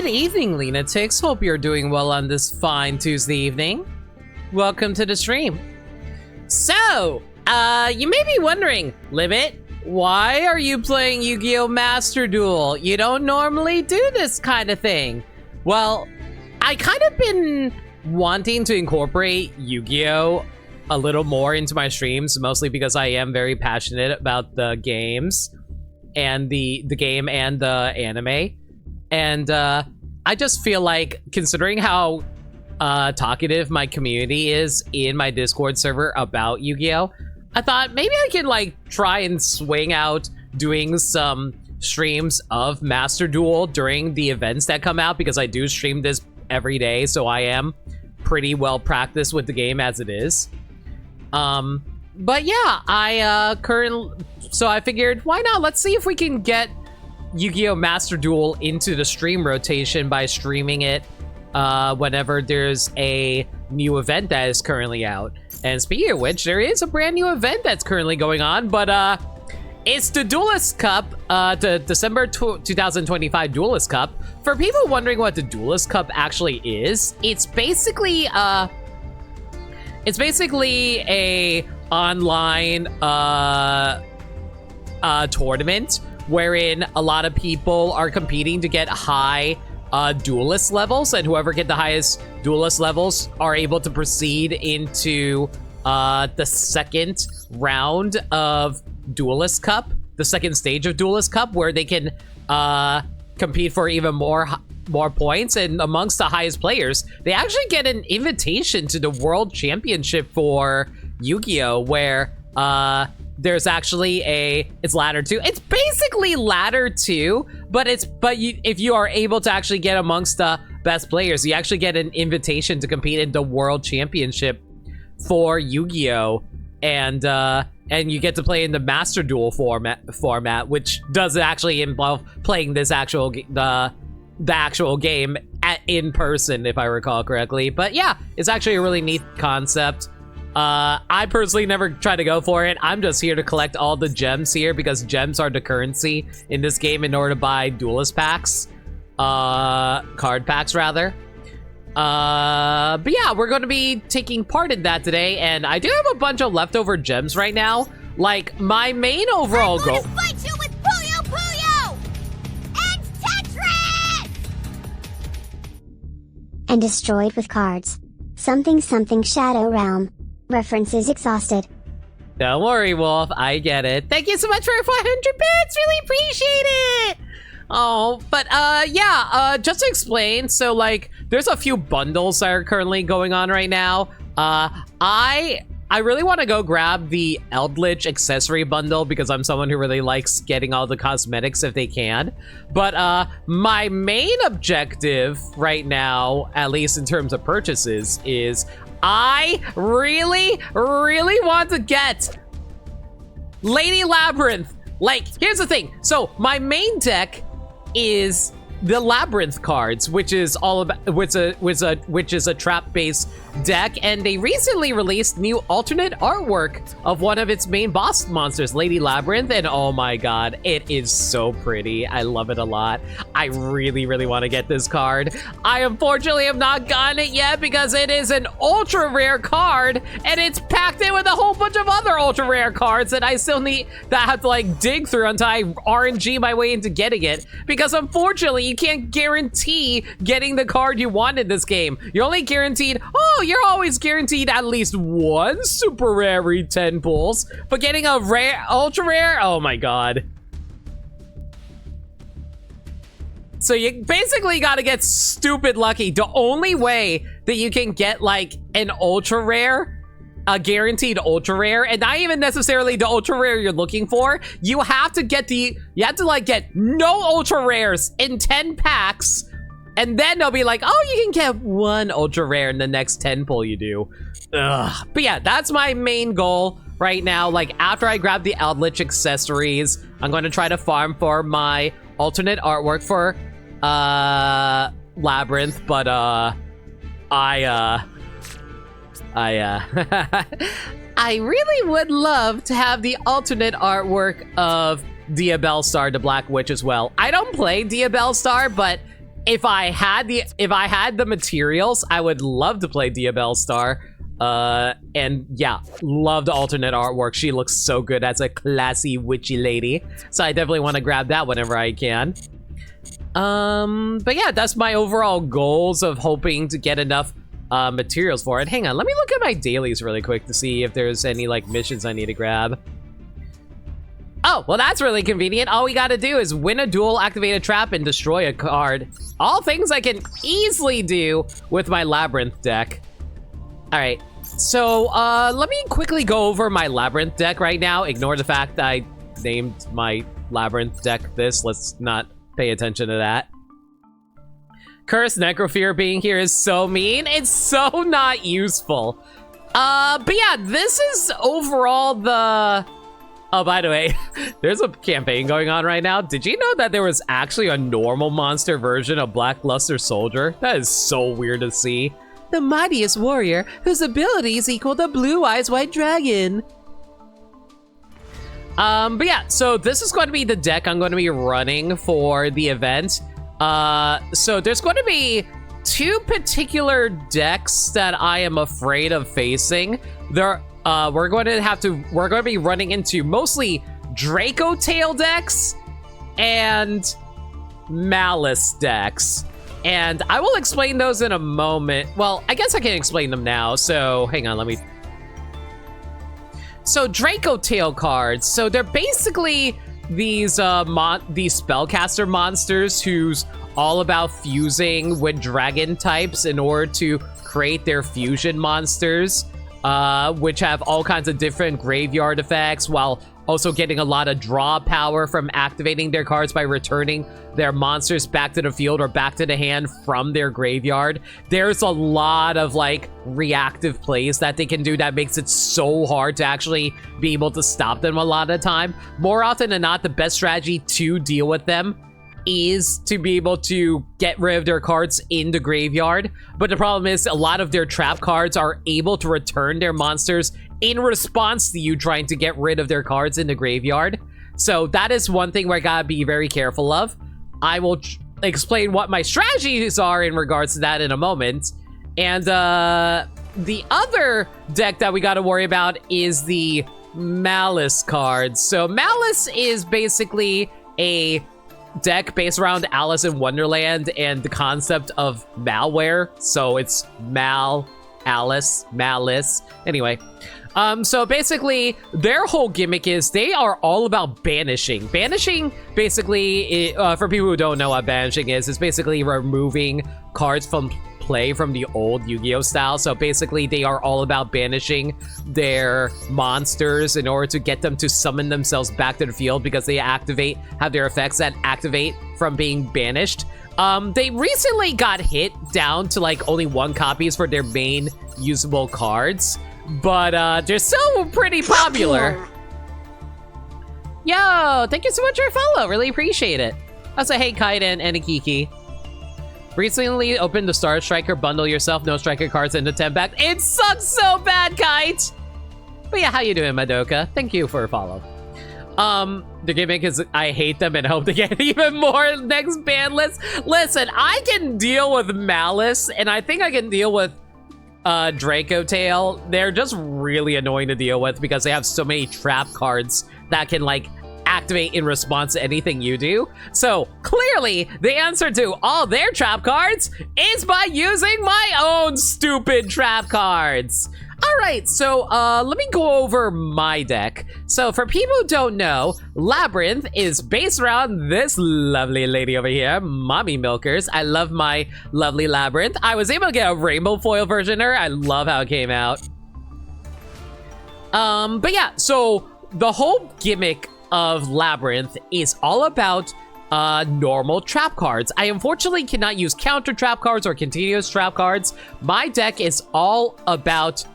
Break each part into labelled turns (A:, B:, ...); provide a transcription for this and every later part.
A: Good evening, Lunatics. Hope you're doing well on this fine Tuesday evening. Welcome to the stream. So, you may be wondering, Limit, why are you playing Yu-Gi-Oh! Master Duel? You don't normally do this kind of thing. Well, I kind of been wanting to incorporate Yu-Gi-Oh! A little more into my streams, mostly because I am very passionate about the games and the game and the anime. And I just feel like, considering how talkative my community is in my Discord server about Yu-Gi-Oh! I thought maybe I could like try and swing out doing some streams of Master Duel during the events that come out, because I do stream this every day, so I am pretty well practiced with the game as it is. But yeah, so I figured, why not? Let's see if we can get Yu-Gi-Oh! Master Duel into the stream rotation by streaming it whenever there's a new event that is currently out. And speaking of which, there is a brand new event that's currently going on, but it's the Duelist Cup, the December 2025 Duelist Cup. For people wondering what the Duelist Cup actually is, it's basically a online tournament wherein a lot of people are competing to get high duelist levels, and whoever get the highest duelist levels are able to proceed into the second round of Duelist Cup, the second stage of Duelist Cup, where they can compete for even more points. And amongst the highest players, they actually get an invitation to the World Championship for Yu-Gi-Oh! Where there's actually it's ladder 2. It's basically ladder 2, but if you are able to actually get amongst the best players, you actually get an invitation to compete in the World Championship for Yu-Gi-Oh! And you get to play in the Master Duel format, which doesn't actually involve playing this the actual game in person, if I recall correctly. But yeah, it's actually a really neat concept. I personally never try to go for it. I'm just here to collect all the gems here, because gems are the currency in this game in order to buy duelist packs. Card packs, rather. But yeah, we're going to be taking part in that today, and I do have a bunch of leftover gems right now. Like, my main overall goal...
B: fight you with Puyo Puyo! And Tetris!
C: And destroyed with cards. Something something Shadow Realm. References exhausted.
A: Don't worry, Wolf. I get it. Thank you so much for 500 bits. Really appreciate it. Oh, but yeah, just to explain, so like, there's a few bundles that are currently going on right now. I really want to go grab the Eldritch accessory bundle, because I'm someone who really likes getting all the cosmetics if they can. But my main objective right now, at least in terms of purchases, is I really want to get Lady Labrynth. Like, here's the thing. So my main deck is the Labrynth cards, which is all about which is a trap-based deck, and they recently released new alternate artwork of one of its main boss monsters, Lady Labrynth, and oh my god, it is so pretty. I love it a lot. I really want to get this card. I unfortunately have not gotten it yet because it is an ultra rare card, and it's packed in with a whole bunch of other ultra rare cards that I still need, that I have to like dig through until I RNG my way into getting it, because unfortunately you can't guarantee getting the card you want in this game. You're only guaranteed, you're always guaranteed at least one super rare 10 pulls, but getting a rare, ultra rare, oh my god. So you basically gotta get stupid lucky. The only way that you can get like an ultra rare, a guaranteed ultra rare, and not even necessarily the ultra rare you're looking for, you have to get like get no ultra rares in 10 packs, and then they'll be like, oh, you can get one ultra rare in the next 10 pull you do. Ugh. But yeah, that's my main goal right now. Like, after I grab the Eldritch accessories, I'm going to try to farm for my alternate artwork for Labrynth, but I really would love to have the alternate artwork of Diabellstar, the Black Witch, as well. I don't play Diabellstar, but if I had the materials, I would love to play Diabell Star. And yeah, love the alternate artwork. She looks so good as a classy witchy lady. So I definitely want to grab that whenever I can. But yeah, that's my overall goals of hoping to get enough materials for it. Hang on, let me look at my dailies really quick to see if there's any like missions I need to grab. Oh, well, that's really convenient. All we gotta do is win a duel, activate a trap, and destroy a card. All things I can easily do with my Labrynth deck. All right, so let me quickly go over my Labrynth deck right now. Ignore the fact that I named my Labrynth deck this. Let's not pay attention to that. Cursed Necrofear being here is so mean. It's so not useful. But yeah, this is overall the... Oh, by the way, there's a campaign going on right now. Did you know that there was actually a normal monster version of Blackluster Soldier? That is so weird to see. The mightiest warrior whose abilities equal the Blue Eyes White Dragon. But yeah, so this is going to be the deck I'm going to be running for the event. So there's going to be two particular decks that I am afraid of facing. We're going to be running into mostly Draco Tail decks and Malice decks. And I will explain those in a moment. Well, I guess I can explain them now. So hang on, let me... So Draco Tail cards. So they're basically these spellcaster monsters who's all about fusing with dragon types in order to create their fusion monsters. Which have all kinds of different graveyard effects while also getting a lot of draw power from activating their cards by returning their monsters back to the field or back to the hand from their graveyard. There's a lot of like reactive plays that they can do that makes it so hard to actually be able to stop them a lot of the time. More often than not, the best strategy to deal with them is to be able to get rid of their cards in the graveyard. But the problem is a lot of their trap cards are able to return their monsters in response to you trying to get rid of their cards in the graveyard. So that is one thing where I gotta be very careful of. I will explain what my strategies are in regards to that in a moment. And the other deck that we gotta worry about is the Malice cards. So Malice is basically a deck based around Alice in Wonderland and the concept of malware. So it's Malice. Anyway, so basically their whole gimmick is they are all about banishing. Banishing basically, for people who don't know what banishing is basically removing cards from play from the old Yu-Gi-Oh style. So basically they are all about banishing their monsters in order to get them to summon themselves back to the field because they have their effects that activate from being banished. They recently got hit down to like only 1 copies for their main usable cards, but they're still pretty popular. Yo, thank you so much for your follow. Really appreciate it. Also, hey, Kaiden and Akiki. Recently opened the Star Striker bundle yourself. No striker cards in the 10 pack. It sucks so bad, Kite. But yeah, how you doing, Madoka? Thank you for a follow. The gimmick is I hate them and hope to get even more next ban list. Listen, I can deal with Malice, and I think I can deal with Draco Tail. They're just really annoying to deal with because they have so many trap cards that can like activate in response to anything you do. So clearly the answer to all their trap cards is by using my own stupid trap cards. All right, so let me go over my deck. So for people who don't know, Labrynth is based around this lovely lady over here, Mommy Milkers. I love my lovely Labrynth. I was able to get a rainbow foil version of her. I love how it came out. But yeah, so the whole gimmick of Labrynth is all about normal trap cards. I unfortunately cannot use counter trap cards or continuous trap cards. My deck is all about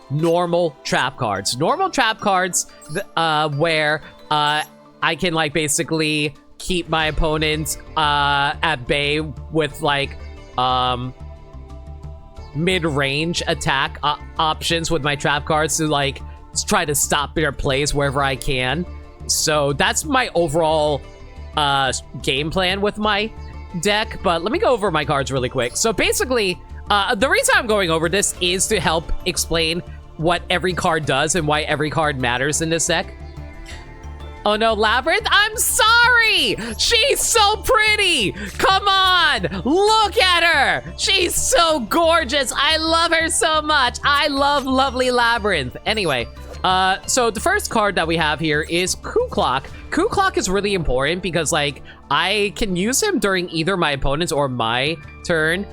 A: normal trap cards. Normal trap cards where I can like basically keep my opponent at bay with like mid-range attack options with my trap cards to like try to stop their plays wherever I can. So that's my overall game plan with my deck, but let me go over my cards really quick. So basically, the reason I'm going over this is to help explain what every card does and why every card matters in this deck. Oh no, Labrynth, I'm sorry! She's so pretty! Come on! Look at her! She's so gorgeous! I love her so much! I love lovely Labrynth. Anyway, so the first card that we have here is Coup Clock. Coup Clock is really important because, like, I can use him during either my opponent's or my turn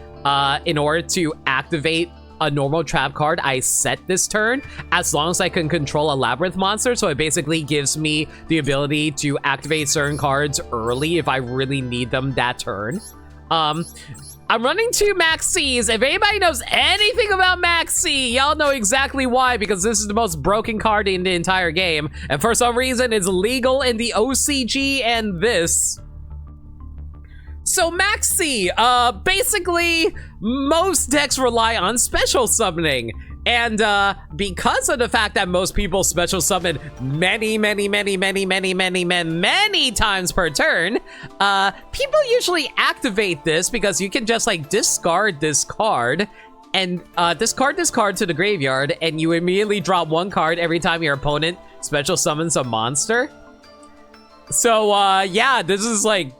A: in order to activate a normal trap card I set this turn, as long as I can control a Labrynth monster. So it basically gives me the ability to activate certain cards early if I really need them that turn. I'm running 2 Max C's. If anybody knows anything about Max C, y'all know exactly why, because this is the most broken card in the entire game, and for some reason it's legal in the OCG and this. So Maxi, basically most decks rely on special summoning, and because of the fact that most people special summon many times per turn, people usually activate this because you can just like discard this card and discard this card to the graveyard, and you immediately drop 1 card every time your opponent special summons a monster. So yeah, this is like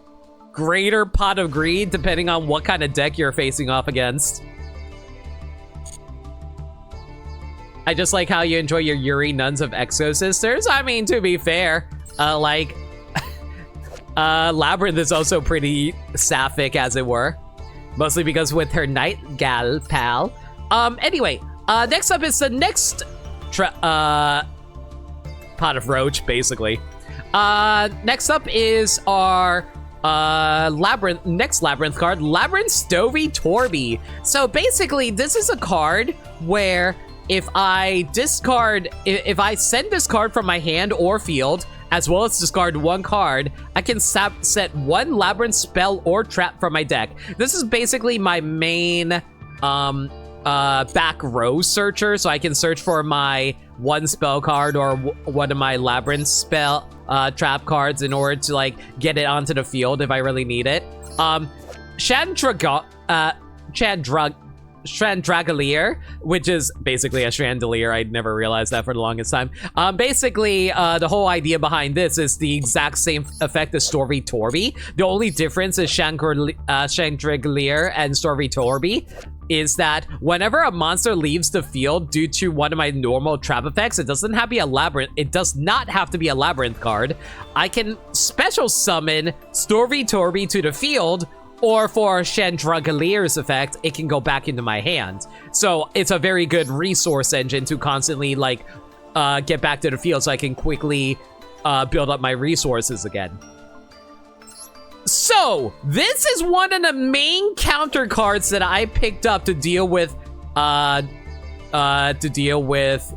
A: greater pot of greed depending on what kind of deck you're facing off against. I just like how you enjoy your Yuri Nuns of Exo Sisters. I mean, to be fair, like Labrynth is also pretty sapphic, as it were, mostly because with her Night Gal pal. Anyway, next up is the next pot of roach, basically. Next up is our next Labrynth card, Labrynth Stovey Torby. So basically, this is a card where if I if I send this card from my hand or field, as well as discard 1 card, I can set 1 Labrynth spell or trap from my deck. This is basically my main back row searcher, so I can search for my 1 spell card or one of my Labrynth spell trap cards in order to like get it onto the field if I really need it. Chandragalier, which is basically a chandelier. I'd never realized that for the longest time. Basically, the whole idea behind this is the exact same effect as Stovey Torby. The only difference is Chandragalier and Stovey Torby is that whenever a monster leaves the field due to one of my normal trap effects, it doesn't have to be a Labrynth. It does not have to be a Labrynth card. I can special summon Stovey Torby to the field, or for Chandragalier's effect, it can go back into my hand. So it's a very good resource engine to constantly like get back to the field so I can quickly build up my resources again. So this is one of the main counter cards that I picked up to deal with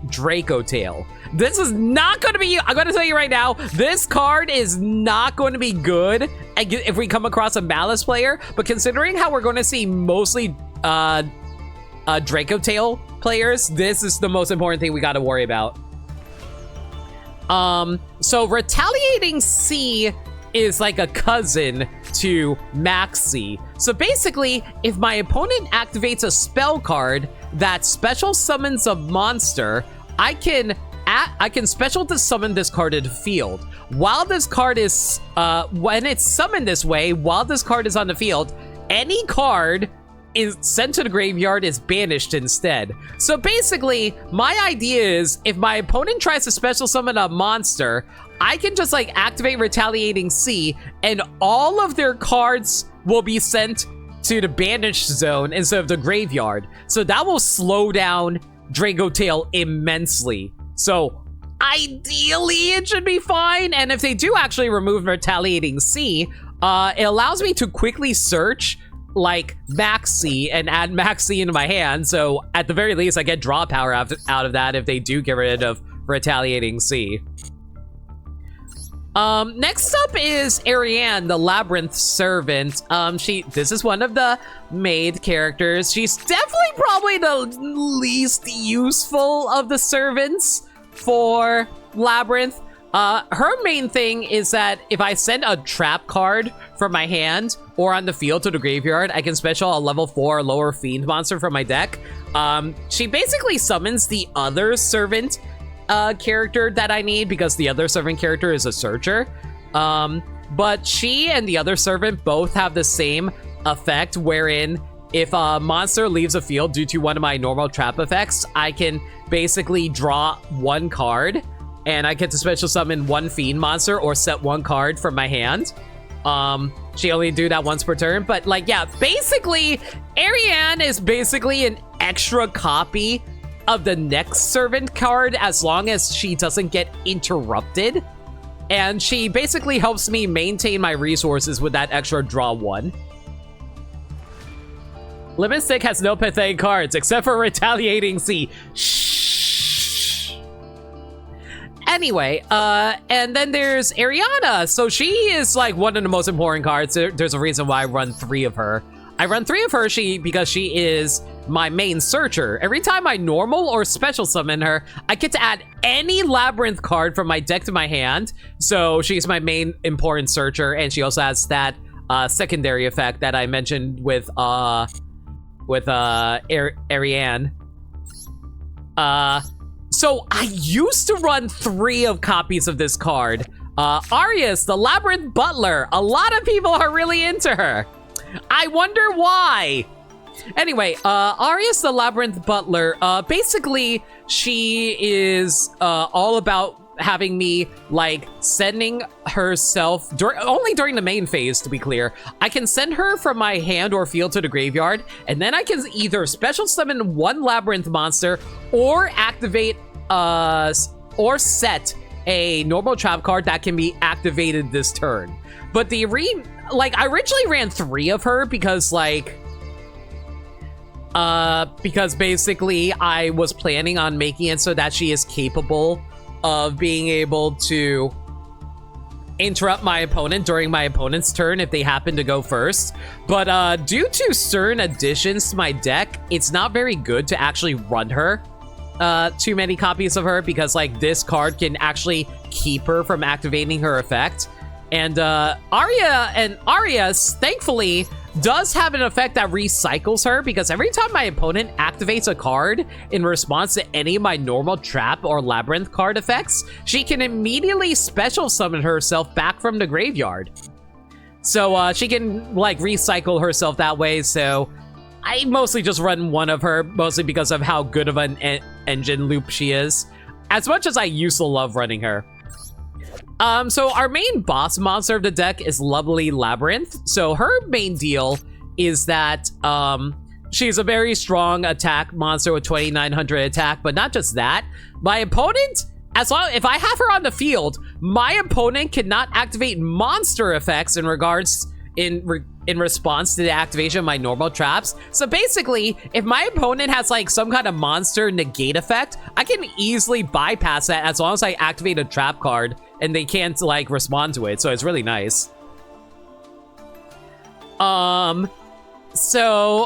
A: Draco Tail. This is not going to be, I'm going to tell you right now, this card is not going to be good if we come across a Malice player, but considering how we're going to see mostly Draco Tail players, this is the most important thing we got to worry about. So Retaliating C is like a cousin to Maxi. So basically, if my opponent activates a spell card that special summons a monster, I can special to summon this card to the field. While this card is, when it's summoned this way, while this card is on the field, any card is sent to the graveyard is banished instead. So basically, my idea is if my opponent tries to special summon a monster, I can just like activate Retaliating C and all of their cards will be sent to the banished zone instead of the graveyard. So that will slow down Draco Tail immensely. So ideally it should be fine. And if they do actually remove Retaliating C, it allows me to quickly search like Maxi and add Maxi into my hand. So at the very least, I get draw power out of that if they do get rid of Retaliating C. Next up is Ariane, the Labrynth servant. This is one of the maid characters. She's definitely probably the least useful of the servants for Labrynth. Her main thing is that if I send a trap card from my hand or on the field to the graveyard, I can special a level 4 or lower fiend monster from my deck. She basically summons the other servant character that I need because the other servant character is a searcher. But she and the other servant both have the same effect, wherein if a monster leaves a field due to one of my normal trap effects, I can basically draw one card, and I get to special summon one fiend monster or set one card from my hand. She only do that once per turn, but like, yeah, basically, Ariane is basically an extra copy of the next servant card as long as she doesn't get interrupted. And she basically helps me maintain my resources with that extra draw one. Lemon Stick has no pathetic cards except for Retaliating Sea. Shh. Anyway, and then there's Ariana. So she is like one of the most important cards. There's a reason why I run 3 of her. I run 3 of her because she is my main searcher. Every time I normal or special summon her, I get to add any Labrynth card from my deck to my hand. So she's my main important searcher, and she also has that secondary effect that I mentioned with Ariane. So I used to run 3 of copies of this card. Arius, the Labrynth Butler. A lot of people are really into her. I wonder why. Anyway, Arius, the Labrynth Butler, basically, she is all about having me, like, sending herself, only during the main phase, to be clear. I can send her from my hand or field to the graveyard, and then I can either special summon one Labrynth monster, or activate, or set a normal trap card that can be activated this turn. But I originally ran 3 of her because, like, because basically I was planning on making it so that she is capable of being able to interrupt my opponent during my opponent's turn if they happen to go first. But due to certain additions to my deck, it's not very good to actually run her too many copies of her, because like this card can actually keep her from activating her effect. And Arya and Arias, thankfully, does have an effect that recycles her, because every time my opponent activates a card in response to any of my normal trap or labyrinth card effects, she can immediately special summon herself back from the graveyard. So she can like recycle herself that way. So I mostly just run 1 of her, mostly because of how good of an engine loop she is, as much as I used to love running her. So our main boss monster of the deck is Lovely Labrynth. So her main deal is that she's a very strong attack monster with 2900 attack, but not just that. My opponent, if I have her on the field, my opponent cannot activate monster effects in response to the activation of my normal traps. So basically, if my opponent has like some kind of monster negate effect, I can easily bypass that as long as I activate a trap card and they can't like respond to it. So it's really nice. So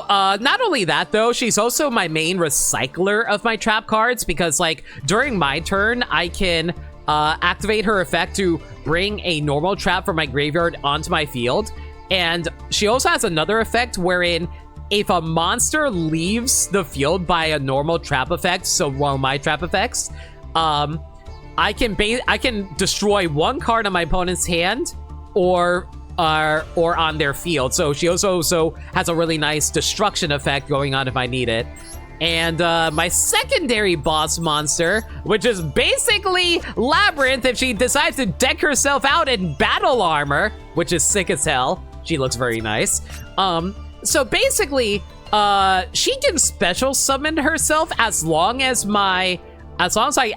A: not only that though, she's also my main recycler of my trap cards, because like during my turn, I can activate her effect to bring a normal trap from my graveyard onto my field. And she also has another effect wherein if a monster leaves the field by a normal trap effect, so one of my trap effects, I can destroy 1 card on my opponent's hand or on their field. So she also has a really nice destruction effect going on if I need it. And my secondary boss monster, which is basically Labrynth if she decides to deck herself out in battle armor, which is sick as hell. She looks very nice. So basically, she can special summon herself as long as I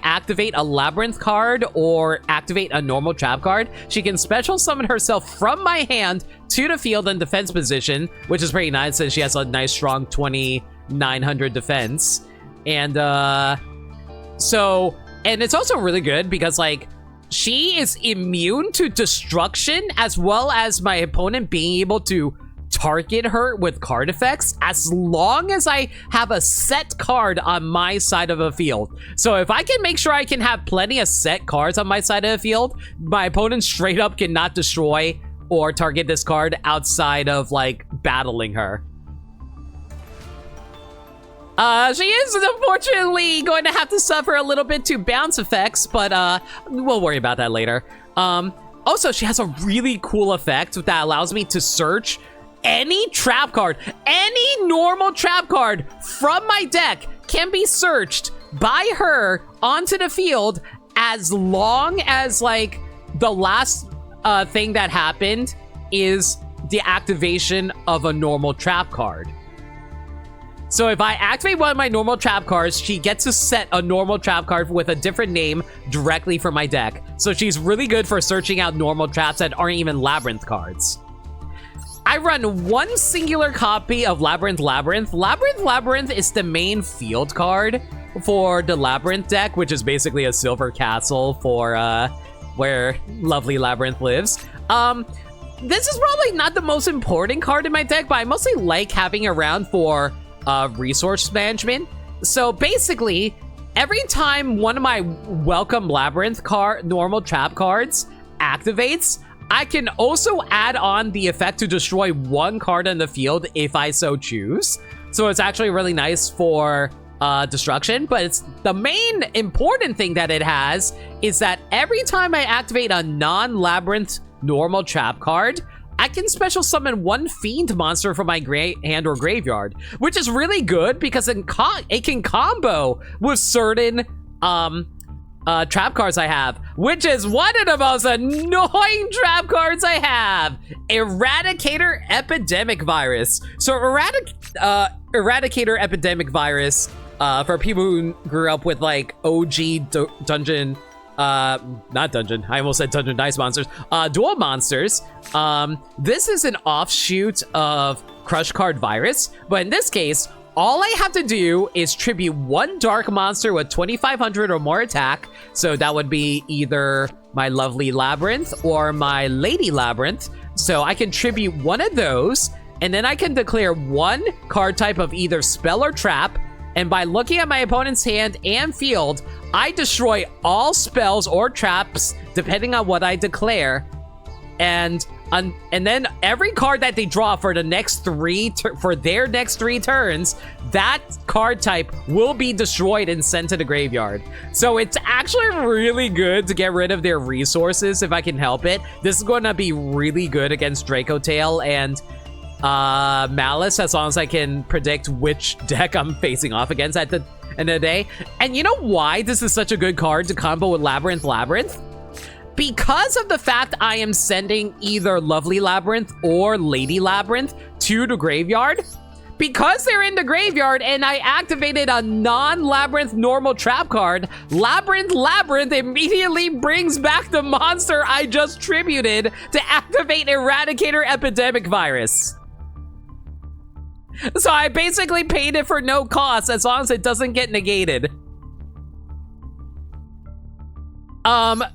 A: activate a Labrynth card or activate a normal trap card. She can special summon herself from my hand to the field in defense position, which is pretty nice since she has a nice strong 2900 defense. And and it's also really good because like she is immune to destruction, as well as my opponent being able to target her with card effects as long as I have a set card on my side of the field. So if I can make sure I can have plenty of set cards on my side of the field, my opponent straight up cannot destroy or target this card outside of, like, battling her. She is unfortunately going to have to suffer a little bit to bounce effects, but we'll worry about that later. Also, she has a really cool effect that allows me to search any trap card. Any normal trap card from my deck can be searched by her onto the field as long as, like, the last thing that happened is the activation of a normal trap card. So if I activate one of my normal trap cards, she gets to set a normal trap card with a different name directly from my deck. So she's really good for searching out normal traps that aren't even Labrynth cards. I run one singular copy of Labrynth. Labrynth is the main field card for the Labrynth deck, which is basically a silver castle for where lovely Labrynth lives. This is probably not the most important card in my deck, but I mostly like having around for resource management. So basically, every time one of my welcome Labrynth normal trap cards activates, I can also add on the effect to destroy one card on the field if I so choose. So it's actually really nice for destruction, but it's the main important thing that it has is that every time I activate a non-Labrynth normal trap card, I can special summon one fiend monster from my hand or graveyard, which is really good because it can combo with certain trap cards I have, which is one of the most annoying trap cards I have. Eradicator Epidemic Virus. So Eradicator Epidemic Virus, for people who grew up with, like, OG dungeon, not dungeon, I almost said dungeon dice monsters, duel monsters. This is an offshoot of Crush Card Virus, but in this case, all I have to do is tribute one dark monster with 2,500 or more attack. So that would be either my lovely Labrynth or my Lady Labrynth. So I can tribute one of those, and then I can declare one card type of either spell or trap. And by looking at my opponent's hand and field, I destroy all spells or traps depending on what I declare. And then every card that they draw for the next their next three turns, that card type will be destroyed and sent to the graveyard. So it's actually really good to get rid of their resources if I can help it. This is going to be really good against Draco Tail and Malice, as long as I can predict which deck I'm facing off against at the end of the day. And you know why this is such a good card to combo with Labrynth? Because of the fact I am sending either Lovely Labrynth or Lady Labrynth to the graveyard. Because they're in the graveyard and I activated a non-Labrynth normal trap card, Labrynth immediately brings back the monster I just tributed to activate Eradicator Epidemic Virus. So I basically paid it for no cost as long as it doesn't get negated.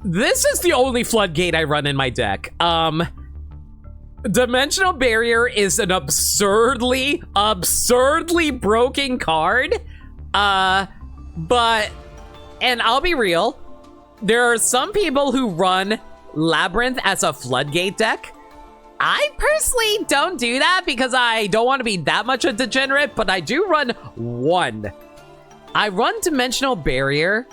A: This is the only floodgate I run in my deck. Dimensional Barrier is an absurdly broken card. And I'll be real, there are some people who run Labrynth as a floodgate deck. I personally don't do that because I don't want to be that much a degenerate, but I do run one. I run Dimensional Barrier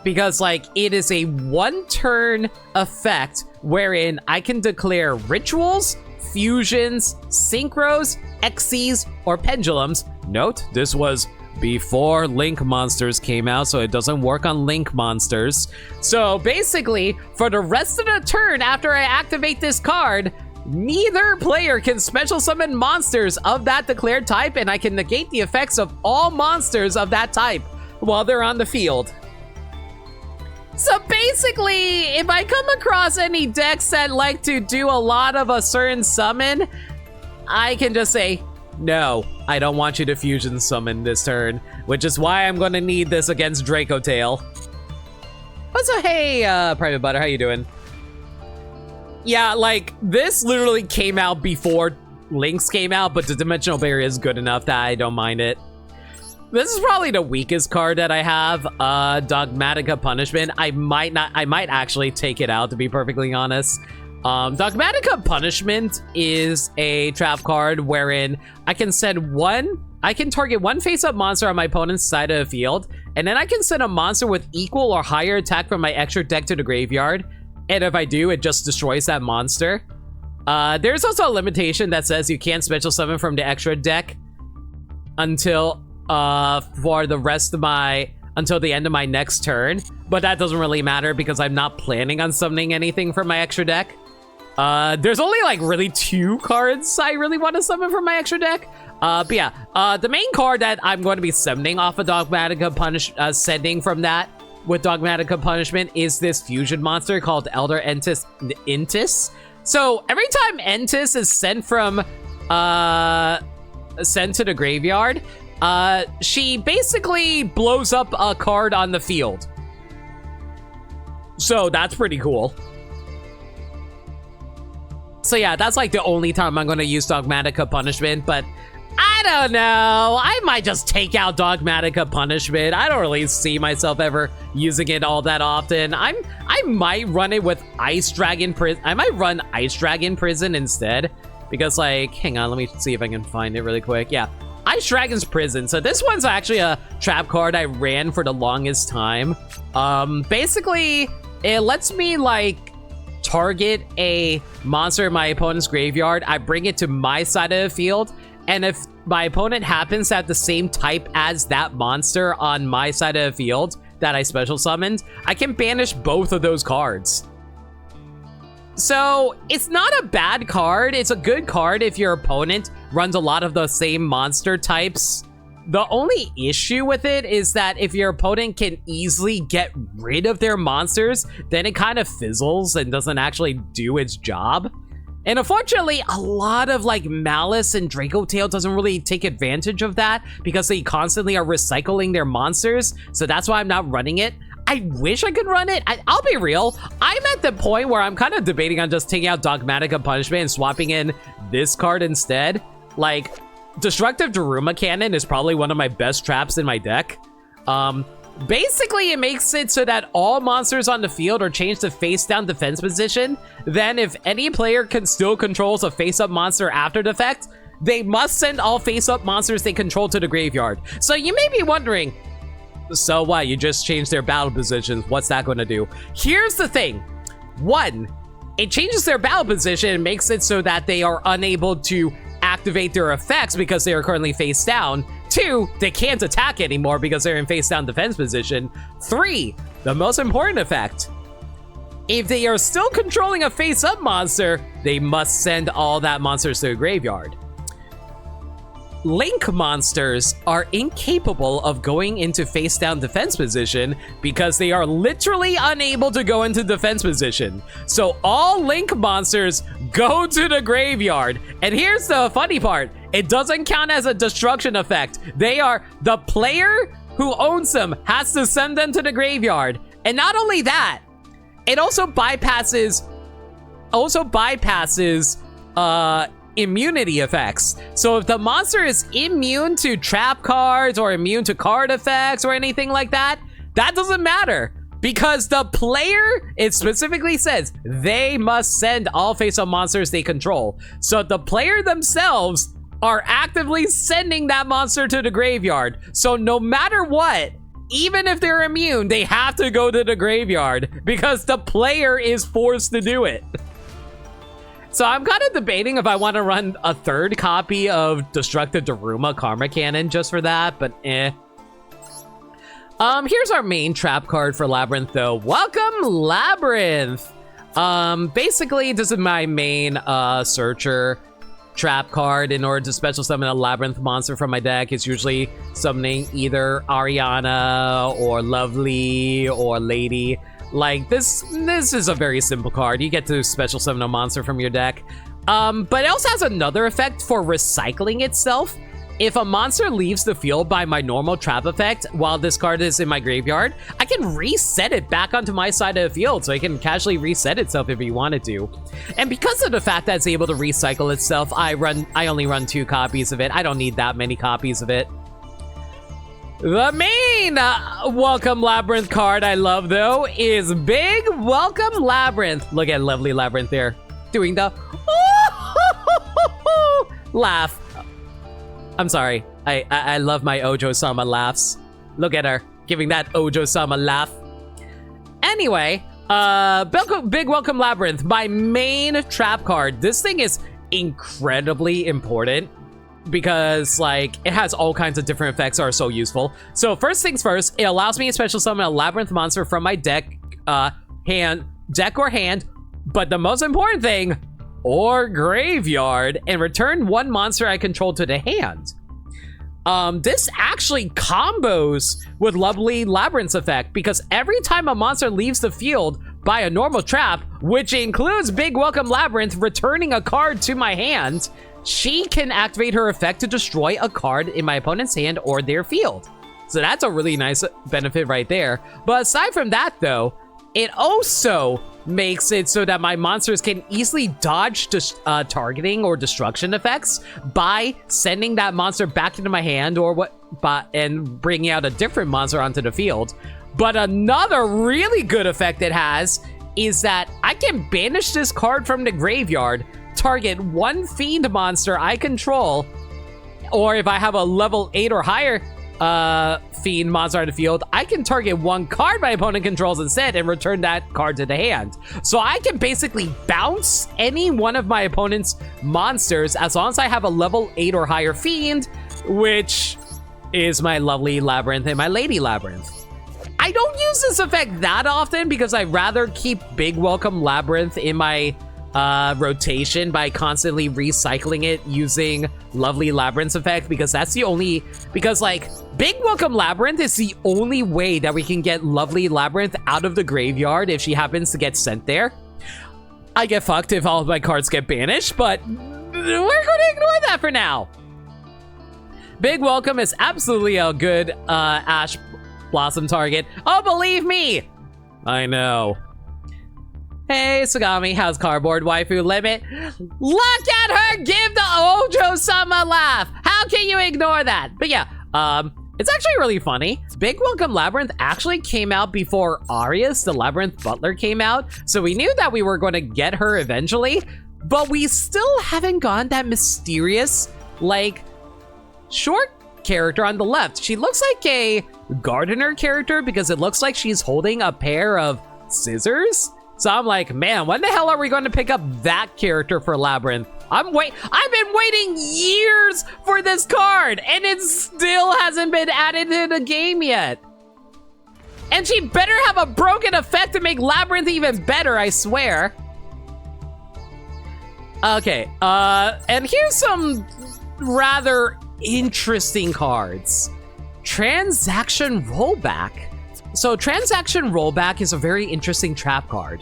A: because, like, it is a one-turn effect wherein I can declare rituals, fusions, synchros, Xyz, or pendulums. Note, this was before Link monsters came out, so it doesn't work on Link monsters. So basically, for the rest of the turn after I activate this card, neither player can special summon monsters of that declared type, and I can negate the effects of all monsters of that type while they're on the field. So basically, if I come across any decks that like to do a lot of a certain summon, I can just say, no, I don't want you to fusion summon this turn, which is why I'm going to need this against Draco Tail. Also, hey, Private Butter, how you doing? Yeah, like, this literally came out before Lynx came out, but the Dimensional Barrier is good enough that I don't mind it. This is probably the weakest card that I have, Dogmatica Punishment. I might actually take it out, to be perfectly honest. Dogmatica Punishment is a trap card wherein I can target one face-up monster on my opponent's side of the field, and then I can send a monster with equal or higher attack from my extra deck to the graveyard, and if I do, it just destroys that monster. There's also a limitation that says you can't special summon from the extra deck until for the rest of until the end of my next turn, but that doesn't really matter because I'm not planning on summoning anything from my extra deck. There's only like really 2 cards I really want to summon from my extra deck. But yeah, the main card that I'm going to be summoning off of Dogmatica sending from that with Dogmatica Punishment is this fusion monster called Elder Intis. So every time Entis is sent from sent to the graveyard, she basically blows up a card on the field. So that's pretty cool. So yeah, that's like the only time I'm gonna use Dogmatica Punishment, but I don't know. I might just take out Dogmatica Punishment. I don't really see myself ever using it all that often. I might run it with Ice Dragon Prison. I might run Ice Dragon Prison instead. Because like, hang on, let me see if I can find it really quick. Yeah, Ice Dragon's Prison. So this one's actually a trap card I ran for the longest time. Basically, it lets me like target a monster in my opponent's graveyard. I bring it to my side of the field. And if my opponent happens to have the same type as that monster on my side of the field that I special summoned, I can banish both of those cards. So it's not a bad card. It's a good card if your opponent runs a lot of the same monster types. The only issue with it is that if your opponent can easily get rid of their monsters, then it kind of fizzles and doesn't actually do its job. And unfortunately, a lot of like Malice and Draco Tail doesn't really take advantage of that because they constantly are recycling their monsters. So that's why I'm not running it. I wish I could run it. I'll be real. I'm at the point where I'm kind of debating on just taking out Dogmatica Punishment and swapping in this card instead. Like, Destructive Daruma Cannon is probably one of my best traps in my deck. Basically, it makes it so that all monsters on the field are changed to face-down defense position. Then, if any player still controls a face-up monster after the effect, they must send all face-up monsters they control to the graveyard. So you may be wondering, so what? You just changed their battle positions. What's that going to do? Here's the thing. 1, it changes their battle position and makes it so that they are unable to activate their effects because they are currently face down. 2, they can't attack anymore because they're in face down defense position. 3, the most important effect. If they are still controlling a face up monster, they must send all that monsters to the graveyard. Link monsters are incapable of going into face down defense position because they are literally unable to go into defense position. So all Link monsters go to the graveyard. And here's the funny part. It doesn't count as a destruction effect. The player who owns them has to send them to the graveyard. And not only that, it also bypasses immunity effects. So if the monster is immune to trap cards or immune to card effects or anything like that, that doesn't matter because the player, it specifically says they must send all face-up monsters they control. So the player themselves are actively sending that monster to the graveyard. So no matter what, even if they're immune, they have to go to the graveyard because the player is forced to do it. So I'm kind of debating if I want to run a 3rd copy of Destructive Daruma Karma Cannon just for that, but eh. Here's our main trap card for Labrynth though. Welcome, Labrynth! Basically, this is my main searcher trap card. In order to special summon a Labrynth monster from my deck, it's usually summoning either Ariana or Lovely or Lady. Like, this is a very simple card. You get to special summon a monster from your deck. But it also has another effect for recycling itself. if a monster leaves the field by my normal trap effect while this card is in my graveyard, I can reset it back onto my side of the field, so it can casually reset itself if you wanted to. And because of the fact that it's able to recycle itself, I only run 2 copies of it. I don't need that many copies of it. The main Welcome Labrynth card I love, though, is Big Welcome Labrynth. Look at lovely Labrynth there, doing the laugh. I'm sorry. I love my Ojo-sama laughs. Look at her, giving that Ojo-sama laugh. Anyway, Big Welcome Labrynth, my main trap card. This thing is incredibly important because, like, it has all kinds of different effects that are so useful. So first things first, it allows me to special summon a Labrynth monster from my deck, deck or hand, but the most important thing, or graveyard, and return 1 monster I control to the hand. This actually combos with lovely Labrynth's effect, because every time a monster leaves the field by a normal trap, which includes Big Welcome Labrynth returning a card to my hand, she can activate her effect to destroy a card in my opponent's hand or their field. So that's a really nice benefit right there. But aside from that, though, it also makes it so that my monsters can easily dodge targeting or destruction effects by sending that monster back into my hand and bringing out a different monster onto the field. But another really good effect it has is that I can banish this card from the graveyard, target 1 fiend monster I control, or if I have a level 8 or higher fiend monster on the field, I can target 1 card my opponent controls instead and return that card to the hand. So I can basically bounce any one of my opponent's monsters as long as I have a level 8 or higher fiend, which is my lovely Labrynth and my Lady Labrynth. I don't use this effect that often because I'd rather keep Big Welcome Labrynth in my rotation by constantly recycling it using lovely Labrynth's effect, because that's the only, like, Big Welcome Labrynth is the only way that we can get lovely Labrynth out of the graveyard if she happens to get sent there. I get fucked if all of my cards get banished, but we're gonna ignore that for now. Big Welcome is absolutely a good Ash Blossom target. Oh, believe me, I know. Hey, Sagami, how's cardboard waifu limit? Look at her give the Ojo-sama laugh. How can you ignore that? But yeah, it's actually really funny. Big Welcome Labrynth actually came out before Arius, the Labyrinth Butler, came out. So we knew that we were going to get her eventually, but we still haven't gotten that mysterious, like, short character on the left. She looks like a gardener character because it looks like she's holding a pair of scissors. So I'm like, man, when the hell are we going to pick up that character for Labrynth? I've been waiting years for this card, and it still hasn't been added to the game yet. And she better have a broken effect to make Labrynth even better, I swear. Okay, and here's some rather interesting cards. Transaction Rollback. So Transaction Rollback is a very interesting trap card.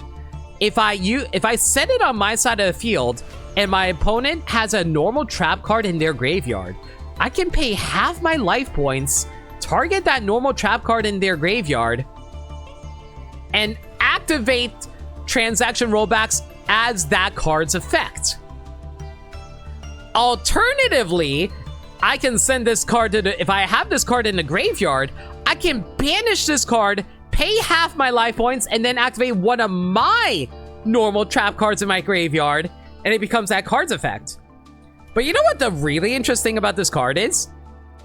A: If I set it on my side of the field and my opponent has a normal trap card in their graveyard, I can pay half my life points, target that normal trap card in their graveyard, and activate Transaction Rollbacks as that card's effect. Alternatively, I can send this card to if I have this card in the graveyard, I can banish this card, pay half my life points, and then activate one of my normal trap cards in my graveyard, and it becomes that card's effect. But you know what the really interesting about this card is?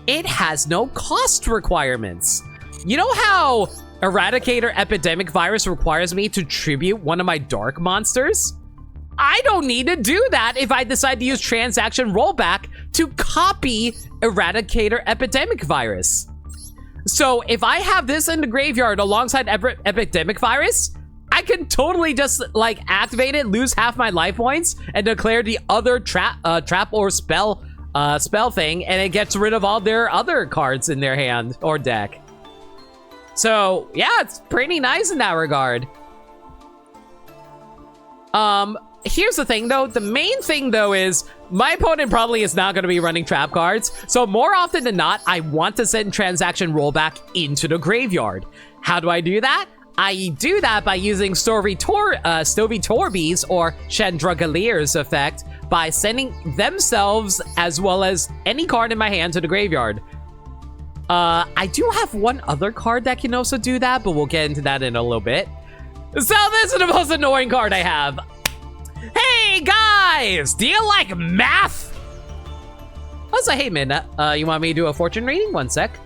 A: It has no cost requirements. You know how Eradicator Epidemic Virus requires me to tribute one of my dark monsters? I don't need to do that if I decide to use Transaction Rollback to copy Eradicator Epidemic Virus. So if I have this in the graveyard alongside Epidemic Virus, I can totally just, like, activate it, lose half my life points, and declare the other trap or spell thing, and it gets rid of all their other cards in their hand or deck. So yeah, it's pretty nice in that regard. Here's the thing, though. The main thing, though, is my opponent probably is not going to be running trap cards. So more often than not, I want to send transaction rollback into the graveyard. How do I do that? I do that by using Stovey Torby's or Chandragalir's effect by sending themselves as well as any card in my hand to the graveyard. I do have one other card that can also do that, but we'll get into that in a little bit. So this is the most annoying card I have. Hey guys, do you like math? Also, hey Midna, you want me to do a fortune reading? One sec.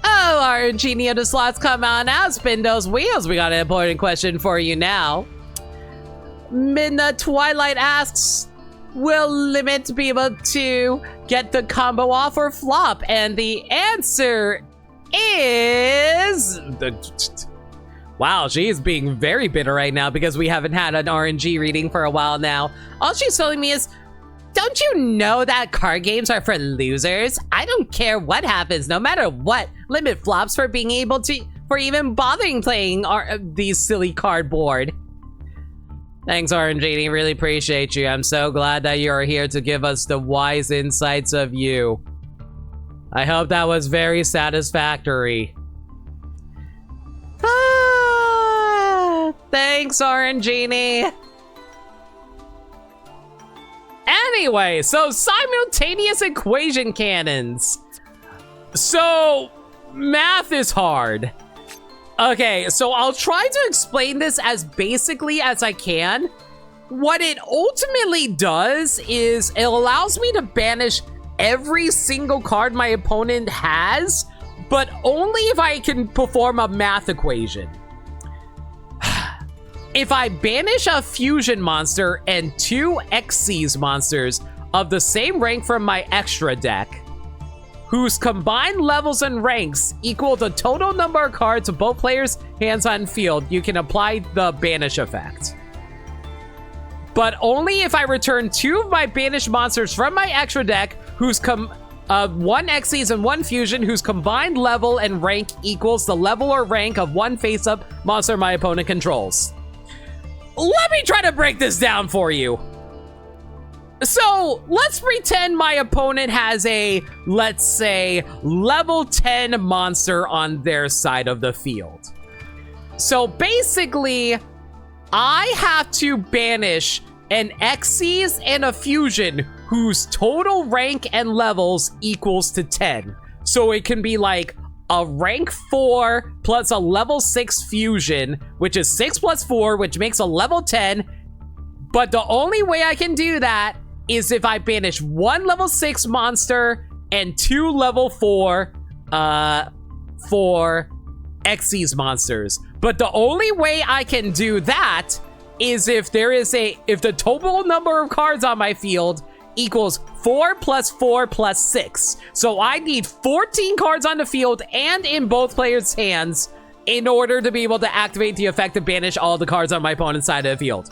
A: Oh, our ingenious the slots, come on out, spin those wheels. We got an important question for you now. Midna Twilight asks, will Limit be able to get the combo off or flop? And the answer is... Wow, she is being very bitter right now because we haven't had an RNG reading for a while now. All she's telling me is, don't you know that card games are for losers? I don't care what happens, no matter what. Limit flops for being able to... for even bothering playing these silly cardboard. Thanks, RNG. Really appreciate you. I'm so glad that you're here to give us the wise insights of you. I hope that was very satisfactory. Thanks, RNG. Anyway, so simultaneous equation cannons. So, math is hard. Okay, so I'll try to explain this as basically as I can. What it ultimately does is it allows me to banish every single card my opponent has, but only if I can perform a math equation. If I banish a fusion monster and 2 Xyz monsters of the same rank from my extra deck, whose combined levels and ranks equal the total number of cards of both players' hands on field, you can apply the banish effect. But only if I return 2 of my banished monsters from my extra deck, whose 1 Xyz and 1 fusion, whose combined level and rank equals the level or rank of 1 face-up monster my opponent controls. Let me try to break this down for you. So, let's pretend my opponent has a, let's say, level 10 monster on their side of the field. So, basically, I have to banish an Xyz and a fusion whose total rank and levels equals to 10. So, it can be like a rank 4 plus a level 6 fusion, which is 6 plus 4, which makes a level 10. But the only way I can do that is if I banish 1 level 6 monster and 2 level 4 Xyz monsters. But the only way I can do that is if the total number of cards on my field equals 4 plus 4 plus 6. So I need 14 cards on the field and in both players' hands in order to be able to activate the effect to banish all the cards on my opponent's side of the field.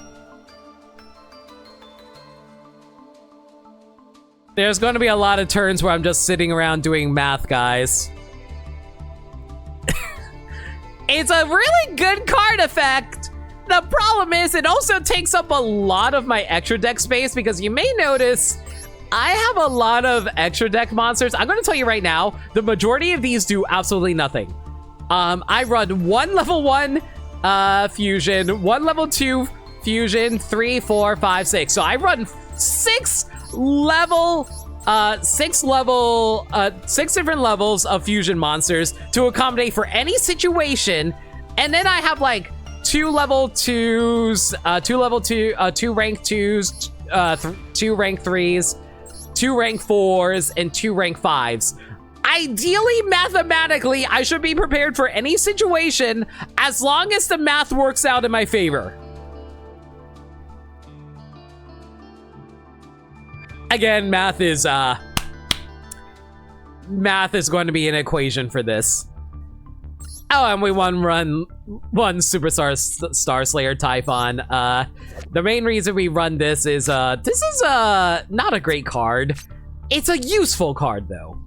A: There's going to be a lot of turns where I'm just sitting around doing math, guys. It's a really good card effect. The problem is it also takes up a lot of my extra deck space because you may notice I have a lot of extra deck monsters. I'm going to tell you right now, the majority of these do absolutely nothing. I run 1 level 1 fusion, 1 level 2 fusion, 3, 4, 5, 6. So I run 6 different levels of fusion monsters to accommodate for any situation. And then I have like 2 level 2s, 2 rank 2s, 2 rank 3s, 2 rank 4s, and 2 rank 5s. Ideally, mathematically, I should be prepared for any situation as long as the math works out in my favor. Again, math is going to be an equation for this. Oh, and we run one Superstar Star Slayer Typhon. The main reason we run this is not a great card. It's a useful card though.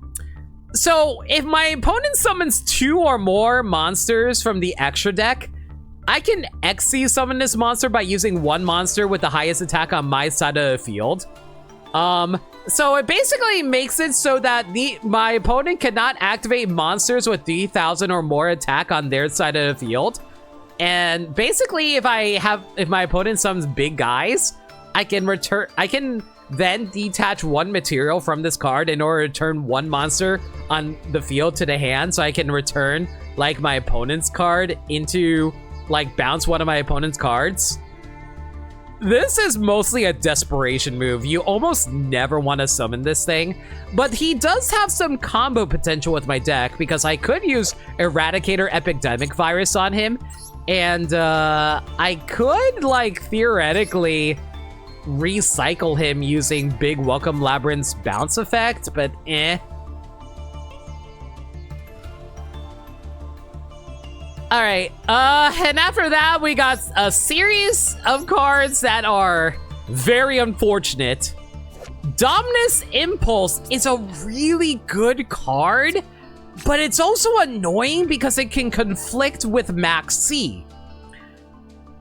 A: So if my opponent summons 2 or more monsters from the extra deck, I can XC summon this monster by using 1 monster with the highest attack on my side of the field. So it basically makes it so that my opponent cannot activate monsters with 3,000 or more attack on their side of the field. And basically, if my opponent summons big guys, I can then detach 1 material from this card in order to turn 1 monster on the field to the hand, so I can return like my opponent's card into like bounce one of my opponent's cards. This is mostly a desperation move. You almost never want to summon this thing, but he does have some combo potential with my deck because I could use Eradicator Epidemic Virus on him, and I could, like, theoretically recycle him using Big Welcome Labrynth's bounce effect, but eh. Alright, and after that, we got a series of cards that are very unfortunate. Dominus Impulse is a really good card, but it's also annoying because it can conflict with Max C.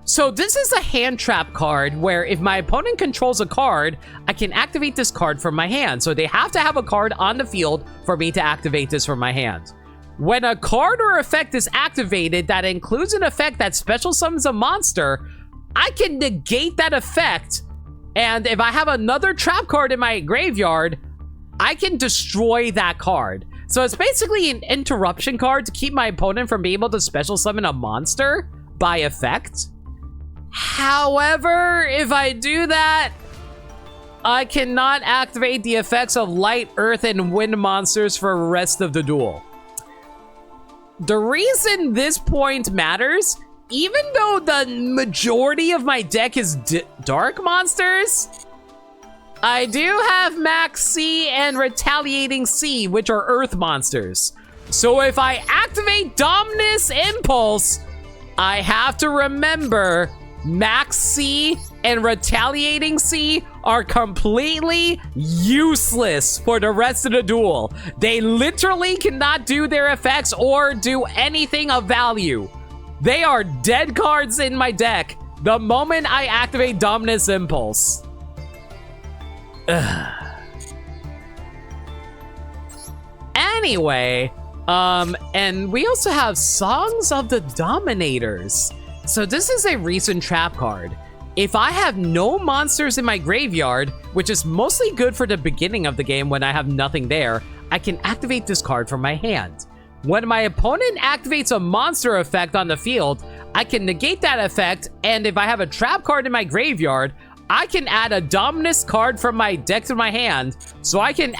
A: So this is a hand trap card where if my opponent controls a card, I can activate this card from my hand. So they have to have a card on the field for me to activate this from my hand. When a card or effect is activated that includes an effect that special summons a monster, I can negate that effect. And if I have another trap card in my graveyard, I can destroy that card. So it's basically an interruption card to keep my opponent from being able to special summon a monster by effect. However, if I do that, I cannot activate the effects of light, earth, and wind monsters for the rest of the duel. The reason this point matters, even though the majority of my deck is dark monsters, I do have Max C and Retaliating C, which are earth monsters. So if I activate Dominus Impulse, I have to remember Max C and Retaliating C are completely useless for the rest of the duel. They literally cannot do their effects or do anything of value. They are dead cards in my deck the moment I activate Dominus Impulse. Anyway, and we also have Songs of the Dominators. So this is a recent trap card. If I have no monsters in my graveyard, which is mostly good for the beginning of the game when I have nothing there, I can activate this card from my hand. When my opponent activates a monster effect on the field, I can negate that effect, and if I have a trap card in my graveyard, I can add a Dominus card from my deck to my hand, so I can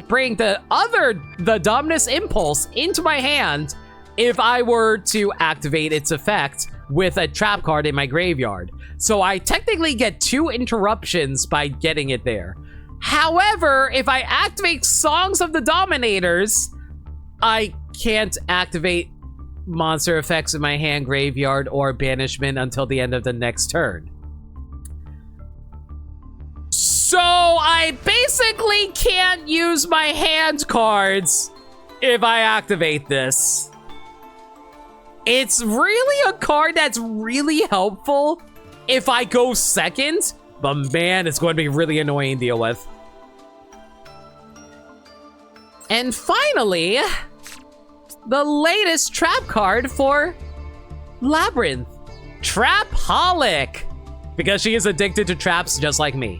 A: bring the Dominus Impulse into my hand if I were to activate its effect with a trap card in my graveyard. So I technically get 2 interruptions by getting it there. However, if I activate Songs of the Dominators, I can't activate monster effects in my hand, graveyard, or banishment until the end of the next turn. So I basically can't use my hand cards if I activate this. It's really a card that's really helpful if I go second, but man, it's going to be really annoying to deal with. And finally, the latest trap card for Labrynth, Trapaholic, because she is addicted to traps just like me.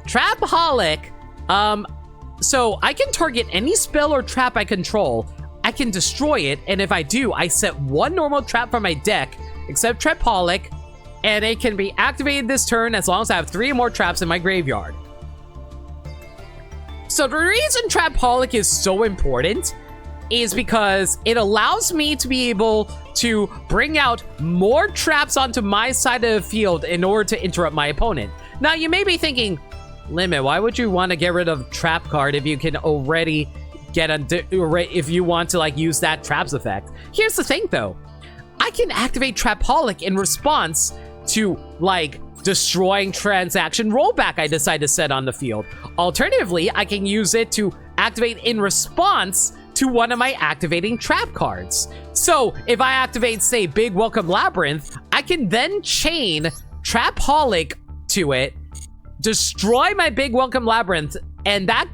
A: Trapaholic, so I can target any spell or trap I control. I can destroy it, and if I do, I set 1 normal trap from my deck, except Trapaholic, and it can be activated this turn as long as I have 3 more traps in my graveyard. So the reason Trapaholic is so important is because it allows me to be able to bring out more traps onto my side of the field in order to interrupt my opponent. Now, you may be thinking, Limit, why would you want to get rid of Trap card if you can already get if you want to like use that traps effect? Here's the thing though, I can activate Trapaholic in response to, like, destroying transaction rollback I decide to set on the field. Alternatively, I can use it to activate in response to one of my activating trap cards. So if I activate, say, Big Welcome Labrynth, I can then chain Trapaholic to it, destroy my Big Welcome Labrynth, and that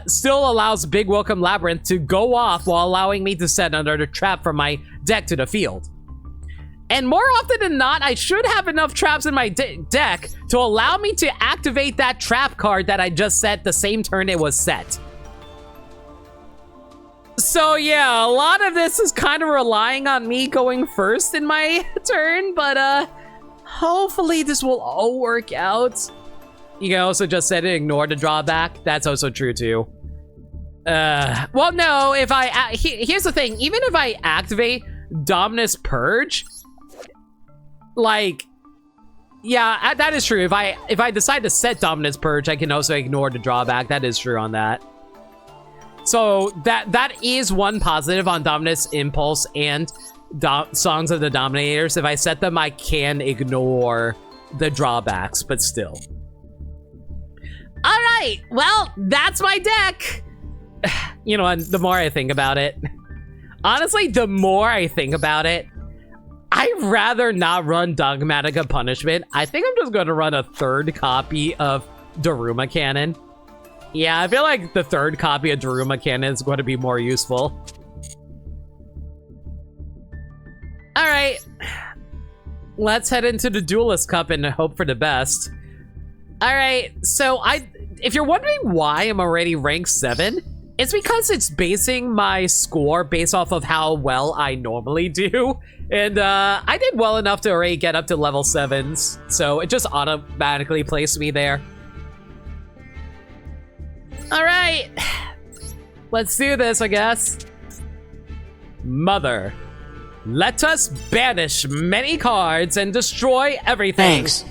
A: still allows Big Welcome Labrynth to go off while allowing me to set another trap from my deck to the field. And more often than not, I should have enough traps in my deck to allow me to activate that trap card that I just set the same turn it was set. So yeah, a lot of this is kind of relying on me going first in my turn, but hopefully this will all work out. You can also just set it, ignore the drawback. That's also true too. Well, no, if I, here's the thing, even if I activate Dominus Purge, like, yeah, that is true. If I decide to set Dominus Purge, I can also ignore the drawback. That is true on that. So that is one positive on Dominus Impulse and Songs of the Dominators. If I set them, I can ignore the drawbacks, but still. All right, well, that's my deck. You know, and the more I think about it, honestly, the more I think about it, I'd rather not run Dogmatica Punishment. I think I'm just going to run a third copy of Daruma Cannon. Yeah, I feel like the third copy of Daruma Cannon is going to be more useful. All right, let's head into the Duelist Cup and hope for the best. All right, so if you're wondering why I'm already rank 7, it's because it's basing my score based off of how well I normally do. And I did well enough to already get up to level 7s, so it just automatically placed me there. All right, let's do this, I guess. Mother, let us banish many cards and destroy everything.
D: Thanks.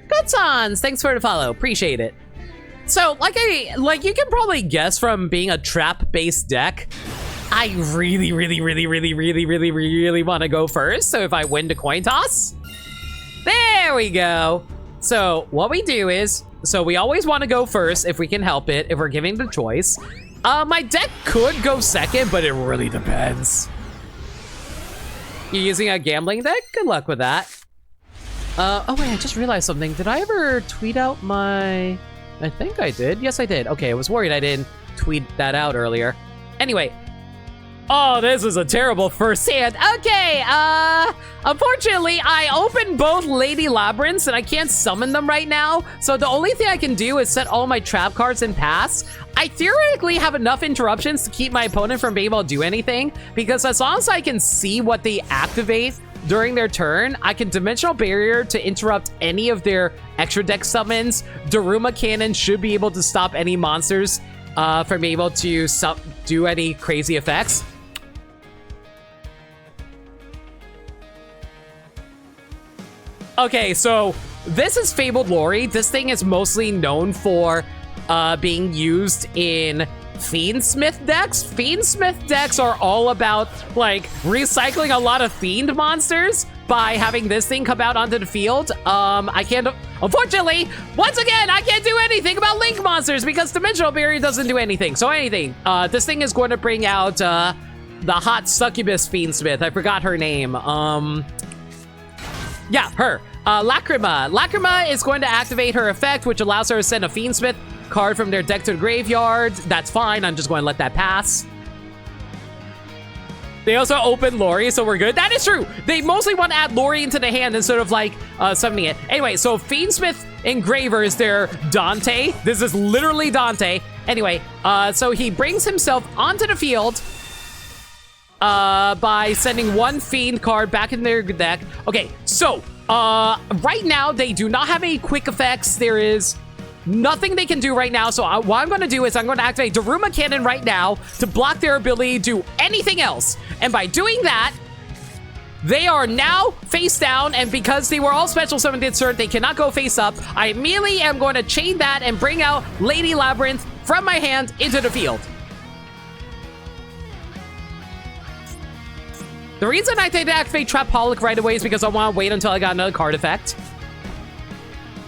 A: Good Sans, thanks for the follow, appreciate it. So, like you can probably guess from being a trap-based deck, I really want to go first. So if I win the coin toss, there we go. So what we do is, so we always want to go first if we can help it, if we're giving the choice. My deck could go second, but it really depends. You're using a gambling deck? Good luck with that. Oh wait, I just realized something. Did I ever tweet out my... I think I did. Yes, I did. Okay, I was worried I didn't tweet that out earlier. Anyway. Oh, this is a terrible first hand. Okay, unfortunately, I opened both Lady Labrynths and I can't summon them right now. So the only thing I can do is set all my trap cards and pass. I theoretically have enough interruptions to keep my opponent from being able to do anything, because as long as I can see what they activate during their turn, I can Dimensional Barrier to interrupt any of their extra deck summons. Daruma Cannon should be able to stop any monsters from being able to do any crazy effects. Okay, so this is Fabled Lori. This thing is mostly known for being used in Fiendsmith decks. Fiendsmith decks are all about, like, recycling a lot of Fiend monsters by having this thing come out onto the field. I can't, unfortunately, once again, I can't do anything about Link monsters because Dimensional Barrier doesn't do anything. So anything, this thing is going to bring out the hot succubus Fiendsmith. I forgot her name. Yeah, her. Lacrima. Lacrima is going to activate her effect, which allows her to send a Fiendsmith card from their deck to the graveyard. That's fine. I'm just going to let that pass. They also open Lori, so we're good. That is true. They mostly want to add Lori into the hand instead of, like, summoning it. Anyway, so Fiendsmith Engraver is their Dante. This is literally Dante. Anyway, so he brings himself onto the field by sending one Fiend card back in their deck. Okay, so right now they do not have any quick effects. There is nothing they can do right now. So what I'm going to do is I'm going to activate Daruma Cannon right now to block their ability to do anything else. And by doing that, they are now face down, and because they were all special summoned insert, they cannot go face up. I immediately am going to chain that and bring out Lady Labrynth from my hand into the field. The reason I didn't activate Trapaholic right away is because I want to wait until I got another card effect.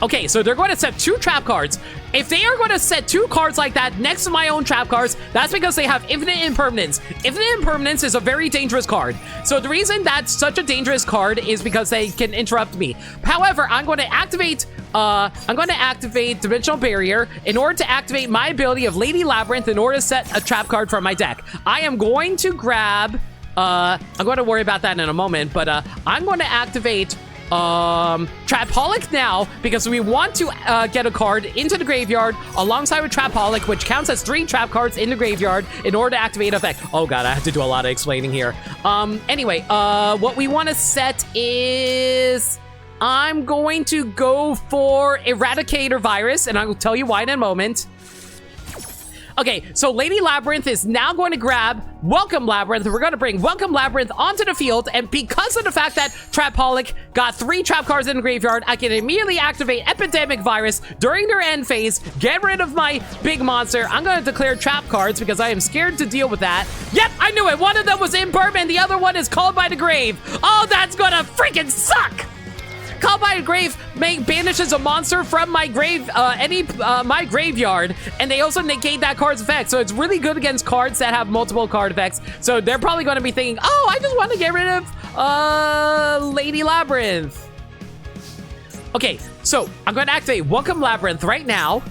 A: Okay, so they're going to set 2 trap cards. If they are going to set 2 cards like that next to my own trap cards, that's because they have infinite impermanence. Infinite impermanence is a very dangerous card. So the reason that's such a dangerous card is because they can interrupt me. However, I'm going to activate Dimensional Barrier in order to activate my ability of Lady Labrynth in order to set a trap card from my deck. I am going to grab, I'm going to worry about that in a moment, but I'm going to activate Trapaholic now because we want to get a card into the graveyard alongside with Trapaholic, which counts as 3 trap cards in the graveyard in order to activate effect. Oh god, I have to do a lot of explaining here. Anyway, what we want to set is I'm going to go for Eradicator Virus, and I will tell you why in a moment. Okay, so Lady Labrynth is now going to grab Welcome Labrynth. We're going to bring Welcome Labrynth onto the field, and because of the fact that Trapaholic got 3 trap cards in the graveyard, I can immediately activate Epidemic Virus during their end phase, get rid of my big monster. I'm going to declare trap cards because I am scared to deal with that. Yep, I knew it. One of them was Impermanent, the other one is Called by the Grave. Oh, that's going to freaking suck! Called by the Grave banishes a monster from my my graveyard, and they also negate that card's effect. So it's really good against cards that have multiple card effects. So they're probably going to be thinking, oh, I just want to get rid of Lady Labrynth. Okay, so I'm going to activate Welcome Labrynth right now.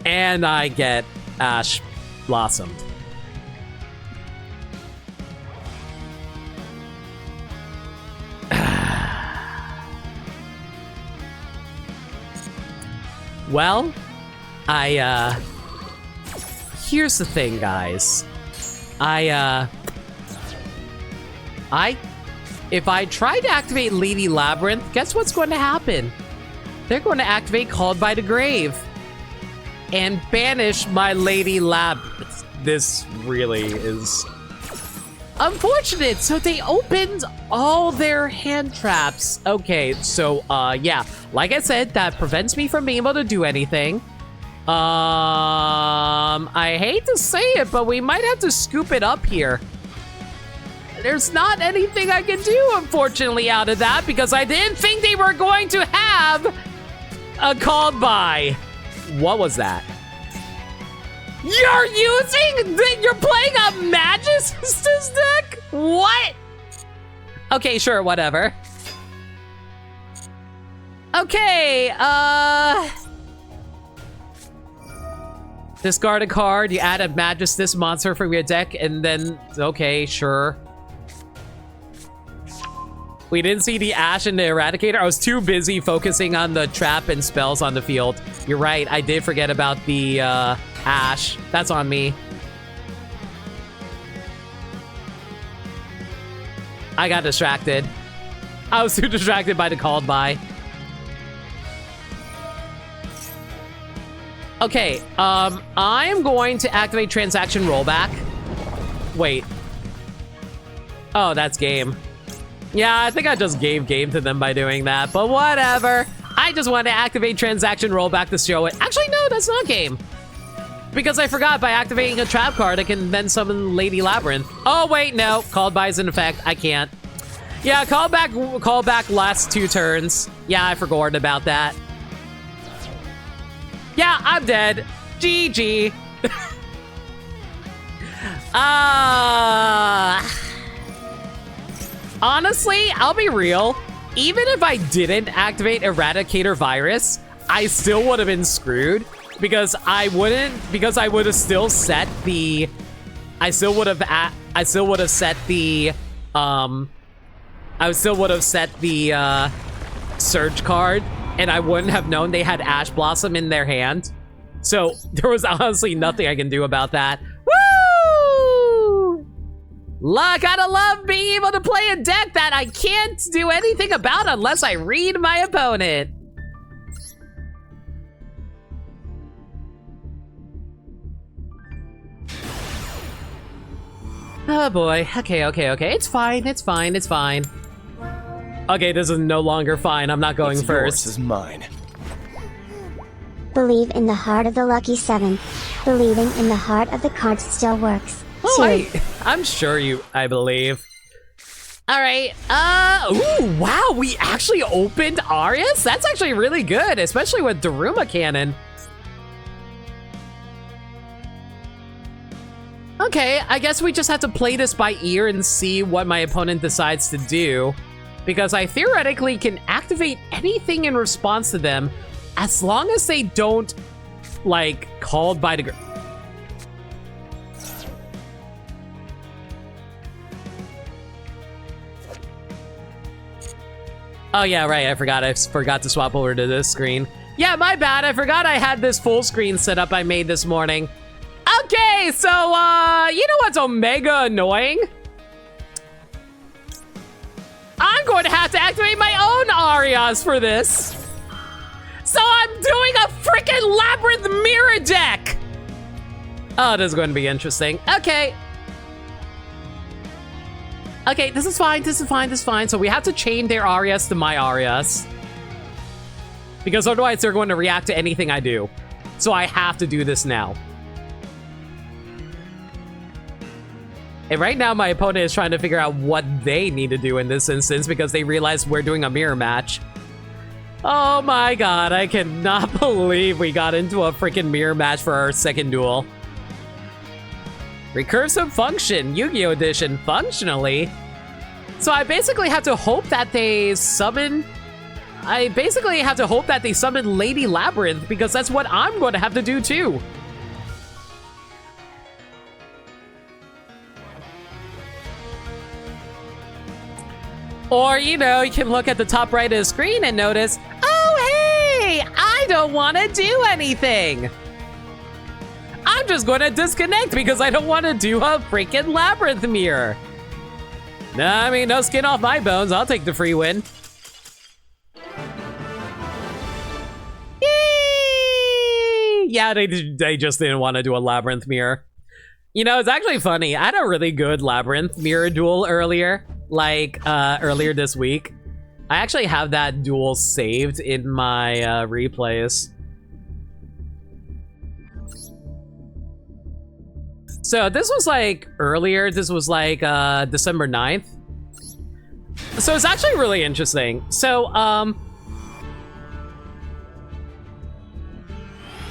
A: And I get Ash Blossomed. Well, here's the thing, guys. If I try to activate Lady Labrynth, guess what's going to happen? They're going to activate Called by the Grave and banish my Lady Labrynth. This really is unfortunate. So they opened all their hand traps. Okay, so yeah, like I said, that prevents me from being able to do anything. I hate to say it, but we might have to scoop it up here. There's not anything I can do, unfortunately, out of that because I didn't think they were going to have a called by. What was that? You're playing a Magistus deck? What? Okay, sure, whatever. Okay, discard a card, you add a Magistus monster from your deck, and then, okay, sure. We didn't see the Ash and the Eradicator. I was too busy focusing on the trap and spells on the field. You're right, I did forget about the, Ash. That's on me. I got distracted. I was too distracted by the called by. Okay, I am going to activate Transaction Rollback. Wait. Oh, that's game. Yeah, I think I just gave game to them by doing that, but whatever. I just wanted to activate Transaction Rollback to show it. Actually, no, that's not game. Because I forgot by activating a trap card, I can then summon Lady Labrynth. Oh, wait, no. Called by is in effect. I can't. Yeah, call back last 2 turns. Yeah, I forgot about that. Yeah, I'm dead. GG. Honestly, I'll be real. Even if I didn't activate Eradicator Virus, I still would have been screwed. Because I would have still set the Surge card, and I wouldn't have known they had Ash Blossom in their hand. So there was honestly nothing I can do about that. Woo! I gotta love being able to play a deck that I can't do anything about unless I read my opponent. Oh boy. Okay. It's fine. Okay, this is no longer fine. I'm not going first.
D: Yours is mine.
C: Believe in the heart of the lucky 7. Believing in the heart of the cards still works.
A: Oh,
C: 2.
A: I'm sure I believe. All right. Ooh, wow. We actually opened Arias? That's actually really good, especially with Daruma Cannon. Okay, I guess we just have to play this by ear and see what my opponent decides to do. Because I theoretically can activate anything in response to them as long as they don't, like, called by the... Oh yeah, right, I forgot to swap over to this screen. Yeah, my bad, I forgot I had this full screen setup I made this morning. Okay, so, you know what's omega annoying? I'm going to have to activate my own Arias for this. So I'm doing a freaking Labyrinth mirror deck. Oh, this is going to be interesting. Okay. Okay, this is fine, this is fine, this is fine. So we have to chain their Arias to my Arias. Because otherwise they're going to react to anything I do. So I have to do this now. And right now my opponent is trying to figure out what they need to do in this instance because they realize we're doing a mirror match. Oh my god, I cannot believe we got into a freaking mirror match for our second duel. Recursive function, Yu-Gi-Oh! Edition, functionally. So I basically have to hope that they summon... Lady Labrynth because that's what I'm going to have to do too. Or, you know, you can look at the top right of the screen and notice, oh, hey, I don't want to do anything. I'm just going to disconnect because I don't want to do a freaking Labyrinth mirror. Nah, I mean, no skin off my bones. I'll take the free win. Yay! Yeah, they just didn't want to do a Labyrinth mirror. You know, it's actually funny. I had a really good Labyrinth mirror duel earlier. Earlier this week. I actually have that duel saved in my replays. So this was like earlier, this was like December 9th. So it's actually really interesting. So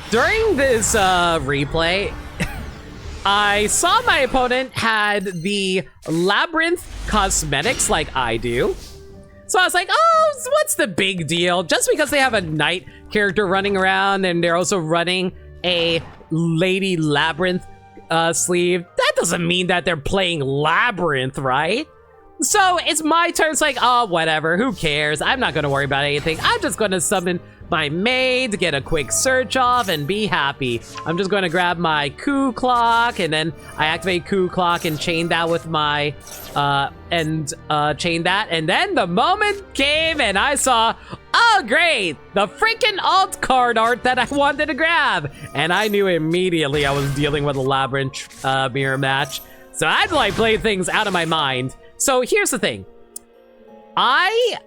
A: during this replay, I saw my opponent had the Labyrinth cosmetics like I do. So I was like, oh, what's the big deal? Just because they have a knight character running around and they're also running a Lady Labrynth sleeve, that doesn't mean that they're playing Labyrinth, right? So it's my turn. It's like, oh, whatever, who cares? I'm not gonna worry about anything. I'm just gonna summon my maid, get a quick search off, and be happy. I'm just gonna grab my coup clock, and then I activate coup clock and chain that with my, chain that, and then the moment came and I saw, oh great, the freaking alt card art that I wanted to grab, and I knew immediately I was dealing with a Labyrinth mirror match, so I had to like play things out of my mind. So here's the thing, I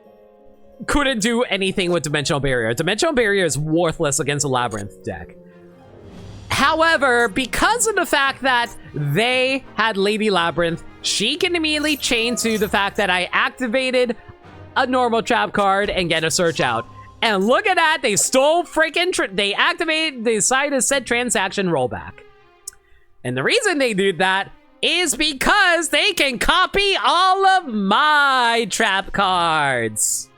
A: couldn't do anything with Dimensional Barrier. Dimensional Barrier is worthless against a Labyrinth deck. However, because of the fact that they had Lady Labrynth, she can immediately chain to the fact that I activated a normal trap card and get a search out. And look at that, they stole freaking, they decided to set transaction rollback. And the reason they did that is because they can copy all of my trap cards.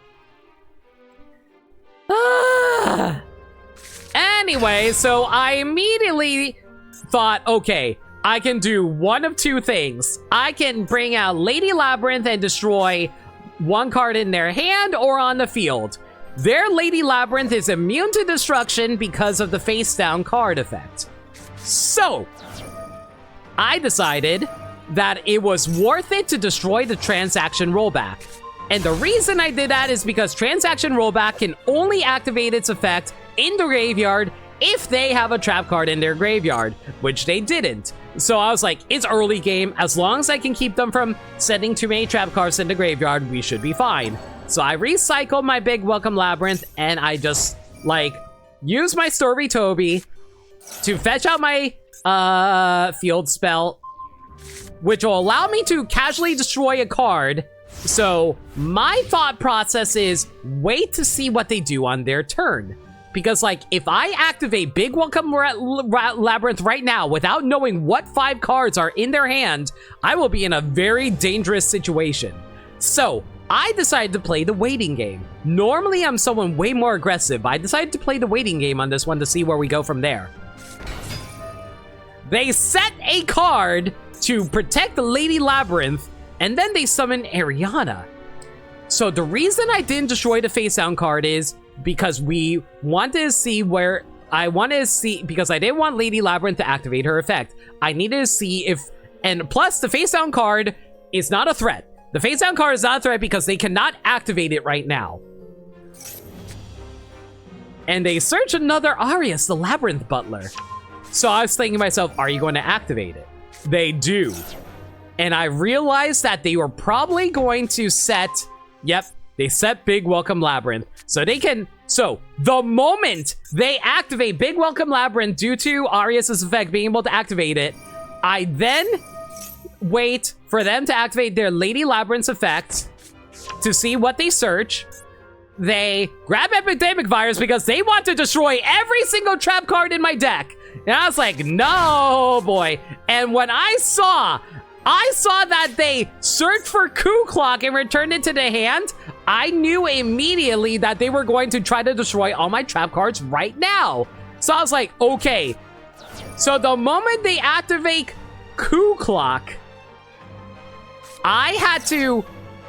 A: Anyway, so I immediately thought, okay, I can do one of two things. I can bring out Lady Labrynth and destroy one card in their hand or on the field. Their Lady Labrynth is immune to destruction because of the face down card effect. So I decided that it was worth it to destroy the transaction rollback. And the reason I did that is because transaction rollback can only activate its effect in the graveyard if they have a trap card in their graveyard, which they didn't. So I was like, it's early game. As long as I can keep them from sending too many trap cards in the graveyard, we should be fine. So I recycled my big Welcome Labyrinth and I just like use my Story Toby to fetch out my field spell, which will allow me to casually destroy a card. So my thought process is wait to see what they do on their turn. Because, like, if I activate Big Welcome Labrynth right now without knowing what 5 cards are in their hand, I will be in a very dangerous situation. So I decided to play the waiting game. Normally, I'm someone way more aggressive, but I decided to play the waiting game on this one to see where we go from there. They set a card to protect the Lady Labrynth, and then they summon Ariana. So the reason I didn't destroy the face down card is because we wanted to see where... because I didn't want Lady Labrynth to activate her effect. I needed to see if... And plus, the face down card is not a threat. The face down card is not a threat because they cannot activate it right now. And they search another Arias, the Labyrinth Butler. So I was thinking to myself, are you going to activate it? They do. And I realized that they were probably going to set... Yep, they set Big Welcome Labrynth. So they can... So, the moment they activate Big Welcome Labrynth due to Arias' effect being able to activate it, I then wait for them to activate their Lady Labrynth's effect to see what they search. They grab Epidemic Virus because they want to destroy every single trap card in my deck. And I was like, no, boy. And when I saw that they searched for Coup Clock and returned it to the hand, I knew immediately that they were going to try to destroy all my trap cards right now. So I was like, okay. So the moment they activate Coup Clock, I had to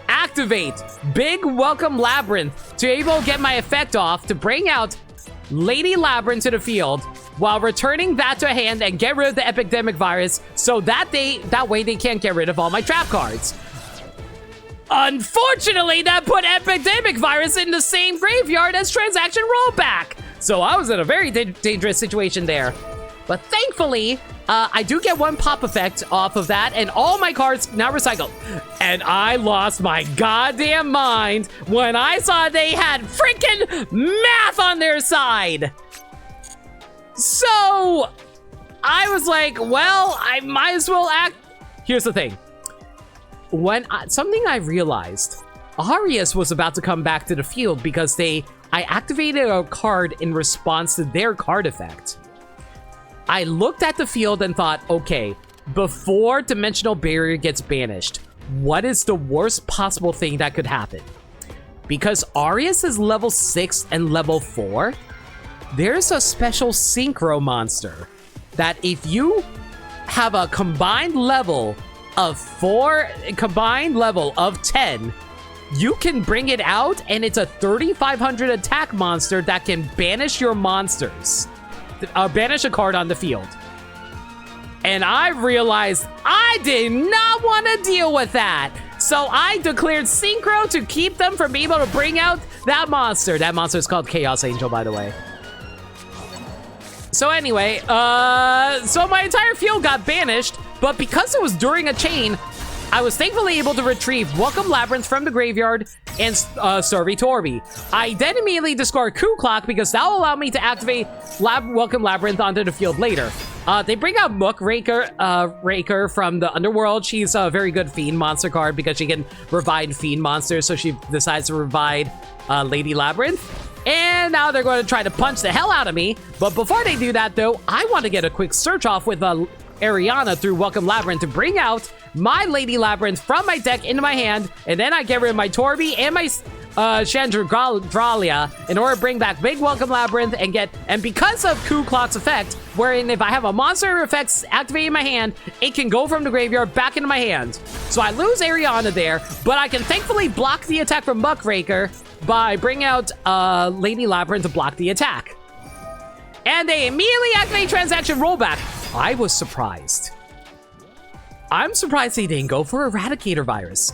A: activate Big Welcome Labrynth to be able to get my effect off to bring out Lady Labrynth to the field while returning that to hand and get rid of the Epidemic Virus so that way they can't get rid of all my trap cards. Unfortunately, that put Epidemic Virus in the same graveyard as Transaction Rollback. So I was in a very dangerous situation there. But thankfully, I do get 1 pop effect off of that, and all my cards now recycled. And I lost my goddamn mind when I saw they had freaking math on their side. So I was like, well, I might as well act. Here's the thing. Something I realized, Arias was about to come back to the field because I activated a card in response to their card effect. I looked at the field and thought, okay, before Dimensional Barrier gets banished, what is the worst possible thing that could happen? Because Arias is level 6 and level 4, there's a special Synchro monster that if you have a combined level of 10, you can bring it out, and it's a 3,500 attack monster that can banish your monsters. Banish a card on the field. And I realized I did not want to deal with that. So I declared Synchro to keep them from being able to bring out that monster. That monster is called Chaos Angel, by the way. So anyway, so my entire field got banished, but because it was during a chain, I was thankfully able to retrieve Welcome Labrynth from the graveyard and Starvy Torby. I then immediately discard Coup Clock because that will allow me to activate Welcome Labrynth onto the field later. They bring out Mook Raker from the Underworld. She's a very good Fiend monster card because she can revive Fiend monsters, so she decides to revive Lady Labrynth. And now they're going to try to punch the hell out of me. But before they do that, though, I want to get a quick search off with Ariana through Welcome Labrynth to bring out my Lady Labrynth from my deck into my hand, and then I get rid of my Torby and my Chandradralia in order to bring back Big Welcome Labrynth and because of Coup Clock's effect, wherein if I have a monster effects activated in my hand, it can go from the graveyard back into my hand. So I lose Ariana there, but I can thankfully block the attack from Muckraker by bringing out Lady Labrynth to block the attack. And they immediately activate Transaction Rollback. I was surprised. I'm surprised they didn't go for Eradicator Virus.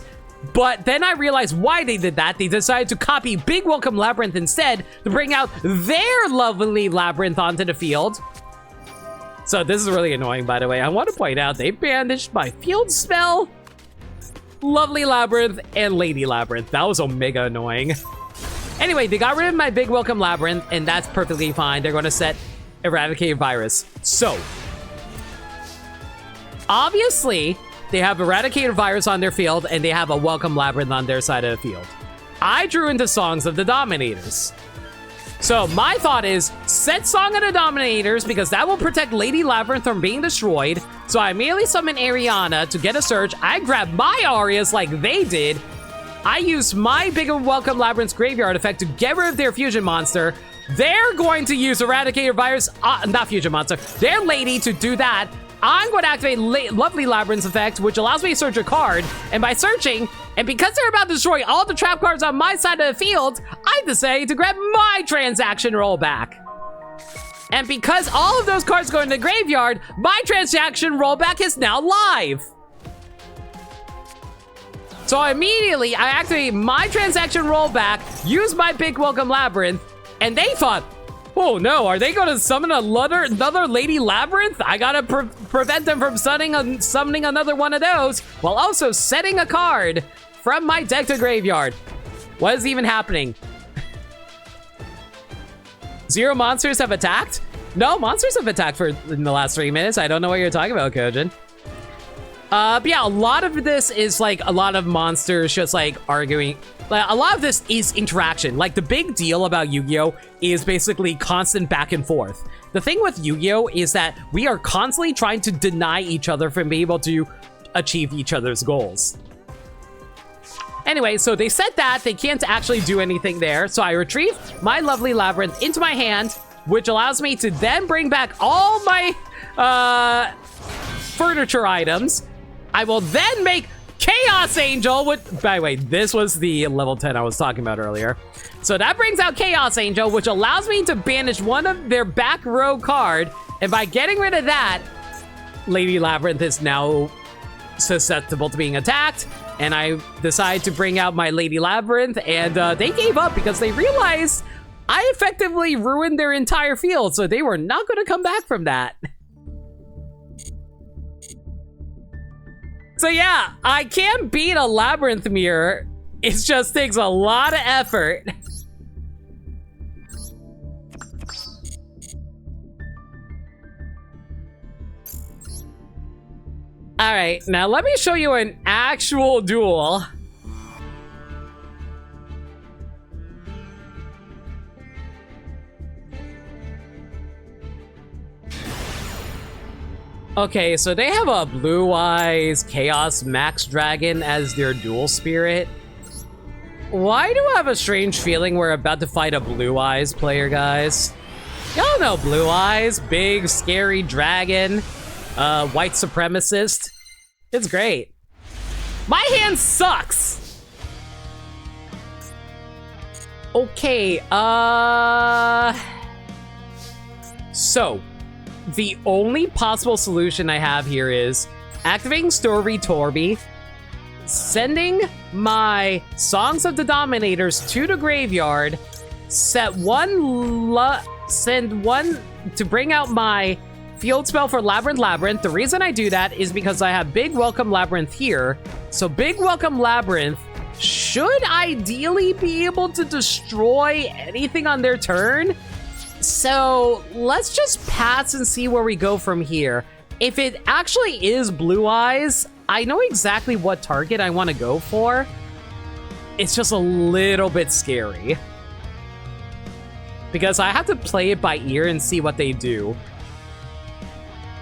A: But then I realized why they did that. They decided to copy Big Welcome Labrynth instead to bring out their lovely Labrynth onto the field. So this is really annoying, by the way. I want to point out they banished my field spell, Lovely Labrynth, and Lady Labrynth. That was mega annoying. Anyway, they got rid of my Big Welcome Labrynth, and that's perfectly fine. They're going to set Eradicate Virus. So, obviously, they have Eradicated Virus on their field, and they have a Welcome Labyrinth on their side of the field. I drew into Songs of the Dominators. So my thought is, set Song of the Dominators, because that will protect Lady Labrynth from being destroyed. So I immediately summon Ariana to get a search. I grab my Arias like they did. I use my Big Welcome Labyrinth's Graveyard effect to get rid of their Fusion Monster. They're going to use Eradicated Virus, not Fusion Monster, their Lady to do that. I'm going to activate Lovely Labyrinth's effect, which allows me to search a card. And by searching, and because they're about to destroy all the trap cards on my side of the field, I decide to grab my transaction rollback. And because all of those cards go in the graveyard, my transaction rollback is now live. So immediately, I activate my transaction rollback, use my Big Welcome Labyrinth, and they thought, oh no, are they going to summon another Lady Labrynth? I gotta prevent them from summoning another one of those, while also setting a card from my deck to graveyard. What is even happening? 0 monsters have attacked? No, monsters have attacked in the last 3 minutes. I don't know what you're talking about, Kojin. But yeah, a lot of this is like a lot of monsters just like arguing. Like, a lot of this is interaction. Like, the big deal about Yu-Gi-Oh! Is basically constant back and forth. The thing with Yu-Gi-Oh! Is that we are constantly trying to deny each other from being able to achieve each other's goals. Anyway, so they said that they can't actually do anything there, so I retrieve my Lovely Labyrinth into my hand, which allows me to then bring back all my furniture items. I will then make Chaos Angel, by the way, this was the level 10 I was talking about earlier. So that brings out Chaos Angel, which allows me to banish one of their back row card, and by getting rid of that, Lady Labrynth is now susceptible to being attacked, and I decide to bring out my Lady Labrynth, and they gave up because they realized I effectively ruined their entire field, so they were not going to come back from that. So yeah, I can beat a Labyrinth Mirror. It just takes a lot of effort. All right, now let me show you an actual duel. Okay, so they have a Blue Eyes Chaos Max Dragon as their dual spirit. Why do I have a strange feeling we're about to fight a Blue Eyes player, guys? Y'all know Blue Eyes, big, scary dragon, white supremacist. It's great. My hand sucks! Okay, so, the only possible solution I have here is activating Stormy Torby, sending my Songs of the Dominators to the graveyard, send one to bring out my field spell for Labyrinth. The reason I do that is because I have Big Welcome Labyrinth here. So Big Welcome Labyrinth should ideally be able to destroy anything on their turn. So let's just pass and see where we go from here. If it actually is Blue Eyes, I know exactly what target I want to go for. It's just a little bit scary, because I have to play it by ear and see what they do.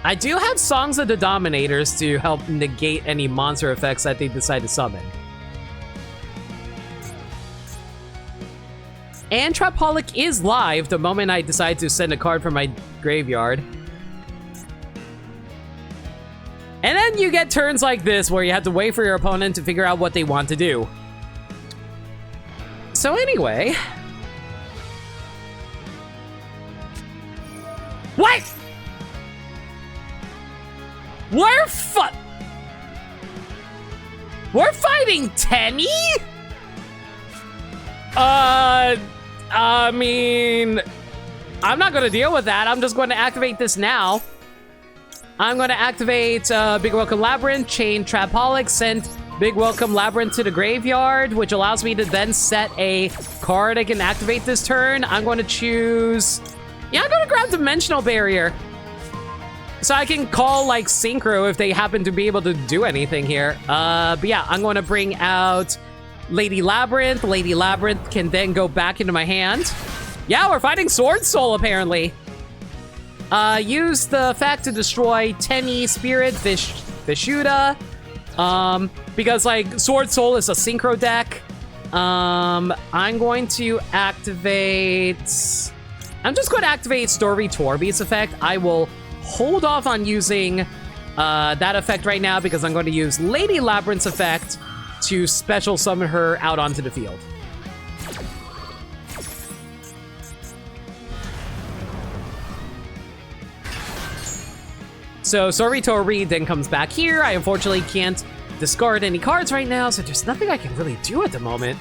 A: I do have Songs of the Dominators to help negate any monster effects that they decide to summon. And Trapaholic is live the moment I decide to send a card from my graveyard. And then you get turns like this where you have to wait for your opponent to figure out what they want to do. So anyway... What?! We're fighting Tenny?! I mean, I'm not going to deal with that. I'm just going to activate this now. I'm going to activate Big Welcome Labyrinth, chain Trapaholic, send Big Welcome Labyrinth to the graveyard, which allows me to then set a card I can activate this turn. I'm going to choose... Yeah, I'm gonna grab Dimensional Barrier. So I can call, like, Synchro if they happen to be able to do anything here. But yeah, I'm going to bring out Lady Labrynth. Lady Labrynth can then go back into my hand. Yeah, we're fighting Sword Soul, apparently. Use the effect to destroy Tenny, Spirit, Vishuda. Because, like, Sword Soul is a Synchro deck. I'm going to activate... I'm just going to activate Stormy Torby's effect. I will hold off on using that effect right now because I'm going to use Lady Labrynth's effect to special summon her out onto the field. So Stormy Torby then comes back here. I unfortunately can't discard any cards right now, so there's nothing I can really do at the moment.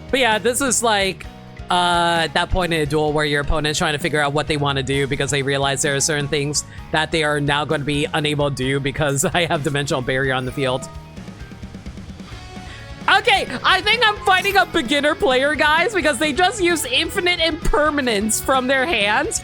A: But yeah, this is like that point in a duel where your opponent's trying to figure out what they want to do because they realize there are certain things that they are now going to be unable to do because I have Dimensional Barrier on the field. Okay, I think I'm fighting a beginner player, guys, because they just use Infinite Impermanence from their hands.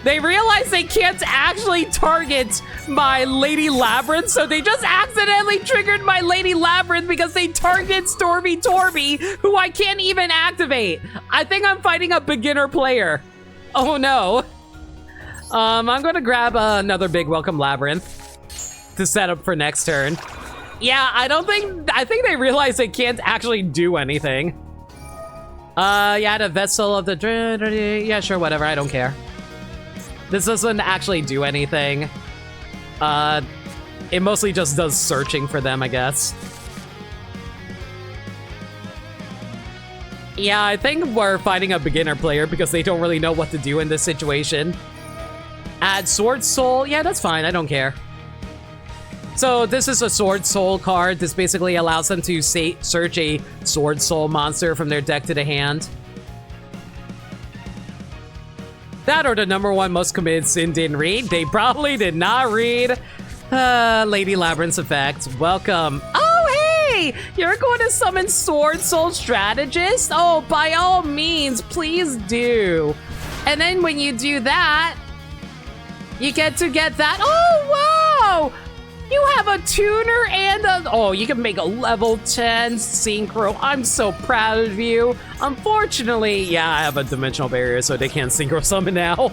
A: They realize they can't actually target my Lady Labrynth, so they just accidentally triggered my Lady Labrynth because they targeted Stormy Torby, who I can't even activate. I think I'm fighting a beginner player. Oh no. I'm gonna grab another big Welcome Labyrinth to set up for next turn. Yeah, I think they realize they can't actually do anything. Yeah, the Vessel of the... Yeah, sure, whatever, I don't care. This doesn't actually do anything. It mostly just does searching for them, I guess. Yeah, I think we're fighting a beginner player because they don't really know what to do in this situation. Add Sword Soul. Yeah, that's fine. I don't care. So this is a Sword Soul card. This basically allows them to search a Sword Soul monster from their deck to the hand. That or the #1 most committed sin didn't read. They probably did not read Lady Labrynth's effect. Welcome. Oh, hey! You're going to summon Sword Soul Strategist? Oh, by all means, please do. And then when you do that, you get to get that. Oh, wow! You have a tuner and a... Oh, you can make a level 10 synchro. I'm so proud of you. Unfortunately, yeah, I have a dimensional barrier, so they can't synchro summon now.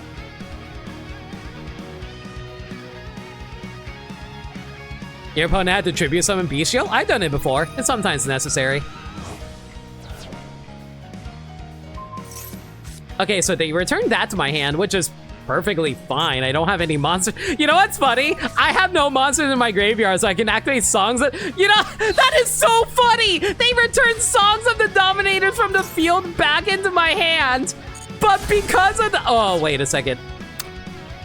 A: Your opponent had to tribute summon Bestial? I've done it before. It's sometimes necessary. Okay, so they returned that to my hand, which is perfectly fine. I don't have any monsters. You know what's funny? I have no monsters in my graveyard, so I can activate songs that... You know, that is so funny! They returned Songs of the Dominators from the field back into my hand, but because of the... Oh, wait a second.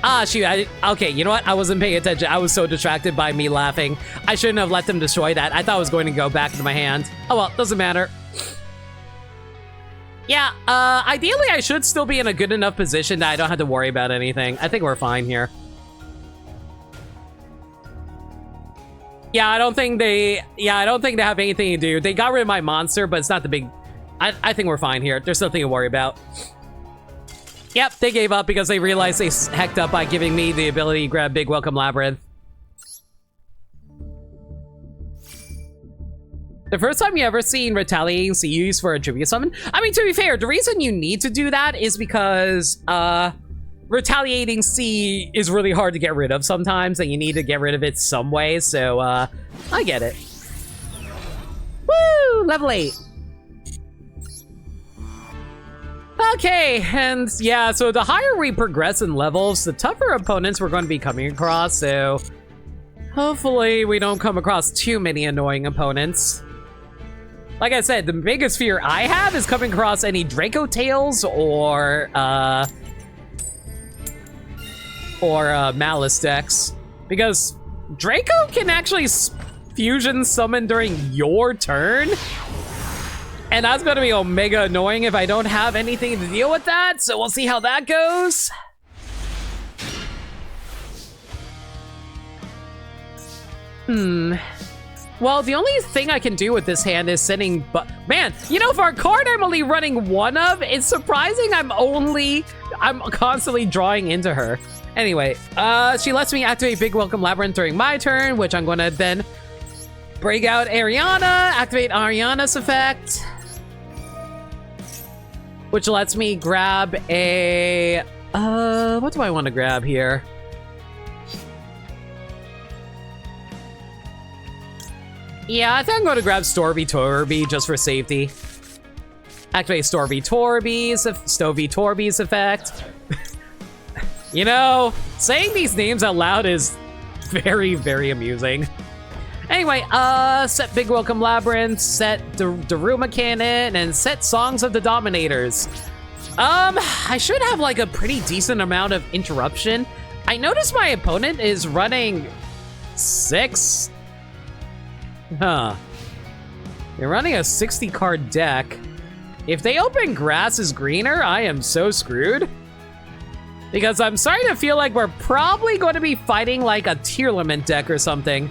A: Ah, shoot. Okay, you know what? I wasn't paying attention. I was so distracted by me laughing. I shouldn't have let them destroy that. I thought it was going to go back into my hand. Oh, well, doesn't matter. Yeah, ideally I should still be in a good enough position that I don't have to worry about anything. I think we're fine here. Yeah, I don't think they have anything to do. They got rid of my monster, but it's not the big... I think we're fine here. There's nothing to worry about. Yep, they gave up because they realized they hecked up by giving me the ability to grab Big Welcome Labyrinth. The first time you ever seen Retaliating Sea used for a tribute summon? I mean, to be fair, the reason you need to do that is because, Retaliating Sea is really hard to get rid of sometimes, and you need to get rid of it some way, so, I get it. Woo! Level 8. Okay, and yeah, so the higher we progress in levels, the tougher opponents we're going to be coming across, so hopefully we don't come across too many annoying opponents. Like I said, the biggest fear I have is coming across any Draco Tails or Malice decks. Because Draco can actually fusion summon during your turn. And that's gonna be omega annoying if I don't have anything to deal with that, so we'll see how that goes. Well, the only thing I can do with this hand is sending, but man, you know, for a card I'm only running one of, it's surprising I'm constantly drawing into her. Anyway, she lets me activate Big Welcome Labyrinth during my turn, which I'm gonna then break out Ariana, activate Ariana's effect, which lets me grab a, what do I want to grab here? Yeah, I think I'm going to grab Storby Torby just for safety. Activate Storby Torby's effect. You know, saying these names out loud is very, very amusing. Anyway, set Big Welcome Labyrinth, set Daruma Cannon, and set Songs of the Dominators. I should have like a pretty decent amount of interruption. I noticed my opponent is running 6. Huh. They're running a 60 card deck. If they open Grass is Greener, I am so screwed. Because I'm starting to feel like we're probably going to be fighting like a Tearlament deck or something.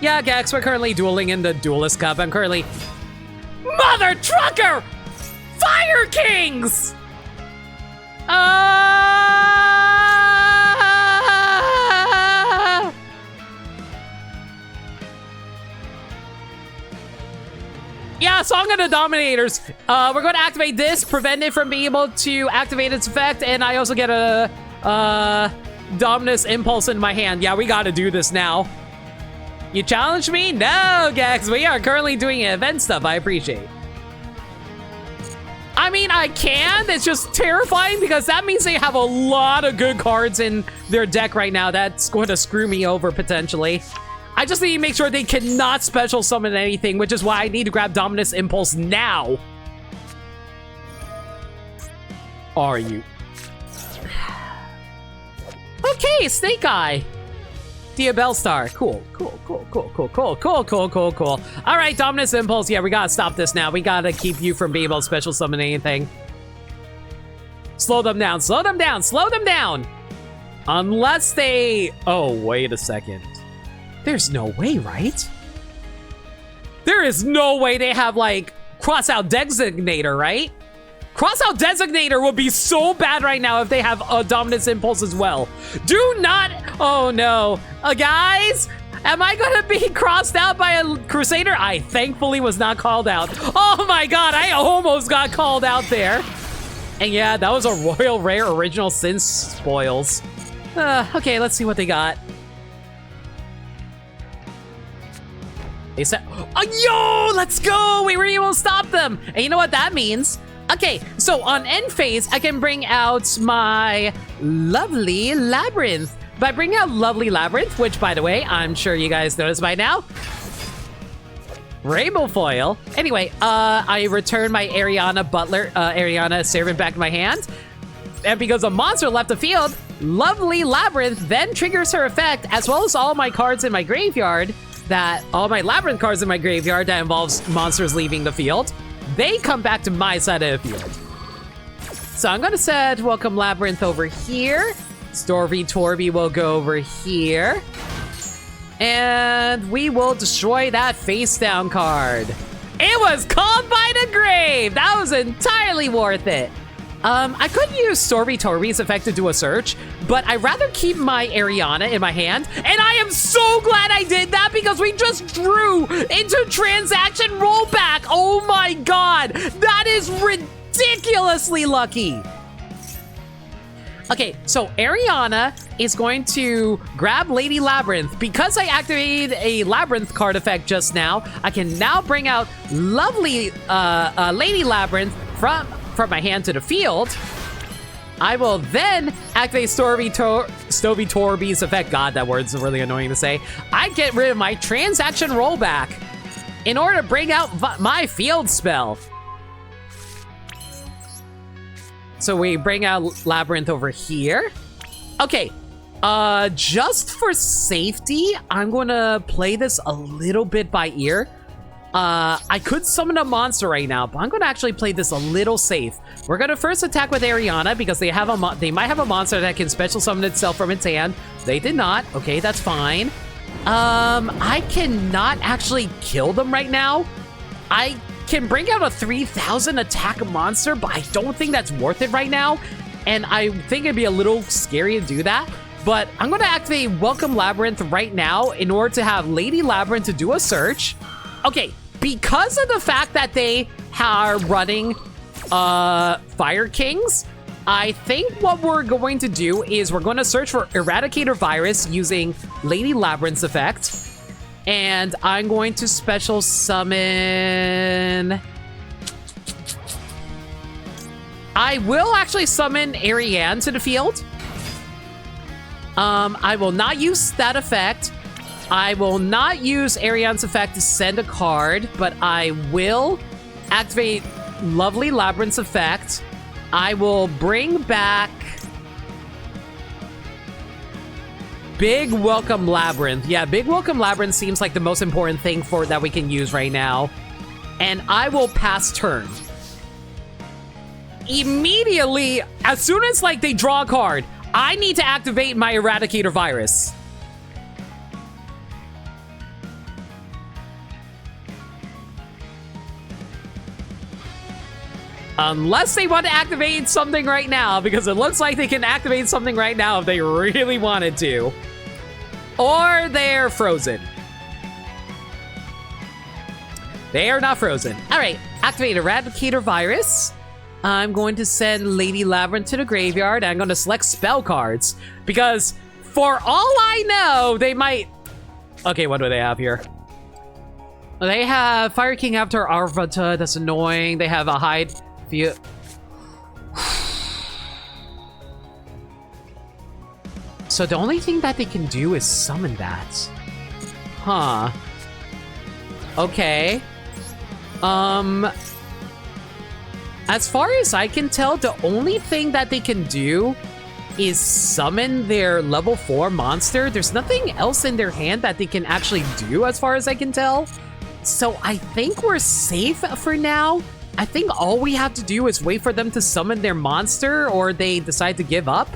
A: Yeah, Gax, we're currently dueling in the Duelist Cup. I'm currently... Mother Trucker! Fire Kings! Yeah, Song of the Dominators. We're going to activate this, prevent it from being able to activate its effect, and I also get a Dominus Impulse in my hand. Yeah, we got to do this now. You challenge me? No, Gax, we are currently doing event stuff. I appreciate. I mean, I can. It's just terrifying because that means they have a lot of good cards in their deck right now. That's going to screw me over potentially. I just need to make sure they cannot special summon anything, which is why I need to grab Dominus Impulse now. Are you? Okay, Snake Eye. Diabellstar. Cool. All right, Dominus Impulse. Yeah, we gotta stop this now. We gotta keep you from being able to special summon anything. Slow them down. Unless they... Oh, wait a second. There's no way, right? There is no way they have, like, Crossout Designator, right? Crossout Designator would be so bad right now if they have a Dominus Impulse as well. Do not... Oh, no. Guys, am I gonna be crossed out by a Crusader? I thankfully was not called out. Oh, my God. I almost got called out there. And yeah, that was a Royal Rare Original Sin Spoils. Okay, let's see what they got. They said, oh, yo, let's go. We were able to stop them. And you know what that means? Okay, so on end phase, I can bring out my Lovely Labrynth. By bringing out Lovely Labrynth, which, by the way, I'm sure you guys noticed by now, Rainbow Foil. Anyway, I return my Ariana Servant back to my hand. And because a monster left the field, Lovely Labrynth then triggers her effect, as well as all my cards in my graveyard, all my Labyrinth cards in my graveyard that involves monsters leaving the field. They come back to my side of the field. So I'm gonna set Welcome Labyrinth over here. Storby Torby will go over here. And we will destroy that face down card. It was called by the grave. That was entirely worth it. I could use Storby Torby's effect to do a search, but I'd rather keep my Ariana in my hand. And I am so glad I did that because we just drew into transaction rollback. Oh my God, that is ridiculously lucky. Okay, so Ariana is going to grab Lady Labrynth. Because I activated a Labyrinth card effect just now, I can now bring out Lovely Lady Labrynth from my hand to the field. I will then activate Storby Torby's effect. God, that word's really annoying to say. I get rid of my transaction rollback in order to bring out my field spell. So we bring out Labyrinth over here. Okay, just for safety, I'm gonna play this a little bit by ear. I could summon a monster right now, but I'm gonna actually play this a little safe. We're gonna first attack with Ariana because they might have a monster that can special summon itself from its hand. They did not. Okay, that's fine. I cannot actually kill them right now. I can bring out a 3,000 attack monster, but I don't think that's worth it right now. And I think it'd be a little scary to do that. But I'm going to activate Welcome Labyrinth right now in order to have Lady Labrynth to do a search. Okay, because of the fact that they are running Fire Kings, I think what we're going to do is we're going to search for Eradicator Virus using Lady Labrynth's effect. And I'm going to special summon... I will actually summon Ariane to the field. I will not use that effect. I will not use Ariane's effect to send a card, but I will activate Lovely Labyrinth's effect. I will bring back Big Welcome Labyrinth. Yeah, Big Welcome Labyrinth seems like the most important thing for that we can use right now. And I will pass turn. Immediately, as soon as like they draw a card, I need to activate my Eradicator Virus. Unless they want to activate something right now, because it looks like they can activate something right now if they really wanted to. Or they're frozen. They are not frozen. All right, activate Eradicator Virus. I'm going to send Lady Labrynth to the graveyard. I'm going to select spell cards because for all I know, they might... Okay, what do they have here? They have Fire King after Arvata. That's annoying. They have a hide... So the only thing that they can do is summon that. Huh. Okay. As far as I can tell, the only thing that they can do is summon their level 4 monster. There's nothing else in their hand that they can actually do as far as I can tell. So I think we're safe for now. I think all we have to do is wait for them to summon their monster or they decide to give up.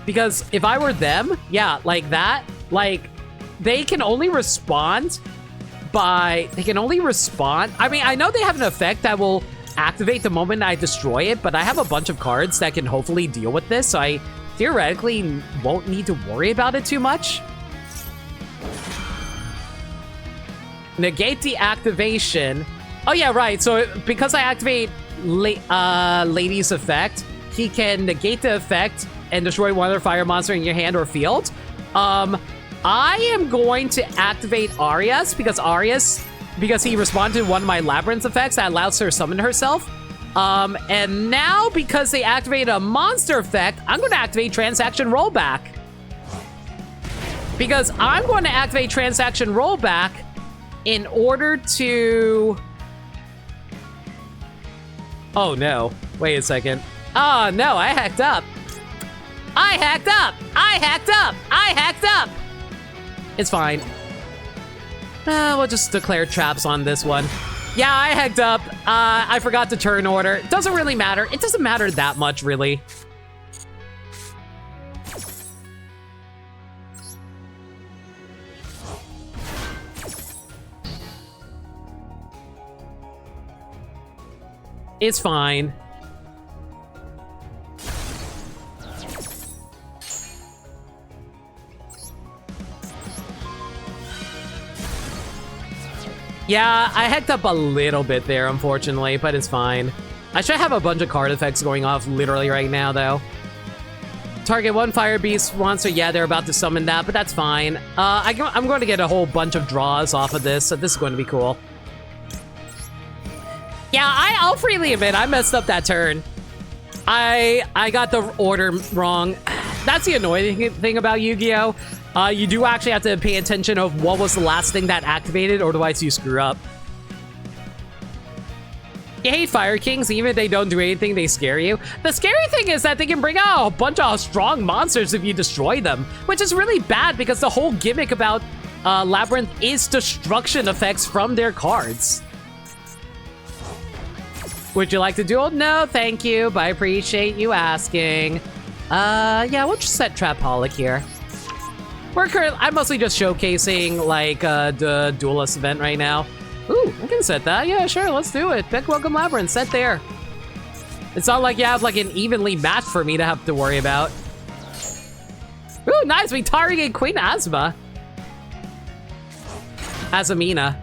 A: Because if I were them, yeah, like that, like they can only respond by, I mean, I know they have an effect that will activate the moment I destroy it, but I have a bunch of cards that can hopefully deal with this, so I theoretically won't need to worry about it too much. Negate the activation. Oh yeah, right, so because I activate Lady's effect, he can negate the effect and destroy one other fire monster in your hand or field. I am going to activate Arias because he responded to one of my Labyrinth effects that allows her to summon herself. And now, because they activated a monster effect, I'm going to activate Transaction Rollback. Because I'm going to activate Transaction Rollback in order to... Oh no, wait a second. Oh no, I hacked up. I hacked up! It's fine. We'll just declare traps on this one. Yeah, I hacked up. I forgot to turn order. It doesn't really matter. It doesn't matter that much, really. It's fine. Yeah, I hacked up a little bit there, unfortunately, but it's fine. I should have a bunch of card effects going off literally right now, though. Target one Fire Beast monster. Yeah, they're about to summon that, but that's fine. I'm going to get a whole bunch of draws off of this, so this is going to be cool. Yeah, I'll freely admit I messed up that turn. I got the order wrong. That's the annoying thing about Yu-Gi-Oh! You do actually have to pay attention of what was the last thing that activated, or otherwise you screw up. You hate Fire Kings, even if they don't do anything, they scare you. The scary thing is that they can bring out a bunch of strong monsters if you destroy them, which is really bad because the whole gimmick about Labyrinth is destruction effects from their cards. Would you like to duel? No, thank you, but I appreciate you asking. Yeah, we'll just set Trapaholic here. I'm mostly just showcasing like the Duelist event right now. Ooh, I can set that. Yeah, sure, let's do it. Big Welcome Labrynth, set there. It's not like you have like an evenly match for me to have to worry about. Ooh, nice, we target Queen Asma. Azamina.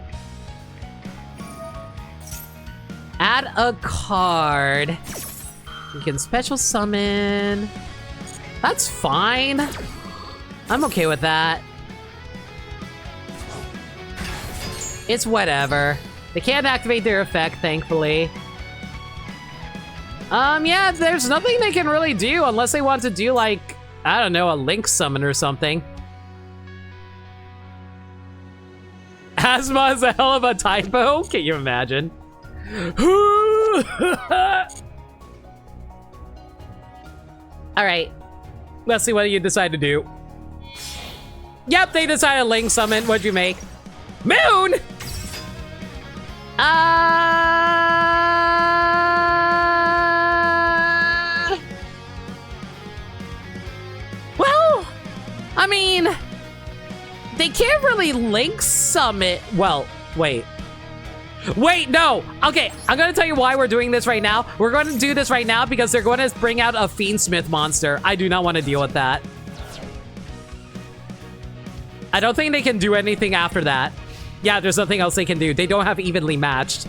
A: Add a card. You can special summon. That's fine. I'm okay with that. It's whatever. They can't activate their effect, thankfully. Yeah, there's nothing they can really do unless they want to do, like, I don't know, a Link summon or something. Asma is a hell of a typo? Can you imagine? Alright. Let's see what you decide to do. Yep, they decided Link summon. What'd you make? Moon! Well, I mean, they can't really Link summon. Well, wait. Wait, no. Okay, I'm gonna tell you why we're doing this right now. We're going to do this right now because they're going to bring out a Fiendsmith monster. I do not want to deal with that. I don't think they can do anything after that. Yeah, there's nothing else they can do. They don't have evenly matched.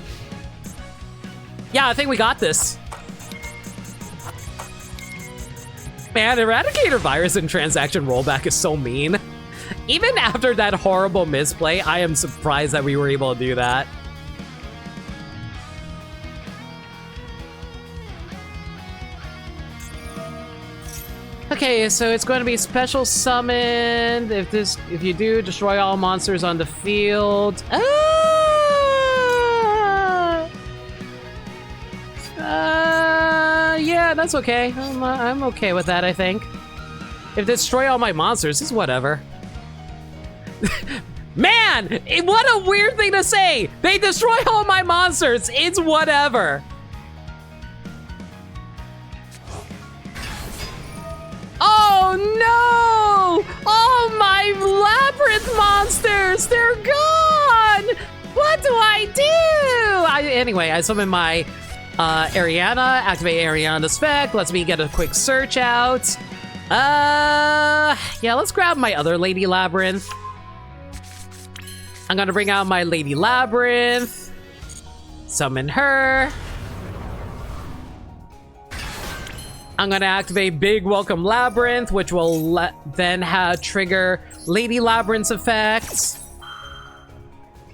A: Yeah, I think we got this. Man, Eradicator Virus and Transaction Rollback is so mean. Even after that horrible misplay, I am surprised that we were able to do that. Okay, so it's going to be special summoned. If you do, destroy all monsters on the field. Yeah, that's okay. I'm okay with that, I think. If destroy all my monsters, it's whatever. Man, what a weird thing to say. They destroy all my monsters. It's whatever. Oh no! All my Labrynth monsters, they're gone! What do I do? Anyway, I summon my Ariana, activate Ariana's spec, lets me get a quick search out. Yeah, let's grab my other Lady Labrynth. I'm gonna bring out my Lady Labrynth, summon her. I'm gonna activate Big Welcome Labrynth, which will then trigger Lady Labrynth's effects.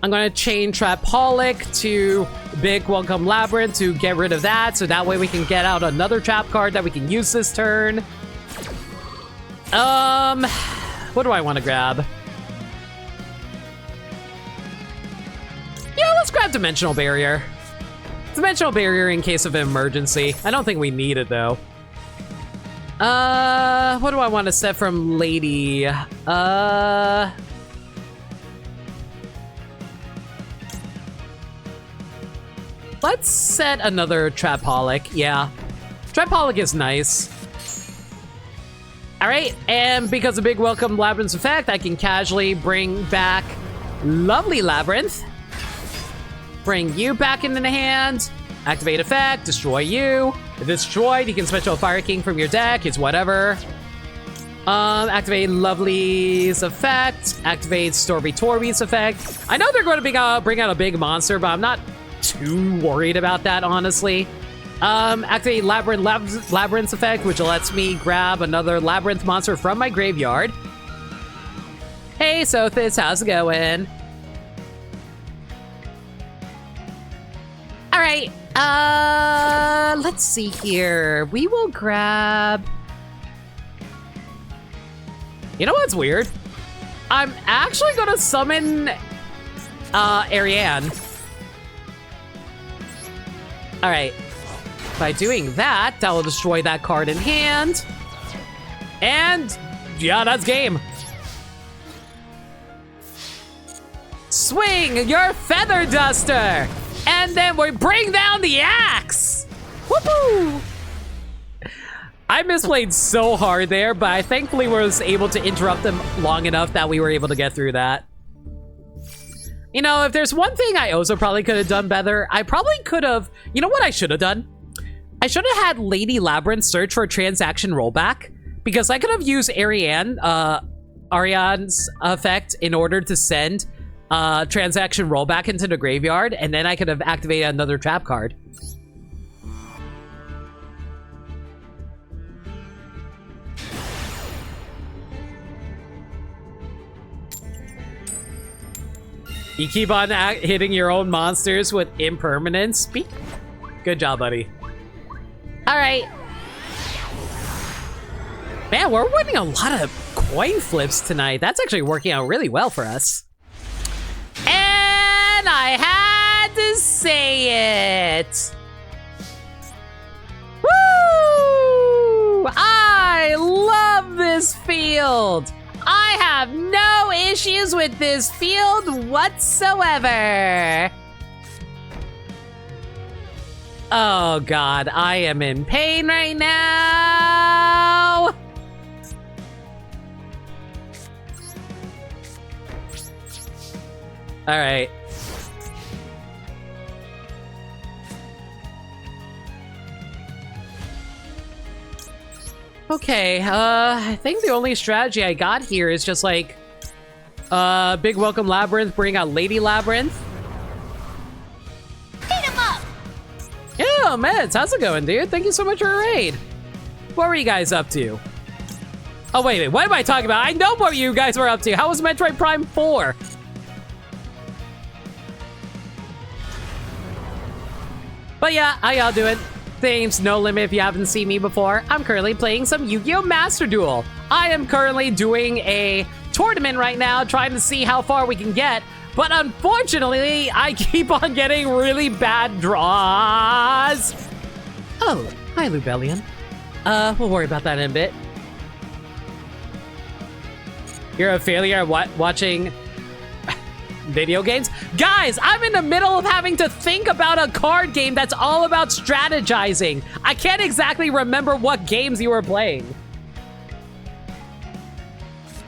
A: I'm gonna chain Trapaholic to Big Welcome Labrynth to get rid of that, so that way we can get out another trap card that we can use this turn. What do I want to grab? Yeah, let's grab Dimensional Barrier. Dimensional Barrier in case of an emergency. I don't think we need it though. What do I want to set from Lady? Let's set another Trapaholic. Yeah, Trapaholic is nice. All right, and because of Big Welcome Labrynth's effect, I can casually bring back Lovely Labrynth. Bring you back into the hand. Activate effect, destroy you. If it's destroyed, you can special Fire King from your deck. It's whatever. Activate Lovely's effect. Activate Storby Torby's effect. I know they're going to bring out a big monster, but I'm not too worried about that, honestly. Activate Labrynth's effect, which lets me grab another Labrynth monster from my graveyard. Hey, Sothis, how's it going? All right. Let's see here. We will grab... You know what's weird? I'm actually gonna summon Ariane. All right. By doing that, that will destroy that card in hand. And yeah, that's game. Swing your Feather Duster. And then we bring down the axe. Whoopoo! I misplayed so hard there, but I thankfully was able to interrupt them long enough that we were able to get through that. You know, if there's one thing I also probably could have done better, I probably could have... You know what I should have done? I should have had Lady Labrynth search for transaction rollback, because I could have used Ariane's effect in order to send transaction rollback into the graveyard, and then I could have activated another trap card. You keep on hitting your own monsters with impermanence. Good job, buddy. All right. Man, we're winning a lot of coin flips tonight. That's actually working out really well for us. And I had to say it. Woo! I love this field. I have no issues with this field whatsoever. Oh God, I am in pain right now. All right. Okay, I think the only strategy I got here is just like, big welcome Labrynth, bring out Lady Labrynth.
B: Beat him up!
A: Yeah, Meds, how's it going, dude? Thank you so much for a raid. What were you guys up to? Oh, wait, what am I talking about? I know what you guys were up to. How was Metroid Prime 4? But yeah, how y'all doing? Name's No Limit if you haven't seen me before. I'm currently playing some Yu-Gi-Oh! Master Duel. I am currently doing a tournament right now, trying to see how far we can get. But unfortunately, I keep on getting really bad draws. Oh, hi, Lubellion. We'll worry about that in a bit. You're a failure at watching video games? Guys, I'm in the middle of having to think about a card game that's all about strategizing. I can't exactly remember what games you were playing.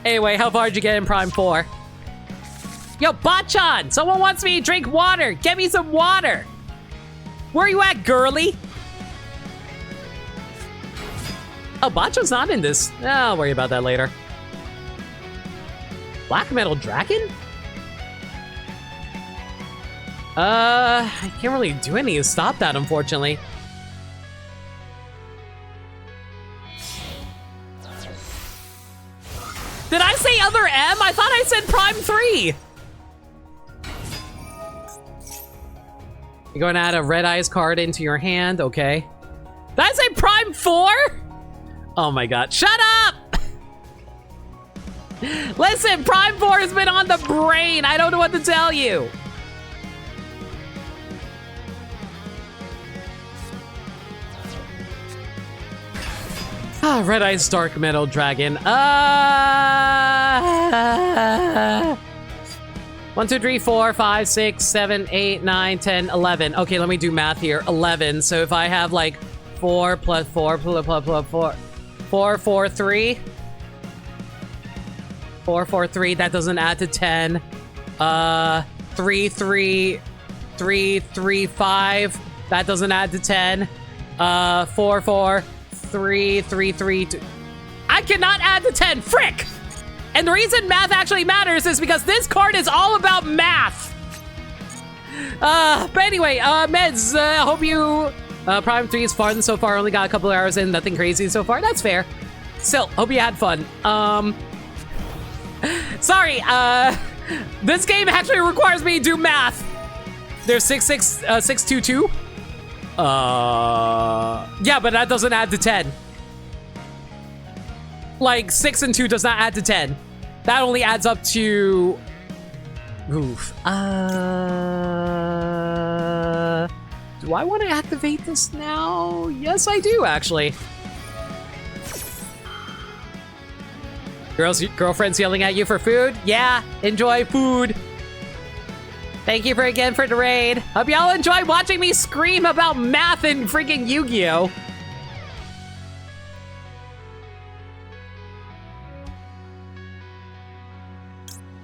A: Anyway, how far did you get in Prime 4? Yo, Bachan! Someone wants me to drink water! Get me some water! Where are you at, girly? Oh, Bachan's not in this. I'll worry about that later. Black Metal Dragon? I can't really do anything to stop that, unfortunately. Did I say other M? I thought I said Prime 3. You're going to add a Red Eyes card into your hand, okay. Did I say Prime 4? Oh my God, shut up! Listen, Prime 4 has been on the brain. I don't know what to tell you. Ah, Red Eyes Dark Metal Dragon. 1, 2, 3, 4, 5, 6, 7, 8, 9, 10, 11. Okay, let me do math here. 11. So if I have like 4 plus 4 plus 4, 4, 4, 3. 4, 4, 3. That doesn't add to 10. 3, 3, 3, 3, 5. That doesn't add to 10. 4, 4. 3, 3, 3, 2. I cannot add to 10. Frick! And the reason math actually matters is because this card is all about math. But anyway, Meds, hope you... Prime 3 is fun so far. Only got a couple of hours in. Nothing crazy so far. That's fair. Still, hope you had fun. Sorry, this game actually requires me to do math. There's 622. Yeah, but that doesn't add to 10. Like, 6 and 2 does not add to 10. That only adds up to... Oof. Do I want to activate this now? Yes, I do, actually. Girlfriend's yelling at you for food? Yeah, enjoy food. Thank you again for the raid. Hope y'all enjoy watching me scream about math and freaking Yu-Gi-Oh!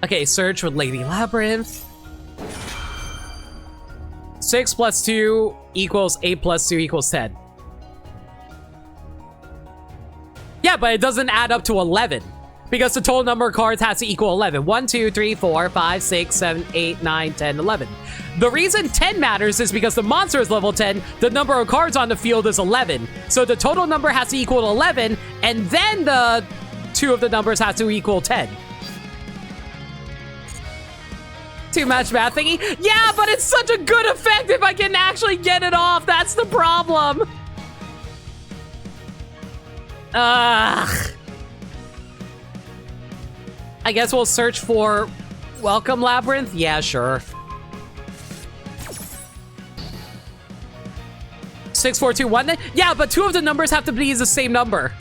A: Okay, search with Lady Labrynth. 6 plus 2 equals 8 plus 2 equals 10. Yeah, but it doesn't add up to 11. Because the total number of cards has to equal 11. 1, 2, 3, 4, 5, 6, 7, 8, 9, 10, 11. The reason 10 matters is because the monster is level 10, the number of cards on the field is 11. So the total number has to equal 11, and then the two of the numbers has to equal 10. Too much math thingy? Yeah, but it's such a good effect if I can actually get it off. That's the problem. Ugh. I guess we'll search for Welcome Labrynth? Yeah, sure. 6, 4, 2, 1. Yeah, but two of the numbers have to be the same number.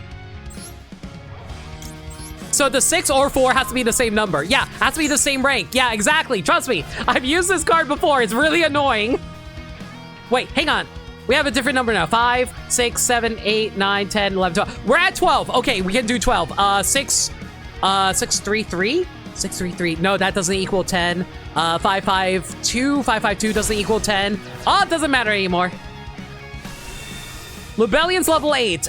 A: So the 6 or 4 has to be the same number. Yeah, has to be the same rank. Yeah, exactly. Trust me. I've used this card before. It's really annoying. Wait, hang on. We have a different number now. 5, 6, 7, 8, 9, 10, 11, 12. We're at 12. Okay, we can do 12. 6, 6, 3, 3? 6, 3, 3. No, that doesn't equal 10. 5, 5, 2. 5, 5, 2 doesn't equal 10. Oh, it doesn't matter anymore. Lebellion's level 8.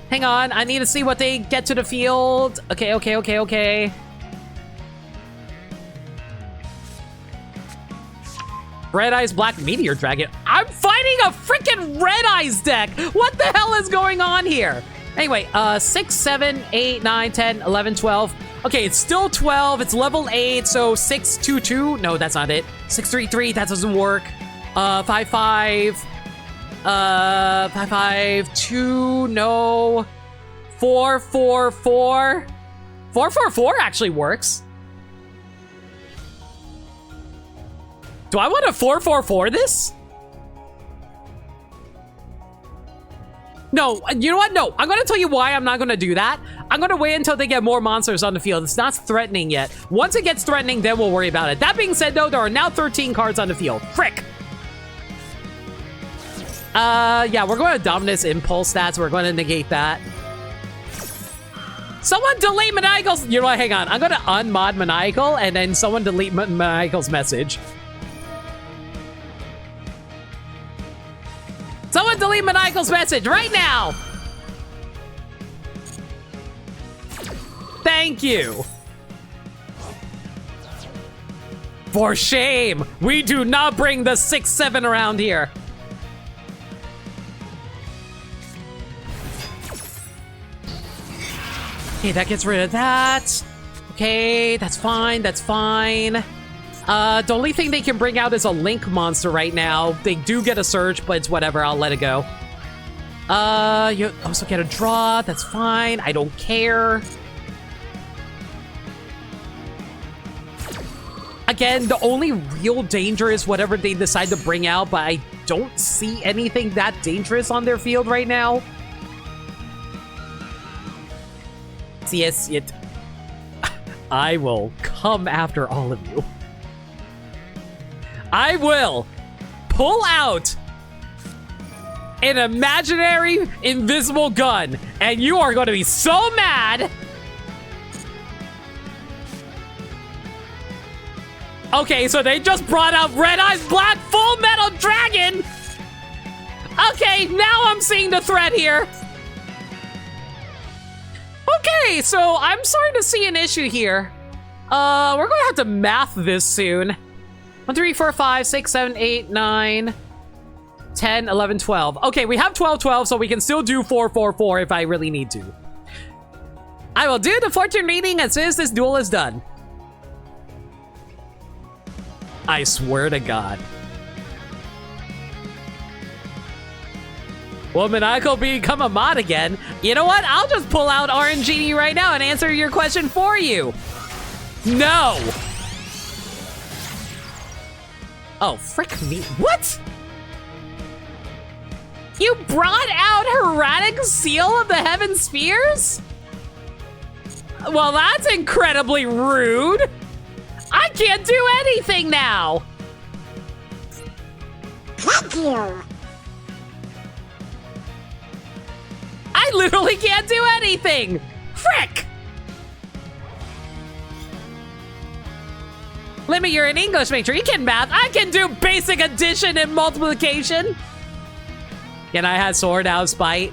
A: Hang on. I need to see what they get to the field. Okay. Red Eyes Black Meteor Dragon. I'm fighting a freaking Red Eyes deck. What the hell is going on here? Anyway, 6, 7, 8, 9, 10, 11, 12. Okay, it's still 12. It's level 8, so 6, 2, 2. No, that's not it. 6, 3, 3. That doesn't work. 5, 5. 5, 5, 2. No. 4, 4, 4. 4, 4, 4 actually works. Do I want to 4, 4, 4 this? No, you know what? No, I'm going to tell you why I'm not going to do that. I'm going to wait until they get more monsters on the field. It's not threatening yet. Once it gets threatening, then we'll worry about it. That being said, though, there are now 13 cards on the field. Frick! Yeah, we're going to Dominus Impulse stats. We're going to negate that. Someone delete Maniacal's... You know what? Hang on. I'm going to unmod Maniacal, and then someone delete Maniacal's message. Someone delete Maniacal's message right now! Thank you! For shame! We do not bring the 6-7 around here! Okay, that gets rid of that. Okay, that's fine, that's fine. The only thing they can bring out is a Link monster right now. They do get a search, but it's whatever. I'll let it go. You also get a draw. That's fine. I don't care. Again, the only real danger is whatever they decide to bring out, but I don't see anything that dangerous on their field right now. Yes, it... I will come after all of you. I will pull out an imaginary invisible gun, and you are going to be so mad. Okay, so they just brought out Red Eyes Black Full Metal Dragon. Okay, now I'm seeing the threat here. Okay, so I'm starting to see an issue here. We're going to have to math this soon. 1, 3, 4, 5, 6, 7, 8, 9, 10, 11, 12. Okay, we have 12, 12, so we can still do 4, 4, 4 if I really need to. I will do the fortune reading as soon as this duel is done. I swear to God. Will Maniacal become a mod again? You know what? I'll just pull out RNGD right now and answer your question for you. No! Oh, frick me. What? You brought out Hieratic Seal of the Heaven Spheres? Well, that's incredibly rude. I can't do anything now.
C: Thank you.
A: I literally can't do anything. Frick. Limit, you're an English major. You can math. I can do basic addition and multiplication. Can I have sword out of spite?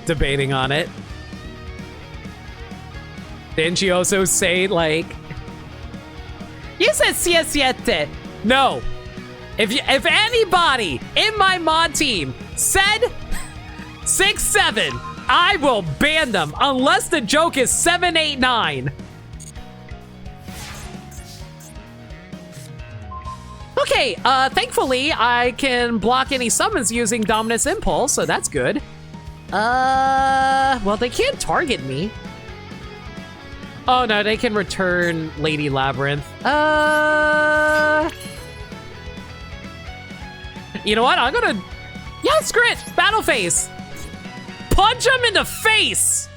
A: Debating on it. Didn't you also say, like... You said siete. No. If anybody in my mod team said 6-7, I will ban them unless the joke is 7-8-9. Okay, thankfully I can block any summons using Dominus Impulse, so that's good. Well, they can't target me. Oh no, they can return Lady Labrynth. You know what? I'm gonna... Yeah, screw it! Battle phase! Punch him in the face!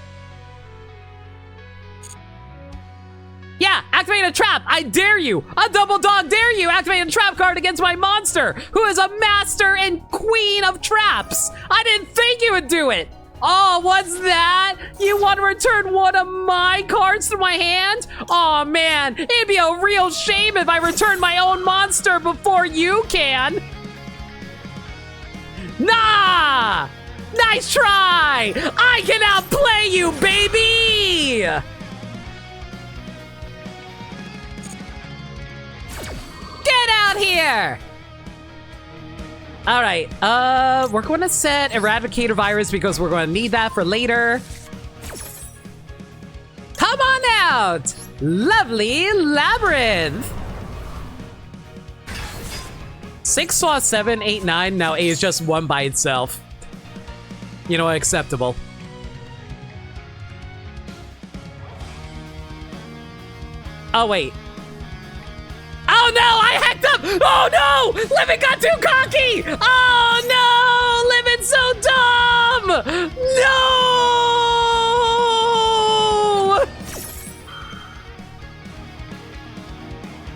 A: Yeah, activate a trap! I dare you! A double dog dare you! Activate a trap card against my monster, who is a master and queen of traps! I didn't think you would do it! Oh, what's that? You want to return one of my cards to my hand? Oh man, it'd be a real shame if I return my own monster before you can! Nah! Nice try! I can outplay you, baby! Get out here! All right, we're going to set Eradicator Virus because we're going to need that for later. Come on out! Lovely Labrynth! 6 saw 7, 8, 9. Now A is just 1 by itself. You know, acceptable. Oh, wait. Oh no, I hacked up! Oh no! Limit got too cocky! Oh no! Limit's so dumb! No!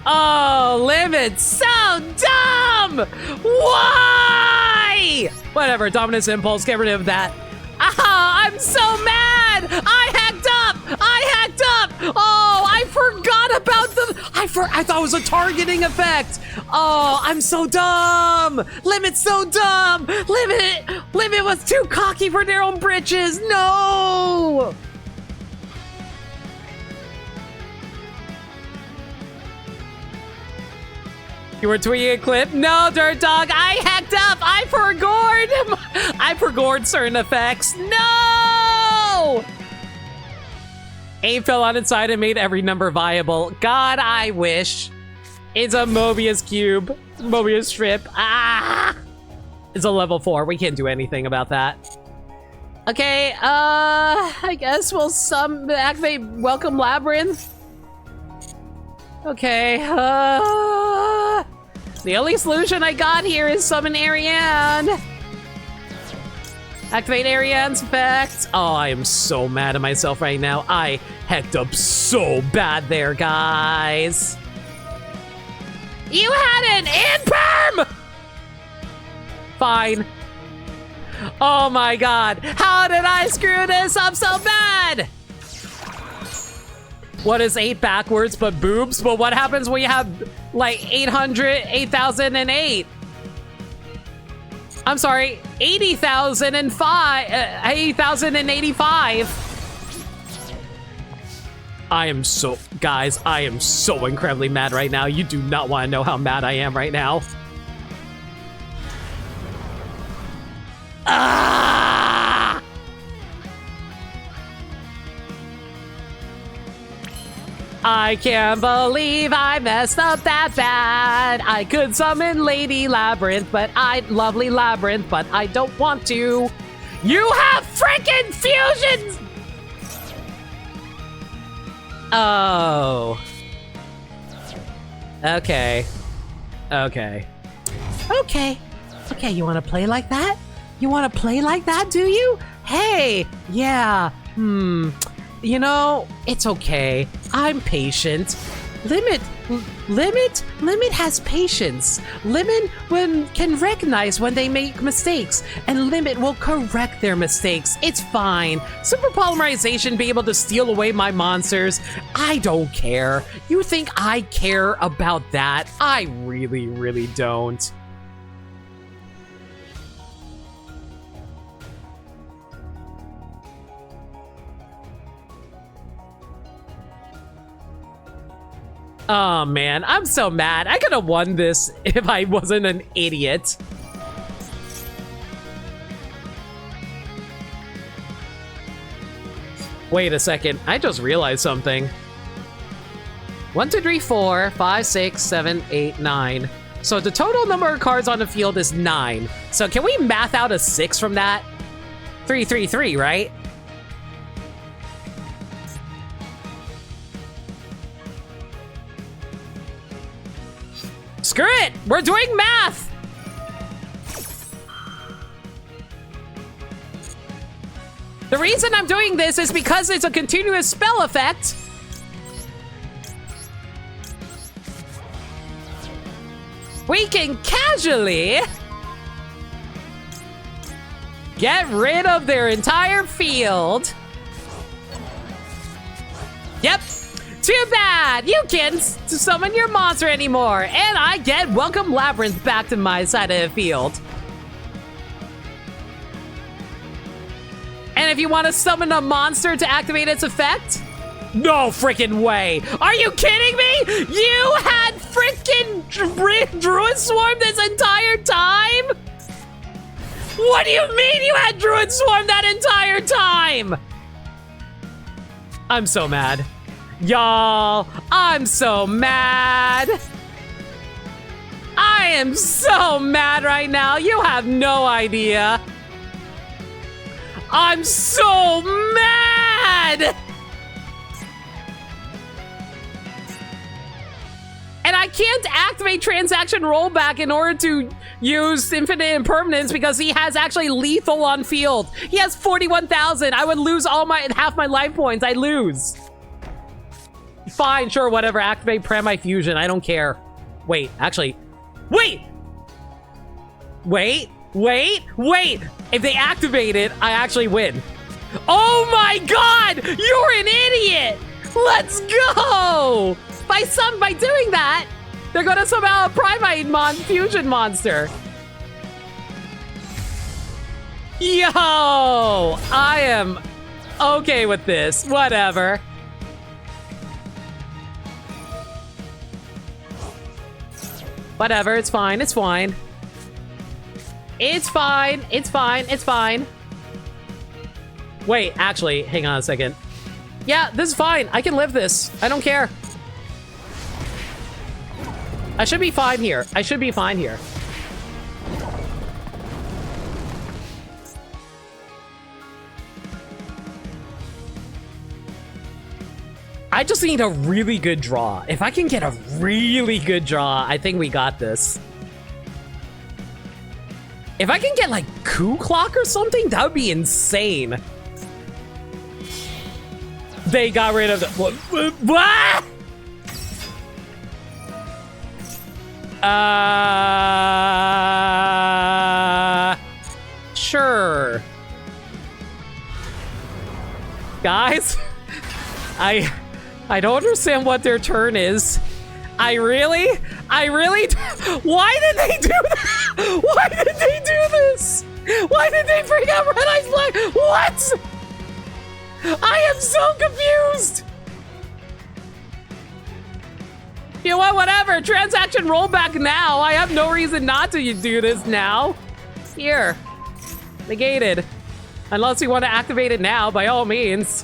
A: Oh, Limit's so dumb! Why? Whatever, Dominus Impulse, get rid of that. Ah, I'm so mad! I hacked up! I hacked up! Oh, I forgot about the... I thought it was a targeting effect! Oh, I'm so dumb! Limit's so dumb! Limit was too cocky for their own britches! No! You were tweeting a clip? No, Dirt Dog, I hacked up! I forgot certain effects. No! A fell on its side and made every number viable. God, I wish. It's a Mobius cube. Mobius strip. Ah! It's a level 4. We can't do anything about that. Okay, I guess we'll activate Welcome Labrynth. Okay, the only solution I got here is summon Ariane. Activate Ariane's effect. Oh, I am so mad at myself right now. I hecked up so bad there, guys. You had an in-perm! Fine. Oh my god. How did I screw this up so bad? What is 8 backwards but boobs? But what happens when you have like 8,008? I'm sorry, 80,085. I am so, guys, I am so incredibly mad right now. You do not want to know how mad I am right now. Ah! I can't believe I messed up that bad. I could summon Lady Labrynth, lovely Labrynth, but I don't want to. You have freaking fusions! Oh. Okay. Okay. Okay. Okay, you want to play like that? You want to play like that, do you? Hey, yeah. You know, it's okay. I'm patient. Limit has patience. Limit can recognize when they make mistakes, and Limit will correct their mistakes. It's fine. Super polymerization be able to steal away my monsters. I don't care. You think I care about that? I really, really don't. Oh man, I'm so mad. I could have won this if I wasn't an idiot. Wait a second, I just realized something. 1, 2, 3, 4, 5, 6, 7, 8, 9. So the total number of cards on the field is 9. So can we math out a 6 from that? 3, 3, 3, right? Screw it! We're doing math! The reason I'm doing this is because it's a continuous spell effect. We can casually get rid of their entire field. Yep. Too bad! You can't summon your monster anymore, and I get Welcome Labrynth back to my side of the field. And if you want to summon a monster to activate its effect? No freaking way! Are you kidding me? You had freaking Druid Swarm this entire time? What do you mean you had Druid Swarm that entire time? I'm so mad. Y'all, I'm so mad. I am so mad right now. You have no idea. I'm so mad. And I can't activate transaction rollback in order to use infinite impermanence because he has actually lethal on field. He has 41,000. I would lose half my life points. I lose. Fine, sure, whatever. Activate Premi Fusion. I don't care. Wait, actually. Wait! If they activate it, I actually win. Oh my god! You're an idiot! Let's go! By doing that, they're gonna somehow Premi Fusion monster. Yo! I am okay with this. Whatever. Whatever, it's fine, it's fine. It's fine, it's fine, it's fine. Wait, actually, hang on a second. Yeah, this is fine. I can live this. I don't care. I should be fine here. I should be fine here. I just need a really good draw. If I can get a really good draw, I think we got this. If I can get like Coup Clock or something, that would be insane. They got rid of the... What? Sure. Guys, I don't understand what their turn is. I really, why did they do that? Why did they do this? Why did they bring out Red Eyes Black? What? I am so confused. You know what, whatever. Transaction rollback now. I have no reason not to do this now. Here. Negated. Unless you want to activate it now, by all means.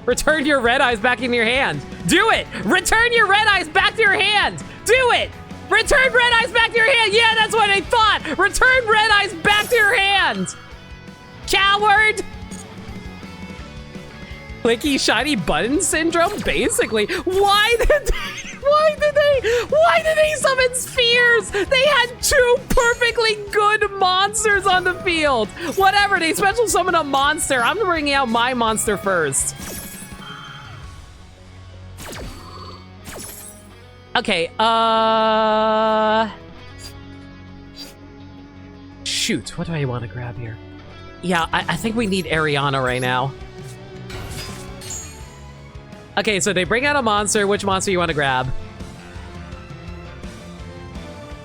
A: Return your Red Eyes back in your hand. Do it! Return your Red Eyes back to your hand! Do it! Return Red Eyes back to your hand! Yeah, that's what I thought! Return Red Eyes back to your hand! Coward! Clicky shiny button syndrome? Basically. Why did they summon spheres? They had two perfectly good monsters on the field. Whatever, they special summon a monster. I'm bringing out my monster first. Okay, shoot, what do I want to grab here? Yeah, I think we need Ariana right now. Okay, so they bring out a monster. Which monster you want to grab?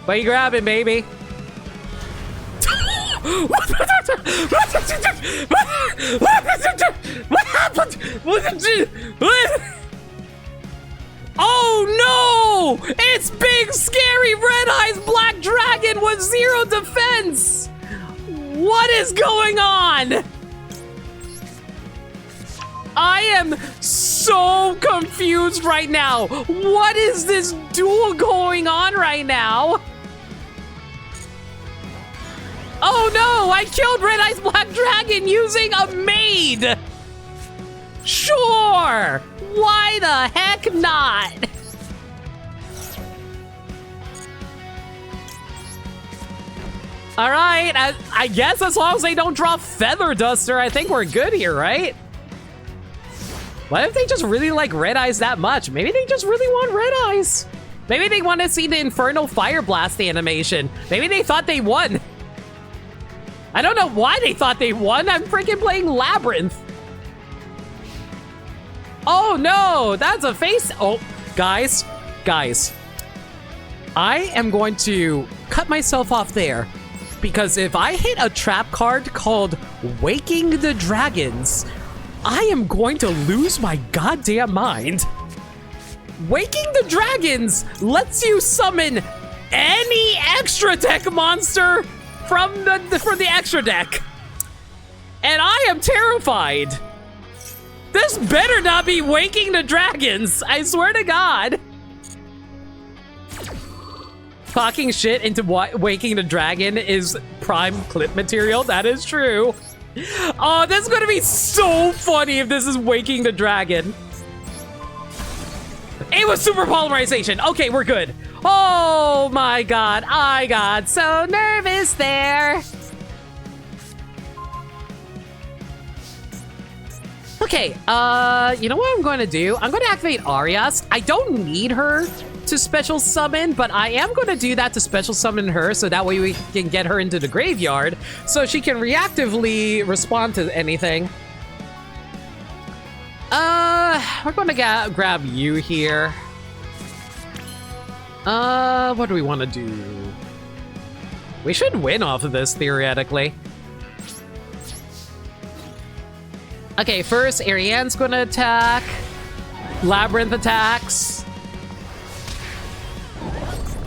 A: What are you grabbing, baby? What happened? Oh no! It's big, scary, red eyes black dragon with 0 defense! What is going on? I am so confused right now. What is this duel going on right now? Oh no, I killed Red Eyes Black Dragon using a maid! Sure! Why the heck not? Alright, I guess as long as they don't draw Feather Duster, I think we're good here, right? What if they just really like Red Eyes that much? Maybe they just really want Red Eyes. Maybe they want to see the Infernal Fire Blast animation. Maybe they thought they won. I don't know why they thought they won. I'm freaking playing Labrynth. Oh no, that's a face. Oh, guys. I am going to cut myself off there because if I hit a trap card called Waking the Dragons, I am going to lose my goddamn mind. Waking the Dragons lets you summon any extra deck monster from the extra deck. And I am terrified. This better not be Waking the Dragons. I swear to God. Talking shit into Waking the Dragon is prime clip material. That is true. Oh, this is gonna be so funny if this is Waking the Dragon. It was super polymerization. Okay, we're good. Oh my God, I got so nervous there. Okay, you know what I'm going to do? I'm going to activate Arias. I don't need her to special summon, but I am going to do that to special summon her so that way we can get her into the graveyard so she can reactively respond to anything. We're going to grab you here. What do we want to do? We should win off of this, theoretically. Okay, first, Ariane's gonna attack. Labrynth attacks.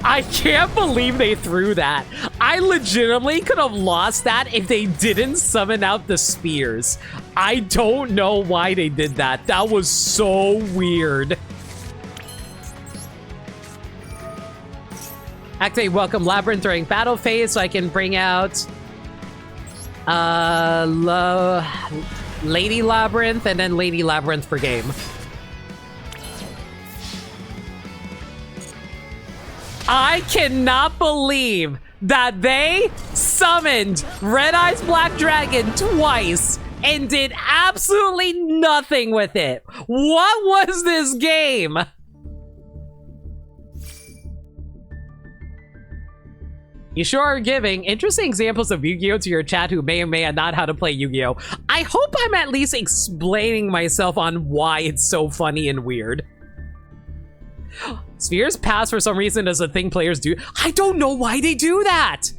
A: I can't believe they threw that. I legitimately could have lost that if they didn't summon out the spears. I don't know why they did that. That was so weird. Activate Welcome Labrynth during battle phase so I can bring out Lady Labrynth and then Lady Labrynth for game. I cannot believe that they summoned Red Eyes Black Dragon twice and did absolutely nothing with it. What was this game? You sure are giving interesting examples of Yu-Gi-Oh! To your chat who may or may not know how to play Yu-Gi-Oh! I hope I'm at least explaining myself on why it's so funny and weird. Spheres pass for some reason as a thing players do. I don't know why they do that.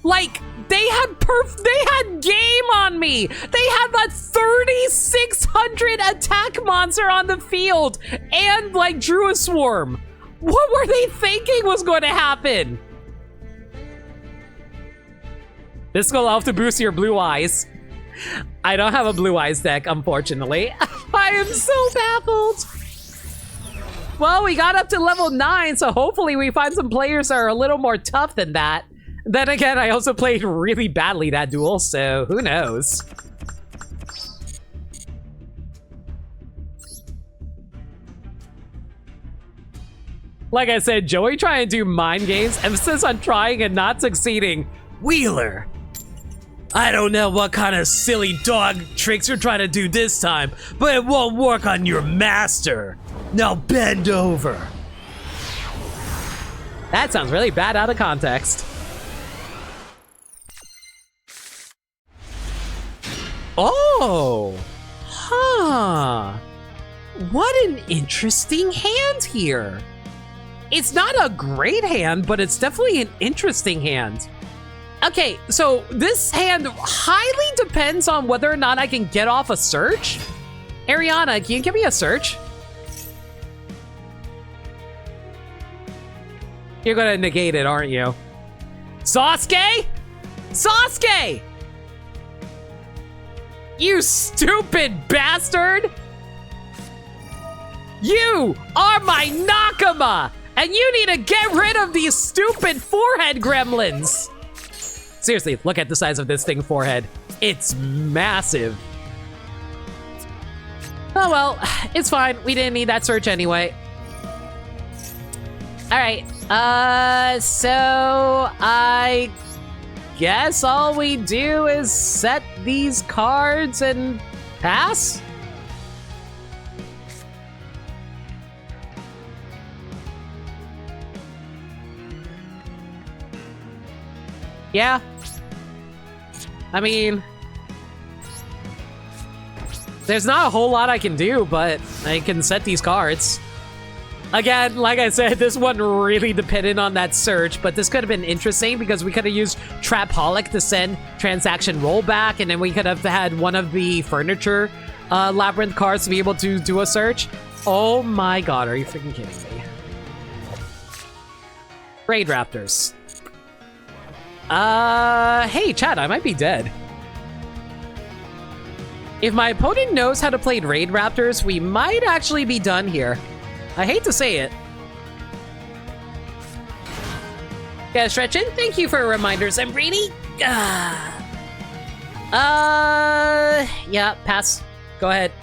A: Like, they had game on me. They had that 3,600 attack monster on the field and like drew a swarm. What were they thinking was going to happen? This will have to boost your blue eyes. I don't have a blue eyes deck, unfortunately. I am so baffled. Well, we got up to level 9, so hopefully we find some players that are a little more tough than that. Then again, I also played really badly that duel, so who knows? Like I said, Joey trying to do mind games, emphasis on trying and not succeeding. Wheeler, I don't know what kind of silly dog tricks you're trying to do this time, but it won't work on your master. Now bend over. That sounds really bad out of context. Oh! Huh. What an interesting hand here. It's not a great hand, but it's definitely an interesting hand. Okay, so this hand highly depends on whether or not I can get off a search. Ariana, can you give me a search? You're gonna negate it, aren't you? Sasuke? Sasuke! You stupid bastard! You are my Nakama! And you need to get rid of these stupid forehead gremlins! Seriously, look at the size of this thing forehead. It's massive. Oh well, it's fine. We didn't need that search anyway. Alright, so I guess all we do is set these cards and pass? Yeah. I mean, there's not a whole lot I can do, but I can set these cards. Again, like I said, this one really depended on that search, but this could have been interesting because we could have used Trapaholic to send transaction rollback, and then we could have had one of the furniture labyrinth cards to be able to do a search. Oh my god, are you freaking kidding me? Raid Raptors. Hey, chat, I might be dead. If my opponent knows how to play Raid Raptors, we might actually be done here. I hate to say it. Yeah, Stretchin, thank you for reminders. I'm greedy. Yeah, pass. Go ahead.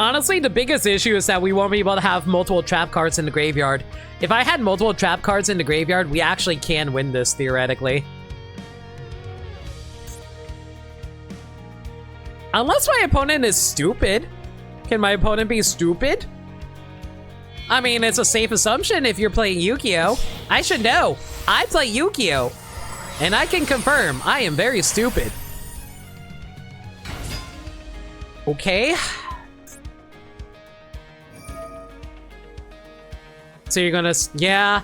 A: Honestly, the biggest issue is that we won't be able to have multiple trap cards in the graveyard. If I had multiple trap cards in the graveyard, we actually can win this, theoretically. Unless my opponent is stupid. Can my opponent be stupid? I mean, it's a safe assumption if you're playing Yu-Gi-Oh! I should know. I play Yu-Gi-Oh! And I can confirm, I am very stupid. Okay. So you're gonna, yeah.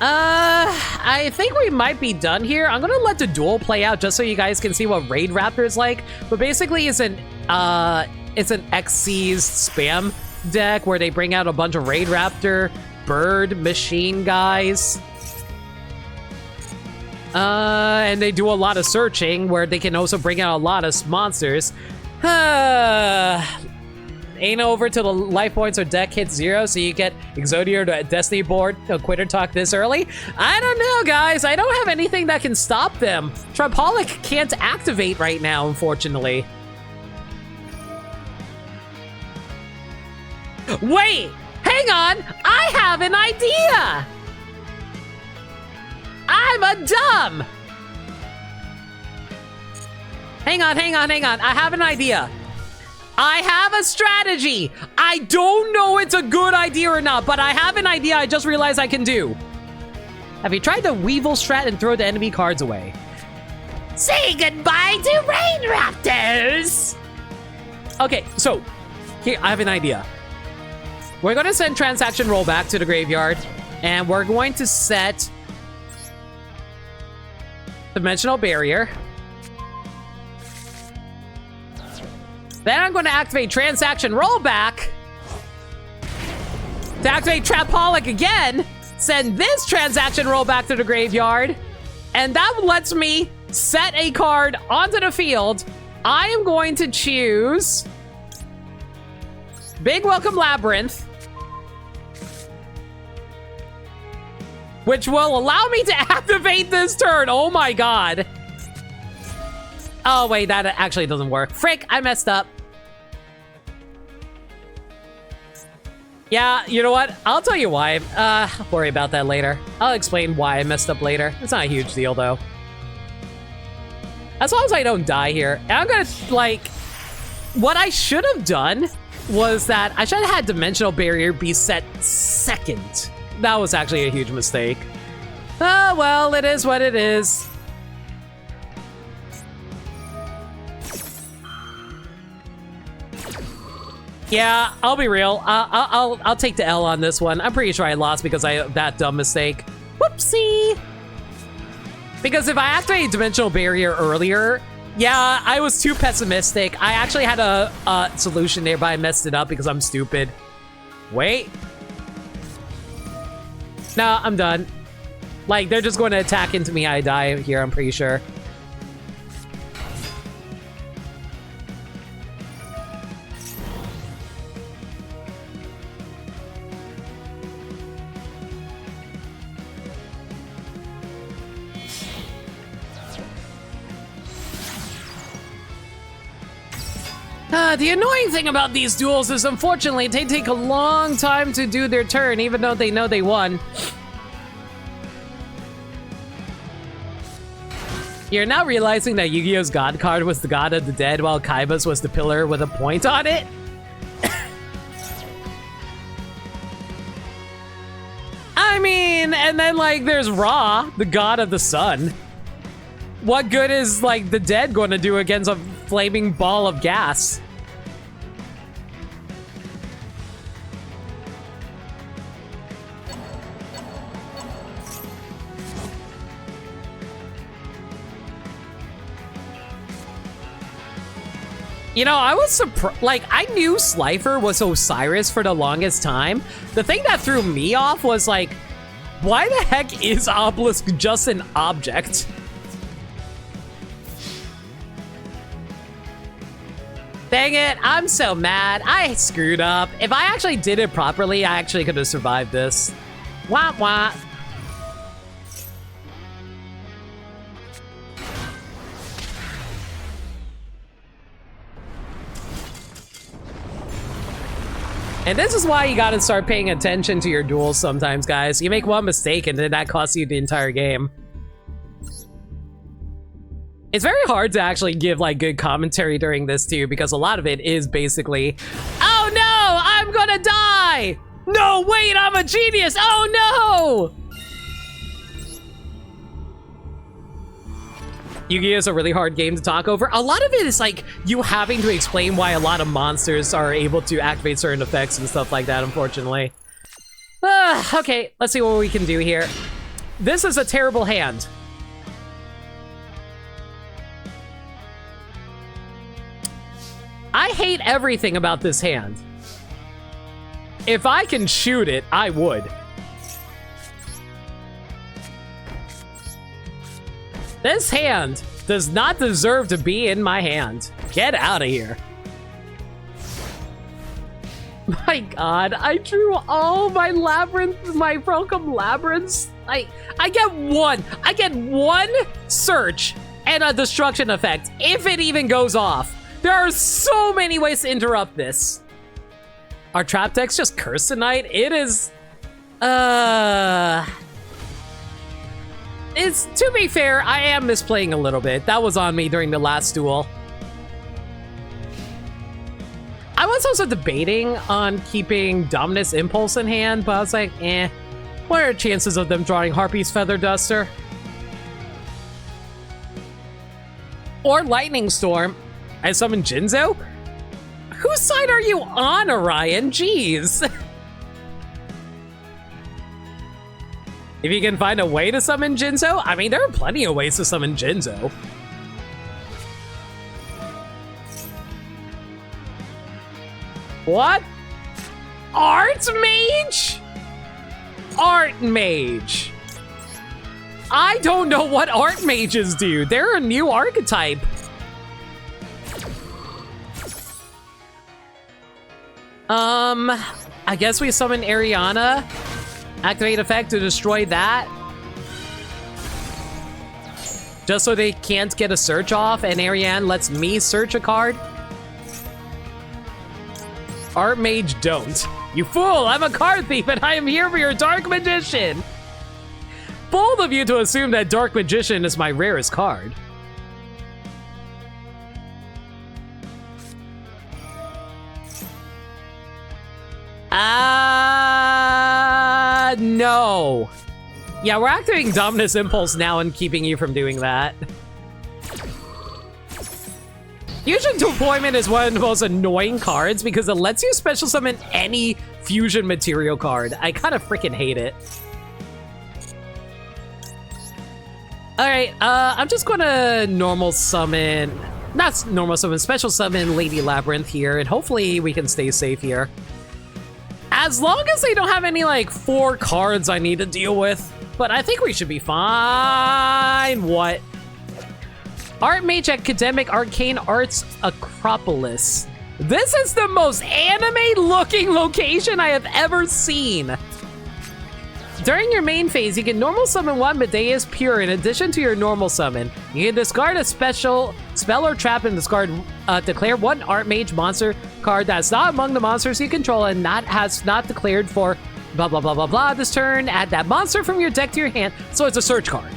A: I think we might be done here. I'm gonna let the duel play out just so you guys can see what Raid Raptor is like. But basically, it's an Xyz spam deck where they bring out a bunch of Raid Raptor, bird, machine guys. And they do a lot of searching where they can also bring out a lot of monsters. Ain't over till the life points or deck hits 0, so you get Exodia to Destiny board, Quitter Talk this early? I don't know, guys. I don't have anything that can stop them. Trapaholic can't activate right now, unfortunately. Wait! Hang on! I have an idea! I'm a dumb! Hang on. I have an idea. I have a strategy. I don't know it's a good idea or not, but I have an idea I just realized I can do. Have you tried the Weevil strat and throw the enemy cards away? Say goodbye to Raid Raptors! Okay, so, here, I have an idea. We're going to send Transaction Rollback to the graveyard, and we're going to set Dimensional Barrier. Then I'm going to activate Transaction Rollback to activate Trapaholic again, send this Transaction Rollback to the graveyard, and that lets me set a card onto the field. I am going to choose Big Welcome Labrynth, which will allow me to activate this turn. Oh my god. Oh, wait, that actually doesn't work. Frick, I messed up. Yeah, you know what? I'll tell you why. I'll worry about that later. I'll explain why I messed up later. It's not a huge deal, though. As long as I don't die here. And I'm gonna, like... What I should have done was that I should have had Dimensional Barrier be set second. That was actually a huge mistake. Oh, well, it is what it is. Yeah, I'll be real. I'll take the L on this one. I'm pretty sure I lost because of that dumb mistake. Whoopsie! Because if I activated Dimensional Barrier earlier, yeah, I was too pessimistic. I actually had a solution there, but I messed it up because I'm stupid. Wait. No, I'm done. Like, they're just going to attack into me. I die here, I'm pretty sure. The annoying thing about these duels is, unfortunately, they take a long time to do their turn, even though they know they won. You're now realizing that Yu-Gi-Oh's God card was the God of the Dead, while Kaiba's was the pillar with a point on it? I mean, and then, like, there's Ra, the God of the Sun. What good is, like, the Dead going to do against a flaming ball of gas? You know, I was surprised. Like, I knew Slifer was Osiris for the longest time. The thing that threw me off was, like, why the heck is Obelisk just an object? Dang it, I'm so mad. I screwed up. If I actually did it properly, I actually could have survived this. Wah wah. And this is why you gotta start paying attention to your duels sometimes, guys. You make one mistake and then that costs you the entire game. It's very hard to actually give, like, good commentary during this, too, because a lot of it is basically, oh no, I'm gonna die! No, wait, I'm a genius! Oh no! Yu-Gi-Oh! Is a really hard game to talk over. A lot of it is, like, you having to explain why a lot of monsters are able to activate certain effects and stuff like that, unfortunately. Okay, let's see what we can do here. This is a terrible hand. I hate everything about this hand. If I can shoot it, I would. This hand does not deserve to be in my hand. Get out of here. My god, I drew all my labyrinth, my Welcome Labyrinths. I get one search and a destruction effect, if it even goes off. There are so many ways to interrupt this. Our trap deck's just cursed tonight. It is, it's, to be fair, I am misplaying a little bit. That was on me during the last duel. I was also debating on keeping Dominus Impulse in hand, but I was like, what are the chances of them drawing Harpy's Feather Duster? Or Lightning Storm. I summon Jinzo? Whose side are you on, Orion? Jeez. If you can find a way to summon Jinzo, I mean, there are plenty of ways to summon Jinzo. What? Art Mage? Art Mage. I don't know what Art Mages do. They're a new archetype. I guess we summon Ariana. Activate effect to destroy that. Just so they can't get a search off, and Ariane lets me search a card. Art Mage don't. You fool, I'm a card thief and I am here for your Dark Magician. Bold of you to assume that Dark Magician is my rarest card. No. Yeah, we're activating Dominus Impulse now and keeping you from doing that. Fusion Deployment is one of the most annoying cards because it lets you special summon any fusion material card. I kind of freaking hate it. Alright, I'm just gonna normal summon... Not normal summon, special summon Lady Labrynth here, and hopefully we can stay safe here. As long as they don't have any, like, 4 cards I need to deal with. But I think we should be fine. What? Artmage Academic Arcane Arts Acropolis. This is the most anime-looking location I have ever seen. During your main phase, you can normal summon one Medea's Pure in addition to your normal summon. You can discard a special spell or trap and declare one Artmage monster card that's not among the monsters you control and has not declared for blah blah blah blah blah this turn. Add that monster from your deck to your hand, so it's a search card.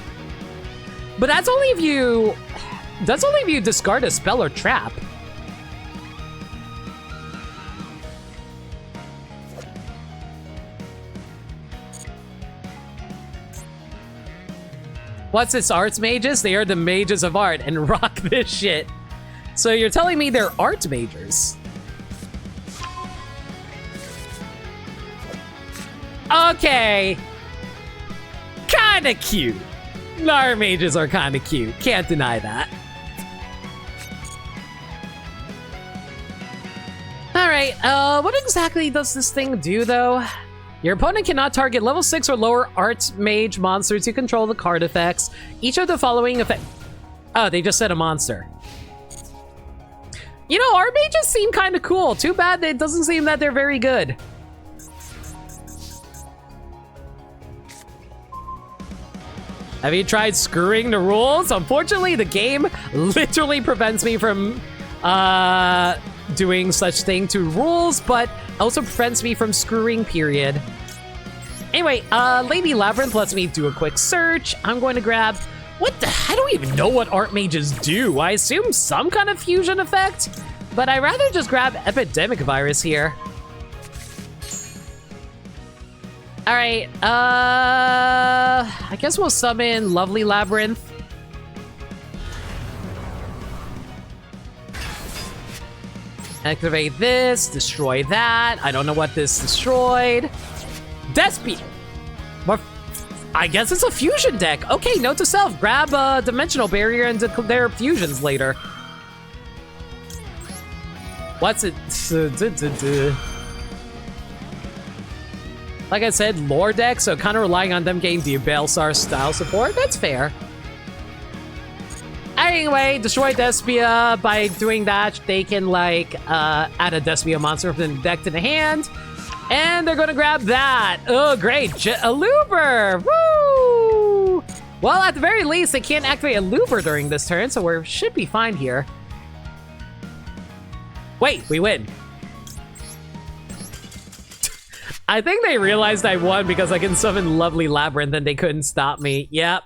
A: But that's only if you discard a spell or trap. What's this, arts mages? They are the mages of art and rock this shit. So you're telling me they're art majors? Okay. Kinda cute. Art mages are kinda cute. Can't deny that. Alright, what exactly does this thing do, though? Your opponent cannot target level 6 or lower Archmage monsters. You control the card effects. Each of the following effect... Oh, they just said a monster. You know, Archmages seem kind of cool. Too bad it doesn't seem that they're very good. Have you tried screwing the rules? Unfortunately, the game literally prevents me from doing such thing to rules, but also prevents me from screwing, period. Anyway, Lady Labrynth lets me do a quick search. I'm going to grab... What the... I don't even know what art mages do. I assume some kind of fusion effect, but I'd rather just grab Epidemic Virus here. Alright, I guess we'll summon Lovely Labrynth. Activate this, destroy that. I don't know what this destroyed. Despia! I guess it's a fusion deck. Okay, note to self, grab a Dimensional Barrier and declare fusions later. What's it? Like I said, lore deck, so kind of relying on them getting the Belsar style support. That's fair. Anyway, destroy Despia. By doing that, they can, like, add a Despia monster from the deck to the hand. And they're gonna grab that. Oh, great. Aluber! Woo! Well, at the very least, they can't activate Aluber during this turn, so we should be fine here. Wait, we win. I think they realized I won because I can summon Lovely Labrynth and they couldn't stop me. Yep.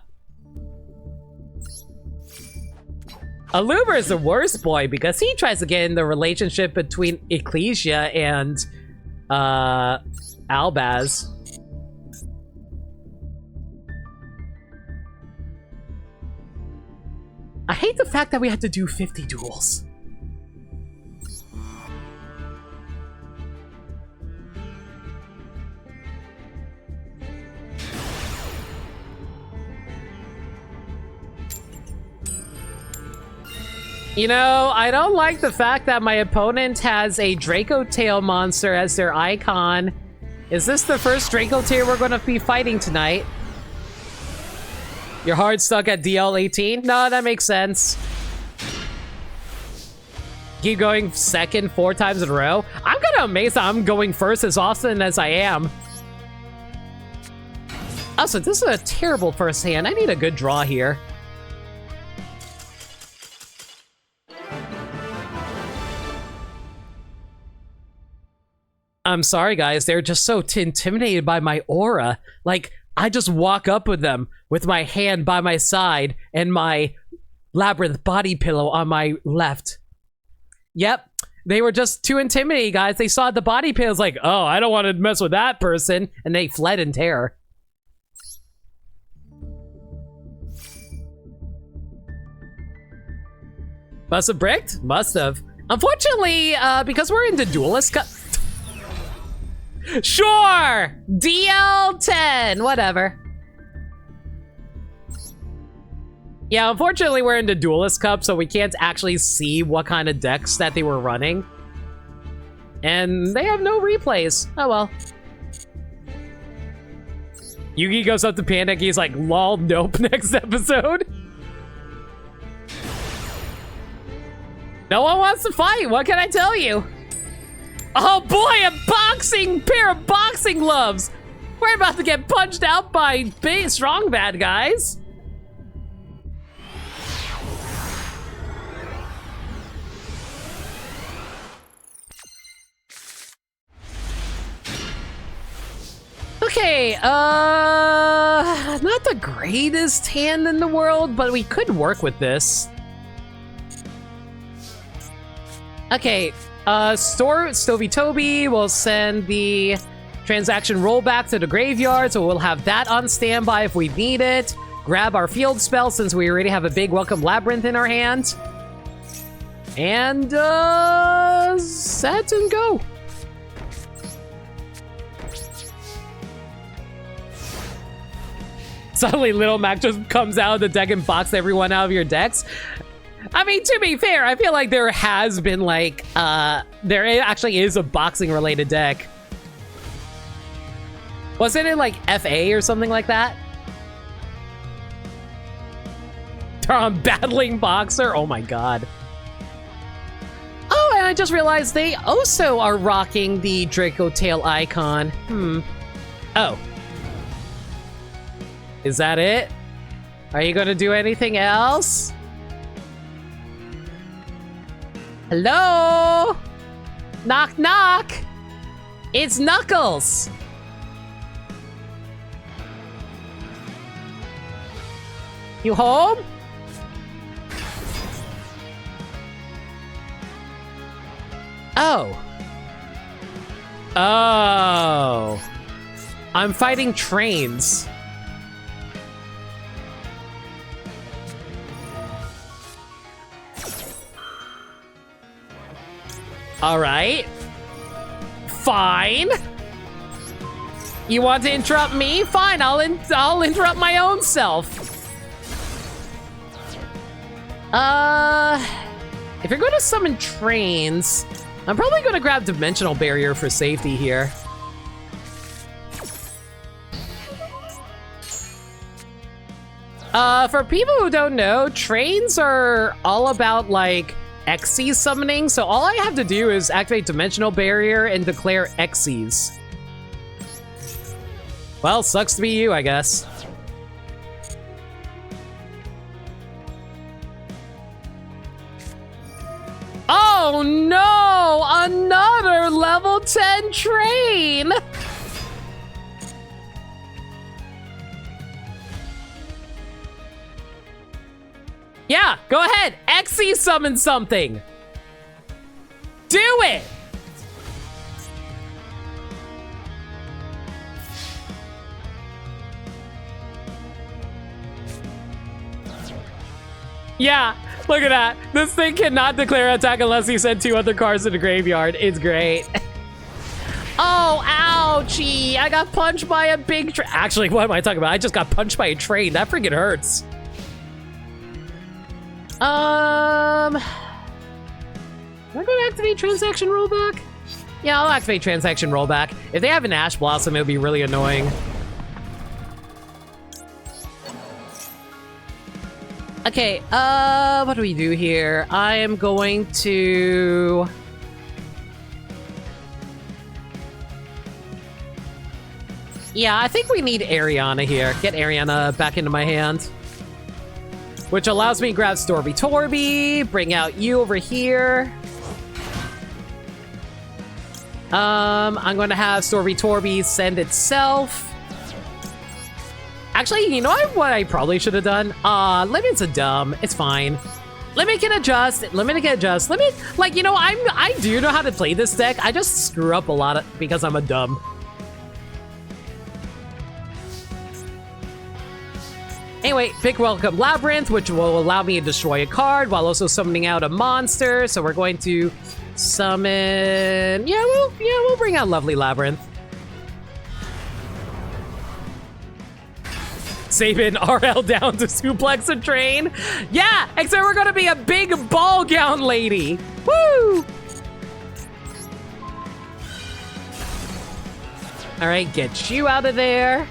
A: Aluber is the worst boy because he tries to get in the relationship between Ecclesia and Albaz. I hate the fact that we had to do 50 duels. You know, I don't like the fact that my opponent has a Draco Tail monster as their icon. Is this the first Draco Tail we're going to be fighting tonight? You're hard stuck at DL 18? No, that makes sense. Keep going second 4 times in a row? I'm kind of amazed that I'm going first as often as I am. Also, this is a terrible first hand. I need a good draw here. I'm sorry, guys. They're just so intimidated by my aura. Like, I just walk up with them with my hand by my side and my Labrynth body pillow on my left. Yep. They were just too intimidating, guys. They saw the body paint, was like, oh, I don't want to mess with that person. And they fled in terror. Must have bricked? Must have. Unfortunately, because we're in the Duelist Cup... Sure! DL10, whatever. Yeah, unfortunately we're in the Duelist Cup, so we can't actually see what kind of decks that they were running. And they have no replays. Oh well. Yugi goes up to Panic, he's like, lol, nope, next episode. No one wants to fight, what can I tell you? Oh boy, a pair of boxing gloves! We're about to get punched out by big, strong bad guys. Okay, not the greatest hand in the world, but we could work with this. Okay, Stovey Toby will send the transaction rollback to the graveyard, so we'll have that on standby if we need it. Grab our field spell since we already have a big Welcome Labrynth in our hand. And, set and go. Suddenly Little Mac just comes out of the deck and boxes everyone out of your decks. I mean, to be fair, I feel like there has been like, there actually is a boxing related deck. Wasn't it like FA or something like that? Battling Boxer? Oh my god. Oh, and I just realized they also are rocking the Draco Tail icon. Oh. Is that it? Are you gonna do anything else? Hello? Knock, knock. It's Knuckles. You home? Oh. Oh. I'm fighting trains. All right. Fine. You want to interrupt me? Fine, I'll interrupt my own self. If you're going to summon trains, I'm probably going to grab Dimensional Barrier for safety here. For people who don't know, trains are all about, like, Xyz summoning, so all I have to do is activate Dimensional Barrier and declare Xyz. Well, sucks to be you, I guess. Oh no! Another level 10 train! Yeah, go ahead. Xyz summon something. Do it. Yeah, look at that. This thing cannot declare attack unless you send 2 other cards to the graveyard. It's great. Oh, ouchie. I got punched by a big train. Actually, what am I talking about? I just got punched by a train. That freaking hurts. Am I going to activate transaction rollback? Yeah, I'll activate transaction rollback. If they have an Ash Blossom, it would be really annoying. Okay, what do we do here? I am going to... Yeah, I think we need Ariana here. Get Ariana back into my hand. Which allows me to grab Storby Torby, bring out you over here. I'm going to have Storby Torby send itself. Actually, you know what I probably should have done? Limit's a dumb. It's fine. Limit can adjust. Limit can adjust. Limit, like, you know, I do know how to play this deck. I just screw up a lot because I'm a dumb. Anyway, big welcome Labrynth, which will allow me to destroy a card while also summoning out a monster. So we're going to summon. Yeah, we'll bring out lovely Labrynth. Saving RL down to suplex a train. Yeah, except we're gonna be a big ball gown lady. Woo! All right, get you out of there.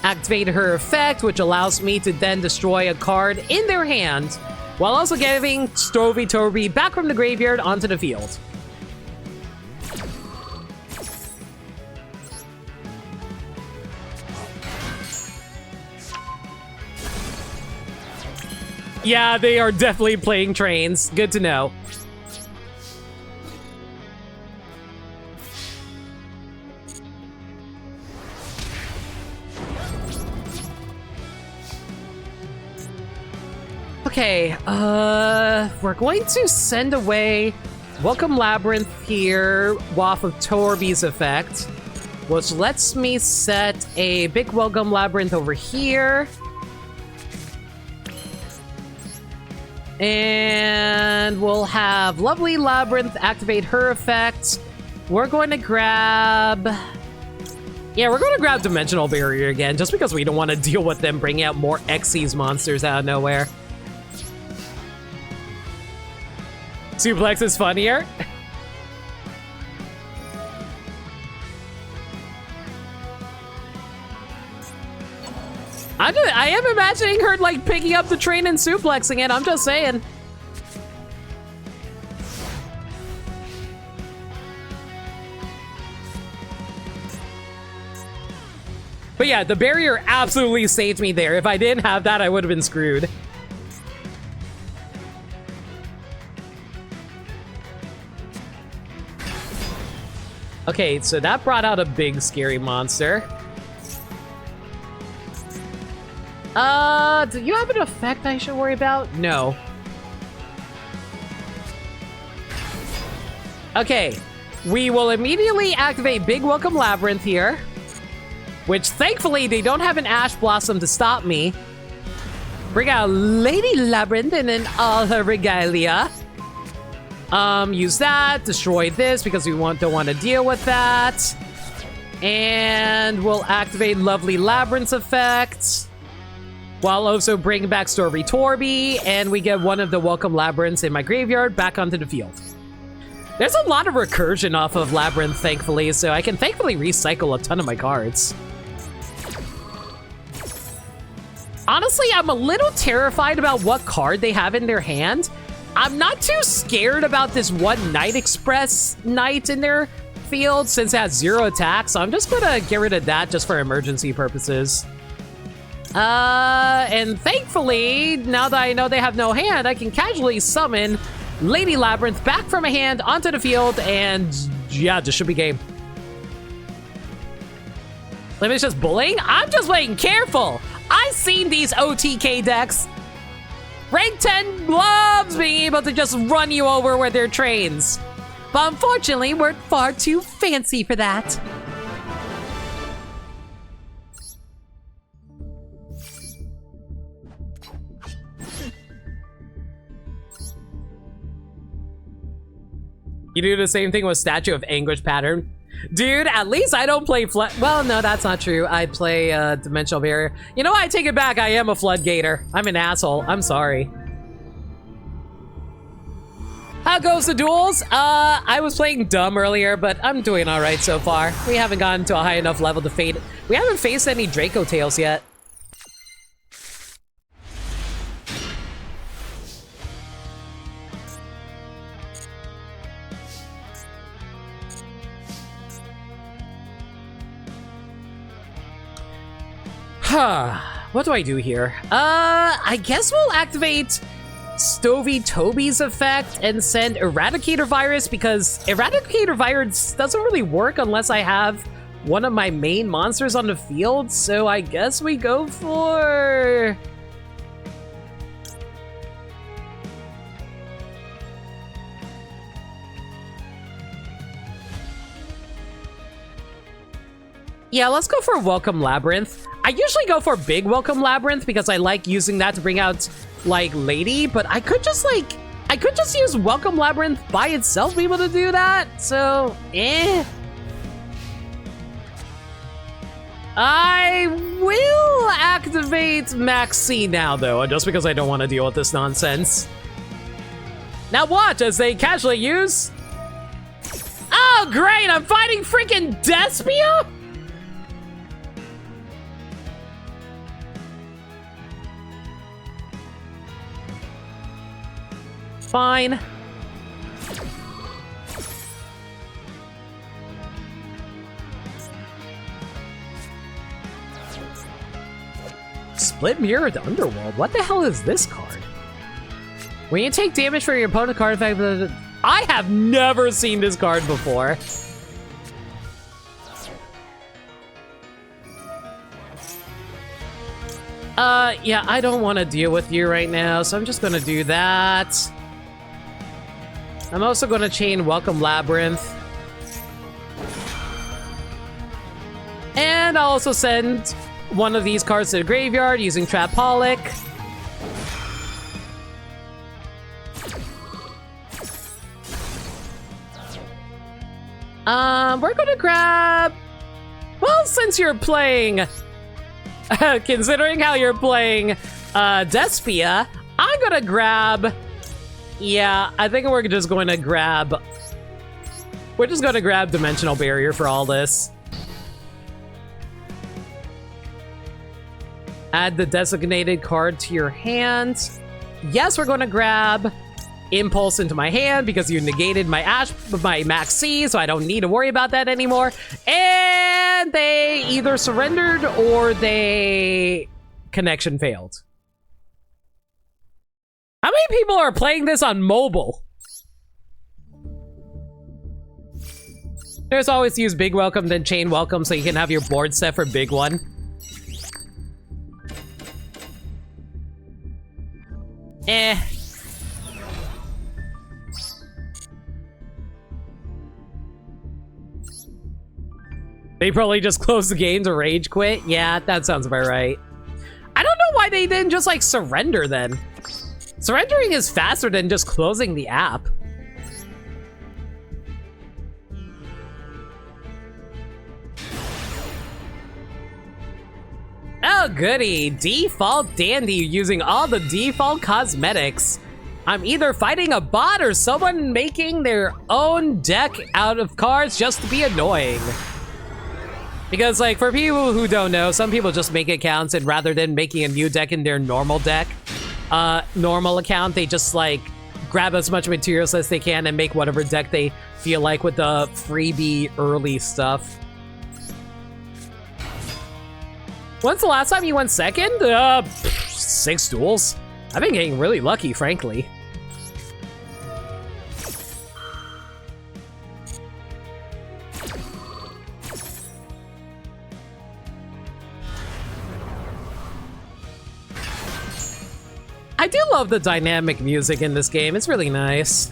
A: Activate her effect, which allows me to then destroy a card in their hand, while also getting Stovey Toby back from the graveyard onto the field. Yeah, they are definitely playing trains. Good to know. Okay, we're going to send away Welcome Labrynth here off of Torby's effect, which lets me set a big Welcome Labrynth over here. And we'll have lovely Labrynth activate her effect. We're going to grab... Yeah, we're going to grab Dimensional Barrier again, just because we don't want to deal with them bringing out more Xyz monsters out of nowhere. Suplex is funnier. I am imagining her, like, picking up the train and suplexing it. I'm just saying. But yeah, the barrier absolutely saved me there. If I didn't have that, I would have been screwed. Okay, so that brought out a big scary monster. Do you have an effect I should worry about? No. Okay, we will immediately activate Big Welcome Labrynth here, which thankfully they don't have an Ash Blossom to stop me. Bring out Lady Labrynth and then all her regalia. Use that, destroy this because we don't want to deal with that. And we'll activate lovely Labrynth's effect, while also bringing back Stormy Torby, and we get one of the Welcome Labrynths in my graveyard back onto the field. There's a lot of recursion off of Labrynth, thankfully, so I can thankfully recycle a ton of my cards. Honestly, I'm a little terrified about what card they have in their hand. I'm not too scared about this one Night Express Knight in their field since it has 0 attack, so I'm just gonna get rid of that just for emergency purposes. And thankfully, now that I know they have no hand, I can casually summon Lady Labrynth back from a hand onto the field, and yeah, this should be game. Limit's just bullying? I'm just playing careful! I've seen these OTK decks! Rank 10 loves being able to just run you over with their trains. But unfortunately, we're far too fancy for that. You do the same thing with Statue of Anguish pattern. Dude, at least I don't play well, no, that's not true. I play Dimensional Barrier. You know what? I take it back. I am a Floodgater. I'm an asshole. I'm sorry. How goes the duels? I was playing dumb earlier, but I'm doing all right so far. We haven't gotten to a high enough level to fade. We haven't faced any Draco Tails yet. What do I do here? I guess we'll activate Stovey Toby's effect and send Eradicator Virus, because Eradicator Virus doesn't really work unless I have one of my main monsters on the field, so I guess we go for... Yeah, let's go for Welcome Labrynth. I usually go for Big Welcome Labrynth because I like using that to bring out, like, Lady, but I could just use Welcome Labrynth by itself to be able to do that, so, I will activate Max C now, though, just because I don't want to deal with this nonsense. Now watch as they casually use... Oh, great! I'm fighting freaking Despia? Fine. Split Mirrored Underworld? What the hell is this card? When you take damage for your opponent card effect... I have never seen this card before. Yeah, I don't want to deal with you right now, so I'm just gonna do that. I'm also gonna chain Welcome Labrynth. And I'll also send one of these cards to the graveyard using Trap Pollock. We're gonna grab... Well, since you're playing... considering how you're playing Despia, I'm gonna grab... Yeah, I think we're just going to grab... We're just gonna grab Dimensional Barrier for all this. Add the designated card to your hand. Yes, we're going to grab Impulse into my hand because you negated my Max C, so I don't need to worry about that anymore. And they either surrendered or they connection failed. How many people are playing this on mobile? There's always use Big Welcome, then Chain Welcome so you can have your board set for Big One. They probably just closed the game to rage quit. Yeah, that sounds about right. I don't know why they didn't just, like, surrender then. Surrendering is faster than just closing the app. Oh, goody. Default dandy using all the default cosmetics. I'm either fighting a bot or someone making their own deck out of cards just to be annoying. Because, like, for people who don't know, some people just make accounts and rather than making a new deck in their normal deck, normal account, they just, like, grab as much materials as they can and make whatever deck they feel like with the freebie early stuff. When's the last time you went second? 6 duels. I've been getting really lucky, frankly. I do love the dynamic music in this game. It's really nice.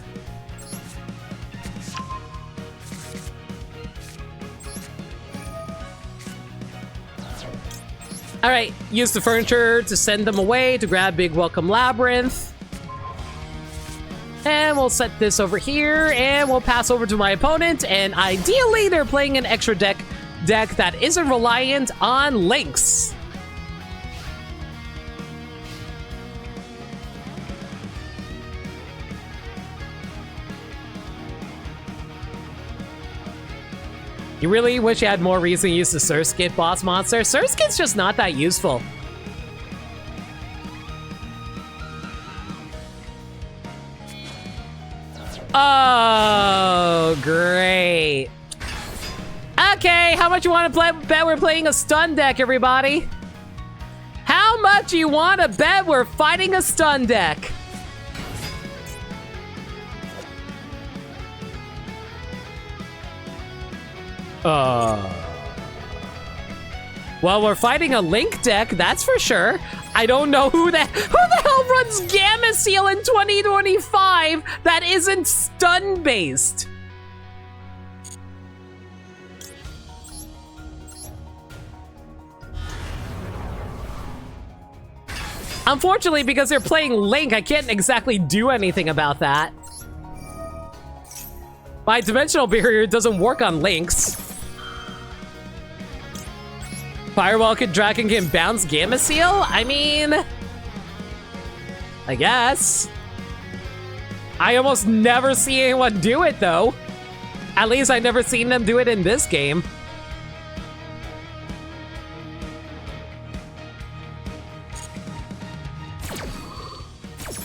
A: All right, use the furniture to send them away to grab Big Welcome Labrynth. And we'll set this over here, and we'll pass over to my opponent, and ideally they're playing an extra deck that isn't reliant on links. You really wish you had more reason to use the Surskit boss monster? Surskit's just not that useful. Oh, great. Okay, how much you want to bet we're playing a stun deck, everybody? How much you want to bet we're fighting a stun deck? Well, we're fighting a Link deck, that's for sure. I don't know who the hell runs Gamma Seal in 2025 that isn't stun-based. Unfortunately, because they're playing Link, I can't exactly do anything about that. My dimensional barrier doesn't work on Links. Firewall Dragon can bounce Gamma Seal? I mean... I guess. I almost never see anyone do it, though. At least I've never seen them do it in this game.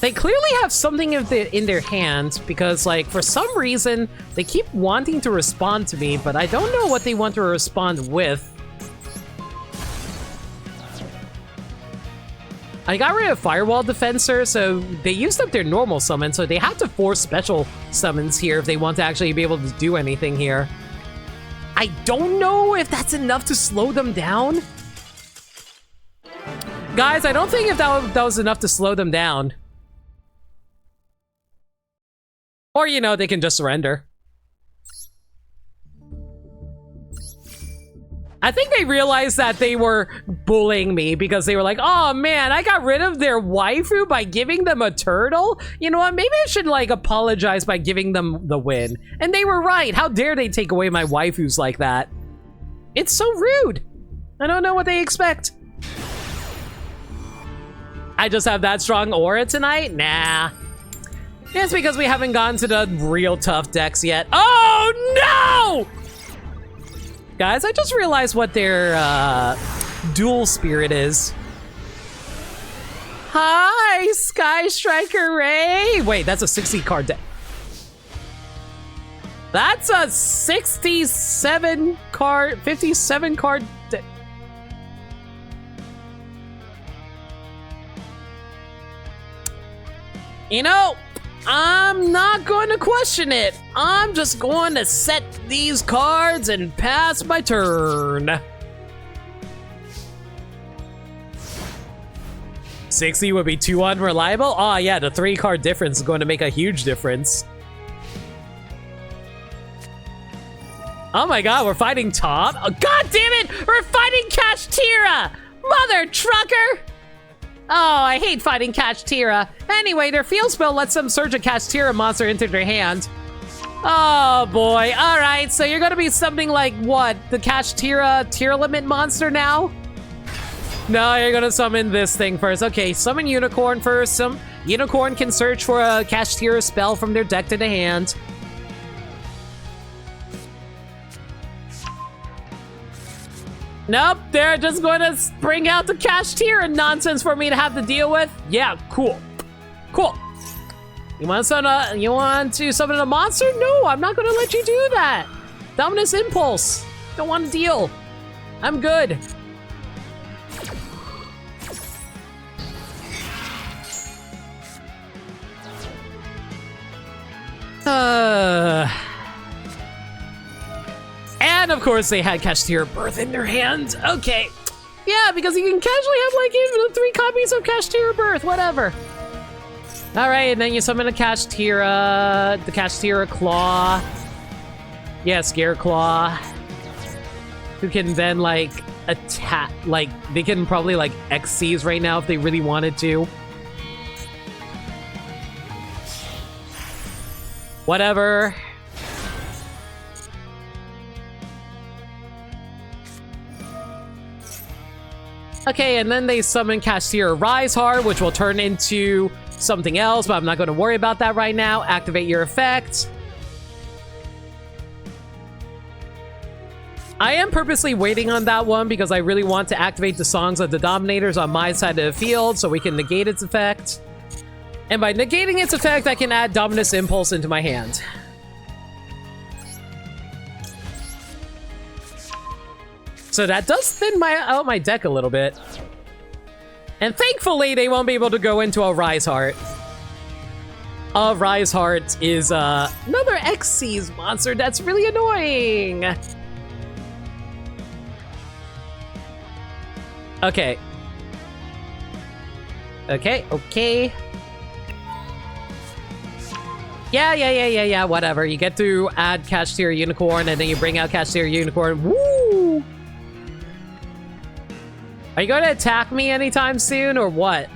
A: They clearly have something in their hands because, like, for some reason, they keep wanting to respond to me, but I don't know what they want to respond with. I got rid of Firewall Defensor, so they used up their normal summon, so they have to force special summons here if they want to actually be able to do anything here. I don't know if that's enough to slow them down. Guys, I don't think if that was enough to slow them down. Or, you know, they can just surrender. I think they realized that they were bullying me because they were like, oh man, I got rid of their waifu by giving them a turtle? You know what, maybe I should like apologize by giving them the win. And they were right, how dare they take away my waifus like that? It's so rude. I don't know what they expect. I just have that strong aura tonight? Nah. It's because we haven't gotten to the real tough decks yet. Oh no! Guys, I just realized what their dual spirit is. Hi, Sky Striker Ray! Wait, that's a 60 card deck. That's a 57 card deck. You know, I'm not going to question it. I'm just going to set these cards and pass my turn. 60 would be too unreliable? Oh yeah, the 3-card difference is going to make a huge difference. Oh my god, we're fighting Tom? Oh, god damn it! We're fighting Kashtira! Mother trucker! Oh, I hate fighting Kashtira. Anyway, their field spell lets them surge a Kashtira monster into their hand. Oh boy, alright, so you're gonna be summoning like, what, the Kashtira tier limit monster now? No, you're gonna summon this thing first. Okay, summon Unicorn first. Some Unicorn can search for a Kashtira spell from their deck to the hand. Nope, they're just going to bring out the Kashtira nonsense for me to have to deal with. Yeah, cool. Cool. You want to summon a monster? No, I'm not going to let you do that. Dominus Impulse. Don't want to deal. I'm good. And of course they had Kashtira Birth in their hand. Okay. Yeah, because you can casually have like even 3 copies of Kashtira Birth, whatever. Alright, and then you summon a Kashtira, the Kashtira Claw. Yeah, Scare Claw. Who can then like attack, like they can probably like Xyz right now if they really wanted to. Whatever. Okay, and then they summon Kashtira Rise Heart, which will turn into something else, but I'm not going to worry about that right now. Activate your effect. I am purposely waiting on that one because I really want to activate the Songs of the Dominators on my side of the field so we can negate its effect. And by negating its effect, I can add Dominus Impulse into my hand. So that does thin out my deck a little bit. And thankfully, they won't be able to go into a Rise Heart. A Rise Heart is another Xyz monster that's really annoying. Okay. Okay. Yeah, whatever. You get to add Kashtira Unicorn, and then you bring out Kashtira Unicorn. Woo! Are you going to attack me anytime soon, or what?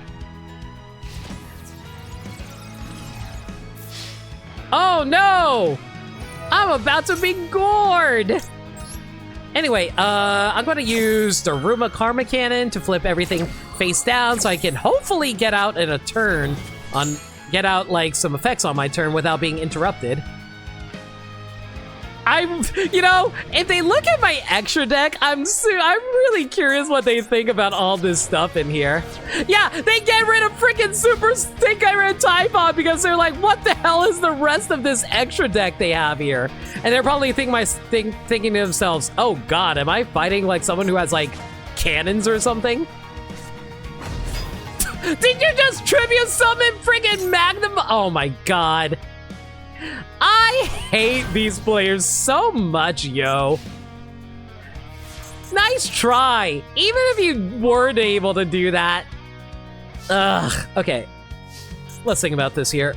A: Oh no! I'm about to be gored! Anyway, I'm gonna use the Ruma Karma Cannon to flip everything face down so I can hopefully get out in a turn get out like some effects on my turn without being interrupted. You know, if they look at my extra deck, I'm really curious what they think about all this stuff in here. Yeah, they get rid of freaking Super Stink Iron Typhon because they're like, what the hell is the rest of this extra deck they have here? And they're probably thinking to themselves, oh god, am I fighting like someone who has like cannons or something? Did you just trivia summon freaking Magnum? Oh my god. I hate these players so much, yo. Nice try. Even if you weren't able to do that. Ugh. Okay. Let's think about this here.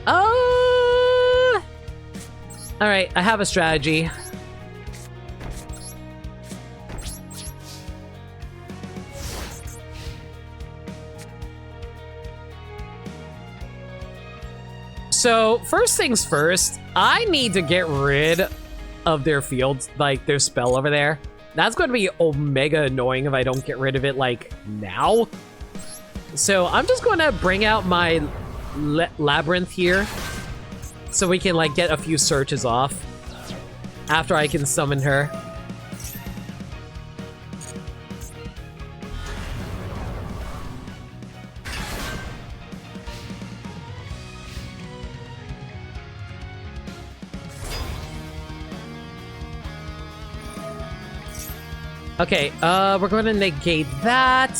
A: Alright, I have a strategy. So, first things first, I need to get rid of their field, like their spell over there. That's going to be omega annoying if I don't get rid of it, like, now. So, I'm just going to bring out my Labrynth here so we can, like, get a few searches off after I can summon her. Okay, we're going to negate that.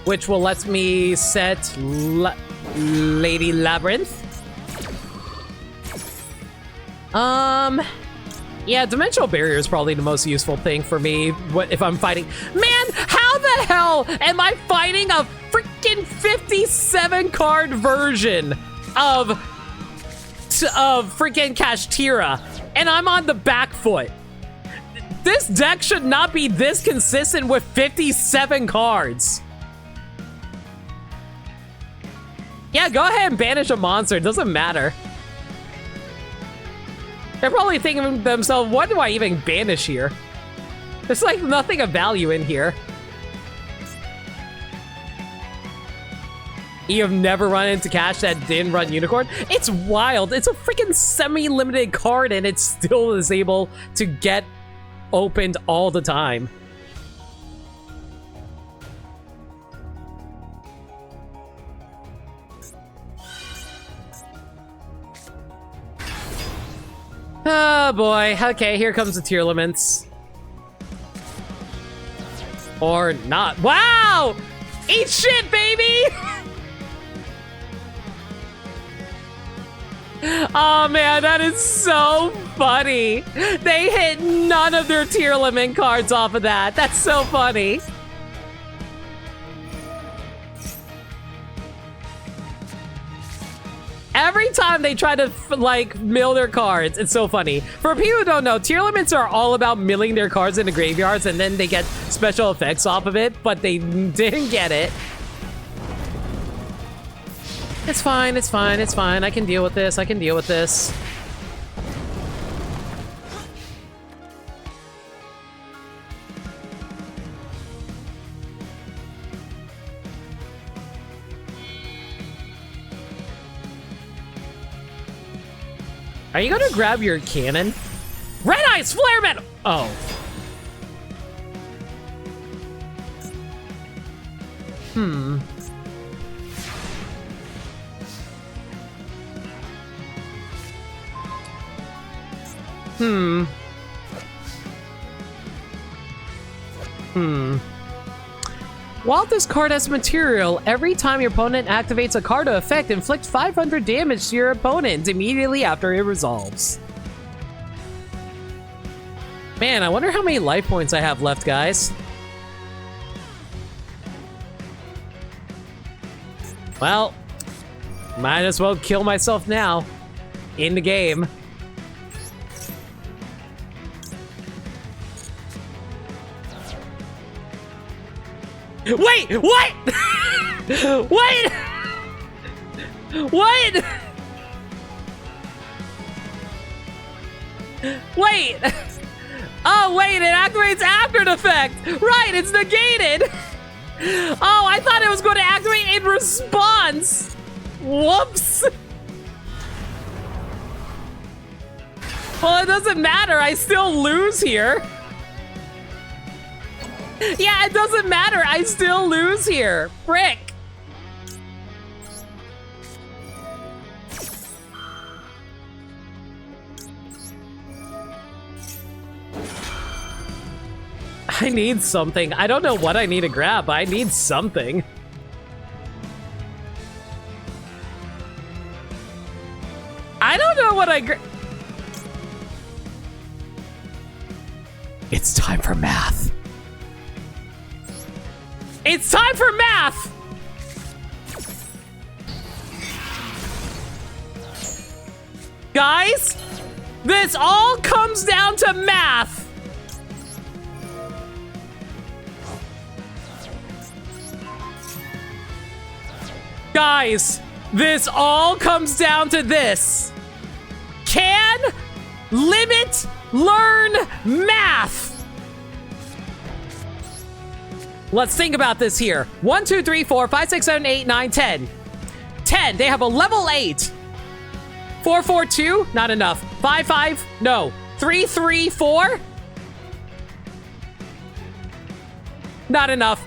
A: Which will let me set Lady Labrynth. Yeah, Dimensional Barrier is probably the most useful thing for me if I'm fighting. Man, how the hell am I fighting a freaking 57 card version of freaking Kashtira, and I'm on the back foot? This deck should not be this consistent with 57 cards. Yeah, go ahead and banish a monster. It doesn't matter. They're probably thinking to themselves, what do I even banish here? There's like nothing of value in here. You have never run into Cash that didn't run Unicorn? It's wild. It's a freaking semi-limited card and it still is able to get opened all the time. Oh boy. Okay, here comes the tier limits. Or not. Wow! Eat shit, baby! Oh man, that is so funny. They hit none of their tier limit cards off of that. That's so funny. Every time they try to like mill their cards, it's so funny. For people who don't know, tier limits are all about milling their cards into graveyards and then they get special effects off of it, but they didn't get it. It's fine, it's fine, it's fine. I can deal with this, I can deal with this. Are you gonna grab your cannon? Red Eyes Flare Metal! Oh. Hmm. While this card has material, every time your opponent activates a card effect, inflict 500 damage to your opponent immediately after it resolves. Man, I wonder how many life points I have left, guys. Well, might as well kill myself now. In the game. Wait, what? What? What? Wait! Oh, wait, it activates after the effect! Right, it's negated! Oh, I thought it was going to activate in response! Whoops! Well, it doesn't matter, I still lose here. Yeah, it doesn't matter, I still lose here. Frick! I need something. I don't know what I need to grab, but I need something. I don't know what I grab. It's time for math. It's time for math! Guys, this all comes down to math. Guys, this all comes down to this. Can limit learn math? Let's think about this here. 1, 2, 3, 4, 5, 6, 7, 8, 9, 10. 10, they have a level 8. 4, 4, 2, not enough. 5, 5, no. 3, 3, 4. Not enough.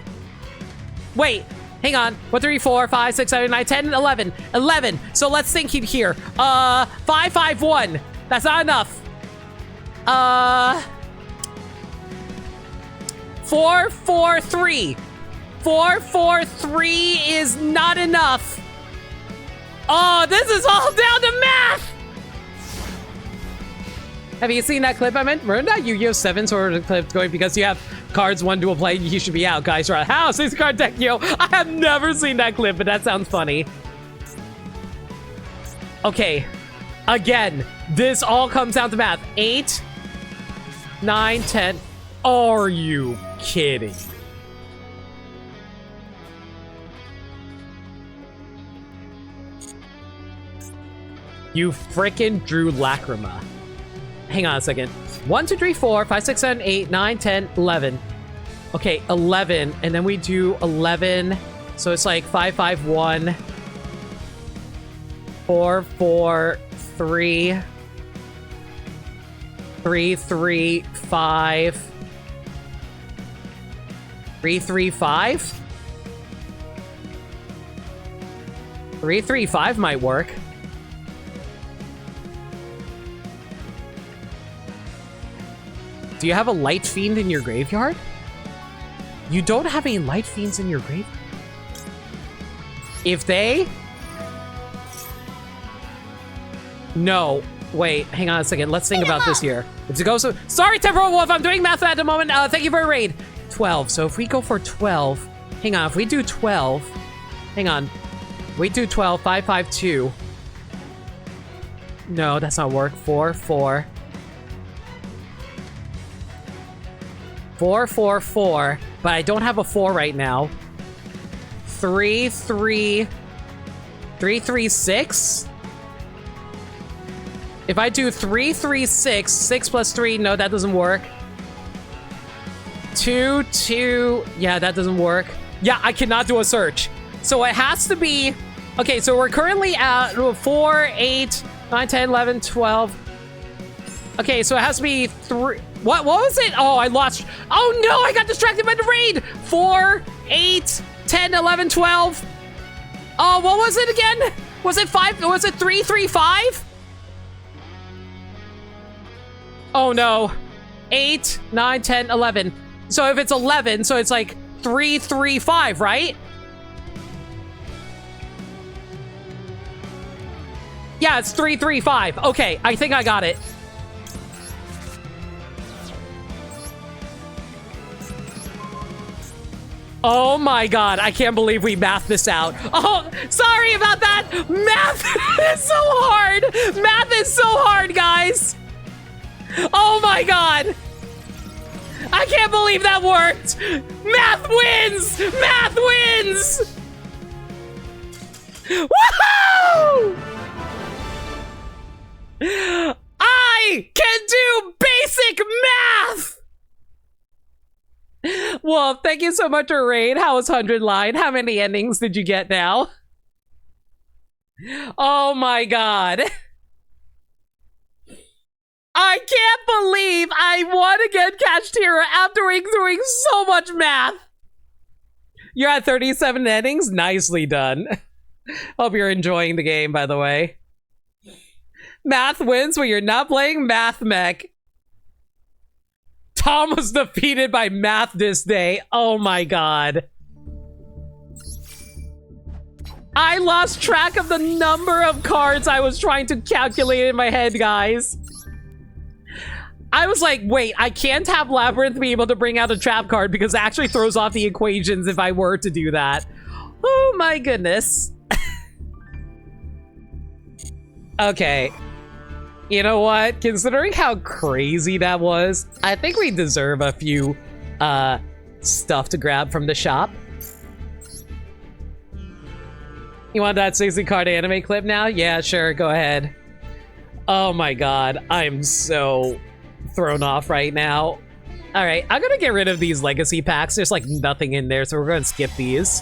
A: Wait. Hang on. 1, 3, 4, 5, 6, 7, 8, 9, 10, 11. 11. So let's think here. 5, 5, 1. That's not enough. 4, 4, 3. 4, 4, 3 is not enough. Oh, this is all down to math! Have you seen that clip I meant? Remember that Yu-Gi-Oh! 7 sort of clip going because you have cards 1 dual play, you should be out. Guys, you're out. How? 6 card deck, yo. I have never seen that clip, but that sounds funny. Okay. Again, this all comes down to math. 8, 9, 10. Are you kidding? You frickin' drew Lacrima. Hang on a second. 1, 2, 3, 4, 5, 6, 7, 8, 9, 10, 11. Okay, 11. And then we do 11. So it's like 5, 5, 1. 4, 4, 3. 3, 3, 5. 3, 3, 5? 3, 3, 5 might work. Do you have a Light Fiend in your graveyard? You don't have any Light Fiends in your graveyard? If they... No. Wait, hang on a second. Let's think about this here. It's a go so... Sorry, Temporal Wolf, I'm doing math at the moment. Thank you for a raid. 12. So if we go for 12... Hang on, if we do 12... Hang on. We do 12. 5, 5, 2. No, that's not work. 4, 4... 4, 4, 4, but I don't have a 4 right now. 3, 3, 3, 3, 6. If I do 3, 3, 6, 6 plus 3, no, that doesn't work. 2, 2, yeah, that doesn't work. Yeah, I cannot do a search. So it has to be, okay, so we're currently at 4, 8, 9, 10, 11, 12. Okay, so it has to be 3. What was it? Oh, I lost. Oh no, I got distracted by the raid. 4, 8, 10, 11, 12. Oh, what was it again? Was it 5? Was it 3, 3, 5? Oh no. 8, 9, 10, 11. So if it's 11, so it's like 3, 3, 5, right? Yeah, it's 3, 3, 5. Okay, I think I got it. Oh my god, I can't believe we mathed this out. Oh, sorry about that. Math is so hard. Math is so hard, guys. Oh my god. I can't believe that worked. Math wins. Math wins. Woohoo! I can do Wolf, thank you so much for raid. How was 100 line? How many endings did you get now? Oh my god. I can't believe I won again, Cashtira, after doing so much math. You're at 37 endings? Nicely done. Hope you're enjoying the game, by the way. Math wins when you're not playing Math Mech. Tom was defeated by math this day. Oh my god. I lost track of the number of cards I was trying to calculate in my head, guys. I was like, wait, I can't have Labrynth be able to bring out a trap card because it actually throws off the equations if I were to do that. Oh my goodness. Okay. You know what? Considering how crazy that was, I think we deserve a few stuff to grab from the shop. You want that 60 card anime clip now? Yeah, sure, go ahead. Oh my god, I'm so thrown off right now. All right, I'm gonna get rid of these legacy packs. There's like nothing in there, so we're gonna skip these.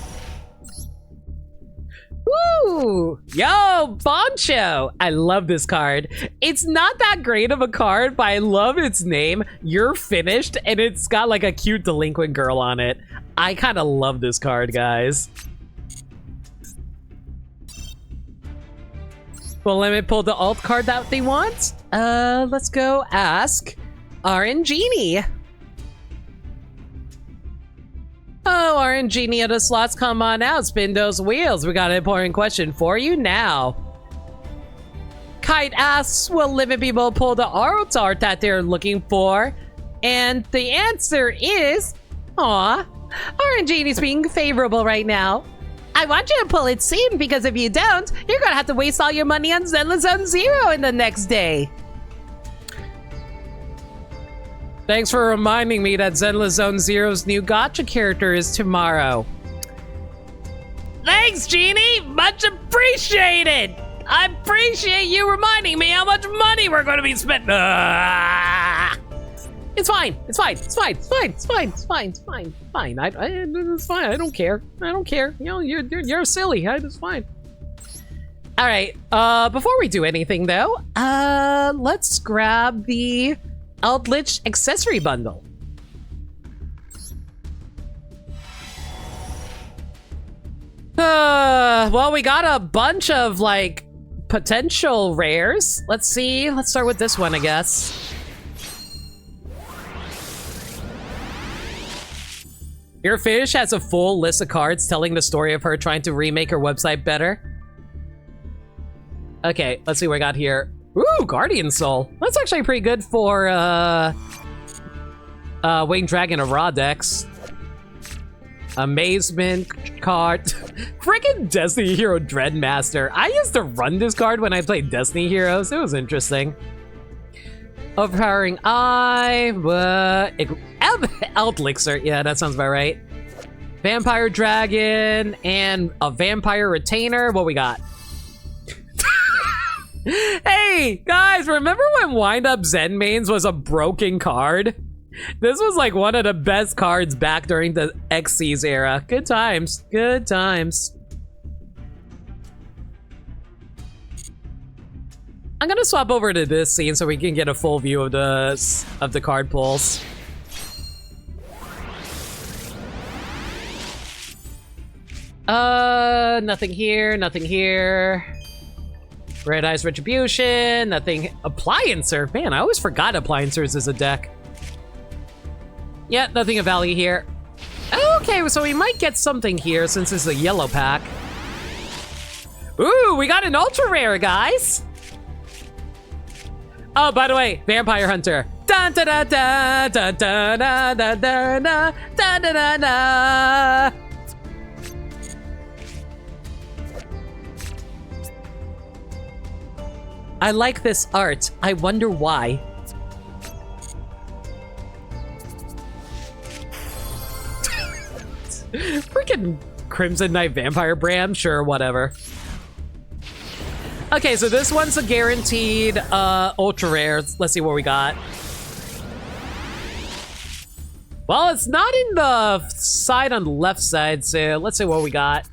A: Woo! Yo, Boncho! I love this card. It's not that great of a card, but I love its name. You're Finished, and it's got like a cute delinquent girl on it. I kind of love this card, guys. Will Limit pull the alt card that they want? Let's go ask RNGenie. Oh, RNGenie of the slots, come on out, spin those wheels. We got an important question for you now. Kite asks, will Limit people pull the alt art that they're looking for? And the answer is, aw, RNGenie's being favorable right now. I want you to pull it soon, because if you don't, you're gonna have to waste all your money on Zenless Zone Zero in the next day. Thanks for reminding me that Zenless Zone Zero's new gacha character is tomorrow. Thanks, Genie! Much appreciated! I appreciate you reminding me how much money we're gonna be spending. It's fine. It's fine. It's fine. It's fine. It's fine. It's fine. It's fine. It's fine. It's fine. I don't care. I don't care. You know, you're silly. It's fine. All right. Before we do anything though, let's grab the Eldritch accessory bundle. Well, we got a bunch of like potential rares. Let's see. Let's start with this one, I guess. Your Fish has a full list of cards telling the story of her trying to remake her website better. Okay, let's see what I got here. Ooh, Guardian Soul. That's actually pretty good for Winged Dragon of Raw decks. Amazement card. Freaking Destiny Hero Dreadmaster. I used to run this card when I played Destiny Heroes. It was interesting. Overpowering Eye, Elixir, yeah, that sounds about right. Vampire Dragon, and a Vampire Retainer. What we got? Hey, guys, remember when Wind Up Zen Mains was a broken card? This was like one of the best cards back during the XC's era. Good times, good times. I'm gonna swap over to this scene so we can get a full view of the card pulls. Nothing here, nothing here. Red Eyes Retribution, nothing. Appliancer, man, I always forgot Appliancers is a deck. Yeah, nothing of value here. Okay, so we might get something here since it's a yellow pack. Ooh, we got an ultra rare, guys. Oh, by the way, Vampire Hunter. Dun da da da da da da da da da da da da. I like this art. I wonder why. Freaking Crimson Knight Vampire Bram? Sure, whatever. Okay, so this one's a guaranteed ultra rare. Let's see what we got. Well, it's not in the side on the left side, so let's see what we got.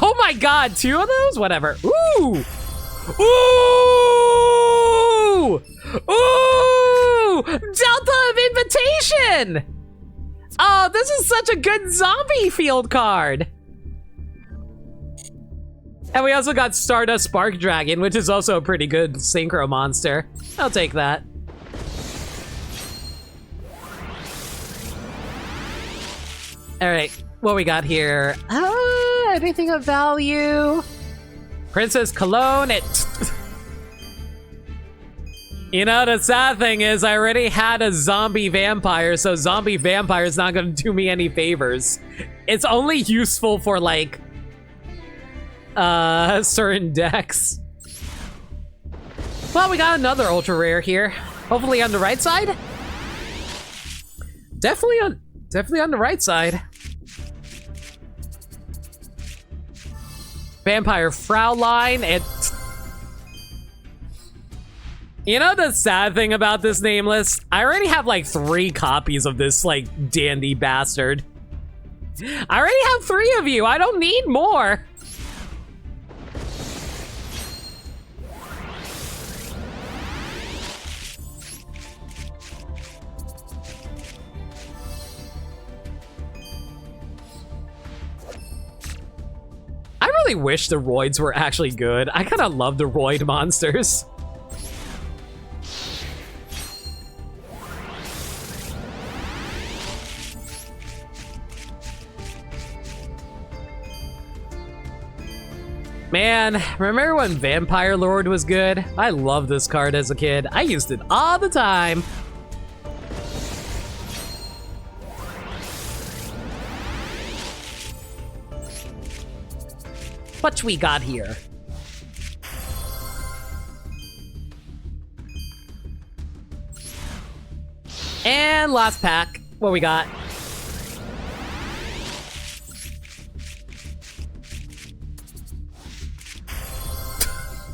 A: Oh my god, 2 of those? Whatever. Ooh! Ooh! Ooh! Delta of Invitation! Oh, this is such a good zombie field card. And we also got Stardust Spark Dragon, which is also a pretty good synchro monster. I'll take that. All right, what we got here? Anything of value? Princess Cologne. You know, the sad thing is I already had a zombie vampire, so zombie vampire is not going to do me any favors. It's only useful for, like, certain decks. Well, we got another ultra rare here. Hopefully on the right side. Definitely on the right side. Vampire Fraulein. You know the sad thing about this nameless? I already have like 3 copies of this like dandy bastard. I already have 3 of you. I don't need more. I really wish the Roids were actually good. I kind of love the Roid monsters. Man, remember when Vampire Lord was good? I loved this card as a kid. I used it all the time. What we got here? And last pack. What we got?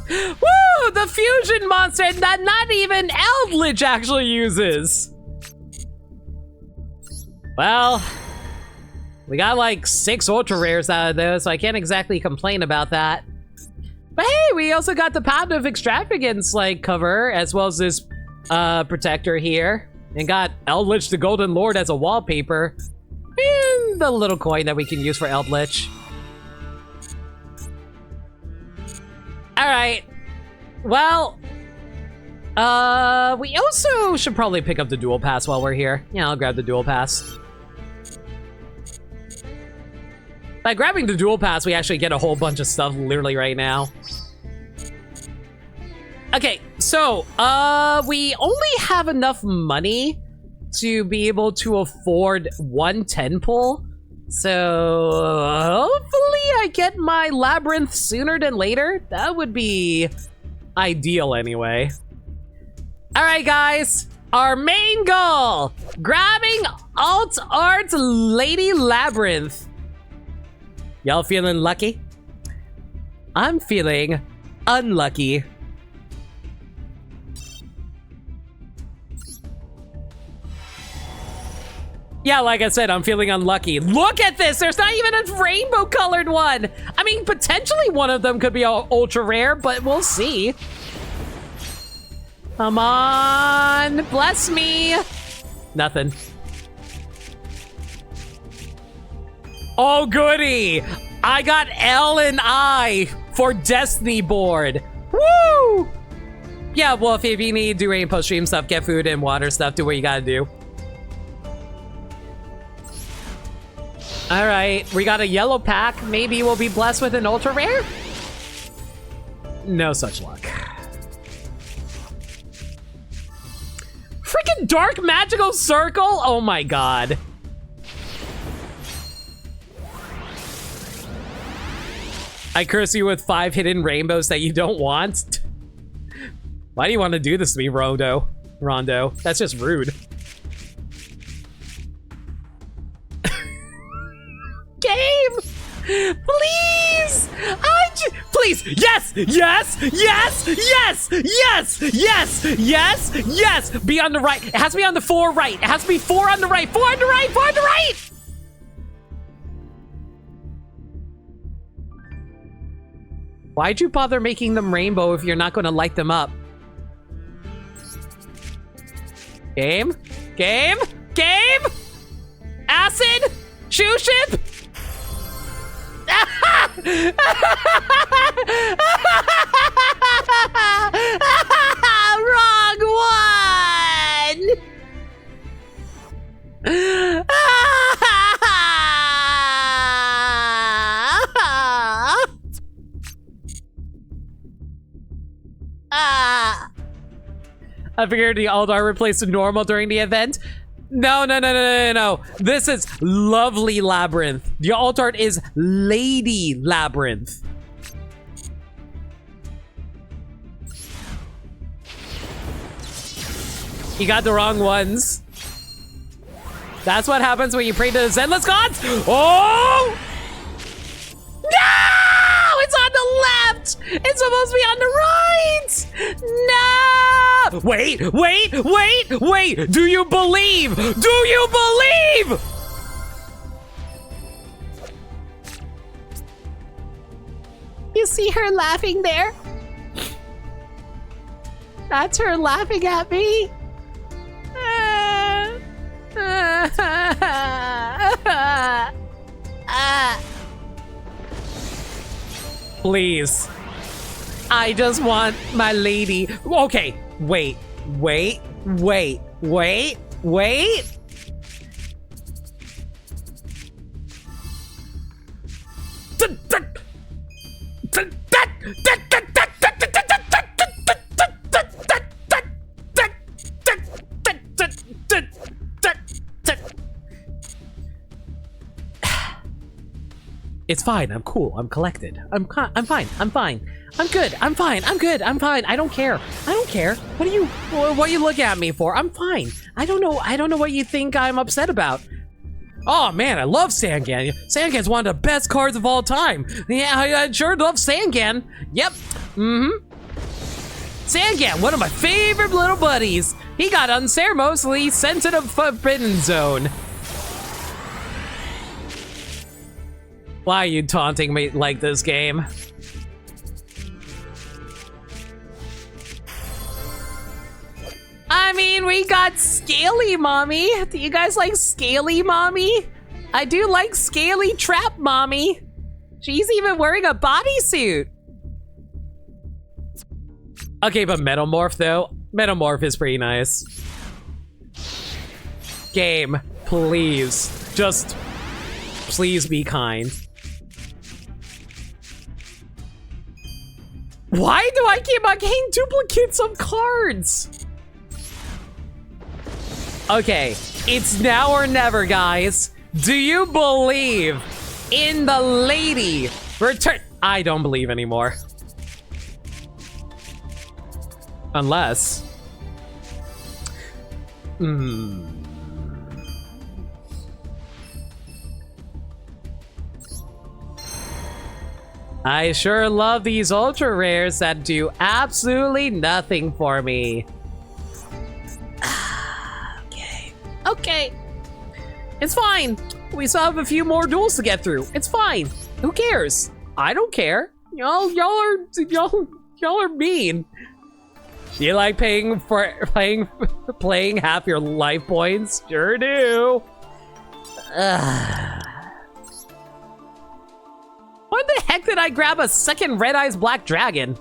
A: Woo! The fusion monster that not even Eldritch actually uses. Well, we got like 6 ultra rares out of those, so I can't exactly complain about that. But hey, we also got the Path of Extravagance like cover, as well as this protector here, and got Eldritch the Golden Lord as a wallpaper, and the little coin that we can use for Eldritch. All right. Well, we also should probably pick up the dual pass while we're here. Yeah, I'll grab the dual pass. By grabbing the dual pass, we actually get a whole bunch of stuff literally right now. Okay, so, we only have enough money to be able to afford 1 10 pull. So, hopefully I get my Labrynth sooner than later. That would be ideal anyway. All right, guys. Our main goal, grabbing Alt Art Lady Labrynth. Y'all feeling lucky? I'm feeling unlucky. Yeah, like I said, I'm feeling unlucky. Look at this! There's not even a rainbow-colored one! I mean, potentially one of them could be ultra rare, but we'll see. Come on! Bless me! Nothing. Oh, goody! I got L and I for Destiny board. Woo! Yeah, well, if you need to do any post-stream stuff, get food and water stuff, do what you gotta do. All right, we got a yellow pack. Maybe we'll be blessed with an ultra rare? No such luck. Freaking dark magical circle? Oh my god. I curse you with 5 hidden rainbows that you don't want. Why do you want to do this to me, Rondo? That's just rude. Game! Please! Please! Please! Yes! Yes! Yes! Yes! Yes! Yes! Yes! Yes! Be on the right. It has to be on the 4 right. It has to be 4 on the right. 4 on the right! 4 on the right! Why'd you bother making them rainbow if you're not going to light them up? Game? Game? Game? Acid? Shoe ship? Wrong one! I figured the Aldar replaced the normal during the event. No. This is Lovely Labrynth. The alt art is Lady Labrynth. You got the wrong ones. That's what happens when you pray to the Zenless gods. Oh! No! It's on the left! It's supposed to be on the right! No! Wait! Do you believe? Do you believe? You see her laughing there? That's her laughing at me. Please. I just want my lady. Okay, wait. It's fine. I'm cool. I'm collected. I'm fine. I'm good. I'm fine. I don't care. What do you look at me for? I'm fine. I don't know what you think I'm upset about. Oh man, I love Sangan. Sangan's one of the best cards of all time. Yeah, I sure love Sangan. Yep. Sangan, one of my favorite little buddies. He got unceremoniously sent to the Forbidden Zone. Why are you taunting me like this, game? I mean, we got Scaly Mommy. Do you guys like Scaly Mommy? I do like Scaly Trap Mommy. She's even wearing a bodysuit. Okay, but Metamorph though. Metamorph is pretty nice. Game, please. Just, please be kind. Why do I keep on getting duplicates of cards? Okay, it's now or never, guys. Do you believe in the lady return? I don't believe anymore. Unless... I sure love these ultra rares that do absolutely nothing for me. Okay. It's fine. We still have a few more duels to get through. It's fine. Who cares? I don't care. Y'all are mean. You like playing half your life points? Sure do. Why the heck did I grab a second Red Eyes Black Dragon?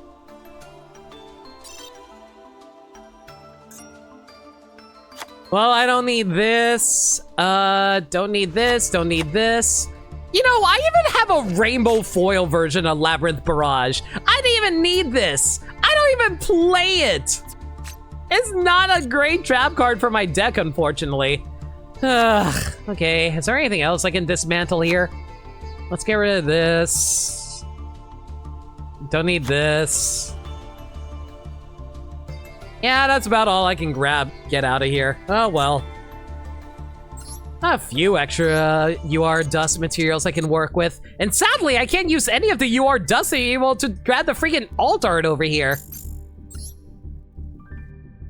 A: Well, I don't need this. Don't need this. Don't need this. You know, I even have a rainbow foil version of Labyrinth Barrage. I didn't even need this. I don't even play it. It's not a great trap card for my deck, unfortunately. Okay, is there anything else I can dismantle here? Let's get rid of this. Don't need this. Yeah, that's about all I can get out of here. Oh well. A few extra UR dust materials I can work with. And sadly, I can't use any of the UR dust to be able to grab the freaking alt art over here.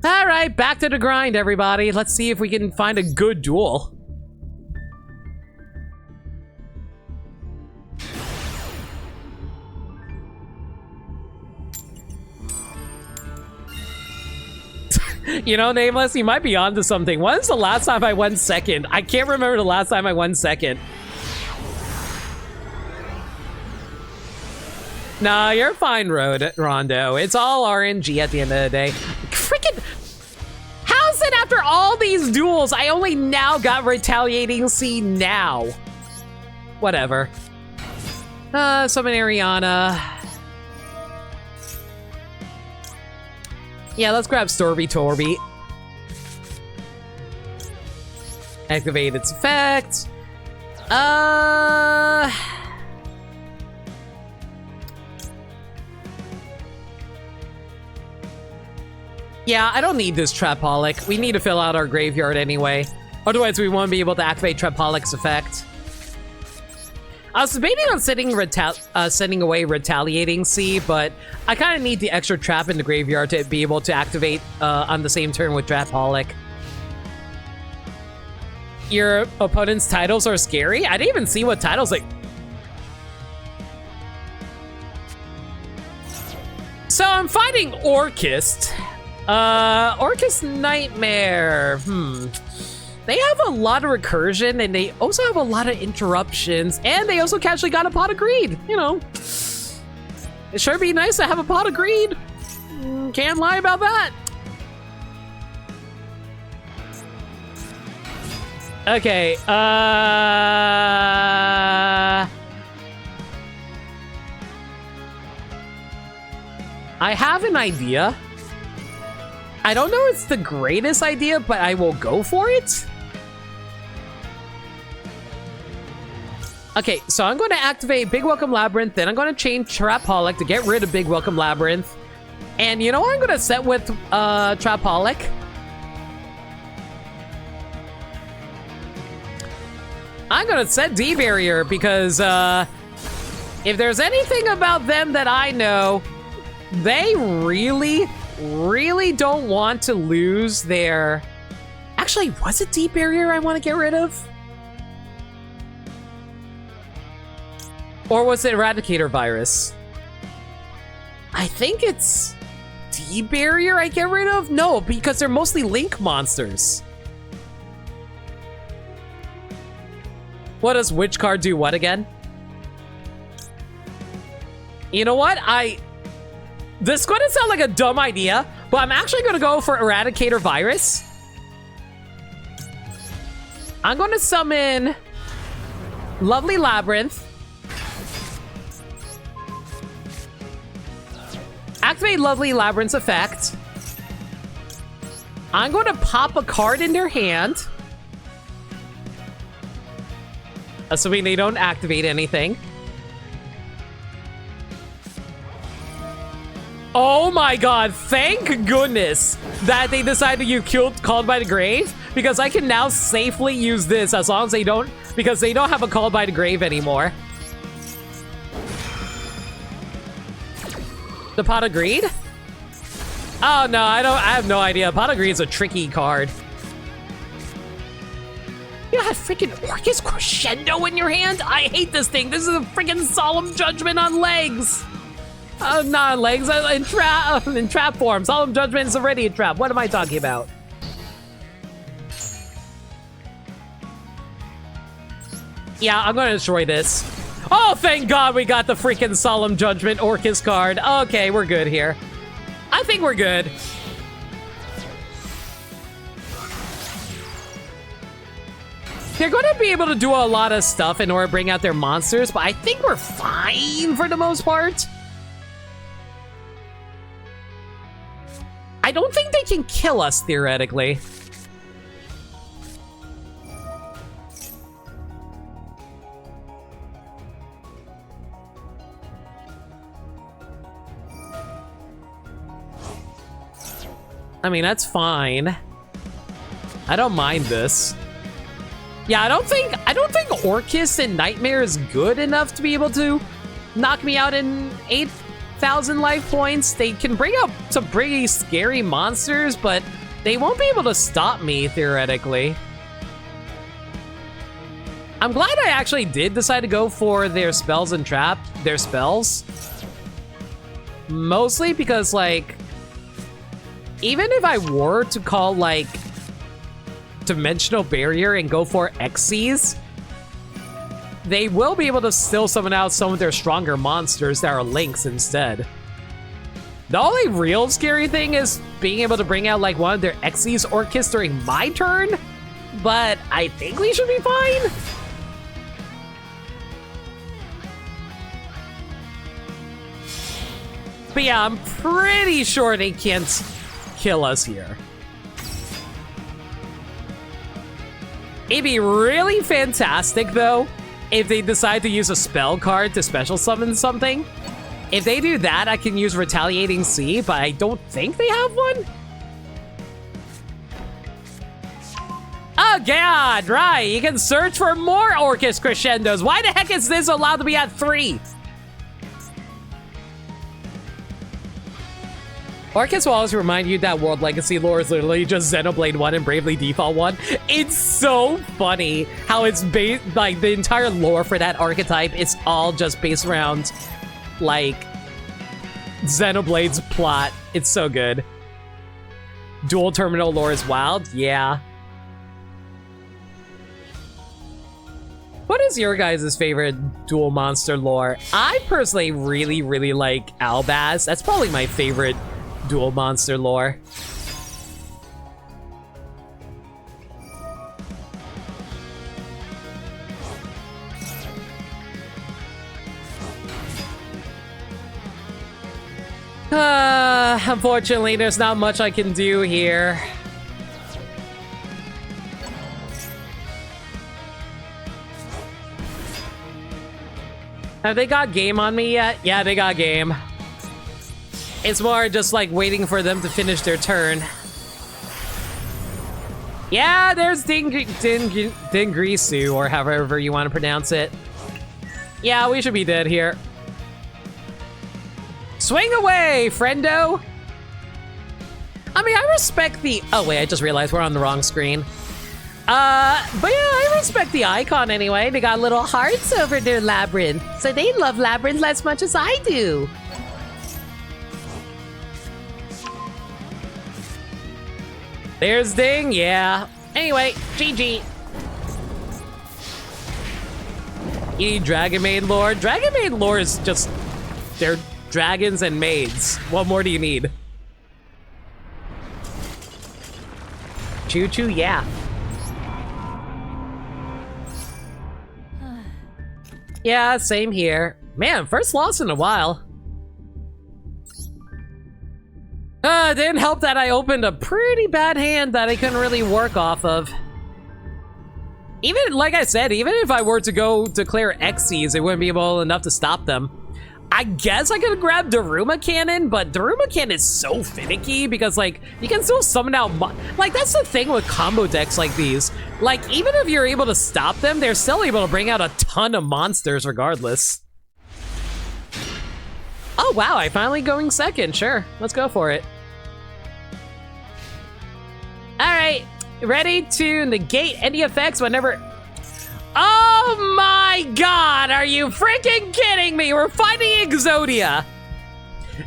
A: All right, back to the grind, everybody. Let's see if we can find a good duel. You know, Nameless, you might be onto something. When's the last time I won second? I can't remember the last time I won second. Nah, you're fine, Rondo. It's all RNG at the end of the day. Freaking... How's it after all these duels, I only now got Retaliating C now? Whatever. Summon Ariana. Yeah, let's grab Storby Torby. Activate its effect. Yeah, I don't need this Trapaholic. We need to fill out our graveyard anyway. Otherwise, we won't be able to activate Trapaholic's effect. I was debating on sending away Retaliating C, but I kind of need the extra trap in the graveyard to be able to activate on the same turn with Trapaholic. Your opponent's titles are scary? I didn't even see what titles like. So I'm fighting Orchist. Orchist Nightmare. They have a lot of recursion, and they also have a lot of interruptions, and they also casually got a Pot of Greed, you know. It sure be nice to have a Pot of Greed. Can't lie about that. Okay, I have an idea. I don't know if it's the greatest idea, but I will go for it. Okay, so I'm going to activate Big Welcome Labrynth, then I'm going to change Trapaholic to get rid of Big Welcome Labrynth. And you know what I'm going to set with Trapaholic? I'm going to set D-Barrier because if there's anything about them that I know, they really don't want to lose their... Actually, was it Deep Barrier I want to get rid of? Or was it Eradicator Virus? I think it's Deep Barrier I get rid of? No, because they're mostly Link monsters. What does which card do what again? You know what? This is going to sound like a dumb idea, but I'm actually going to go for Eradicator Virus. I'm going to summon Lovely Labrynth. Activate Lovely Labrynth's effect. I'm going to pop a card in their hand. Assuming they don't activate anything. Oh my god, thank goodness that they decided you Called by the Grave, because I can now safely use this as long as they don't, because they don't have a Called by the Grave anymore. The Pot of Greed? Oh no, I have no idea. Pot of Greed is a tricky card. You have freaking Orchis Crescendo in your hand? I hate this thing. This is a freaking Solemn Judgment on legs. Not on legs, in trap form. Solemn Judgment is already a trap. What am I talking about? Yeah, I'm gonna destroy this. Oh, thank God we got the freaking Solemn Judgment Orchis card. Okay, we're good here. I think we're good. They're going to be able to do a lot of stuff in order to bring out their monsters, but I think we're fine for the most part. I don't think they can kill us, theoretically. I mean, that's fine. I don't mind this. Yeah, I don't think Orcus and Nightmare is good enough to be able to knock me out in 8,000 life points. They can bring out some pretty scary monsters, but they won't be able to stop me, theoretically. I'm glad I actually did decide to go for their spells and their spells. Mostly because, like, even if I were to call, like, Dimensional Barrier and go for Xyz, they will be able to still summon out some of their stronger monsters that are Lynx instead. The only real scary thing is being able to bring out, like, one of their Xyz Orcus during my turn, but I think we should be fine. But yeah, I'm pretty sure they can't kill us here. It'd be really fantastic, though, if they decide to use a spell card to special summon something. If they do that, I can use Retaliating Sea, but I don't think they have one. Oh god, right, you can search for more Orcus Crescendos. Why the heck is this allowed to be at 3? Orcus will always remind you that World Legacy lore is literally just Xenoblade 1 and Bravely Default 1. It's so funny how it's based, like, the entire lore for that archetype is all just based around, like, Xenoblade's plot. It's so good. Dual Terminal lore is wild? Yeah. What is your guys' favorite dual monster lore? I personally really like Albaz. That's probably my favorite dual monster lore. Unfortunately, there's not much I can do here. Have they got game on me yet? Yeah, they got game. It's more just like waiting for them to finish their turn. Yeah, there's Dingrisu, or however you want to pronounce it. Yeah, we should be dead here. Swing away, friendo! I mean, I respect the... Oh, wait, I just realized we're on the wrong screen. But yeah, I respect the icon anyway. They got little hearts over their Labrynth. So they love Labrynth as much as I do. There's Ding, yeah. Anyway, GG. You need Dragon Maid lore? Dragon Maid lore is just... They're dragons and maids. What more do you need? Choo-choo, yeah. Yeah, same here. Man, first loss in a while. It didn't help that I opened a pretty bad hand that I couldn't really work off of. Even, like I said, even if I were to go declare Xyz, it wouldn't be enough to stop them. I guess I could grab Daruma Cannon, but Daruma Cannon is so finicky because, like, you can still summon out... Like, that's the thing with combo decks like these. Like, even if you're able to stop them, they're still able to bring out a ton of monsters regardless. Oh, wow, I'm finally going second. Sure, let's go for it. All right, ready to negate any effects whenever... Oh my god, are you freaking kidding me? We're fighting Exodia.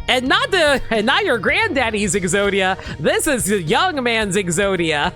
A: And not your granddaddy's Exodia. This is the young man's Exodia.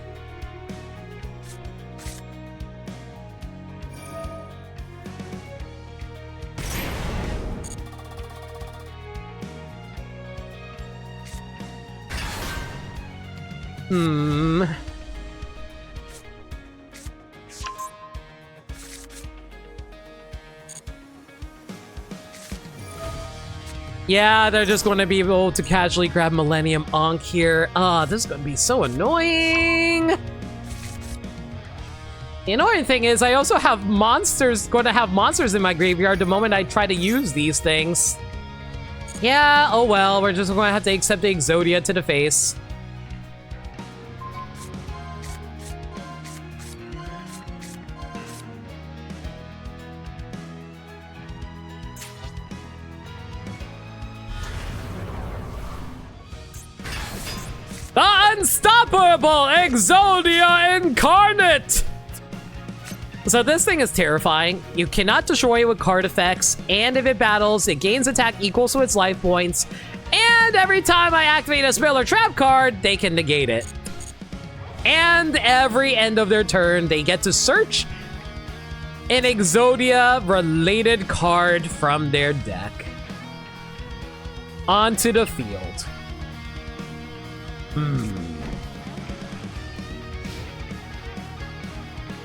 A: Yeah, they're just going to be able to casually grab Millennium Ankh here. This is going to be so annoying. The annoying thing is I also have going to have monsters in my graveyard the moment I try to use these things. Yeah, oh well, we're just going to have to accept the Exodia to the face. Unstoppable Exodia Incarnate! So this thing is terrifying. You cannot destroy it with card effects, and if it battles, it gains attack equals to its life points, and every time I activate a spell or trap card, they can negate it. And every end of their turn, they get to search an Exodia-related card from their deck onto the field.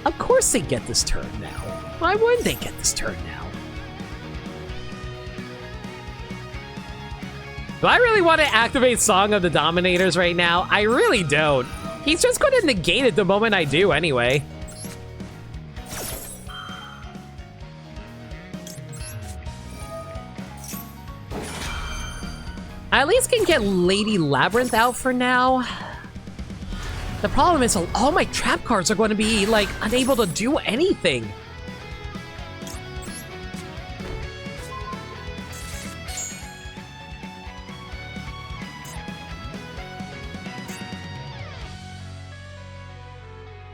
A: Of course they get this turn now. Why wouldn't they get this turn now? Do I really want to activate Song of the Dominators right now? I really don't. He's just going to negate it the moment I do anyway. I at least can get Lady Labrynth out for now. The problem is all my trap cards are going to be, like, unable to do anything.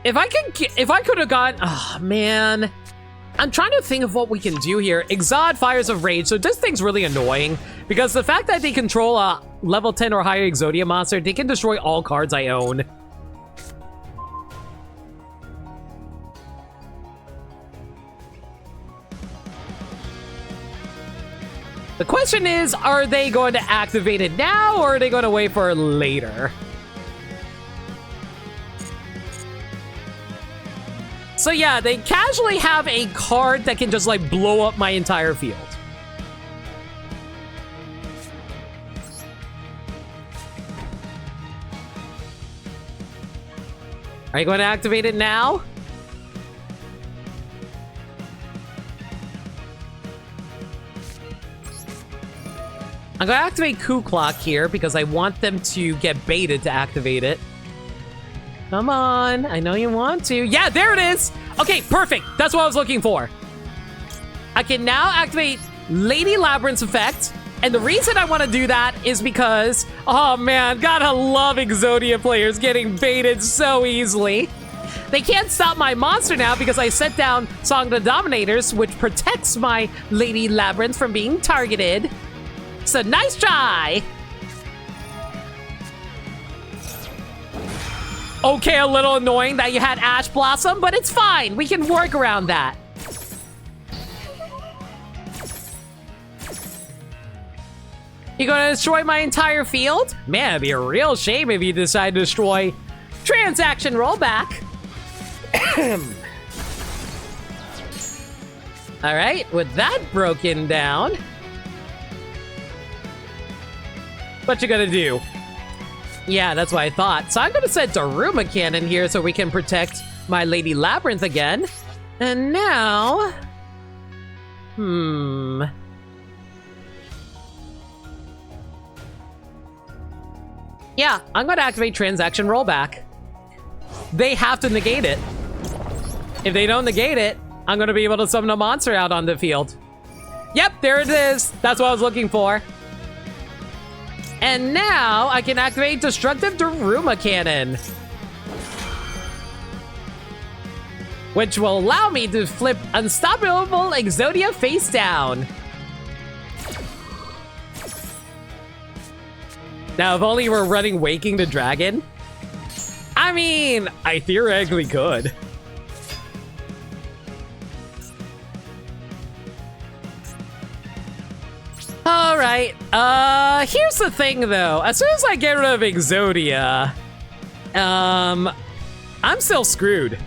A: If I could have gotten, oh man. I'm trying to think of what we can do here. Exod Fires of Rage, so this thing's really annoying because the fact that they control a level 10 or higher Exodia monster, they can destroy all cards I own. The question is, are they going to activate it now or are they going to wait for later? So yeah, they casually have a card that can just like blow up my entire field. Are you going to activate it now? I'm going to activate Coup Clock here because I want them to get baited to activate it. Come on, I know you want to. Yeah, there it is! Okay, perfect. That's what I was looking for. I can now activate Lady Labrynth's effect. And the reason I want to do that is because, oh man, gotta love Exodia players getting baited so easily. They can't stop my monster now because I set down Song of the Dominators, which protects my Lady Labrynth from being targeted. So nice try! Okay, a little annoying that you had Ash Blossom, but it's fine. We can work around that. You gonna destroy my entire field? Man, it'd be a real shame if you decide to destroy Transaction Rollback. All right, with that broken down, what you gonna do? Yeah, that's what I thought. So I'm gonna set Daruma Cannon here so we can protect my Lady Labrynth again. And now... Yeah, I'm gonna activate Transaction Rollback. They have to negate it. If they don't negate it, I'm gonna be able to summon a monster out on the field. Yep, there it is. That's what I was looking for. And now I can activate Destructive Daruma Cannon, which will allow me to flip Unstoppable Exodia face down. Now, if only we're running Waking the Dragon. I mean, I theoretically could. All right. Here's the thing, though. As soon as I get rid of Exodia, I'm still screwed.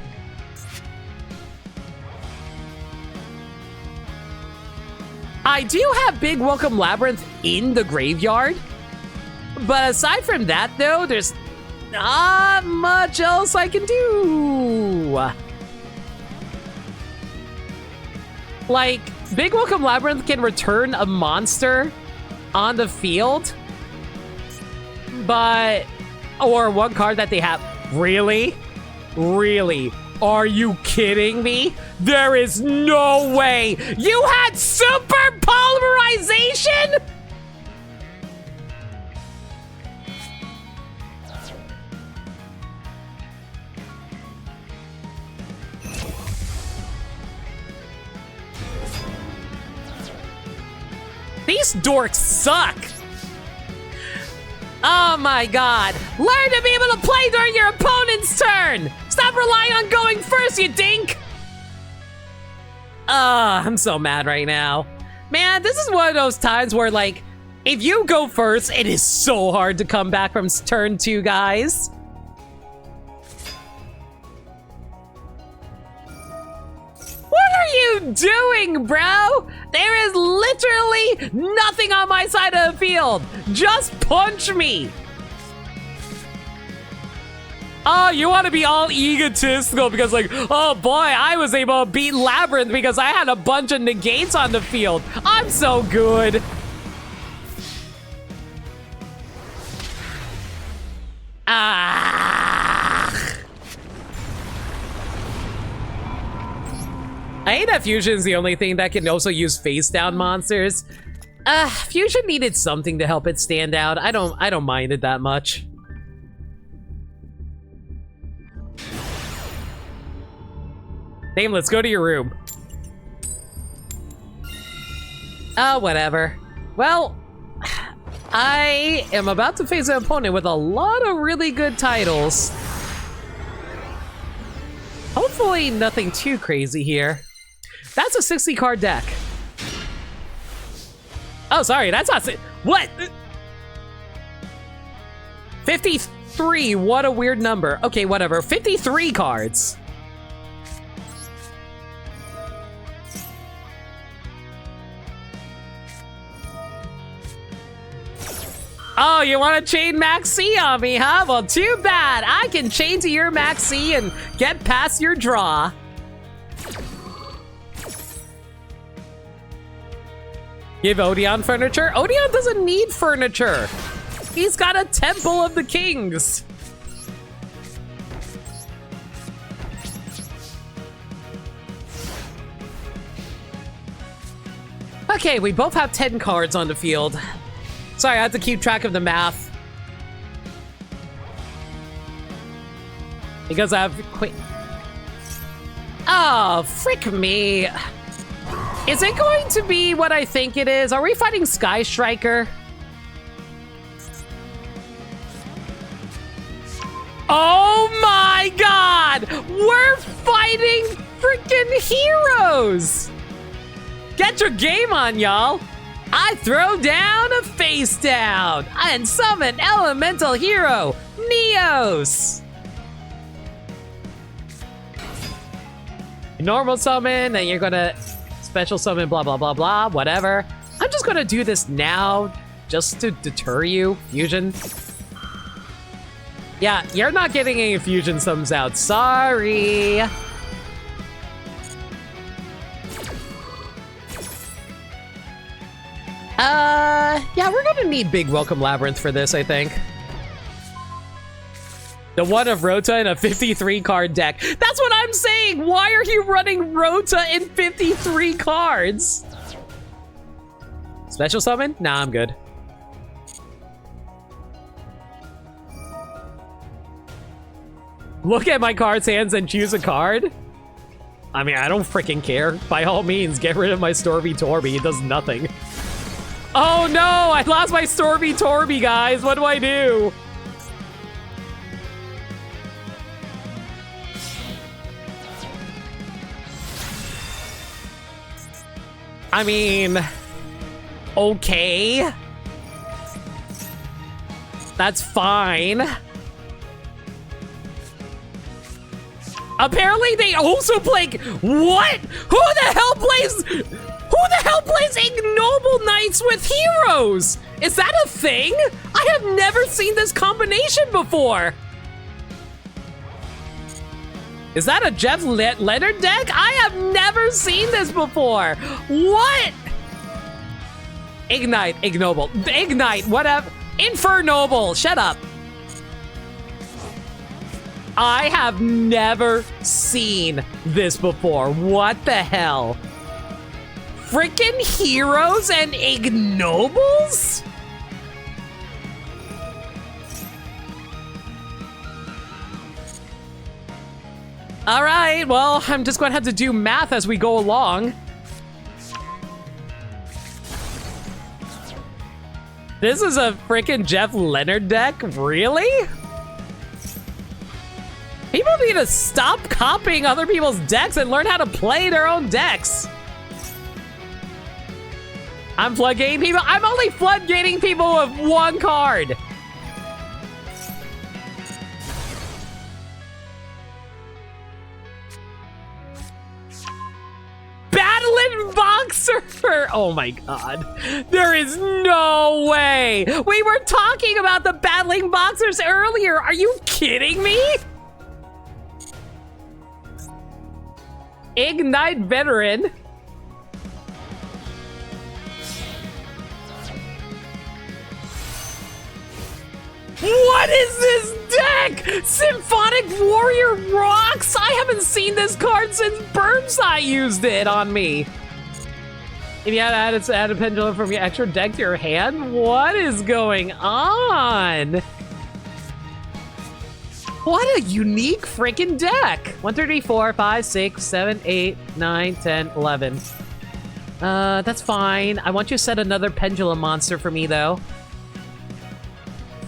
A: I do have Big Welcome Labrynth in the graveyard, but aside from that, though, there's not much else I can do. Like, Big Welcome Labrynth can return a monster on the field, but... or one card that they have. Really? Really? Are you kidding me? There is no way! You had Super Polymerization?! Most dorks suck. Oh my god. Learn to be able to play during your opponent's turn. Stop relying on going first, you dink. I'm so mad right now. Man, this is one of those times where, like, if you go first, it is so hard to come back from turn 2, guys. What are you doing, bro? There is literally nothing on my side of the field. Just punch me. Oh, you want to be all egotistical because, like, oh boy, I was able to beat Labrynth because I had a bunch of negates on the field. I'm so good. I hate that Fusion's the only thing that can also use face down monsters. Fusion needed something to help it stand out. I don't mind it that much. Name, let's go to your room. Oh, whatever. Well, I am about to face an opponent with a lot of really good titles. Hopefully nothing too crazy here. That's a 60 card deck. Oh, sorry, that's not... What? 53, what a weird number. Okay, whatever, 53 cards. Oh, you want to chain Max C on me, huh? Well, too bad. I can chain to your Max C and get past your draw. Give Odeon furniture? Odeon doesn't need furniture. He's got a Temple of the Kings. Okay, we both have 10 cards on the field. Sorry, I have to keep track of the math. Because I have... Oh, frick me. Is it going to be what I think it is? Are we fighting Sky Striker? Oh my god! We're fighting freaking heroes! Get your game on, y'all! I throw down a face down and summon elemental hero, Neos! Normal summon, then you're gonna special summon, blah, blah, blah, blah, whatever. I'm just gonna do this now just to deter you, Fusion. Yeah, you're not getting any Fusion sums out. Sorry. Yeah, we're gonna need Big Welcome Labrynth for this, I think. The one of Rota in a 53 card deck. That's what I'm saying! Why are you running Rota in 53 cards? Special summon? Nah, I'm good. Look at my card's hands and choose a card? I mean, I don't freaking care. By all means, get rid of my Storby Torby. It does nothing. Oh no! I lost my Storby Torby, guys! What do I do? I mean... okay. That's fine. Apparently they also play... What? Who the hell plays Ignoble Knights with heroes? Is that a thing? I have never seen this combination before. Is that a Jeff Leonard deck? I have never seen this before. What? Ignite, Ignoble. Ignite, whatever. Infernoble, shut up. I have never seen this before. What the hell? Frickin' heroes and ignobles? All right, well, I'm just going to have to do math as we go along. This is a freaking Jeff Leonard deck? Really? People need to stop copying other people's decks and learn how to play their own decks. I'm floodgating people. I'm only floodgating people with one card. Battling Boxer! Oh my god. There is no way. We were talking about the Battling Boxers earlier. Are you kidding me? Ignite Veteran. What is this deck? Symphonic Warrior rocks? I haven't seen this card since Burnside used it on me. If you had to add a pendulum from your extra deck to your hand? What is going on? What a unique freaking deck. 1, 2, 3, 4, 5, 6, 7, 8, 9, 10, 11. That's fine. I want you to set another pendulum monster for me, though.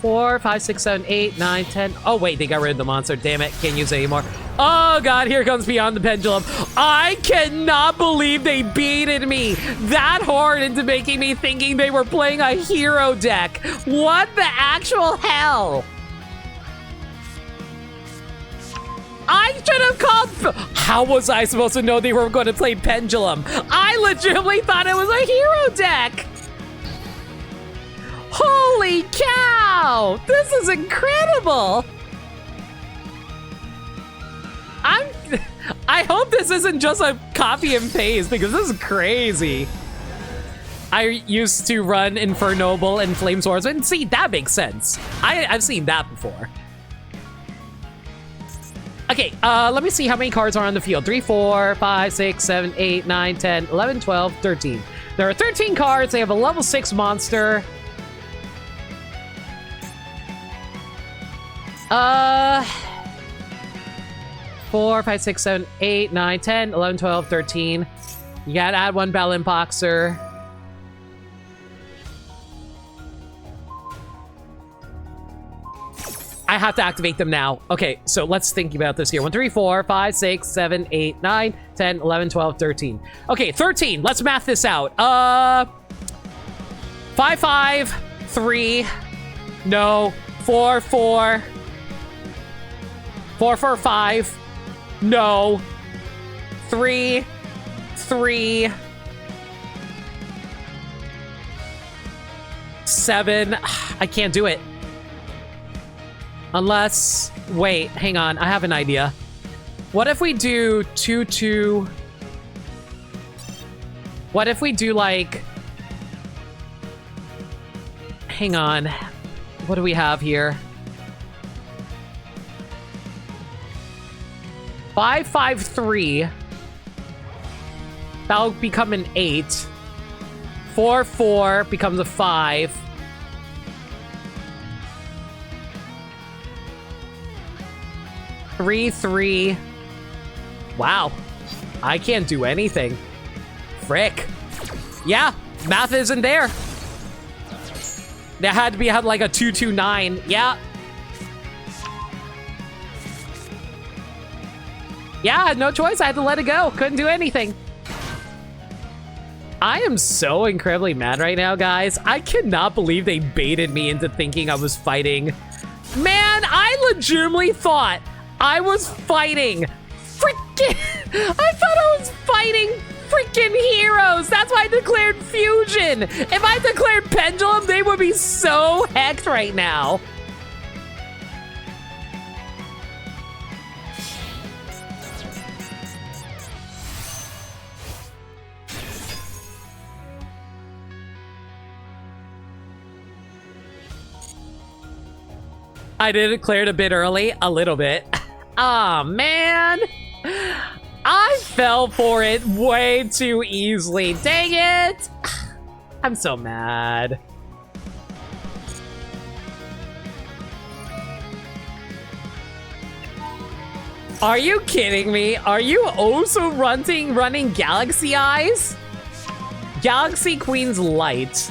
A: 4, 5, 6, 7, 8, 9, 10. Oh, wait, they got rid of the monster. Damn it. Can't use it anymore. Oh, God. Here comes Beyond the Pendulum. I cannot believe they baited me that hard into making me thinking they were playing a hero deck. What the actual hell? I should have called. How was I supposed to know they were going to play Pendulum? I legitimately thought it was a hero deck. Holy cow! This is incredible! I hope this isn't just a copy and paste because this is crazy. I used to run Infernoble and Flame Swordsman. See, that makes sense. I've seen that before. Okay, let me see how many cards are on the field. 3, 4, 5, 6, 7, 8, 9, 10, 11, 12, 13. There are 13 cards. They have a level 6 monster. 4, 5, 6, 7, 8, 9, 10, 11, 12, 13. You gotta add one Battling Boxer. I have to activate them now. Okay, so let's think about this here. 1, 3, 4, 5, 6, 7, 8, 9, 10, 11, 12, 13. Okay, 13. Let's math this out. 5, 5, 3. No. 4, 4. 4, 4, 5. No. 3, 3. 7. I can't do it. Unless, wait, hang on. I have an idea. What if we do 2, 2? What if we do like, hang on. What do we have here? 5, 5, 3. That'll become an 8. 4, 4 becomes a 5. 3, 3. Wow. I can't do anything. Frick. Yeah, math isn't there. That had to be like a 2, 2, 9. Yeah. Yeah, I had no choice. I had to let it go. Couldn't do anything. I am so incredibly mad right now, guys. I cannot believe they baited me into thinking I was fighting. Man, I legitimately thought I was fighting freaking... I thought I was fighting freaking heroes. That's why I declared Fusion. If I declared Pendulum, they would be so hecked right now. I did declare it a bit early, a little bit. Aw, man. I fell for it way too easily. Dang it. I'm so mad. Are you kidding me? Are you also running Galaxy Eyes? Galaxy Queen's Light.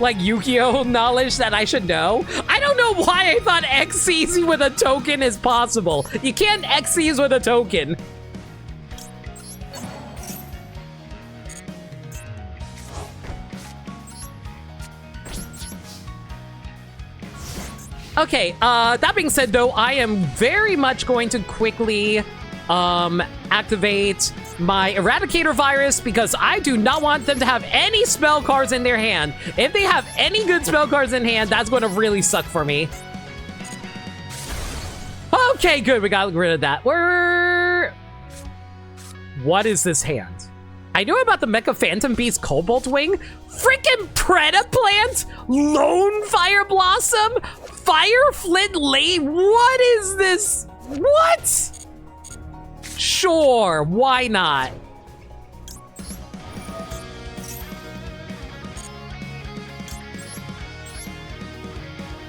A: like Yu-Gi-Oh knowledge that I should know. I don't know why I thought Xyz with a token is possible. You can't Xyz with a token. Okay, that being said though, I am very much going to quickly activate my Eradicator Virus because I do not want them to have any spell cards in their hand. If they have any good spell cards in hand, that's going to really suck for me. Okay, good. We got rid of that. What is this hand? I know about the Mecha Phantom Beast Cobalt Wing. Freaking Predaplant? Lone Fire Blossom? Fire Flint Late? What is this? What? Sure, why not?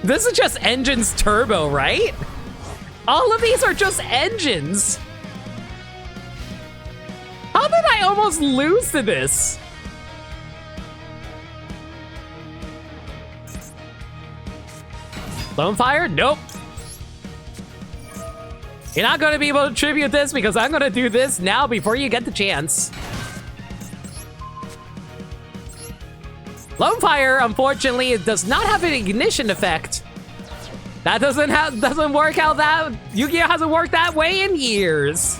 A: This is just Engines Turbo, right? All of these are just engines. How did I almost lose to this? Lone Fire? Nope. You're not going to be able to tribute this because I'm going to do this now before you get the chance. Lone Fire, unfortunately, it does not have an ignition effect. That doesn't work out that... Yu-Gi-Oh! Hasn't worked that way in years.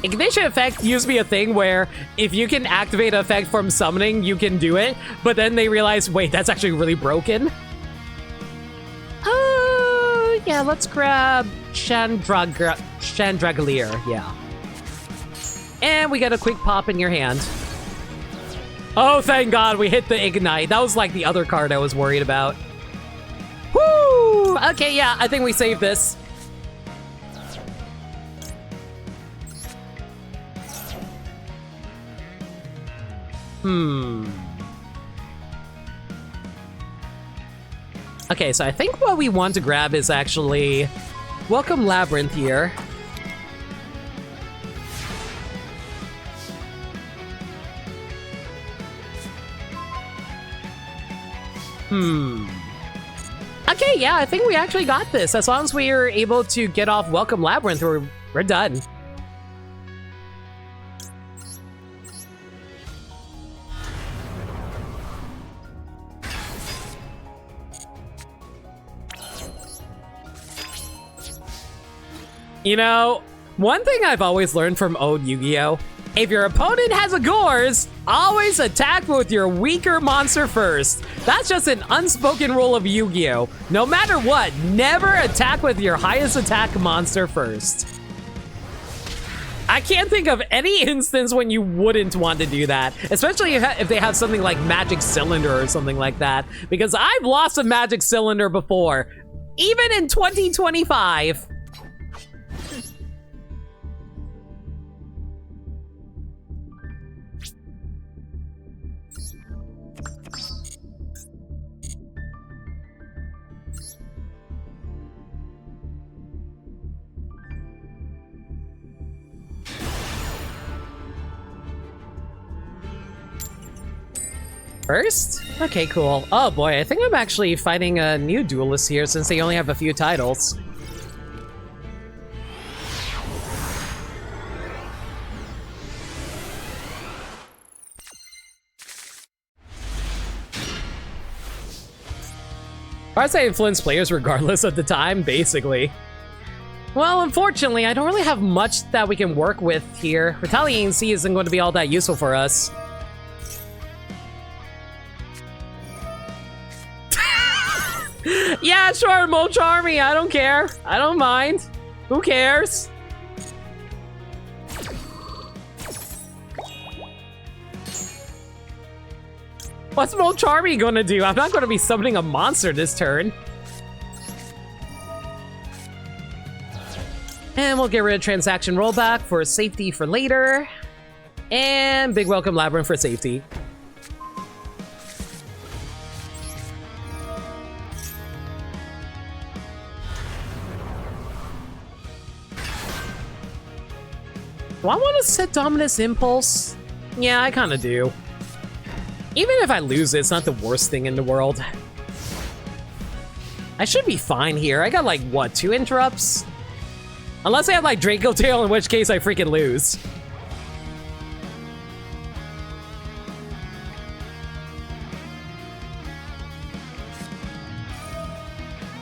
A: Ignition effect used to be a thing where if you can activate an effect from summoning, you can do it. But then they realized, wait, that's actually really broken. Yeah, let's grab Chandragalier, yeah. And we get a quick pop in your hand. Oh, thank God, we hit the Ignite. That was like the other card I was worried about. Woo! Okay, yeah, I think we saved this. Okay, so I think what we want to grab is actually... Welcome Labrynth here. Okay, yeah, I think we actually got this. As long as we are able to get off Welcome Labrynth, we're done. You know, one thing I've always learned from old Yu-Gi-Oh! If your opponent has a Gores, always attack with your weaker monster first. That's just an unspoken rule of Yu-Gi-Oh! No matter what, never attack with your highest attack monster first. I can't think of any instance when you wouldn't want to do that, especially if they have something like Magic Cylinder or something like that, because I've lost a Magic Cylinder before, even in 2025. First? Okay, cool. Oh boy, I think I'm actually fighting a new duelist here since they only have a few titles. Cards I influence players regardless of the time, basically. Well, unfortunately, I don't really have much that we can work with here. Retaliating Sea isn't going to be all that useful for us. Yeah, sure, Molcharmy, I don't care. I don't mind. Who cares? What's Molcharmy gonna do? I'm not gonna be summoning a monster this turn. And we'll get rid of Transaction Rollback for safety for later. And Big Welcome Labrynth for safety. Do I want to set Dominus Impulse? Yeah, I kind of do. Even if I lose, it's not the worst thing in the world. I should be fine here. I got like, what, 2 interrupts? Unless I have like Draco Tail, in which case I freaking lose.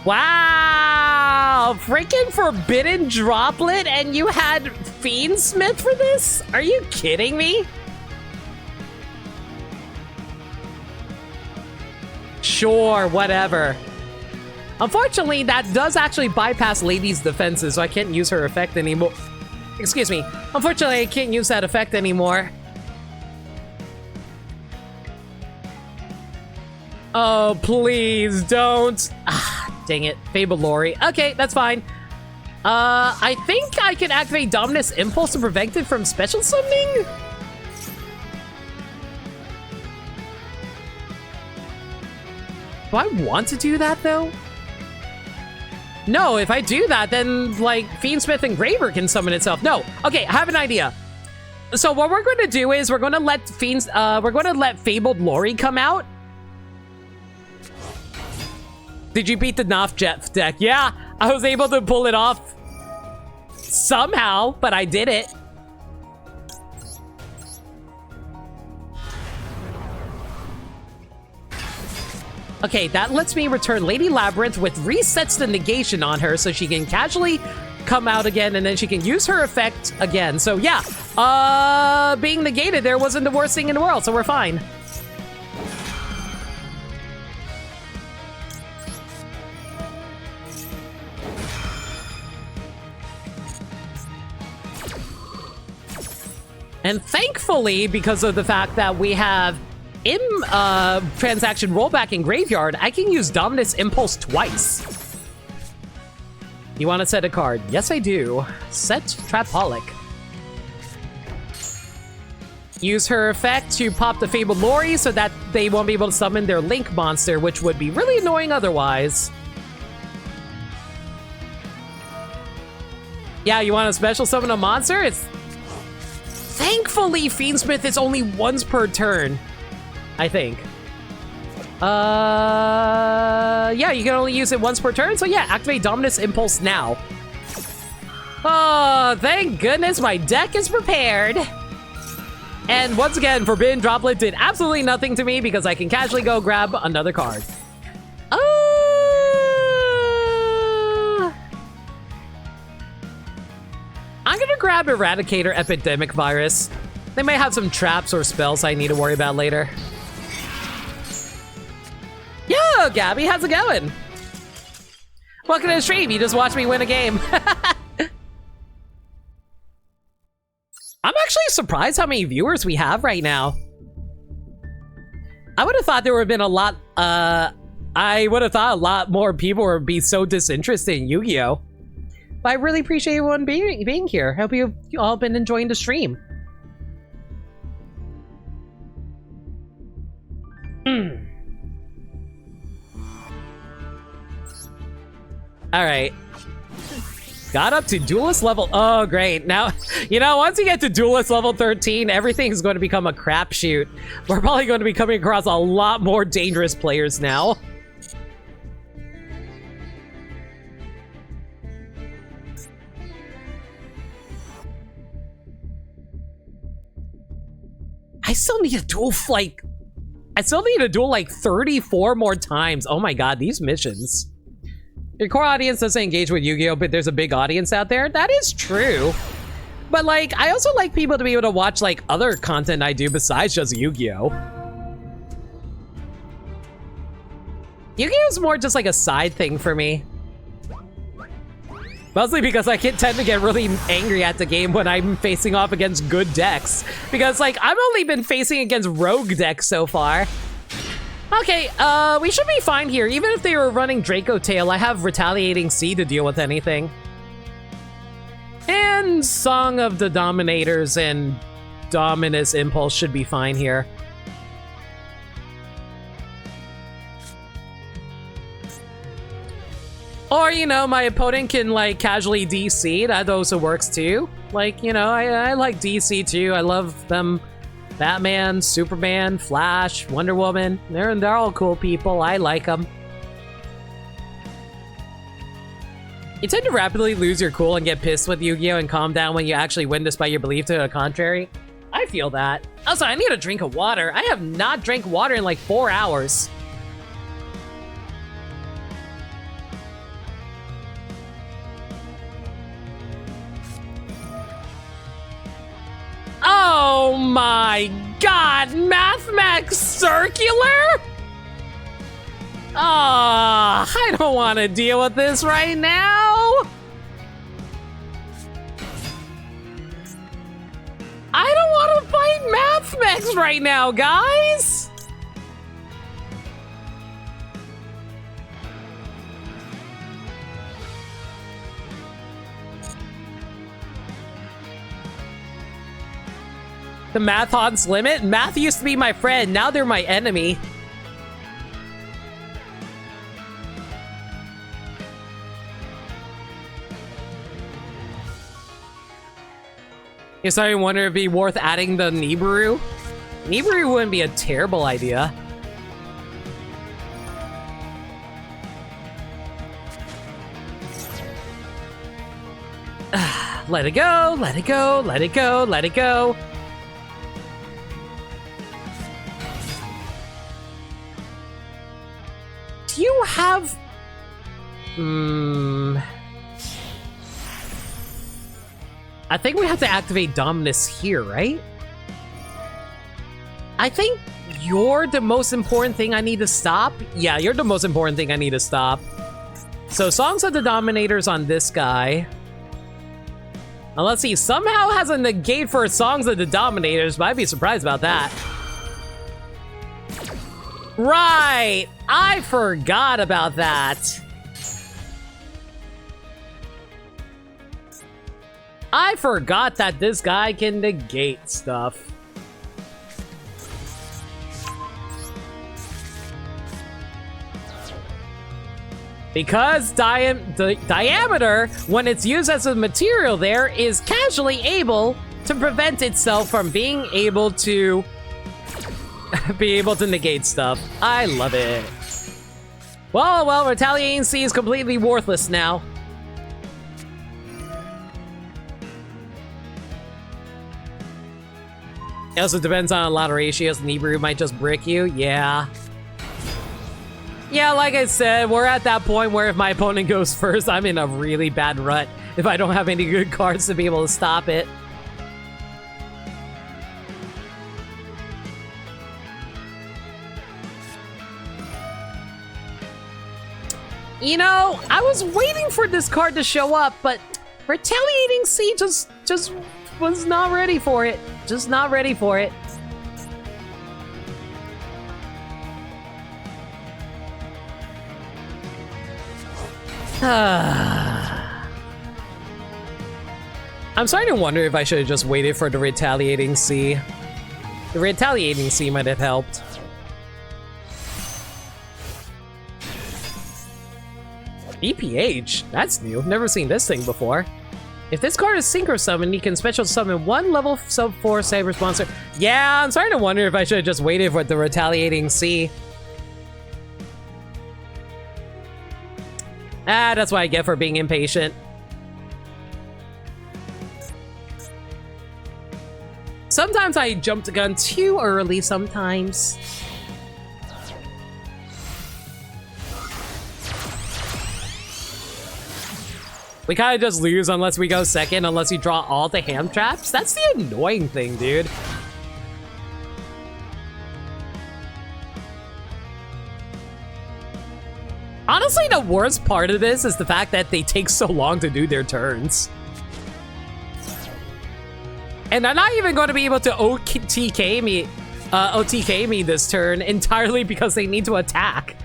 A: Wow! Freaking Forbidden Droplet and you had Fiendsmith for this? Are you kidding me? Sure, whatever. Unfortunately, that does actually bypass Lady's defenses, so I can't use her effect anymore. Excuse me. Unfortunately, I can't use that effect anymore. Oh, please don't. Ah, dang it. Fabled Lori. Okay, that's fine. I think I can activate Dominus Impulse to prevent it from special summoning? Do I want to do that, though? No, if I do that, then, like, Fiendsmith Engraver can summon itself. No. Okay, I have an idea. So what we're going to do is we're going to let Fabled Lori come out. Did you beat the Knopf Jet deck? Yeah, I was able to pull it off somehow, but I did it. Okay, that lets me return Lady Labrynth, which resets the negation on her so she can casually come out again and then she can use her effect again. So yeah, being negated there wasn't the worst thing in the world, so we're fine. And thankfully, because of the fact that we have transaction rollback in Graveyard, I can use Dominus Impulse twice. You want to set a card? Yes, I do. Set Trapaholic. Use her effect to pop the Fabled Lori so that they won't be able to summon their Link monster, which would be really annoying otherwise. Yeah, you want to special summon a monster? It's... Thankfully, Fiendsmith is only once per turn. I think. Yeah, you can only use it once per turn, so yeah, activate Dominus Impulse now. Oh, thank goodness my deck is prepared. And once again, Forbidden Droplet did absolutely nothing to me because I can casually go grab another card. I'm gonna grab Eradicator Epidemic Virus. They may have some traps or spells I need to worry about later. Yo, Gabby, how's it going? Welcome to the stream. You just watched me win a game. I'm actually surprised how many viewers we have right now. I would have thought there would have been a lot, I would have thought a lot more people would be so disinterested in Yu-Gi-Oh! But I really appreciate everyone being here. Hope you've all been enjoying the stream. All right. Got up to Duelist level. Oh, great. Now, you know, once you get to Duelist level 13, everything's going to become a crapshoot. We're probably going to be coming across a lot more dangerous players now. I still need to duel like 34 more times. Oh my god, these missions. Your core audience doesn't engage with Yu-Gi-Oh, but there's a big audience out there. That is true. But like, I also like people to be able to watch like other content I do besides just Yu-Gi-Oh. Yu-Gi-Oh is more just like a side thing for me. Mostly because I tend to get really angry at the game when I'm facing off against good decks. Because, like, I've only been facing against rogue decks so far. Okay, we should be fine here. Even if they were running Draco Tail, I have Retaliating Sea to deal with anything. And Song of the Dominators and Dominus Impulse should be fine here. Or, you know, my opponent can, like, casually DC. That also works, too. Like, you know, I like DC, too. I love them Batman, Superman, Flash, Wonder Woman. They're all cool people. I like them. You tend to rapidly lose your cool and get pissed with Yu-Gi-Oh! And calm down when you actually win despite your belief to the contrary. I feel that. Also, I need a drink of water. I have not drank water in like 4 hours. Oh my god, Mathmax Circular? I don't want to deal with this right now. I don't want to fight Mathmax right now, guys. The Mathon's limit? Math used to be my friend, now they're my enemy. You're starting to wonder if it'd be worth adding the Nibiru? Nibiru wouldn't be a terrible idea. Let it go, let it go, let it go, let it go. Do you have... I think we have to activate Dominus here, right? I think you're the most important thing I need to stop. Yeah, you're the most important thing I need to stop. So, Songs of the Dominators on this guy. Unless he somehow has a negate for Songs of the Dominators, but I'd be surprised about that. Right! I forgot about that. I forgot that this guy can negate stuff. Because diameter, when it's used as a material there, is casually able to prevent itself from being able to negate stuff. I love it. Well, Retaliating C is completely worthless now. It also depends on a lot of ratios. Nibiru might just brick you. Yeah. Yeah, like I said, we're at that point where if my opponent goes first, I'm in a really bad rut if I don't have any good cards to be able to stop it. You know, I was waiting for this card to show up, but Retaliating C just was not ready for it. Just not ready for it. I'm starting to wonder if I should have just waited for the Retaliating C. The Retaliating C might have helped. EPH? That's new. Never seen this thing before. If this card is Synchro Summon, you can special summon one level sub 4 Cyber Sponsor. Yeah, I'm starting to wonder if I should have just waited for the Retaliating C. That's what I get for being impatient. Sometimes I jump the gun too early sometimes. We kind of just lose unless we go second, unless you draw all the hand traps. That's the annoying thing, dude. Honestly, the worst part of this is the fact that they take so long to do their turns. And they're not even going to be able to OTK me this turn entirely because they need to attack.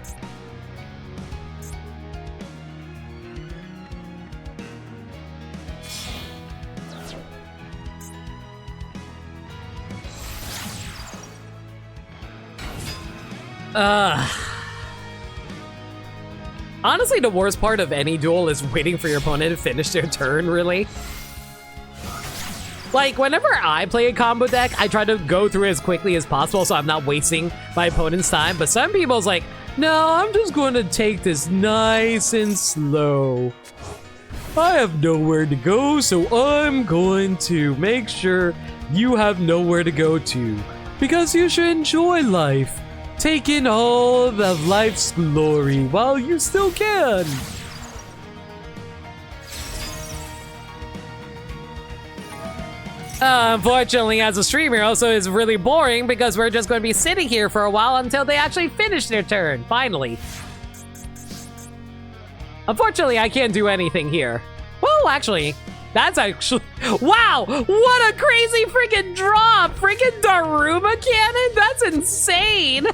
A: Honestly, the worst part of any duel is waiting for your opponent to finish their turn, really. Like, whenever I play a combo deck, I try to go through it as quickly as possible so I'm not wasting my opponent's time. But some people's like, no, I'm just going to take this nice and slow. I have nowhere to go, so I'm going to make sure you have nowhere to go to. Because you should enjoy life. Take in all of life's glory while you still can. Unfortunately, as a streamer, also is really boring because we're just going to be sitting here for a while until they actually finish their turn, finally. Unfortunately, I can't do anything here. Well, actually, that's actually... Wow! What a crazy freaking drop! Freaking Daruma Cannon? That's insane!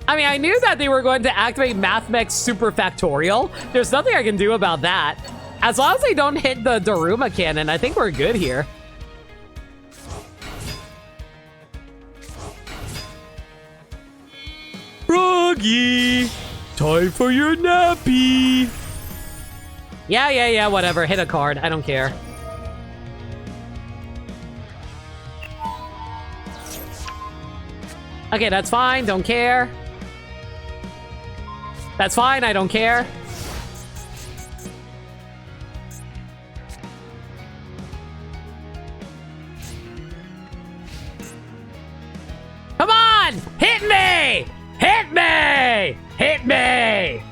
A: I mean, I knew that they were going to activate MathMech Super Factorial. There's nothing I can do about that. As long as they don't hit the Daruma Cannon, I think we're good here. Froggy! Time for your nappy! Yeah, whatever. Hit a card. I don't care. Okay, that's fine. Don't care. That's fine, I don't care. Come on! Hit me! Hit me! Hit me!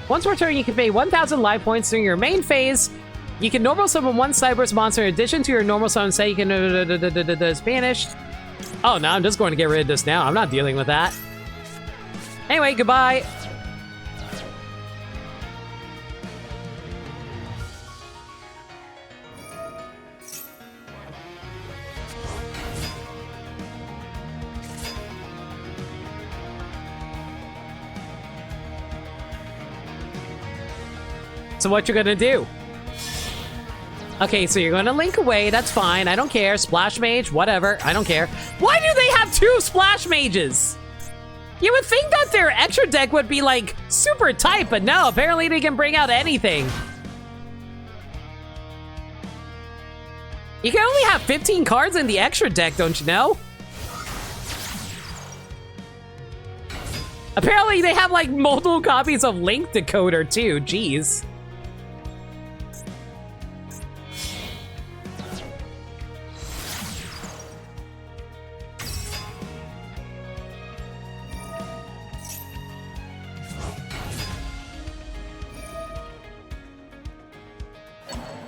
A: Once per turn, you can pay 1,000 life points during your main phase. You can normal summon one Cyberse monster in addition to your normal summon set. You can Spanish. Oh, no, I'm just going to get rid of this now. I'm not dealing with that. Anyway, goodbye. So what you're gonna do? Okay, so you're gonna link away, that's fine, I don't care. Splash Mage, whatever, I don't care. Why do they have 2 Splash Mages? You would think that their extra deck would be like super tight, but no, apparently they can bring out anything. You can only have 15 cards in the extra deck, don't you know? Apparently they have like multiple copies of Link Decoder too, jeez.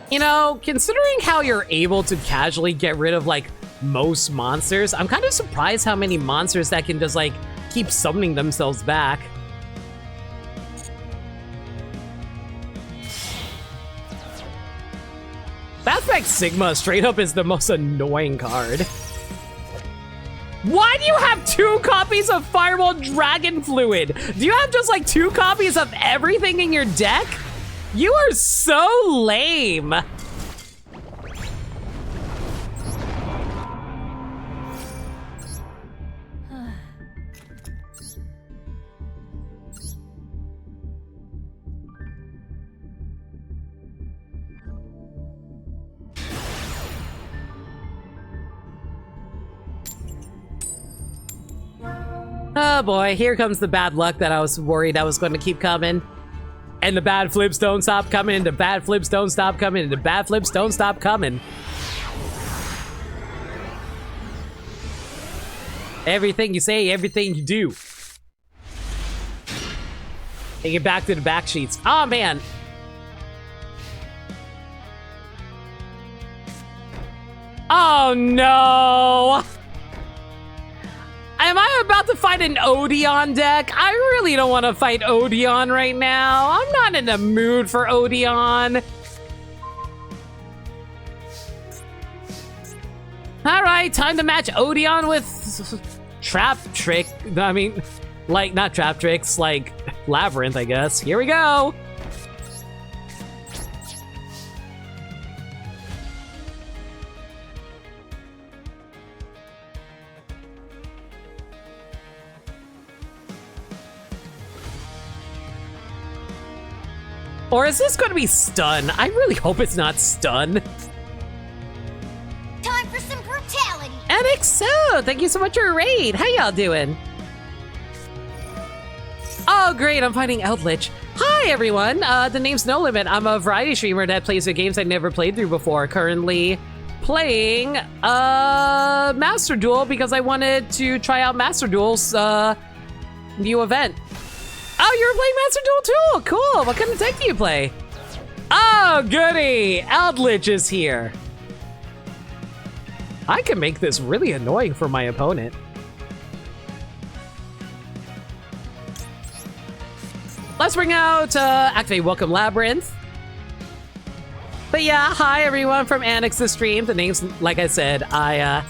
A: You know, considering how you're able to casually get rid of, like, most monsters, I'm kind of surprised how many monsters that can just, like, keep summoning themselves back. Bathback Sigma straight up is the most annoying card. Why do you have 2 copies of Fireball Dragon Fluid? Do you have just, like, 2 copies of everything in your deck? You are so lame. Oh boy, here comes the bad luck that I was worried I was going to keep coming. And the bad flips don't stop coming, and the bad flips don't stop coming, and the bad flips don't stop coming. Everything you say, everything you do. Take it back to the back sheets. Oh, man. Oh, no. Am I about to fight an Odeon deck? I really don't want to fight Odeon right now. I'm not in the mood for Odeon. All right, time to match Odeon with Trap Trick. I mean, like, not Trap Tricks, like Labrynth, I guess. Here we go. Or is this going to be stun? I really hope it's not stun.
B: Time for some brutality.
A: And XO, thank you so much for your raid. How y'all doing? Oh, great, I'm finding Eldritch. Hi, everyone. The name's No Limit. I'm a variety streamer that plays the games I never played through before. Currently playing Master Duel because I wanted to try out Master Duel's new event. Oh, you're playing Master Duel too? Cool. What kind of deck do you play? Oh, goody. Eldritch is here. I can make this really annoying for my opponent. Let's bring out activate Welcome Labrynth. But yeah, hi everyone from Annex the Stream. The name's, like I said, I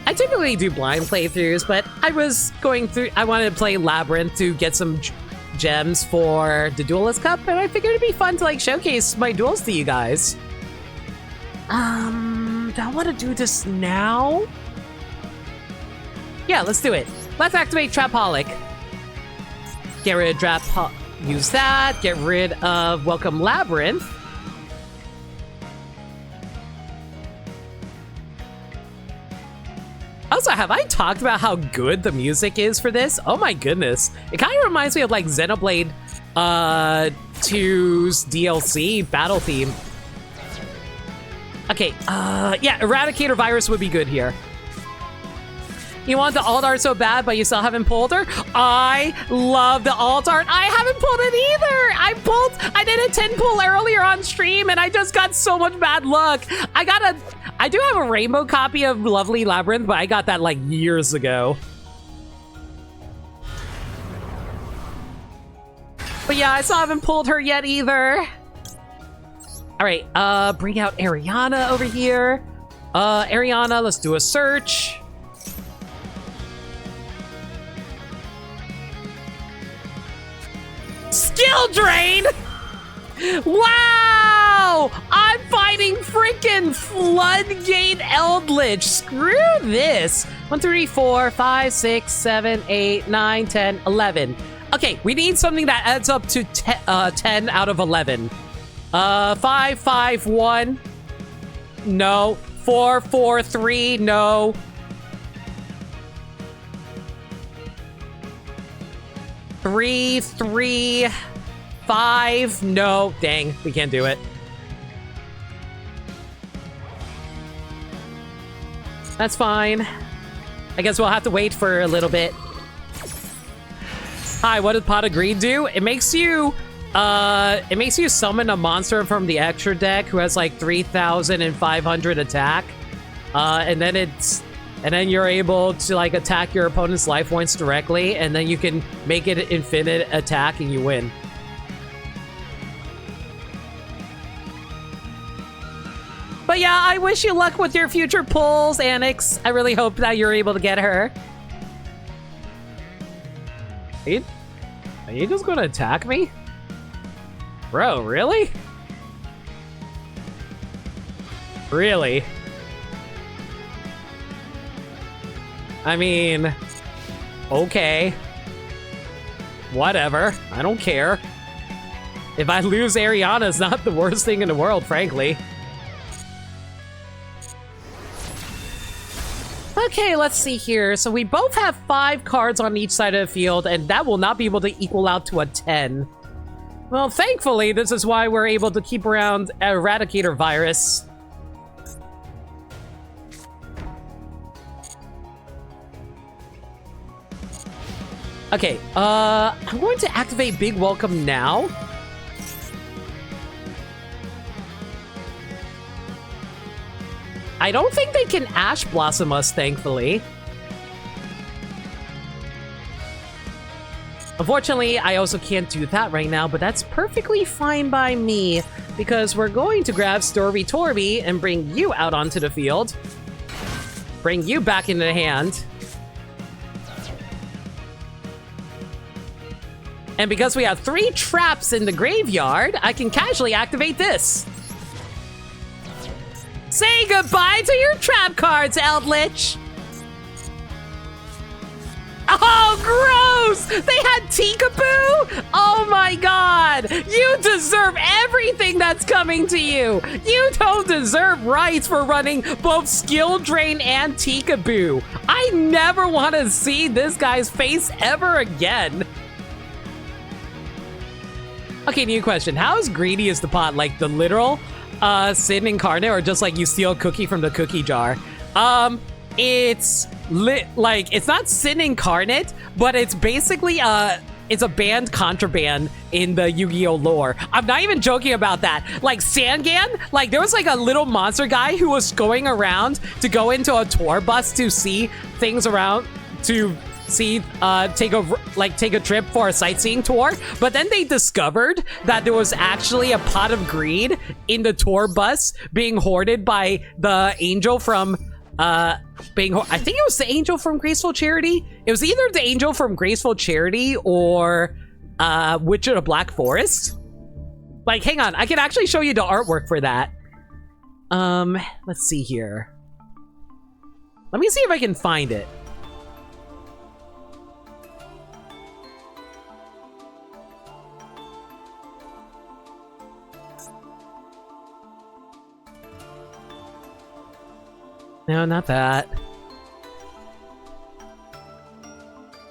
A: typically do blind playthroughs, but I wanted to play Labrynth to get some gems for the Duelist Cup, and I figured it'd be fun to like showcase my duels to you guys. Do I want to do this now? Yeah, let's do it. Let's activate Trapaholic. Get rid of use that. Get rid of Welcome Labrynth. Also, have I talked about how good the music is for this? Oh my goodness. It kind of reminds me of like Xenoblade 2's DLC battle theme. Okay, yeah, Eradicator Virus would be good here. You want the alt art so bad, but you still haven't pulled her? I love the alt art. I haven't pulled it either. I did a 10 pull earlier on stream and I just got so much bad luck. I do have a rainbow copy of Lovely Labrynth, but I got that like years ago. But yeah, I still haven't pulled her yet either. All right, bring out Ariana over here. Ariana, let's do a search. Skill drain! Wow! I'm fighting freaking Floodgate Eldritch. Screw this. 1, 2, 3, 4, 5, 6, 7, 8, 9, 10, 11. Okay, we need something that adds up to 10 out of 11. 5, 5, 1. No. 4, 4, 3. No. 3, 3, 5. No. Dang, we can't do it. That's fine. I guess we'll have to wait for a little bit. Hi, what does Pot of Greed do? It makes you summon a monster from the extra deck who has like 3,500 attack. And then you're able to like attack your opponent's life points directly, and then you can make it infinite attack and you win. But yeah, I wish you luck with your future pulls, Annex. I really hope that you're able to get her. Are you just gonna attack me? Bro, really? Really? I mean, okay. Whatever. I don't care. If I lose Ariana, it's not the worst thing in the world, frankly. Okay, let's see here. So we both have 5 cards on each side of the field, and that will not be able to equal out to a 10. Well, thankfully, this is why we're able to keep around Eradicator Virus. Okay, I'm going to activate Big Welcome now. I don't think they can Ash Blossom us, thankfully. Unfortunately, I also can't do that right now, but that's perfectly fine by me, because we're going to grab Storby Torby and bring you out onto the field. Bring you back into the hand. And because we have 3 traps in the graveyard, I can casually activate this. Say goodbye to your trap cards, Eldritch! Oh, gross! They had Teekaboo? Oh my god! You deserve everything that's coming to you! You don't deserve rights for running both Skill Drain and Teekaboo. I never want to see this guy's face ever again. Okay, new question. How is greedy as the pot? Like the literal sin incarnate, or just like you steal a cookie from the cookie jar? It's like it's not sin incarnate, but it's basically it's a banned contraband in the Yu-Gi-Oh lore. I'm not even joking about that. Like Sangan, like there was like a little monster guy who was going around to go into a tour bus to see things around, to see take a trip for a sightseeing tour, but then they discovered that there was actually a pot of greed in the tour bus being hoarded by the angel from I think it was the angel from Graceful Charity. It was either the angel from Graceful Charity or Witch of the Black Forest. Like, hang on, I can actually show you the artwork for that. Let's see here. Let me see if I can find it. No, not that.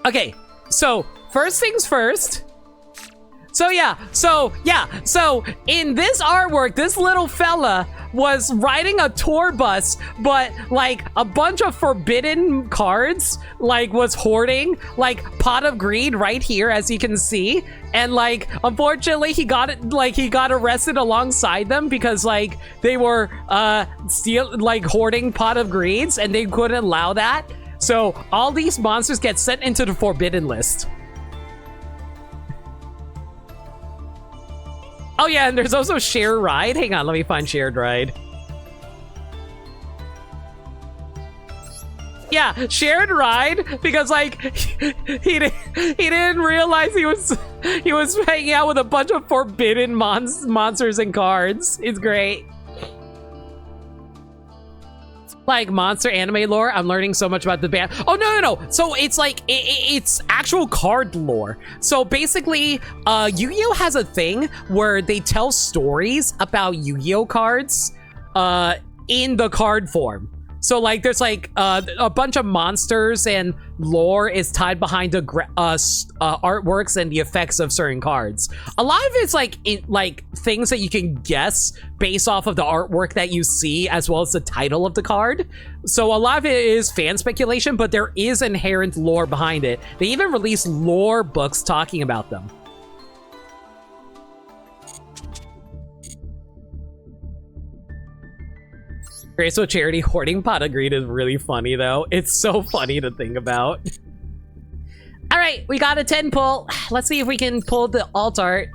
A: Okay, so first things first. So in this artwork, this little fella was riding a tour bus, but like a bunch of forbidden cards, like was hoarding like Pot of Greed right here, as you can see. And like, unfortunately, he got arrested alongside them because like they were hoarding Pot of Greeds, and they couldn't allow that. So all these monsters get sent into the forbidden list. Oh yeah, and there's also Shared Ride. Hang on, let me find Shared Ride. Yeah, Shared Ride, because like he didn't realize he was hanging out with a bunch of forbidden monsters and cards. It's great. Like monster anime lore, I'm learning so much about the band. Oh no. So it's like it's actual card lore. So basically, Yu-Gi-Oh has a thing where they tell stories about Yu-Gi-Oh cards in the card form. So like there's like a bunch of monsters and lore is tied behind the artworks and the effects of certain cards. A lot of it's like things that you can guess based off of the artwork that you see, as well as the title of the card. So a lot of it is fan speculation, but there is inherent lore behind it. They even release lore books talking about them. Graceful Charity hoarding Pot of Greed is really funny, though. It's so funny to think about. All right, we got a 10 pull. Let's see if we can pull the alt art.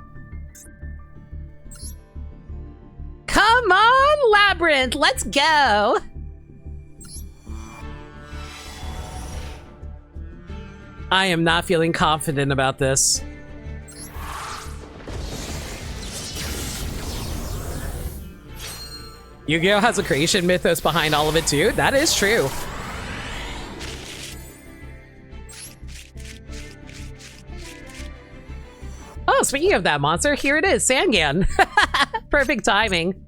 A: Come on, Labrynth, let's go. I am not feeling confident about this. Yu-Gi-Oh has a creation mythos behind all of it too. That is true. Oh, speaking of that monster, here it is, Sangan. Perfect timing.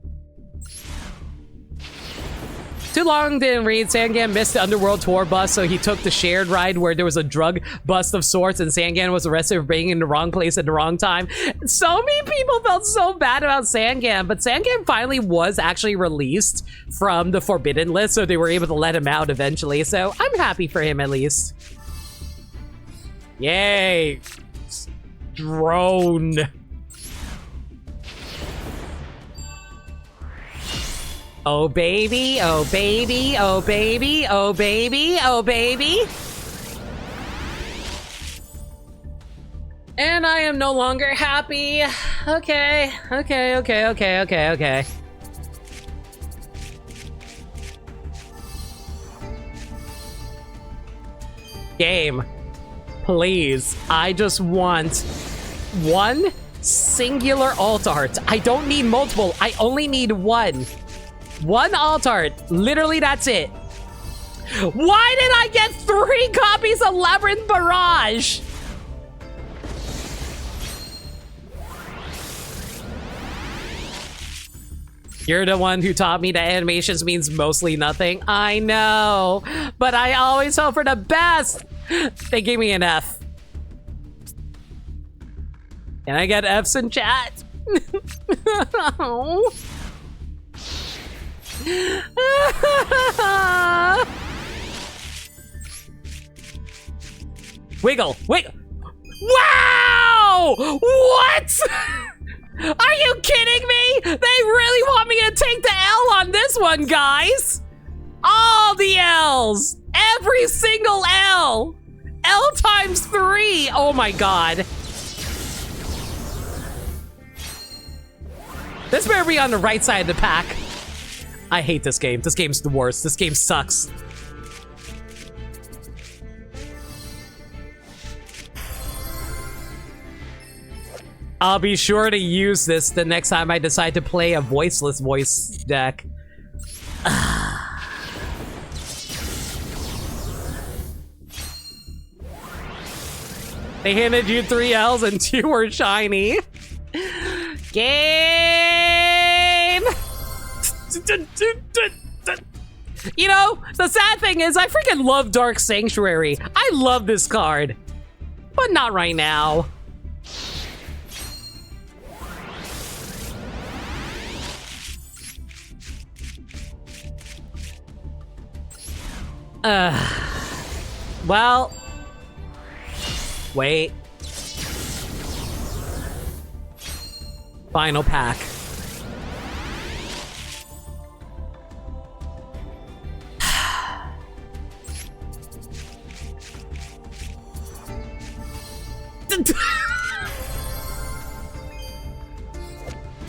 A: Too long didn't read. Sangan missed the Underworld tour bus, so he took the Shared Ride where there was a drug bust of sorts, and Sangan was arrested for being in the wrong place at the wrong time. So many people felt so bad about Sangan, but Sangan finally was actually released from the forbidden list, so they were able to let him out eventually, so I'm happy for him at least. Yay. Drone. Oh baby, oh baby, oh baby, oh baby, oh baby. And I am no longer happy. Okay. Game, please. I just want one singular alt art. I don't need multiple. I only need one. One alt art. Literally, that's it. Why did I get 3 copies of Labyrinth Barrage? You're the one who taught me that animations means mostly nothing. I know, but I always hope for the best. They gave me an F. Can I get Fs in chat? Oh. Wiggle, wiggle. Wow! What? Are you kidding me? They really want me to take the L on this one, guys. All the L's. Every single L. L times 3. Oh my god. This better be on the right side of the pack. I hate this game. This game's the worst. This game sucks. I'll be sure to use this the next time I decide to play a voiceless voice deck. They handed you 3 L's and 2 were shiny. Game! You know, the sad thing is I freaking love Dark Sanctuary. I love this card. But not right now. Well, wait. Final pack.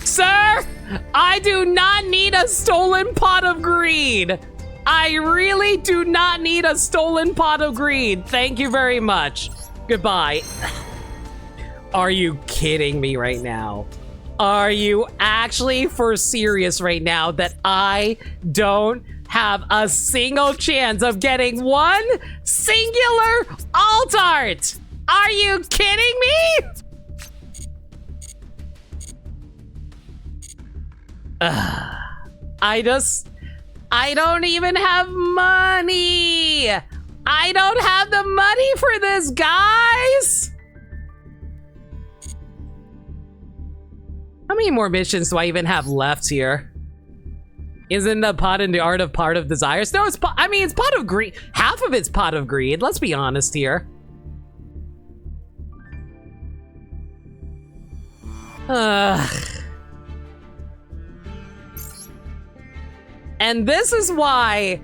A: Sir, I do not need a stolen pot of greed. I really do not need a stolen pot of greed. Thank you very much. Goodbye. Are you kidding me right now? Are you actually for serious right now that I don't have a single chance of getting one singular alt art? Are you kidding me? I don't even have money. I don't have the money for this, guys. How many more missions do I even have left here? Isn't the pot in the art of part of desires? No, it's it's pot of greed. Half of it's pot of greed. Let's be honest here. And this is why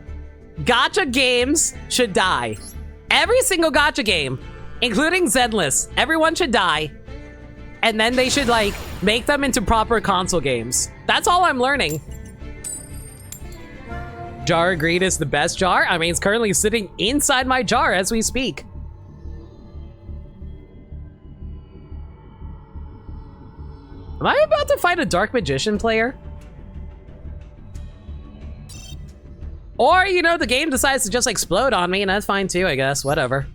A: gacha games should die. Every single gacha game, including Zenless, everyone should die. And then they should, like, make them into proper console games. That's all I'm learning. Jar of Greed is the best jar? I mean, it's currently sitting inside my jar as we speak. Am I about to fight a Dark Magician player? Or, you know, the game decides to just explode on me, and that's fine too, I guess. Whatever.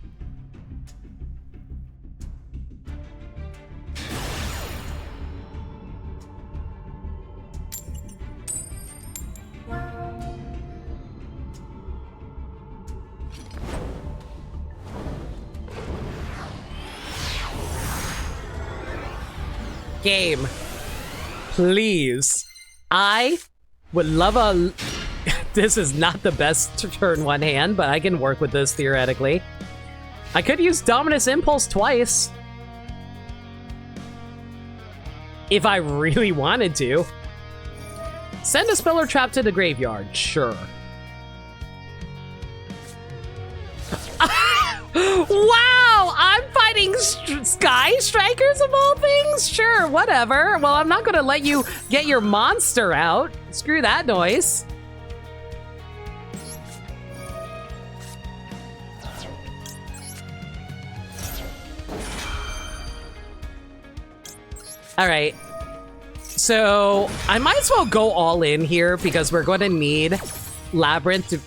A: Game. Please. I would love a... This is not the best turn one hand, but I can work with this theoretically. I could use Dominus Impulse twice. If I really wanted to. Send a spell or trap to the graveyard, sure. Wow, I'm fighting Sky Strikers of all things? Sure, whatever. Well, I'm not gonna let you get your monster out. Screw that noise. All right, so I might as well go all in here because we're going to need Labyrinth to...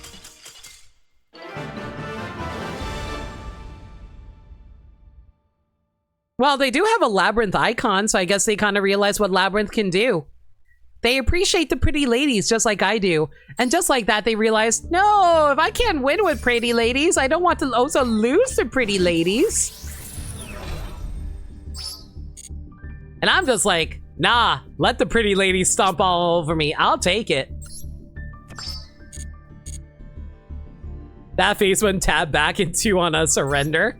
A: Well, they do have a Labrynth icon, so I guess they kind of realize what Labrynth can do. They appreciate the pretty ladies just like I do. And just like that, they realize, no, if I can't win with pretty ladies, I don't want to also lose to pretty ladies. And I'm just like, nah, let the pretty ladies stomp all over me. I'll take it. That face went tabbed back into on a surrender.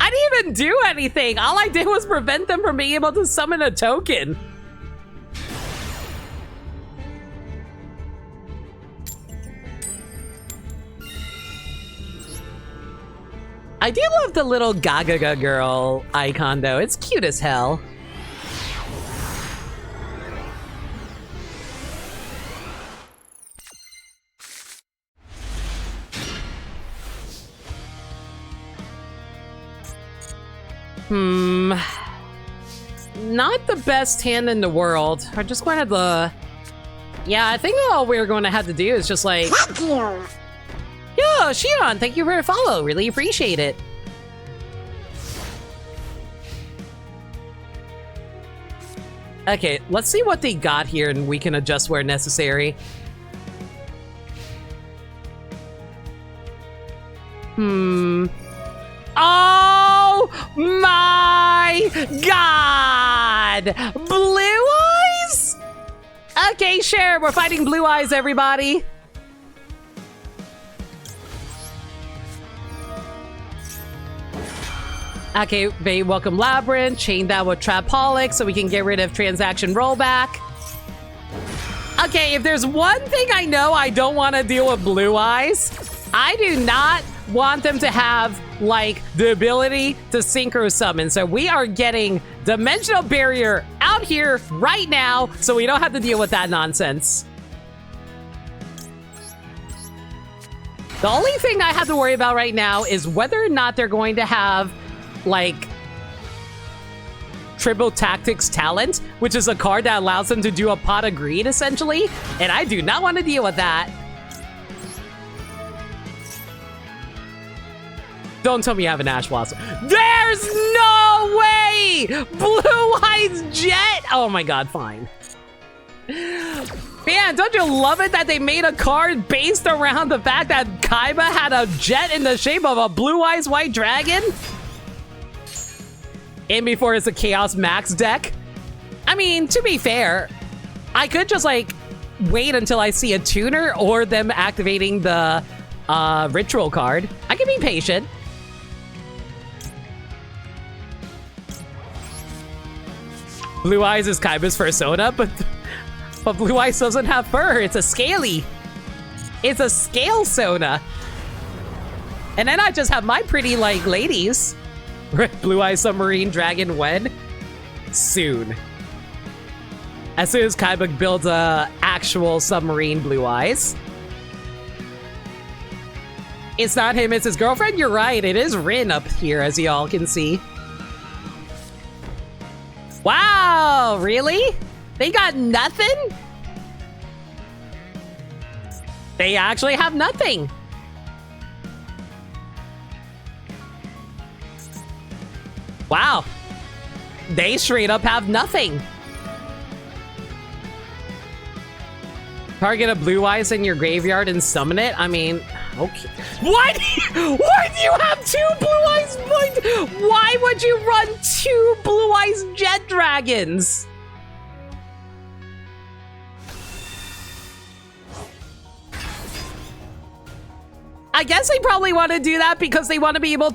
A: I didn't even do anything. All I did was prevent them from being able to summon a token. I do love the little Gaga girl icon though. It's cute as hell. Not the best hand in the world. I just going to have the... Yeah, I think all we're going to have to do is just like...
C: Thank you.
A: Yo, Shion, thank you for the follow. Really appreciate it. Okay, let's see what they got here and we can adjust where necessary. Oh my god! Blue eyes? Okay, sure, we're fighting blue eyes, everybody. Okay, babe, welcome Labrynth. Chain that with Trapaholic so we can get rid of transaction rollback. Okay, if there's one thing I know I don't want to deal with blue eyes, I do not want them to have, like, the ability to synchro summon. So we are getting Dimensional Barrier out here right now so we don't have to deal with that nonsense. The only thing I have to worry about right now is whether or not they're going to have, like, Triple Tactics Talent, which is a card that allows them to do a pot of greed, essentially. And I do not want to deal with that. Don't tell me you have an Ash Blossom. There's no way! Blue Eyes Jet! Oh my god, fine. Man, don't you love it that they made a card based around the fact that Kaiba had a jet in the shape of a Blue Eyes White Dragon? And before it's a Chaos Max deck? I mean, to be fair, I could just, like, wait until I see a tuner or them activating the ritual card. I can be patient. Blue Eyes is Kaiba's persona, but Blue Eyes doesn't have fur. It's a scaly. It's a scale Sona. And then I just have my pretty, like, ladies. Blue Eyes Submarine Dragon when? Soon. As soon as Kaiba builds a actual submarine Blue Eyes. It's not him, it's his girlfriend? You're right, it is Rin up here, as y'all can see. Wow, really? They got nothing? They actually have nothing. Wow. They straight up have nothing. Target a Blue Eyes in your graveyard and summon it? I mean, okay. What? Why do you have two Blue Eyes? Why would you run two Blue Eyes Jet Dragons? I guess they probably want to do that because they want to be able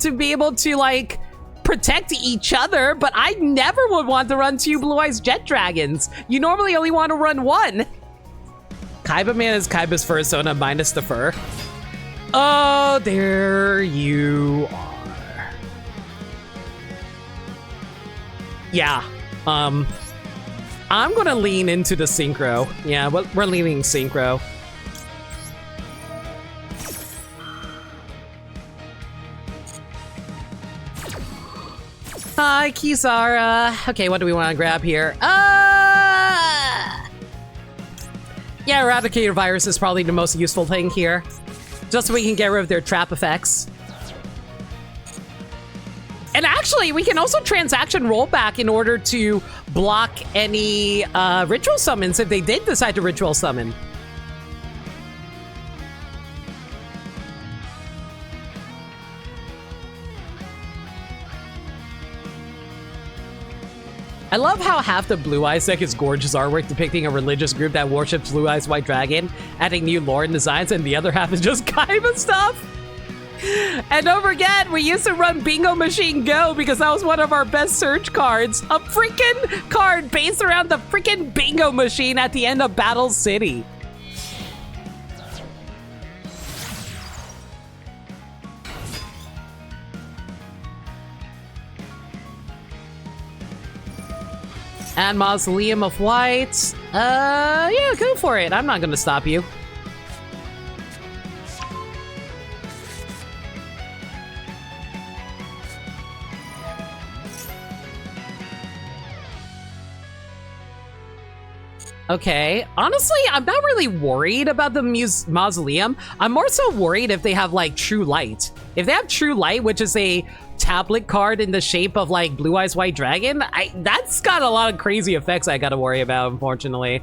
A: to like protect each other, but I never would want to run two Blue Eyes Jet Dragons. You normally only want to run one. Kaiba Man is Kaiba's persona minus the fur. Oh, there you are. Yeah. I'm gonna lean into the synchro. Yeah, we're leaning synchro. Hi, Kisara. Okay, what do we want to grab here? Yeah, Eradicator Virus is probably the most useful thing here. Just so we can get rid of their trap effects. And actually, we can also transaction rollback in order to block any ritual summons if they did decide to ritual summon. I love how half the Blue Eyes deck is gorgeous artwork depicting a religious group that worships Blue Eyes White Dragon, adding new lore and designs, and the other half is just Kaiba stuff. And don't forget, we used to run Bingo Machine Go because that was one of our best search cards. A freaking card based around the freaking Bingo Machine at the end of Battle City. And Mausoleum of White. Yeah, go for it. I'm not gonna stop you. Okay, honestly, I'm not really worried about the Mausoleum. I'm more so worried if they have, like, True Light. If they have True Light, which is a tablet card in the shape of, like, Blue Eyes White Dragon, that's got a lot of crazy effects I gotta worry about, unfortunately.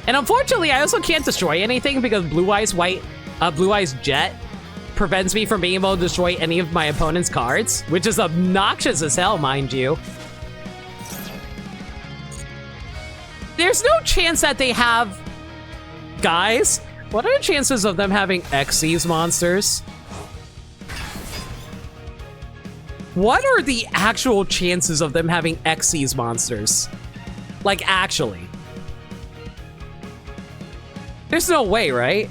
A: And unfortunately, I also can't destroy anything because Blue Eyes Jet prevents me from being able to destroy any of my opponent's cards, which is obnoxious as hell, mind you. There's no chance that they have... Guys, what are the chances of them having Xyz monsters? What are the actual chances of them having Xyz monsters? Like, actually. There's no way, right?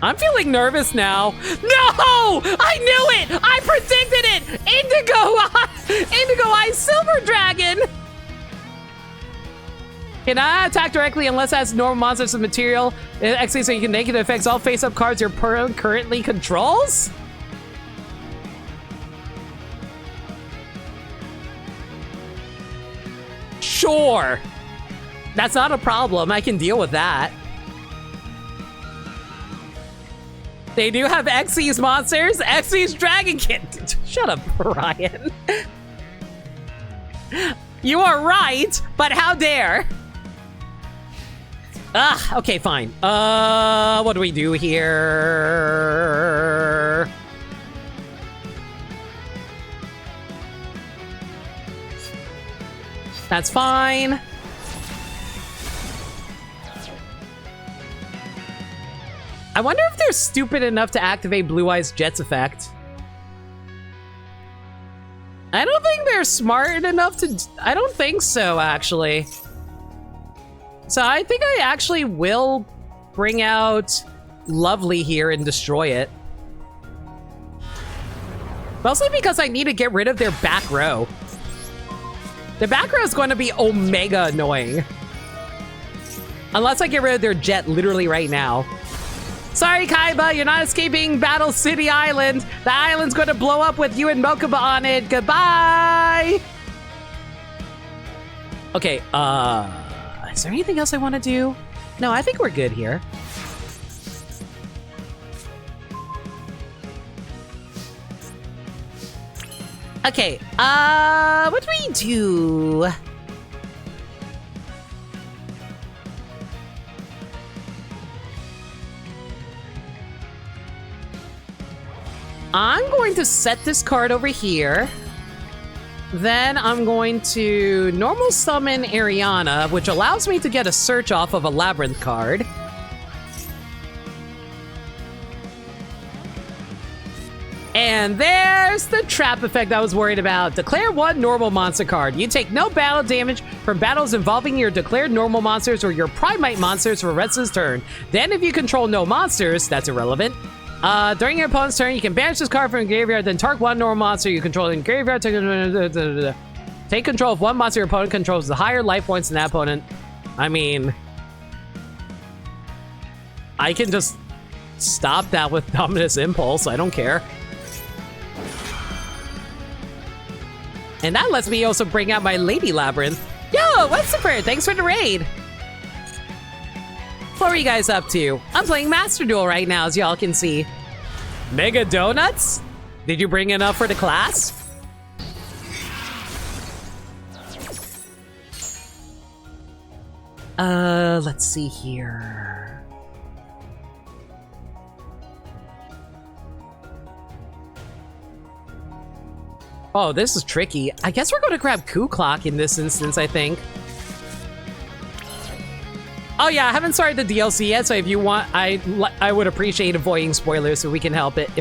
A: I'm feeling nervous now. No! I knew it! I predicted it! Indigo Eye Silver Dragon! Cannot attack directly unless it has normal monsters of material. Actually, so you can negative affects all face-up cards your opponent currently controls? Sure. That's not a problem. I can deal with that. They do have Xyz monsters. Xyz Dragon Kid. Shut up, Ryan. You are right, but how dare? Ah, okay, fine. What do we do here? That's fine. I wonder if they're stupid enough to activate Blue Eyes Jet's effect. I don't think they're smart enough to... I don't think so, actually. So I think I actually will bring out Lovely here and destroy it. Mostly because I need to get rid of their back row. The back row is going to be omega annoying. Unless I get rid of their jet literally right now. Sorry, Kaiba, you're not escaping Battle City Island. The island's going to blow up with you and Mokuba on it. Goodbye! Okay, is there anything else I want to do? No, I think we're good here. Okay, what do we do? I'm going to set this card over here. Then I'm going to normal summon Ariana, which allows me to get a search off of a Labrynth card. And there's the trap effect I was worried about. Declare one normal monster card. You take no battle damage from battles involving your declared normal monsters or your Primite monsters for the rest of this turn. Then if you control no monsters, that's irrelevant. During your opponent's turn, you can banish this card from your graveyard, then target one normal monster you control in graveyard. Take control of one monster your opponent controls the higher life points than that opponent. I mean, I can just stop that with Dominus Impulse. I don't care. And that lets me also bring out my Lady Labrynth. Yo, what's super? Thanks for the raid. What are you guys up to? I'm playing Master Duel right now, as y'all can see. Mega Donuts? Did you bring enough for the class? Let's see here. Oh, this is tricky. I guess we're going to grab Coup Clock in this instance, I think. Oh yeah, I haven't started the DLC yet, so if you want, I would appreciate avoiding spoilers if we can help it.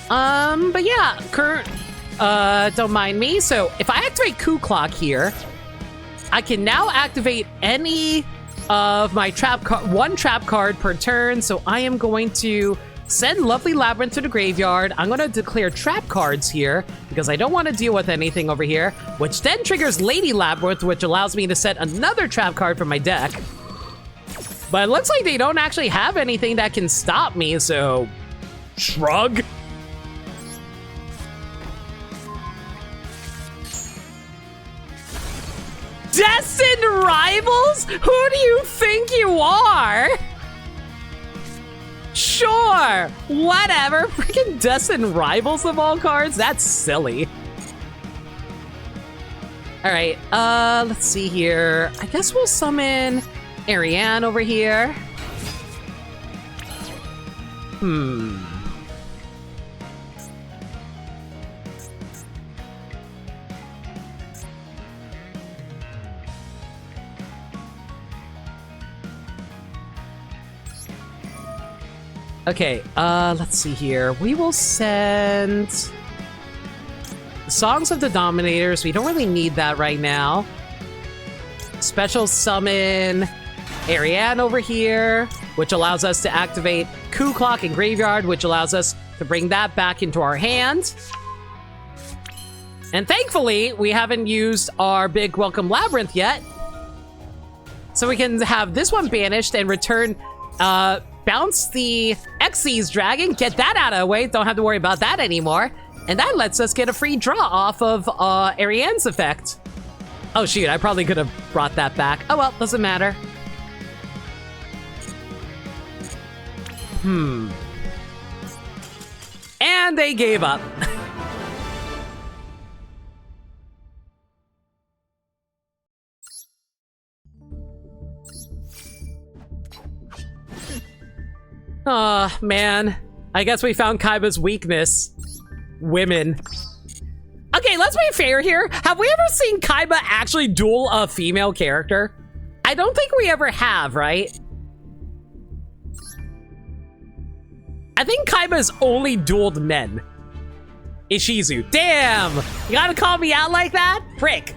A: But yeah, don't mind me. So if I activate Coup Clock here, I can now activate any of my one trap card per turn. So I am going to send Lovely Labrynth to the graveyard. I'm going to declare trap cards here because I don't want to deal with anything over here, which then triggers Lady Labrynth, which allows me to set another trap card from my deck. But it looks like they don't actually have anything that can stop me, so shrug. Destined Rivals? Who do you think you are? Sure, whatever. Freaking Destined Rivals of all cards? That's silly. All right, let's see here. I guess we'll summon Ariane over here. Okay, let's see here. We will send Songs of the Dominators. We don't really need that right now. Special summon Ariane over here, which allows us to activate Coup Clock and Graveyard, which allows us to bring that back into our hand. And thankfully, we haven't used our big Welcome Labyrinth yet. So we can have this one banished and return, bounce the Xyz Dragon, get that out of the way, don't have to worry about that anymore. And that lets us get a free draw off of Ariane's effect. Oh shoot, I probably could have brought that back. Oh well, doesn't matter. And they gave up. Aw, man. I guess we found Kaiba's weakness. Women. Okay, let's be fair here. Have we ever seen Kaiba actually duel a female character? I don't think we ever have, right? I think Kaiba's only dueled men. Ishizu. Damn! You gotta call me out like that? Frick.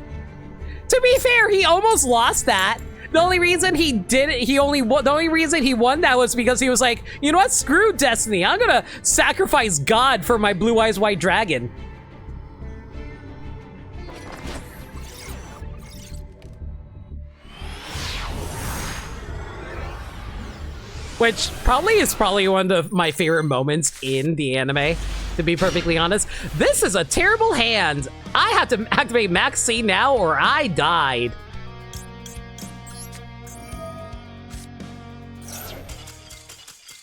A: To be fair, he almost lost that. The only reason he didn't, the only reason he won that was because he was like, you know what, screw Destiny. I'm gonna sacrifice God for my Blue Eyes White Dragon. Which is probably one of my favorite moments in the anime, to be perfectly honest. This is a terrible hand. I have to activate Max C now or I died.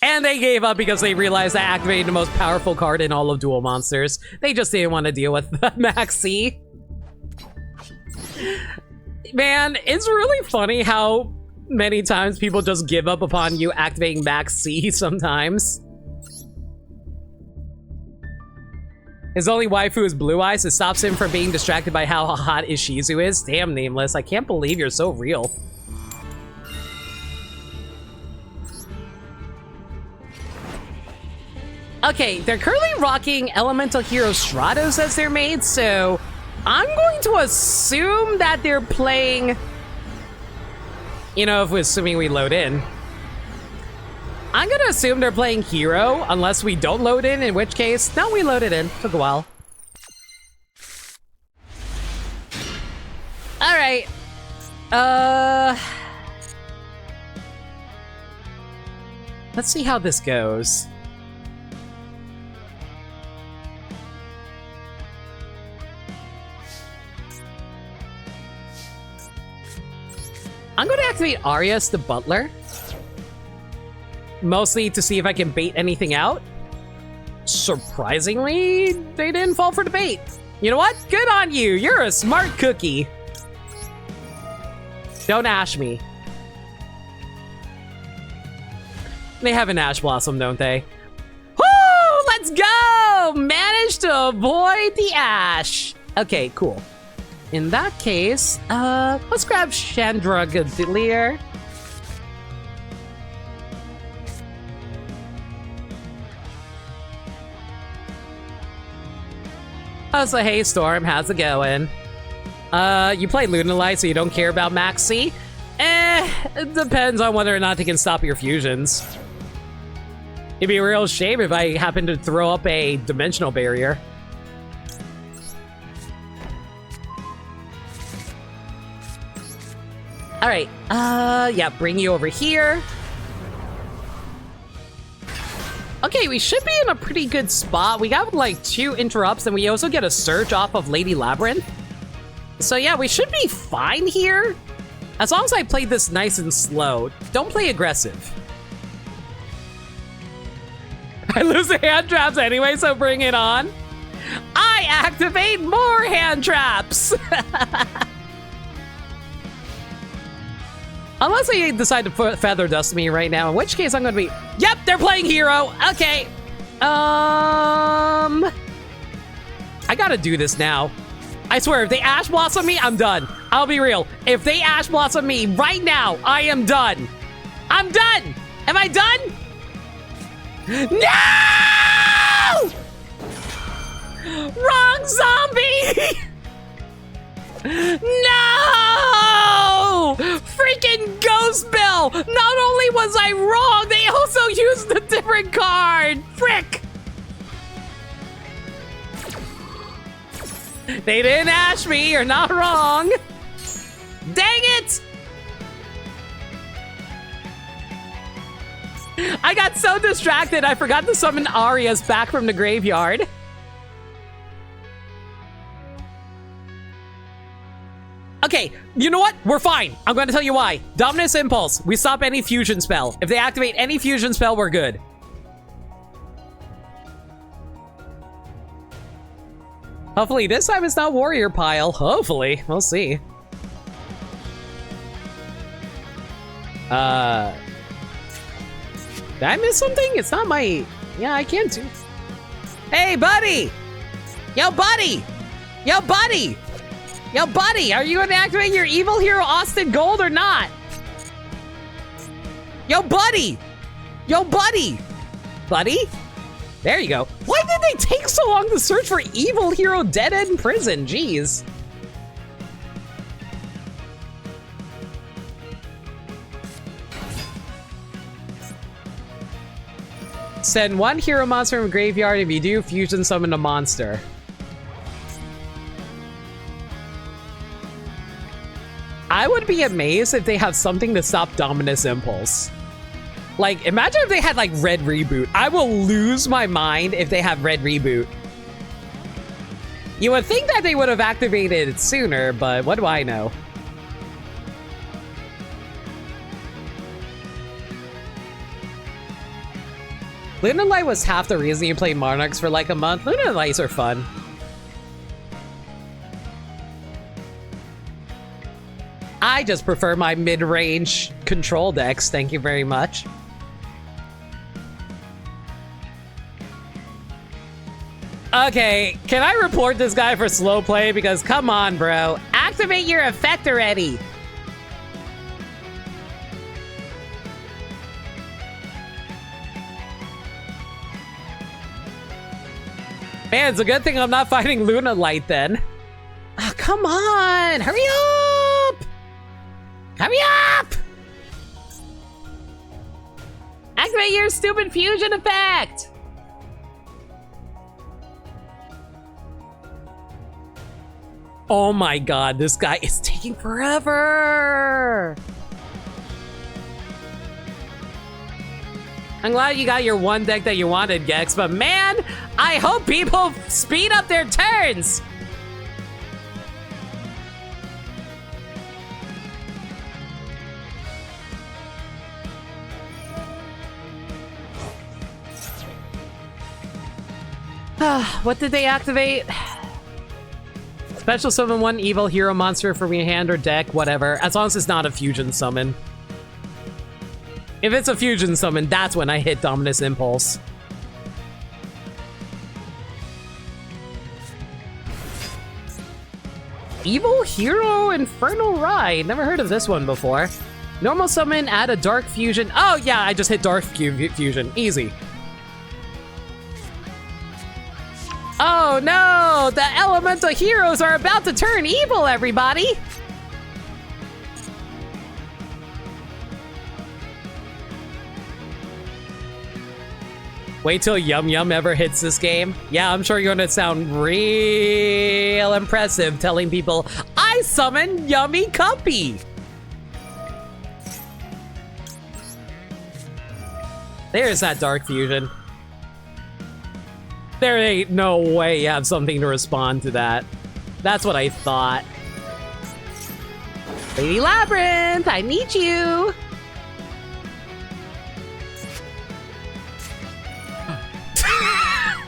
A: And they gave up because they realized I activated the most powerful card in all of Duel Monsters. They just didn't want to deal with Max C. Man, it's really funny how many times people just give up upon you activating Max C sometimes. His only waifu is Blue Eyes. It stops him from being distracted by how hot Ishizu is. Damn, Nameless. I can't believe you're so real. Okay, they're currently rocking Elemental Hero Stratos as their maid, so I'm going to assume that they're playing... You know, if we're assuming we load in. I'm gonna assume they're playing Hero, unless we don't load in which case, no, we loaded in. Took a while. Alright. Let's see how this goes. I'm going to activate Arias the Butler. Mostly to see if I can bait anything out. Surprisingly, they didn't fall for the bait. You know what? Good on you. You're a smart cookie. Don't ash me. They have an Ash Blossom, don't they? Woo! Let's go! Managed to avoid the Ash. Okay, cool. In that case, let's grab Chandra Gadilier. Oh, so hey Storm, how's it going? You play Lunalight, so you don't care about Max C? It depends on whether or not they can stop your fusions. It'd be a real shame if I happen to throw up a dimensional barrier. Alright, yeah, bring you over here. Okay, we should be in a pretty good spot. We got like 2 interrupts, and we also get a surge off of Lady Labrynth. So yeah, we should be fine here. As long as I play this nice and slow. Don't play aggressive. I lose the hand traps anyway, so bring it on. I activate more hand traps! Unless they decide to feather dust me right now, in which case I'm gonna be... Yep, they're playing hero! Okay. I gotta do this now. I swear, if they Ash Blossom me, I'm done. I'll be real. If they Ash Blossom me right now, I am done. I'm done! Am I done? No! Wrong zombie! No! Freaking Ghost Bill! Not only was I wrong, they also used a different card! Frick! They didn't ash me, you're not wrong! Dang it! I got so distracted, I forgot to summon Arias back from the graveyard. Okay, you know what? We're fine. I'm going to tell you why. Dominus Impulse. We stop any fusion spell. If they activate any fusion spell, we're good. Hopefully this time it's not Warrior Pile. Hopefully. We'll see. Did I miss something? It's not my... Yeah, I can't do... Hey, buddy! Yo, buddy! Yo, buddy! Yo, buddy! Are you going to activate your evil hero Austin Gold or not? Yo, buddy! Yo, buddy! Buddy? There you go. Why did they take so long to search for evil hero dead in prison? Jeez. Send 1 hero monster from graveyard. If you do, fusion summon a monster. I would be amazed if they have something to stop Dominus Impulse. Like, imagine if they had, like, Red Reboot. I will lose my mind if they have Red Reboot. You would think that they would have activated it sooner, but what do I know? Lunalight was half the reason you play Monarchs for like a month. Lunalights are fun. I just prefer my mid-range control decks, thank you very much. Okay, can I report this guy for slow play? Because come on, bro. Activate your effect already. Man, it's a good thing I'm not fighting Lunalight then. Oh, come on! Hurry up! Hurry up! Activate your stupid fusion effect! Oh my god, this guy is taking forever! I'm glad you got your one deck that you wanted, Gex, but man, I hope people speed up their turns! What did they activate? Special summon one evil hero monster from your hand or deck, whatever. As long as it's not a fusion summon. If it's a fusion summon, that's when I hit Dominus Impulse. Evil Hero Infernal Ride. Never heard of this one before. Normal summon, add a Dark Fusion. Oh yeah, I just hit Dark Fusion. Easy. Oh no! The elemental heroes are about to turn evil, everybody! Wait till Yum Yum ever hits this game. Yeah, I'm sure you're gonna sound real impressive telling people, I summon Yummy Cuppy! There's that Dark Fusion. There ain't no way you have something to respond to that. That's what I thought. Lady Labrynth, I need you!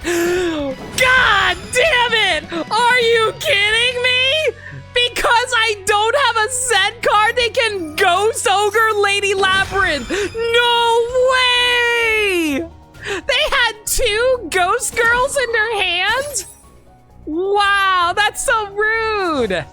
A: God damn it! Are you kidding me? Because I don't have a set card, they can Ghost Ogre Lady Labrynth! No way! They had 2 Ghost Girls in their hands? Wow, that's so rude!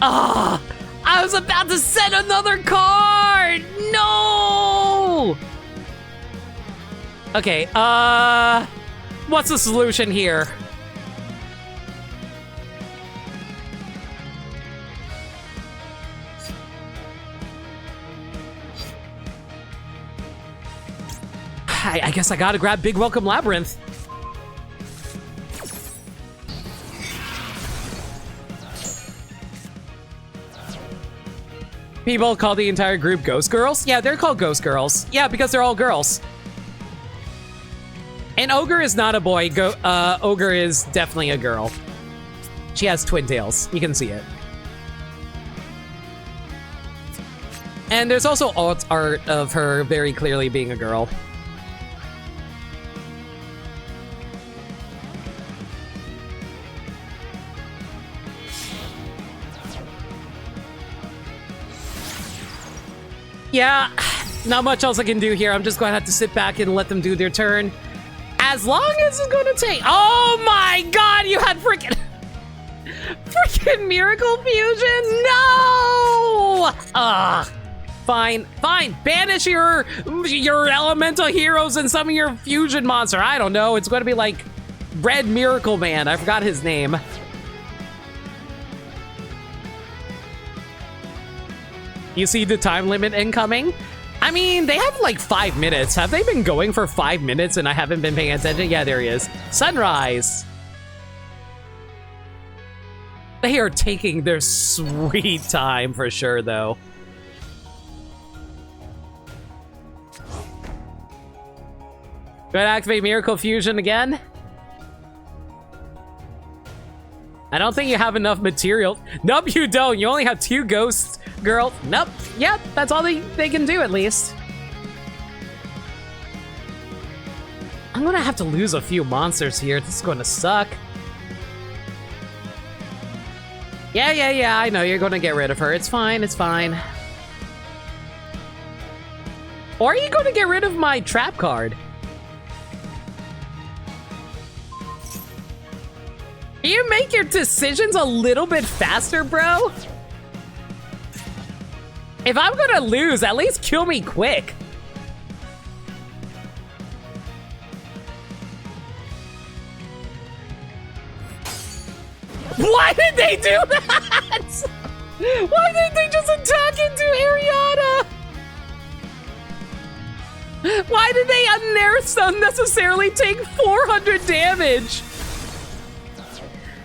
A: Ah! I was about to set another card! No! Okay, what's the solution here? I guess I gotta grab Big Welcome Labrynth. People call the entire group Ghost Girls? Yeah, they're called Ghost Girls. Yeah, because they're all girls. And Ogre is not a boy. Ogre is definitely a girl. She has twin tails. You can see it. And there's also alt art of her very clearly being a girl. Yeah, not much else I can do here. I'm just going to have to sit back and let them do their turn. As long as it's going to take... Oh my god, you had freaking... freaking Miracle Fusion? No! Fine. Banish your elemental heroes and some of your fusion monster. I don't know. It's going to be like Red Miracle Man. I forgot his name. You see the time limit incoming? I mean, they have like 5 minutes. Have they been going for 5 minutes and I haven't been paying attention? Yeah, there he is. Sunrise. They are taking their sweet time for sure, though. Go ahead, activate Miracle Fusion again. I don't think you have enough material. Nope, you don't. You only have 2 ghosts, girl. Nope. Yep, that's all they can do, at least. I'm gonna have to lose a few monsters here. This is gonna suck. Yeah, I know. You're gonna get rid of her. It's fine, it's fine. Or are you gonna get rid of my trap card? Can you make your decisions a little bit faster, bro? If I'm gonna lose, at least kill me quick. Why did they do that? Why did they just attack into Ariana? Why did they unnecessarily take 400 damage?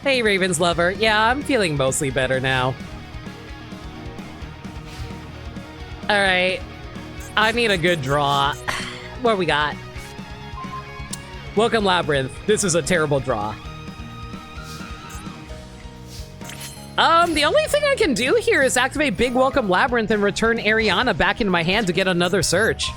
A: Hey, Raven's lover. Yeah, I'm feeling mostly better now. All right. I need a good draw. What we got? Welcome, Labrynth. This is a terrible draw. The only thing I can do here is activate Big Welcome Labrynth and return Ariana back into my hand to get another search.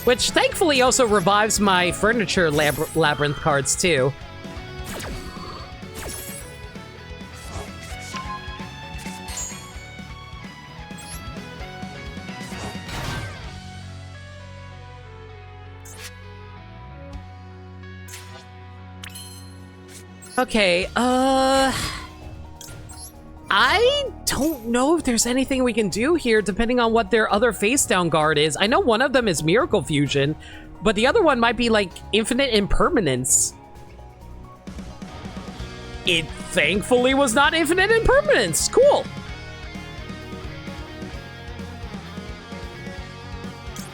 A: Which thankfully also revives my furniture labyrinth cards too. Okay, I don't know if there's anything we can do here depending on what their other face down guard is. I know one of them is Miracle Fusion, but the other one might be like Infinite Impermanence. It thankfully was not Infinite Impermanence. Cool.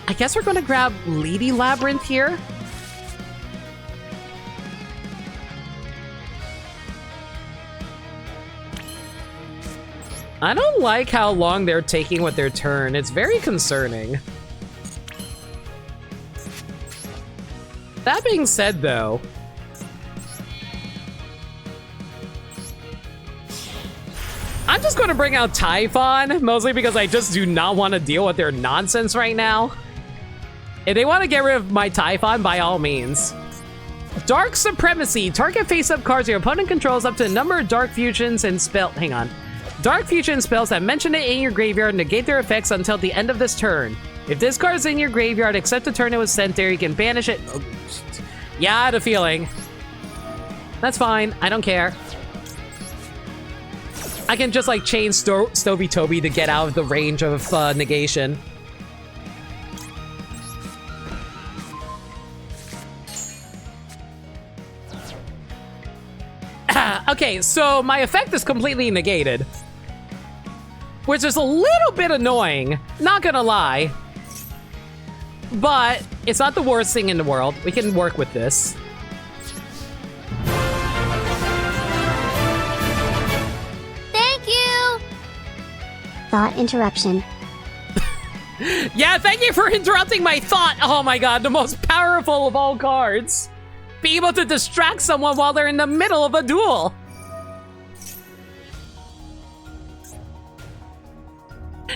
A: I guess we're gonna grab Lady Labrynth here. I don't like how long they're taking with their turn. It's very concerning. That being said, though, I'm just going to bring out Typhon, mostly because I just do not want to deal with their nonsense right now. If they want to get rid of my Typhon, by all means. Dark Supremacy. Target face-up cards your opponent controls up to a number of Dark Fusions and spell... Hang on. Dark Fusion spells that mention it in your graveyard negate their effects until the end of this turn. If this card is in your graveyard, except the turn it was sent there, you can banish it. Oh, yeah, I had a feeling. That's fine. I don't care. I can just, like, chain Stovey Toby to get out of the range of negation. Okay, so my effect is completely negated. Which is a little bit annoying, not gonna lie. But it's not the worst thing in the world. We can work with this.
B: Thank you!
C: Thought interruption.
A: Yeah, thank you for interrupting my thought. Oh my god, the most powerful of all cards. Be able to distract someone while they're in the middle of a duel.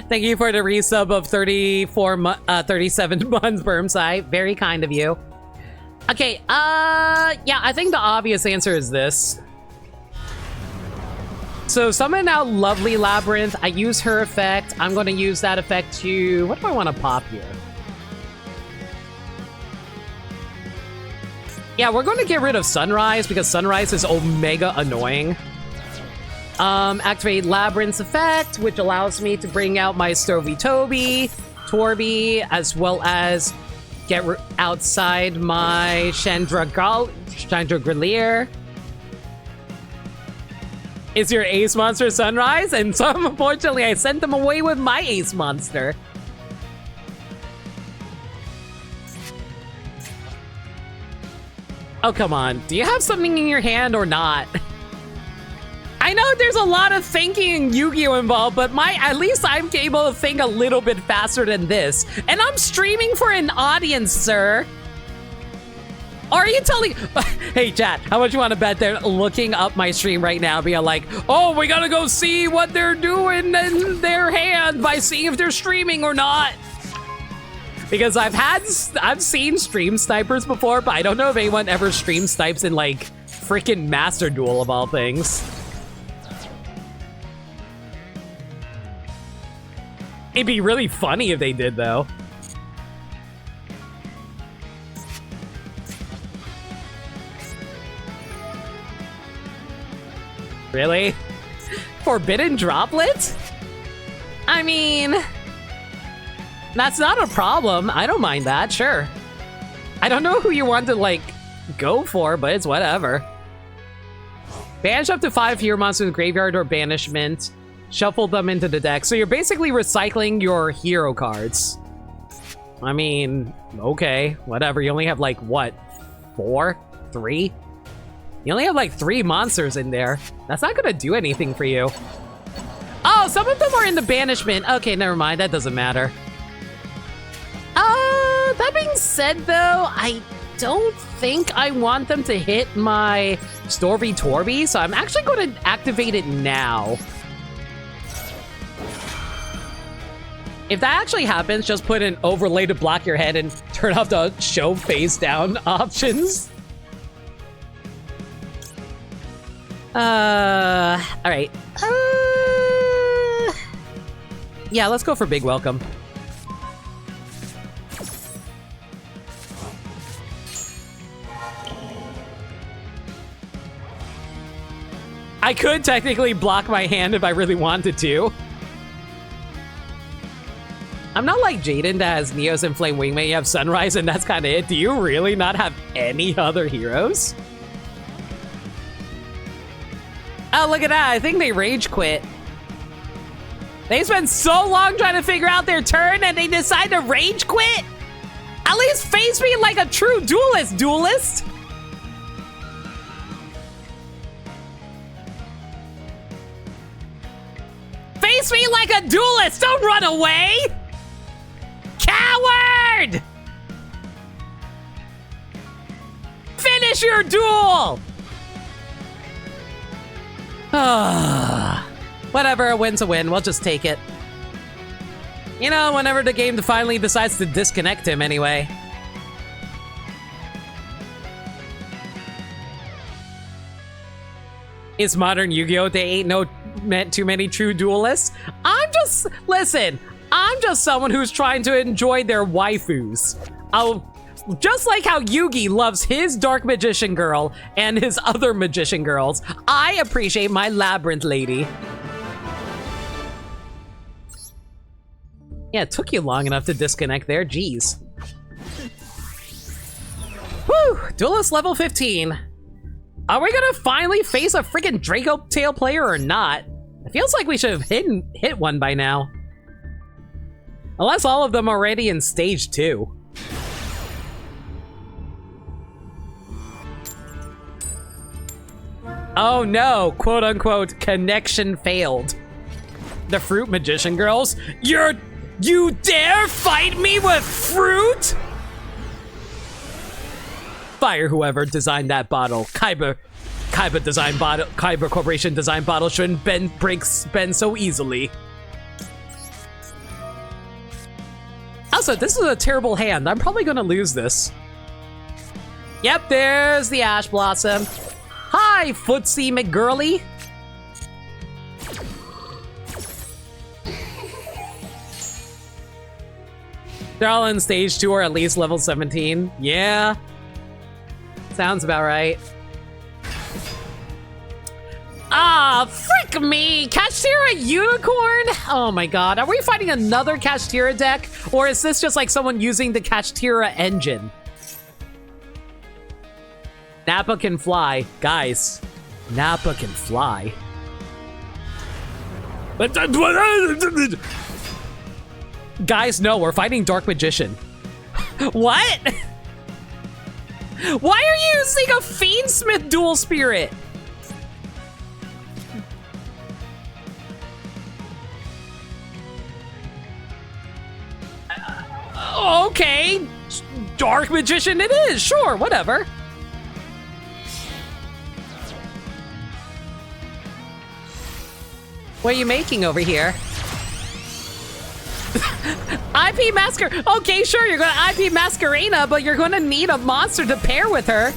A: Thank you for the resub of 37 months, Bermside. Very kind of you. Okay, yeah, I think the obvious answer is this. So summon out Lovely Labrynth. I use her effect. I'm going to use that effect to... What do I want to pop here? Yeah, we're going to get rid of Sunrise because Sunrise is omega annoying. Activate Labyrinth's effect, which allows me to bring out my Stovey Toby, Torby, as well as get outside my Chandra Grelier. Is your ace monster Sunrise? And so unfortunately I sent them away with my ace monster. Oh, come on. Do you have something in your hand or not? I know there's a lot of thinking in Yu-Gi-Oh! Involved, but at least I'm able to think a little bit faster than this. And I'm streaming for an audience, sir. Are you telling... Hey, chat, how much you want to bet they're looking up my stream right now, being like, oh, we gotta go see what they're doing in their hand by seeing if they're streaming or not. Because I've seen stream snipers before, but I don't know if anyone ever stream snipes in, like, freaking Master Duel of all things. It'd be really funny if they did, though. Really? Forbidden Droplet? I mean... That's not a problem. I don't mind that, sure. I don't know who you want to, like, go for, but it's whatever. Banish up to 5 hero monsters in the graveyard or banishment. Shuffle them into the deck. So you're basically recycling your hero cards. I mean, okay, whatever. You only have, like, what? 4? 3? You only have, like, 3 monsters in there. That's not gonna do anything for you. Oh, some of them are in the banishment. Okay, never mind. That doesn't matter. That being said, though, I don't think I want them to hit my Stovey Torby, so I'm actually going to activate it now. If that actually happens, just put an overlay to block your head and turn off the show face down options. Alright. Yeah, let's go for big welcome. I could technically block my hand if I really wanted to. I'm not like Jaden that has Neos and Flame Wingman. You have Sunrise and that's kind of it. Do you really not have any other heroes? Oh, look at that. I think they rage quit. They spent so long trying to figure out their turn and they decide to rage quit? At least face me like a true duelist, duelist. Face me like a duelist. Don't run away. Coward! Finish your duel! Whatever, a win's a win. We'll just take it. You know, whenever the game finally decides to disconnect him anyway. It's modern Yu-Gi-Oh! They ain't no too many true duelists. Listen, I'm just someone who's trying to enjoy their waifus. Just like how Yugi loves his Dark Magician girl and his other magician girls, I appreciate my Labrynth lady. Yeah, it took you long enough to disconnect there, jeez. Whew, Duelist level 15. Are we gonna finally face a freaking Draco Tail player or not? It feels like we should have hit one by now. Unless all of them are already in stage 2. Oh no, quote unquote, connection failed. The Fruit Magician girls, you dare fight me with fruit? Fire whoever designed that bottle. Kyber Corporation designed bottle shouldn't bend so easily. Also, this is a terrible hand. I'm probably gonna lose this. Yep, there's the Ash Blossom. Hi, Footsie McGirly. They're all in stage 2 or at least level 17. Yeah. Sounds about right. Ah, frick me! Kashtira Unicorn? Oh my god, are we fighting another Kashtira deck? Or is this just like someone using the Kashtira engine? Nappa can fly. Guys, Nappa can fly. Guys, no, we're fighting Dark Magician. What? Why are you using a Fiendsmith Dual Spirit? Okay, Dark Magician it is, sure, whatever. What are you making over here? IP Masker. Okay, sure, you're gonna IP Masquerena, but you're gonna need a monster to pair with her.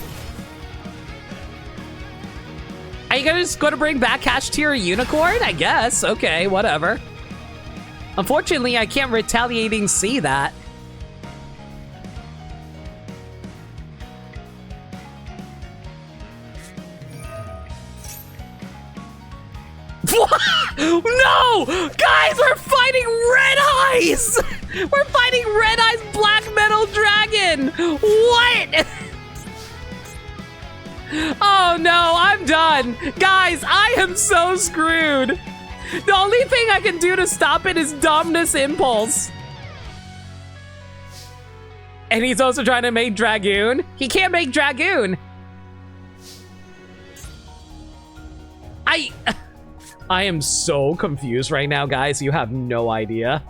A: Are you just gonna bring back Kashtira Unicorn? I guess. Okay, whatever. Unfortunately, I can't retaliating see that. What? No! Guys, we're fighting Red Eyes! We're fighting Red Eyes Black Metal Dragon! What? Oh no, I'm done. Guys, I am so screwed. The only thing I can do to stop it is Dominus Impulse. And he's also trying to make Dragoon. He can't make Dragoon. I am so confused right now, guys. You have no idea.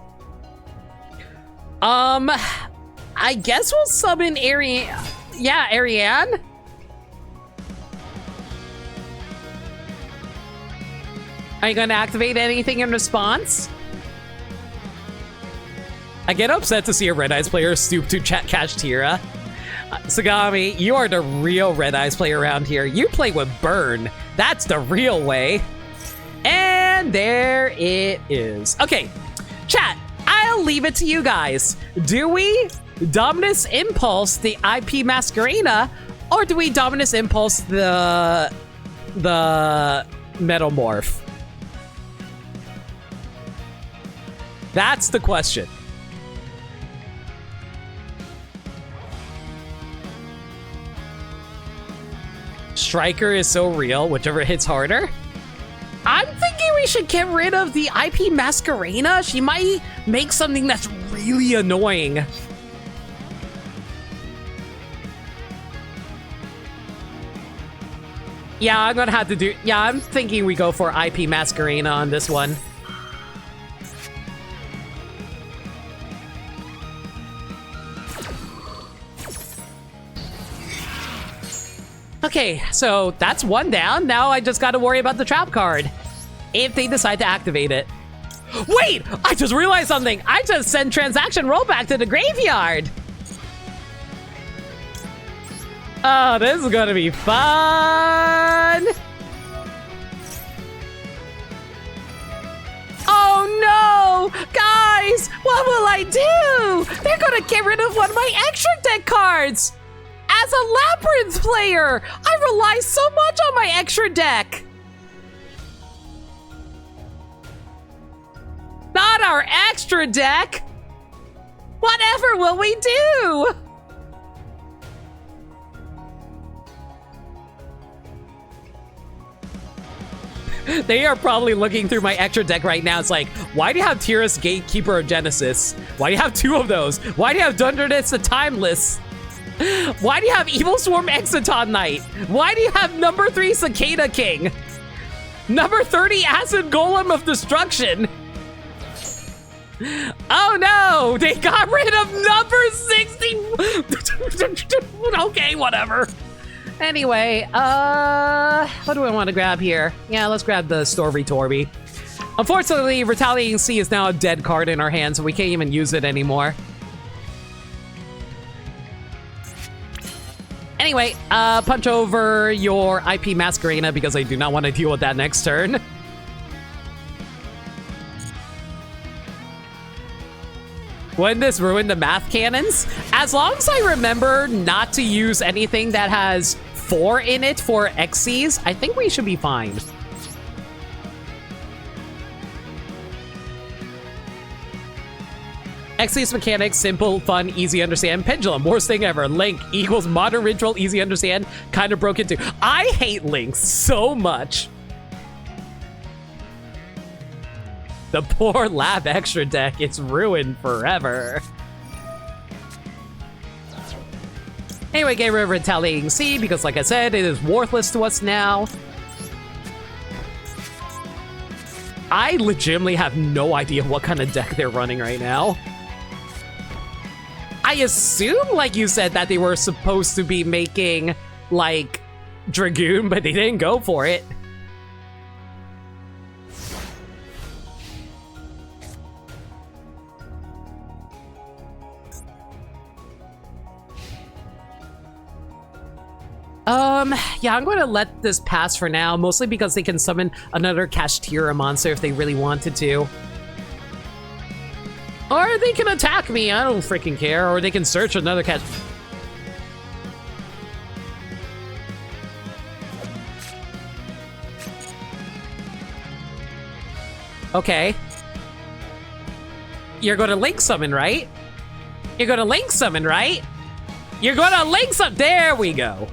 A: I guess we'll summon Ariane. Yeah, Ariane. Are you going to activate anything in response? I get upset to see a Red Eyes player stoop to catch Tira. Sagami, you are the real Red Eyes player around here. You play with Burn. That's the real way. And there it is. Okay, chat, I'll leave it to you guys. Do we Dominus Impulse the IP Masquerena, or do we Dominus Impulse the Metamorph? That's the question. Striker is so real, whichever hits harder. I'm thinking we should get rid of the IP Masquerena. She might make something that's really annoying. Yeah, I'm gonna have to do... Yeah, I'm thinking we go for IP Masquerena on this one. Okay, so that's one down. Now I just gotta worry about the trap card. If they decide to activate it. Wait! I just realized something! I just sent transaction rollback to the graveyard! Oh, this is gonna be fun! Oh no! Guys! What will I do? They're gonna get rid of one of my extra deck cards! As a Labrynth player, I rely so much on my extra deck. Not our extra deck. Whatever will we do? They are probably looking through my extra deck right now. It's like, why do you have Tyrus Gatekeeper of Genesis? Why do you have two of those? Why do you have Dunderness the Timeless? Why do you have Evil Swarm Exciton Knight? Why do you have number 3 Cicada King? Number 30 Acid Golem of Destruction? Oh no! They got rid of number 60! Okay, whatever. Anyway, what do I want to grab here? Yeah, let's grab the Stormy Torby. Unfortunately, Retaliating Sea is now a dead card in our hands, so we can't even use it anymore. Anyway, punch over your IP Masquerena because I do not want to deal with that next turn. Wouldn't this ruin the math cannons? As long as I remember not to use anything that has 4 in it for Xyz, I think we should be fine. Xyz mechanics, simple, fun, easy to understand. Pendulum, worst thing ever. Link equals modern ritual, easy to understand, kind of broken too. I hate Link so much. The poor Lab extra deck, it's ruined forever. Anyway, get rid of Retaliating Sea because, like I said, it is worthless to us now. I legitimately have no idea what kind of deck they're running right now. I assume, like you said, that they were supposed to be making, like, Dragoon, but they didn't go for it. Yeah, I'm going to let this pass for now, mostly because they can summon another Kashtira monster if they really wanted to. Or they can attack me, I don't freaking care, or they can search another cat. Okay. You're gonna Link Summon, right? You're gonna Link Summon, right? You're gonna Link Summon! There we go.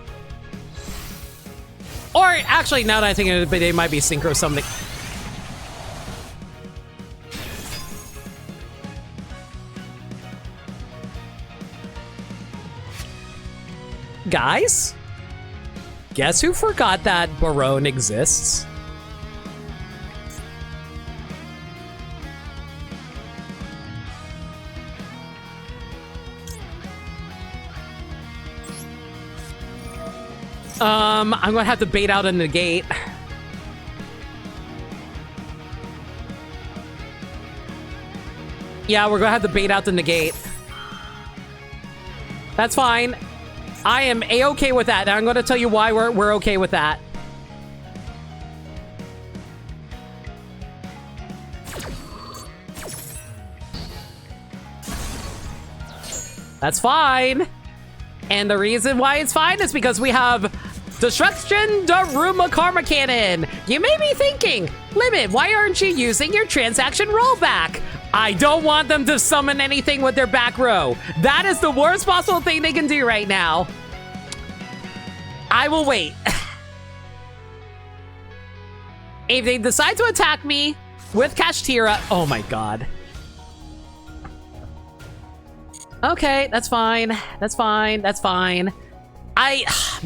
A: Or, actually, now that I think of it, they might be Synchro Summoning. Guys? Guess who forgot that Barone exists? I'm gonna have to bait out a negate. Yeah, we're gonna have to bait out the negate. That's fine. I am A-okay with that, and I'm gonna tell you why we're okay with that. That's fine. And the reason why it's fine is because we have Destruction Daruma Karma Cannon. You may be thinking, Limit, why aren't you using your transaction rollback? I don't want them to summon anything with their back row. That is the worst possible thing they can do right now. I will wait. If they decide to attack me with Kashtira, oh my god. Okay, that's fine. That's fine. That's fine.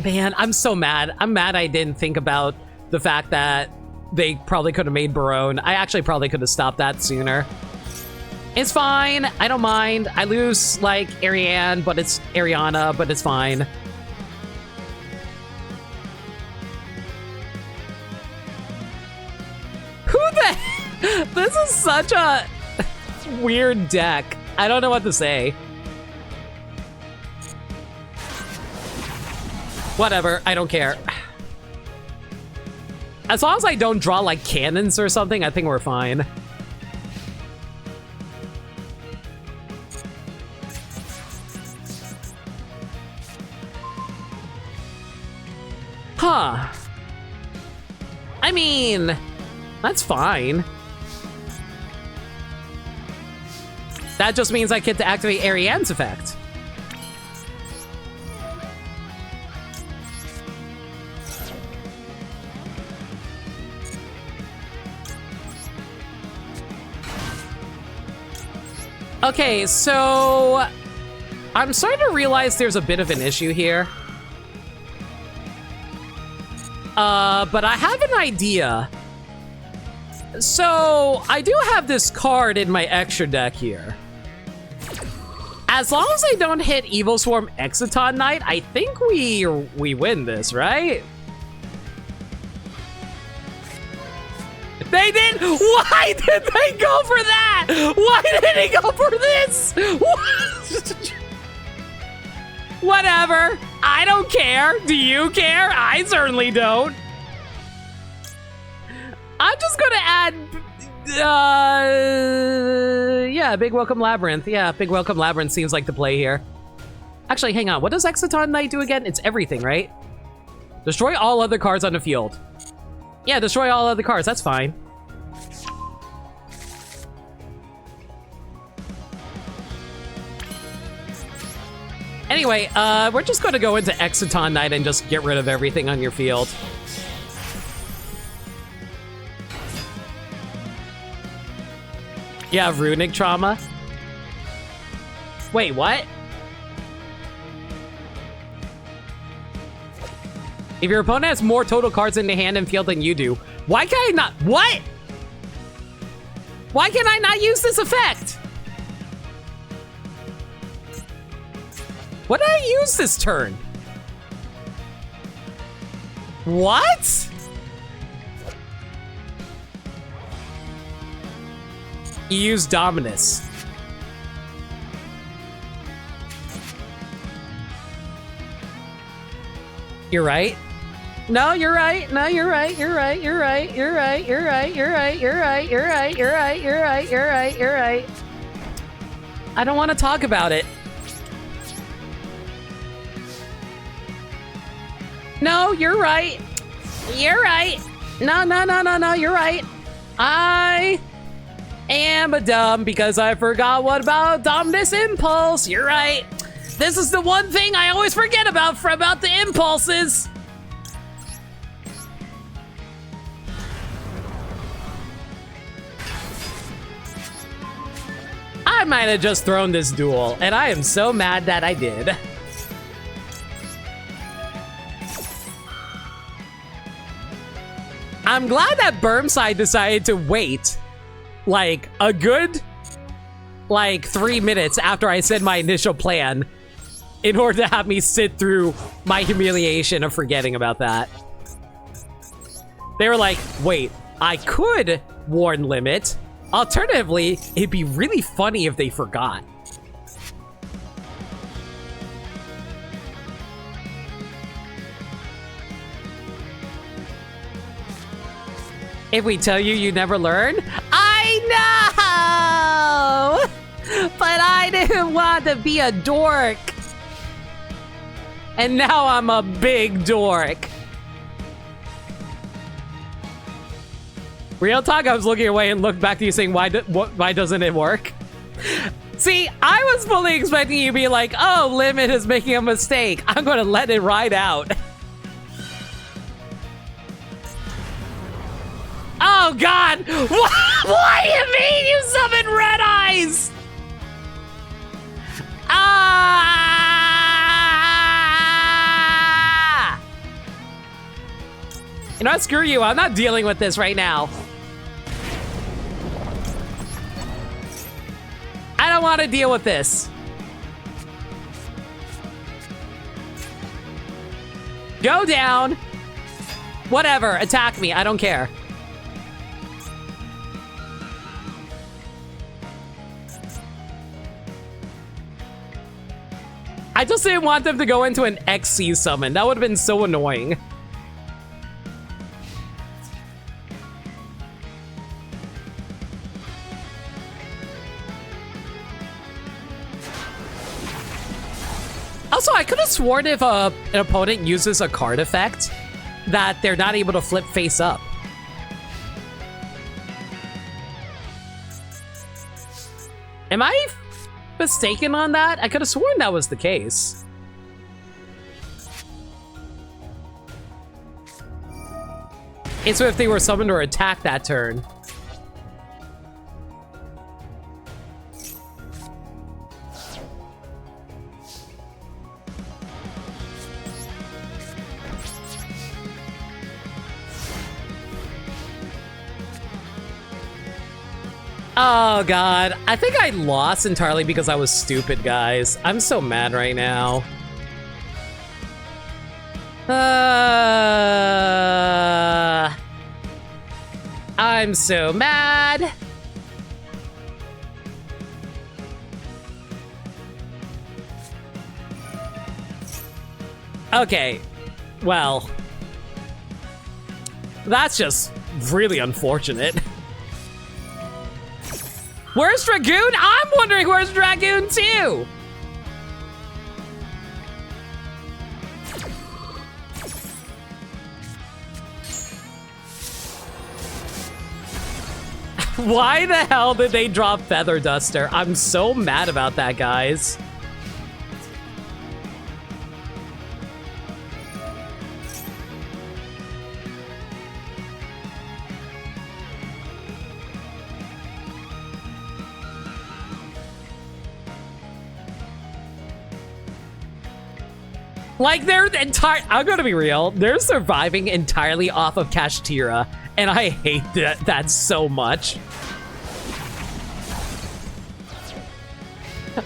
A: Man, I'm so mad. I'm mad I didn't think about the fact that they probably could have made Barone. I actually probably could have stopped that sooner. It's fine. I don't mind. I lose, like, Ariana, but it's fine. Who the... This is such a weird deck. I don't know what to say. Whatever, I don't care. As long as I don't draw, like, cannons or something, I think we're fine. Huh. I mean, that's fine. That just means I get to activate Ariane's effect. Okay, so I'm starting to realize there's a bit of an issue here. But I have an idea. So I do have this card in my extra deck here. As long as I don't hit Evil Swarm Exciton Knight, I think we win this, right? They did. Why did they go for that? Why did he go for this? Whatever. I don't care. Do you care? I certainly don't. I'm just gonna add. Yeah, Big Welcome Labrynth. Yeah, Big Welcome Labrynth seems like the play here. Actually, hang on. What does Exciton Knight do again? It's everything, right? Destroy all other cards on the field. Yeah, destroy all other cards. That's fine. Anyway, we're just going to go into Exciton Knight and just get rid of everything on your field. You have Runic Trauma? Wait, what? If your opponent has more total cards in the hand and field than you do, why can I not? What? Why can I not use this effect? What did I use this turn? What? You use Dominus. You're right. No, you're right. No, you're right. You're right. You're right. You're right. You're right. You're right. You're right. You're right. You're right. You're right. You're right. You're right. I don't want to talk about it. No, you're right. You're right. No, no, no, no, no, you're right. I am a dumb because I forgot what about Dominus Impulse. You're right. This is the one thing I always forget about the impulses. I might have just thrown this duel, and I am so mad that I did. I'm glad that Burmside decided to wait, like, a good, 3 minutes after I said my initial plan in order to have me sit through my humiliation of forgetting about that. They were like, wait, I could warn Limit, Alternatively, it'd be really funny if they forgot. If we tell you, you never learn? I know! But I didn't want to be a dork. And now I'm a big dork. Real talk, I was looking away and looked back to you saying, why doesn't it work? See, I was fully expecting you to be like, oh, Limit is making a mistake. I'm gonna let it ride out. Oh, God! What do you mean you summoned Red Eyes? Ah! You know what? Screw you. I'm not dealing with this right now. I don't want to deal with this. Go down. Whatever. Attack me. I don't care. I just didn't want them to go into an XC summon. That would have been so annoying. Also, I could have sworn if an opponent uses a card effect that they're not able to flip face up. Am I mistaken on that? I could have sworn that was the case. It's if they were summoned or attacked that turn. Oh, God. I think I lost entirely because I was stupid, guys. I'm so mad right now. I'm so mad. Okay. Well. That's just really unfortunate. Where's Dragoon? I'm wondering where's Dragoon too. Why the hell did they drop Feather Duster? I'm so mad about that, guys. Like, they're entire. I'm gonna be real. They're surviving entirely off of Kashtira, and I hate that so much.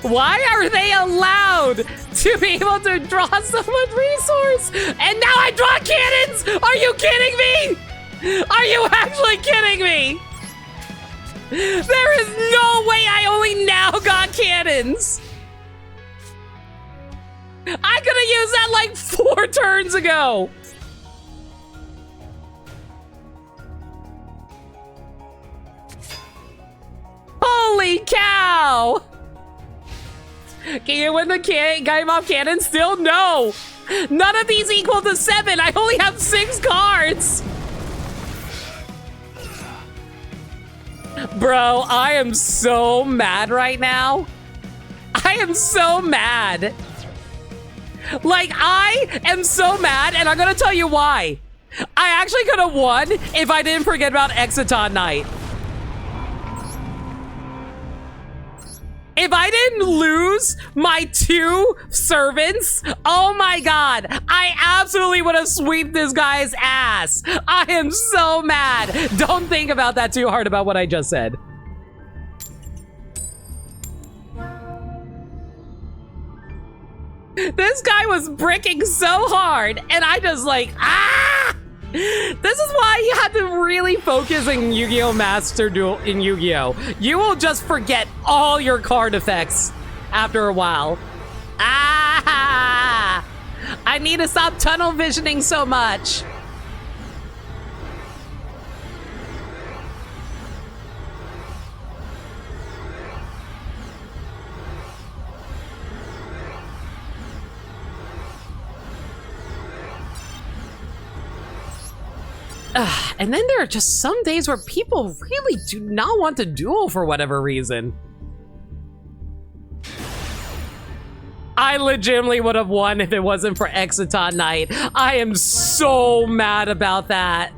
A: Why are they allowed to be able to draw so much resource? And now I draw cannons! Are you kidding me? Are you actually kidding me? There is no way I only now got cannons. I could have used that like 4 turns ago. Holy cow! Can you win the game off cannon still? No! None of these equal to 7. I only have 6 cards. Bro, I am so mad right now. I am so mad. Like, I am so mad, and I'm gonna tell you why. I actually could have won if I didn't forget about Exiton Knight. If I didn't lose my 2 servants, oh my God, I absolutely would have swept this guy's ass. I am so mad. Don't think about that too hard about what I just said. This guy was bricking so hard, and I just like, ah! This is why you have to really focus in Yu-Gi-Oh! Master Duel in Yu-Gi-Oh! You will just forget all your card effects after a while. Ah! I need to stop tunnel visioning so much. And then there are just some days where people really do not want to duel for whatever reason. I legitimately would have won if it wasn't for Exiton Night. I am so mad about that.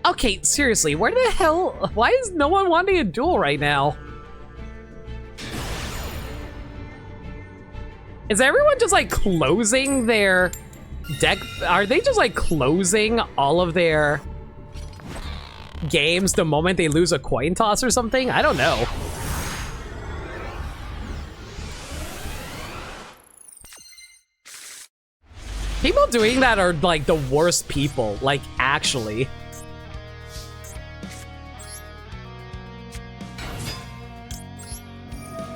A: Okay, seriously, where the hell? Why is no one wanting a duel right now? Is everyone just like closing their deck? Are they just like closing all of their games the moment they lose a coin toss or something? I don't know. People doing that are like the worst people, like actually.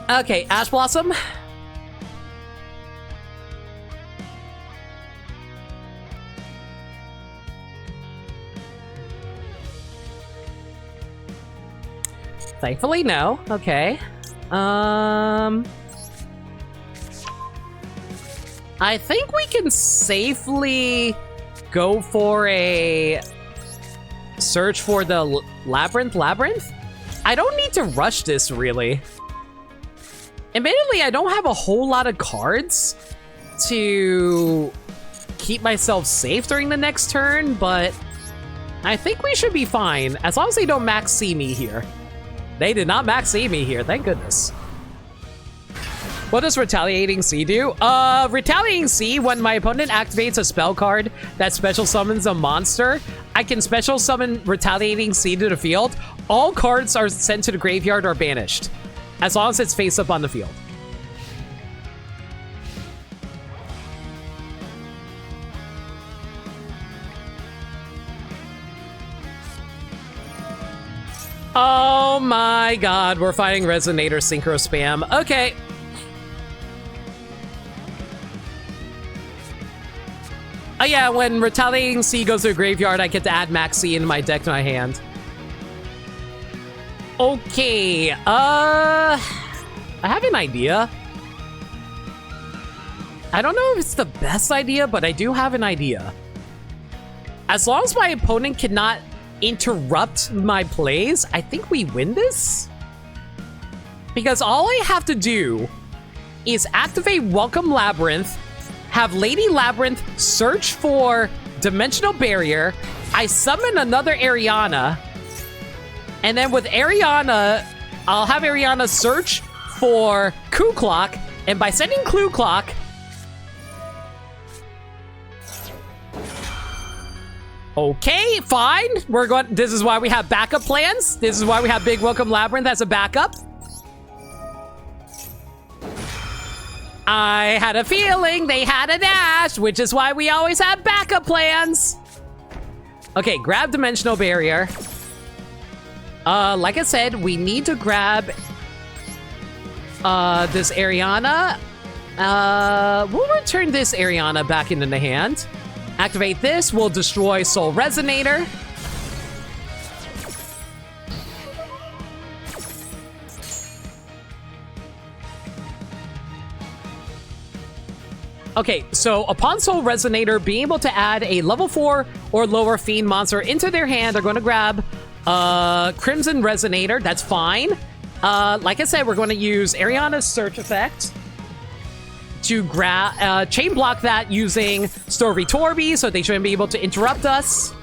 A: Okay, Ash Blossom. Thankfully, no. Okay. I think we can safely go for a search for the Labrynth? I don't need to rush this, really. Admittedly, I don't have a whole lot of cards to keep myself safe during the next turn, but I think we should be fine, as long as they don't max C me here. They did not max C me here, thank goodness. What does Retaliating C do? Retaliating C, when my opponent activates a spell card that special summons a monster, I can special summon Retaliating C to the field. All cards are sent to the graveyard or banished, as long as it's face up on the field. Oh my god, we're fighting Resonator Synchro Spam. Okay. Oh yeah, when Retaliating C goes to a graveyard, I get to add Max C into my deck to my hand. Okay, I have an idea. I don't know if it's the best idea, but I do have an idea. As long as my opponent cannot interrupt my plays, I think we win this. Because all I have to do is activate Welcome Labrynth, have Lady Labrynth search for Dimensional Barrier, I summon another Ariana, and then with Ariana, I'll have Ariana search for Coup Clock, and by sending Clue Clock, okay, fine. We're going. This is why we have backup plans. This is why we have Big Welcome Labrynth as a backup. I had a feeling they had a dash, which is why we always have backup plans. Okay, grab Dimensional Barrier. Like I said, we need to grab this Ariana. We'll return this Ariana back into the hand. Activate this, we'll destroy Soul Resonator. Okay, so upon Soul Resonator being able to add a level 4 or lower Fiend monster into their hand, they're going to grab Crimson Resonator. That's fine. Like I said, we're going to use Ariana's Search effect to chain block that using Storvy Torby, so they shouldn't be able to interrupt us.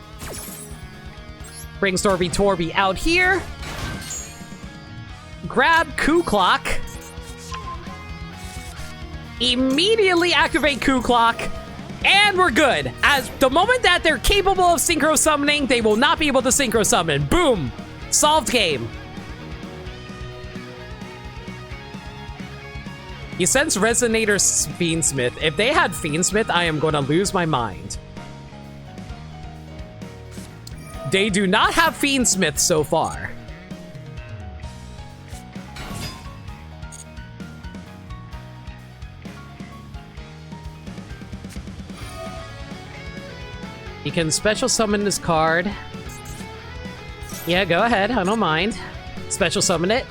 A: Bring Storvy Torby out here. Grab Coup Clock. Immediately activate Coup Clock. And we're good. As the moment that they're capable of synchro summoning, they will not be able to synchro summon. Boom. Solved game. You sense Resonator Fiendsmith. If they had Fiendsmith, I am going to lose my mind. They do not have Fiendsmith so far. You can special summon this card. Yeah, go ahead. I don't mind. Special summon it.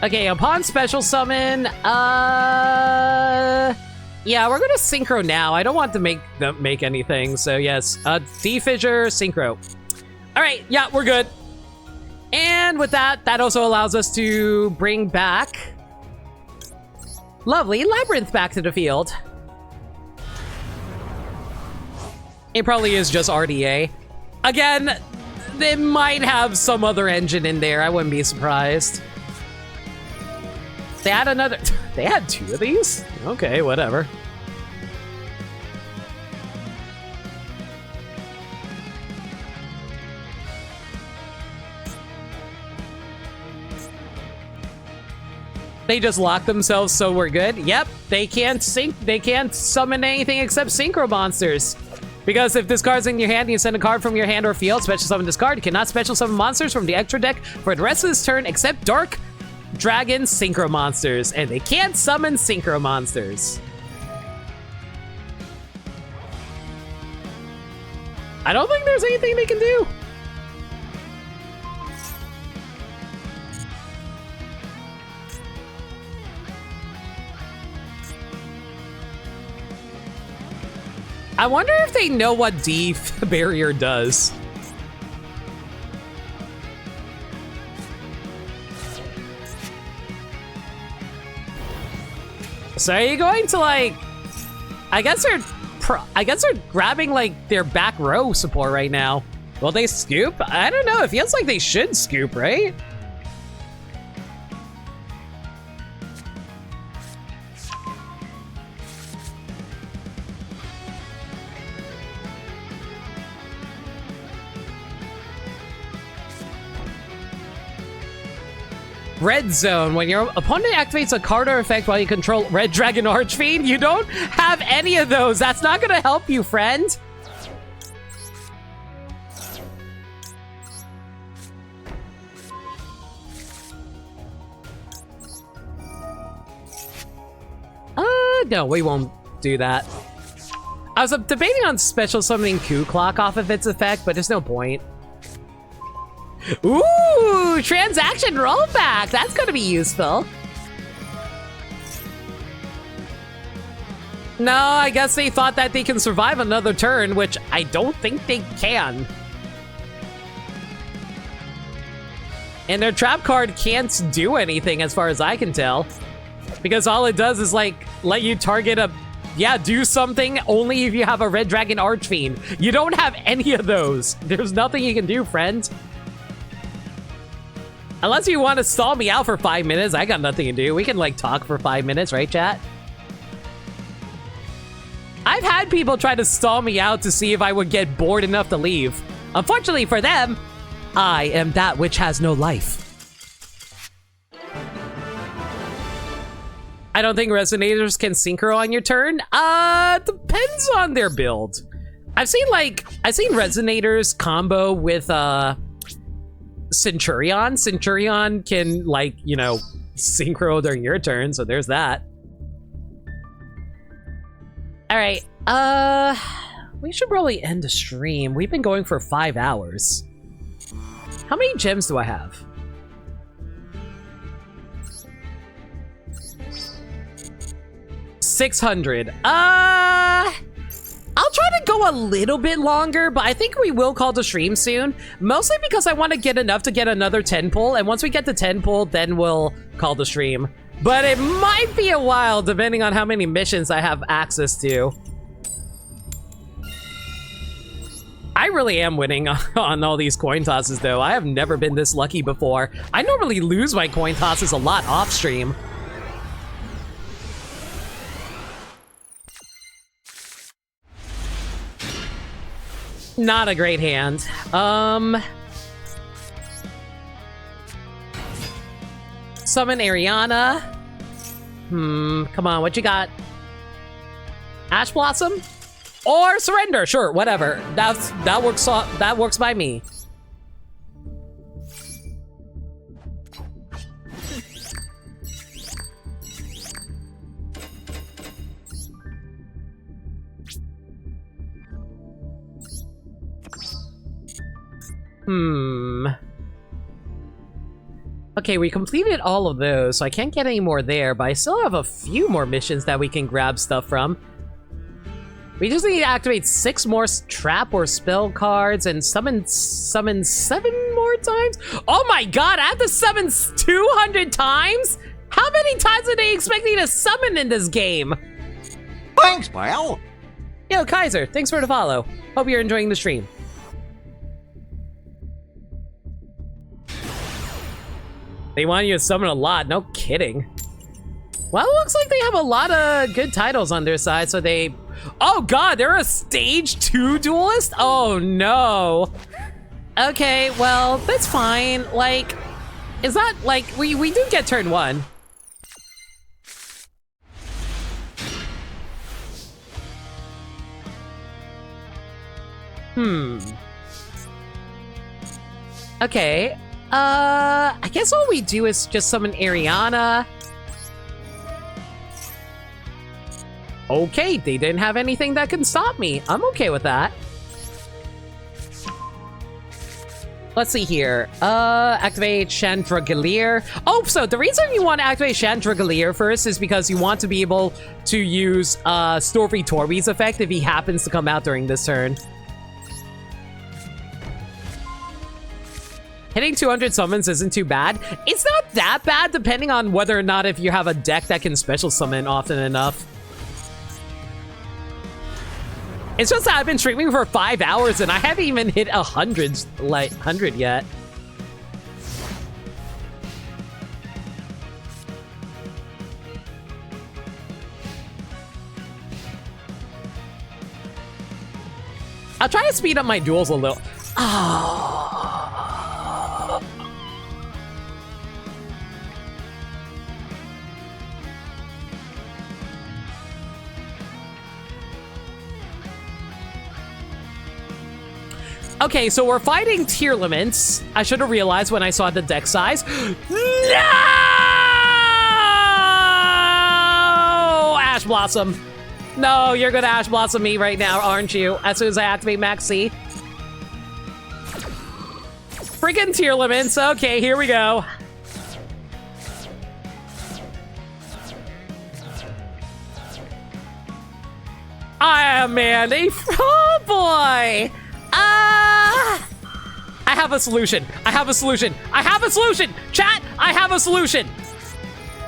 A: Okay, upon special summon, yeah, we're gonna synchro now. I don't want to make anything, so yes. D-Fissure, synchro. All right, yeah, we're good. And with that, that also allows us to bring back lovely Labrynth back to the field. It probably is just RDA. Again, they might have some other engine in there. I wouldn't be surprised. They had another... They had 2 of these? Okay, whatever. They just locked themselves, so we're good. Yep, they can't summon anything except synchro monsters. Because if this card's in your hand and you send a card from your hand or field, special summon this card, you cannot special summon monsters from the extra deck for the rest of this turn except Dark Dragon Synchro Monsters. And they can't summon Synchro Monsters. I don't think there's anything they can do. I wonder if they know what D barrier does. So are you going to like? I guess they're grabbing like their back row support right now. Will they scoop? I don't know. It feels like they should scoop, right? Red Zone. When your opponent activates a card or effect while you control Red Dragon Archfiend, you don't have any of those. That's not gonna help you, friend. No, we won't do that. I was debating on special summoning Coup Clock off of its effect, but there's no point. Ooh, transaction rollback. That's gonna be useful. No, I guess they thought that they can survive another turn, which I don't think they can. And their trap card can't do anything as far as I can tell. Because all it does is like let you target a... Yeah, do something only if you have a Red Dragon Archfiend. You don't have any of those. There's nothing you can do, friend. Unless you want to stall me out for 5 minutes, I got nothing to do. We can, like, talk for 5 minutes, right, chat? I've had people try to stall me out to see if I would get bored enough to leave. Unfortunately for them, I am that which has no life. I don't think Resonators can synchro on your turn. Depends on their build. I've seen Resonators combo with, Centurion. Centurion can, like, you know, synchro during your turn, so there's that. Alright, we should probably end the stream. We've been going for 5 hours. How many gems do I have? $600. I'll try to go a little bit longer, but I think we will call the stream soon. Mostly because I want to get enough to get another 10 pull, and once we get to 10 pull, then we'll call the stream. But it might be a while, depending on how many missions I have access to. I really am winning on all these coin tosses, though. I have never been this lucky before. I normally lose my coin tosses a lot off stream. Not a great hand. Summon Ariana. Come on, what you got? Ash Blossom? Or Surrender, sure, whatever. That works by me. Okay, we completed all of those, so I can't get any more there, but I still have a few more missions that we can grab stuff from. We just need to activate 6 more trap or spell cards and summon 7 more times? Oh my god, I have to summon 200 times? How many times are they expecting to summon in this game?
D: Thanks, pal.
A: Yo, Kaiser, thanks for the follow. Hope you're enjoying the stream. They want you to summon a lot, no kidding. Well, it looks like they have a lot of good titles on their side, so they... Oh god, they're a stage 2 duelist? Oh no. Okay, well, that's fine. Like, it's not like... We do get turn 1. Okay. I guess all we do is just summon Ariana. Okay, they didn't have anything that can stop me. I'm okay with that. Let's see here. Activate Chandragalier. Oh, so the reason you want to activate Chandragalier first is because you want to be able to use Storvy Torby's effect if he happens to come out during this turn. Hitting 200 summons isn't too bad. It's not that bad depending on whether or not if you have a deck that can special summon often enough. It's just that I've been streaming for 5 hours and I haven't even hit 100 yet. I'll try to speed up my duels a little. Okay, so we're fighting tier limits. I should have realized when I saw the deck size. No! Ash Blossom. No, you're gonna Ash Blossom me right now, aren't you? As soon as I activate Max C. Freaking tier limits. Okay, here we go. I am man. Oh boy. I have a solution. I have a solution. I have a solution. Chat, I have a solution.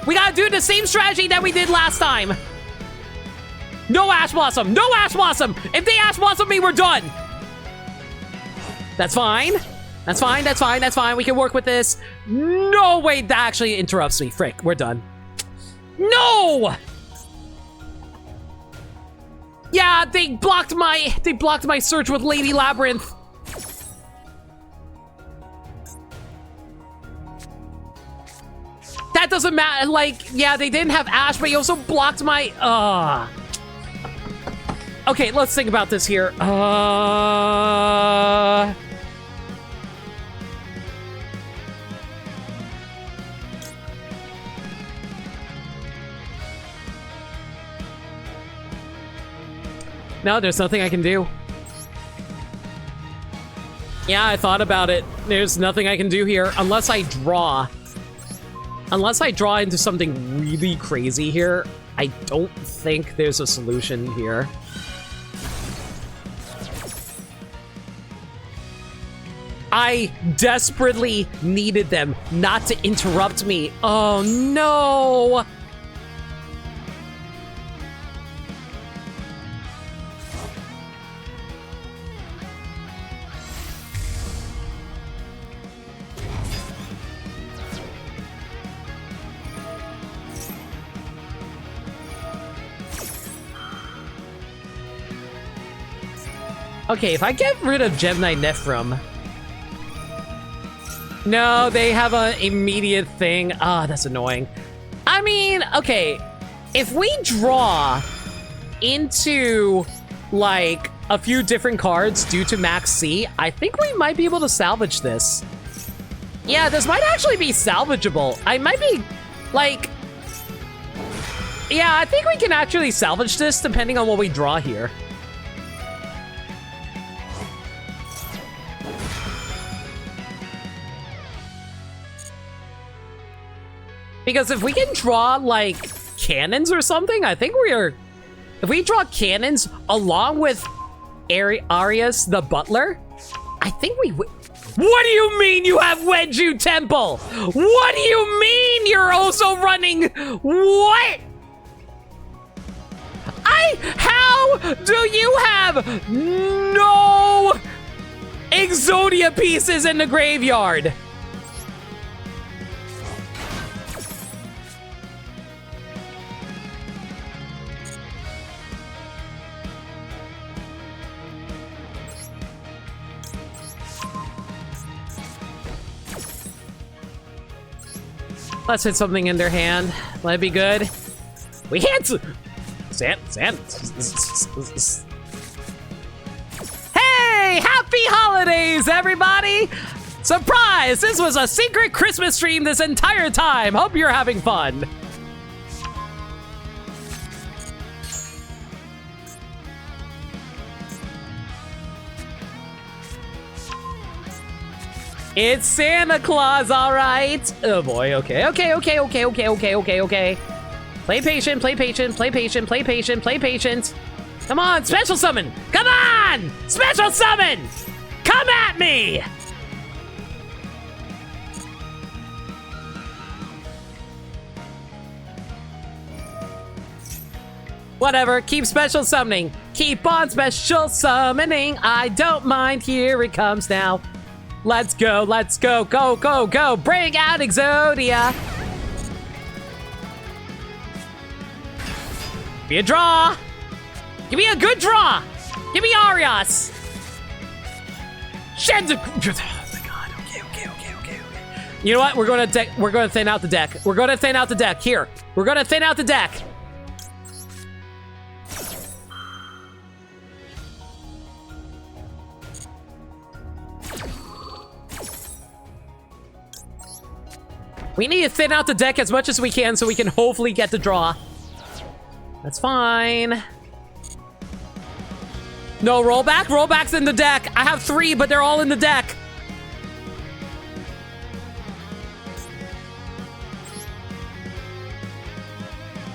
A: We gotta do the same strategy that we did last time. No Ash Blossom. No Ash Blossom. If they Ash Blossom me, we're done. That's fine. That's fine. That's fine. That's fine. We can work with this. No, wait, that actually interrupts me. Frick, we're done. No! Yeah, they blocked my search with Lady Labrynth. That doesn't matter. Like, yeah, they didn't have Ash, but he also blocked my Okay, let's think about this here. No, there's nothing I can do. Yeah, I thought about it. There's nothing I can do here unless I draw. Unless I draw into something really crazy here, I don't think there's a solution here. I desperately needed them not to interrupt me. Oh no! Okay, if I get rid of Gemini Nephrim... No, they have an immediate thing. Ah, that's annoying. I mean, okay, if we draw into, like, a few different cards due to Max C, I think we might be able to salvage this. Yeah, this might actually be salvageable. I might be, like... Yeah, I think we can actually salvage this depending on what we draw here. Because if we can draw, like, cannons or something, I think we are... If we draw cannons along with Arias the Butler, I think we would... What do you mean you have Wenju Temple? What do you mean you're also running... What? How do you have no Exodia pieces in the graveyard? Let's hit something in their hand. Let it be good. We hit! Hey! Happy holidays, everybody! Surprise! This was a secret Christmas stream this entire time. Hope you're having fun. It's Santa Claus, all right. Oh boy, okay. Play patient, play patient, play patient, play patient, play patient. Come on, special summon. Come on, special summon. Come at me. Whatever, keep special summoning. Keep on special summoning. I don't mind, here it comes now. Let's go, go, go, go. Bring out Exodia. Give me a draw. Give me a good draw. Give me Arias. Shed. Oh my god. Okay. You know what? We're gonna thin out the deck. We're gonna thin out the deck. Here. We're gonna thin out the deck. We need to thin out the deck as much as we can so we can hopefully get the draw. That's fine. No, rollback? Rollback's in the deck. I have 3, but they're all in the deck.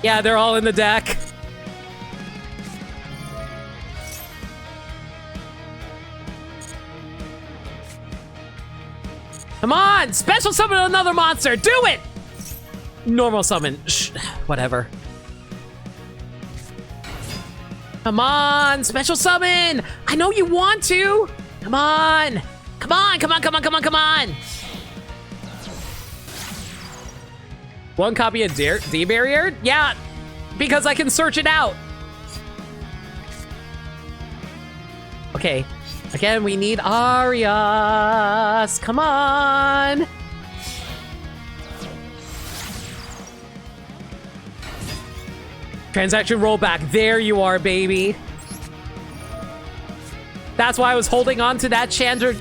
A: Yeah, they're all in the deck. Come on! Special summon another monster! Do it! Normal summon. Shh, whatever. Come on! Special summon! I know you want to! Come on! Come on! One copy of D-Barrier? Yeah, because I can search it out. Okay. Again, we need Arias. Come on. Transaction rollback. There you are, baby. That's why I was holding on to that Draglier.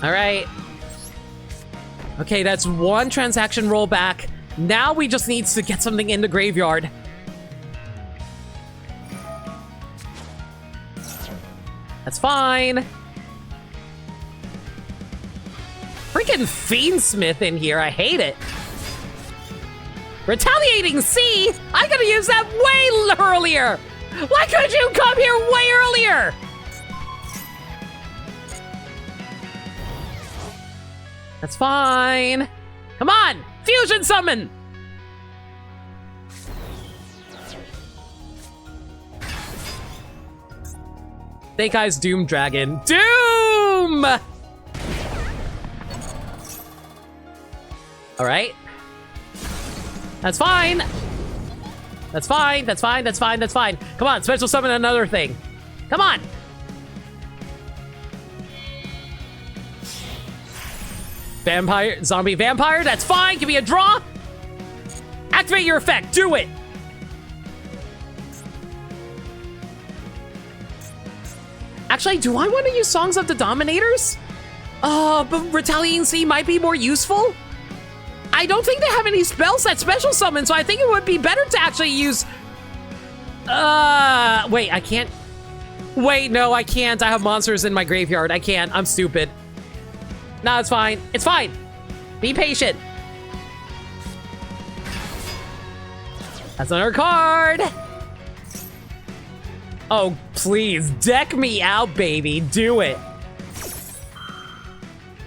A: All right. Okay, that's one transaction rollback. Now we just need to get something in the graveyard. That's fine. Freaking Fiendsmith in here. I hate it. Retaliating C? I could have used that way earlier. Why couldn't you come here way earlier? That's fine. Come on. Fusion summon. Snake Eyes Doom Dragon. Doom! Alright. That's fine. That's fine. That's fine. That's fine. That's fine. Come on, special summon another thing. Come on. Vampire, zombie vampire. That's fine. Give me a draw. Activate your effect. Do it. Actually, do I want to use Songs of the Dominators? But Retaliancy might be more useful. I don't think they have any spells that special summon, so I think it would be better to actually use... wait, I can't... Wait, no, I can't. I have monsters in my graveyard. I can't. I'm stupid. No, it's fine. It's fine. Be patient. That's another card. Oh, please. Deck me out, baby. Do it.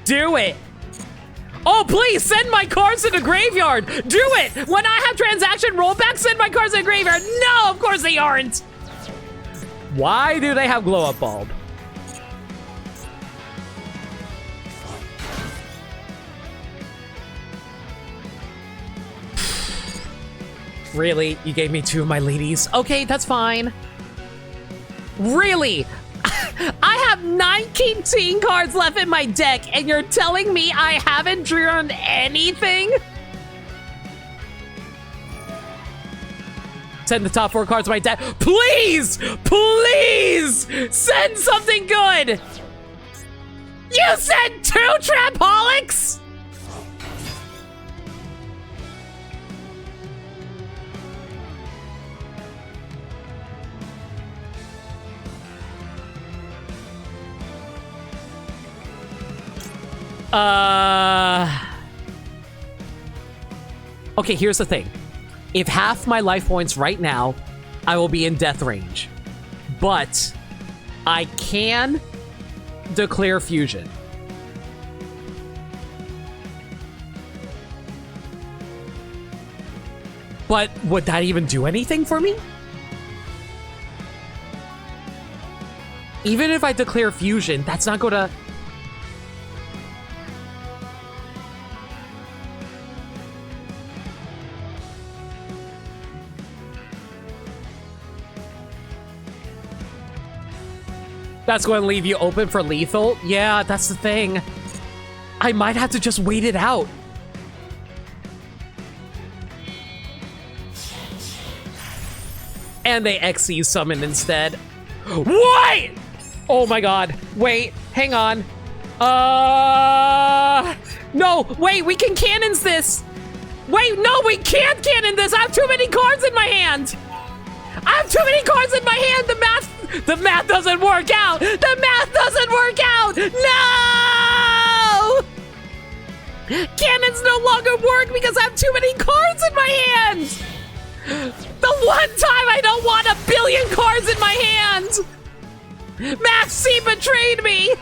A: Do it. Oh, please, send my cards to the graveyard. Do it. When I have transaction rollback, send my cards to the graveyard. No, of course they aren't. Why do they have glow up bulb? Really? You gave me two of my ladies? Okay, that's fine. Really? I have 19 cards left in my deck, and you're telling me I haven't drawn anything? Send the top 4 cards of my deck. Please! Please! Send something good! You sent 2 Trapaholics?! Okay, here's the thing. If half my life points right now, I will be in death range. But I can declare fusion. But would that even do anything for me? Even if I declare fusion, that's not gonna... That's going to leave you open for lethal? Yeah, that's the thing. I might have to just wait it out. And they XE summon instead. What? Oh my god. Wait, hang on. No, wait, we can cannons this. Wait, no, we can't cannon this. I have too many cards in my hand. I have too many cards in my hand. The math doesn't work out. The math doesn't work out. No! Cannons no longer work because I have too many cards in my hand. The one time I don't want a billion cards in my hand. Math C betrayed me.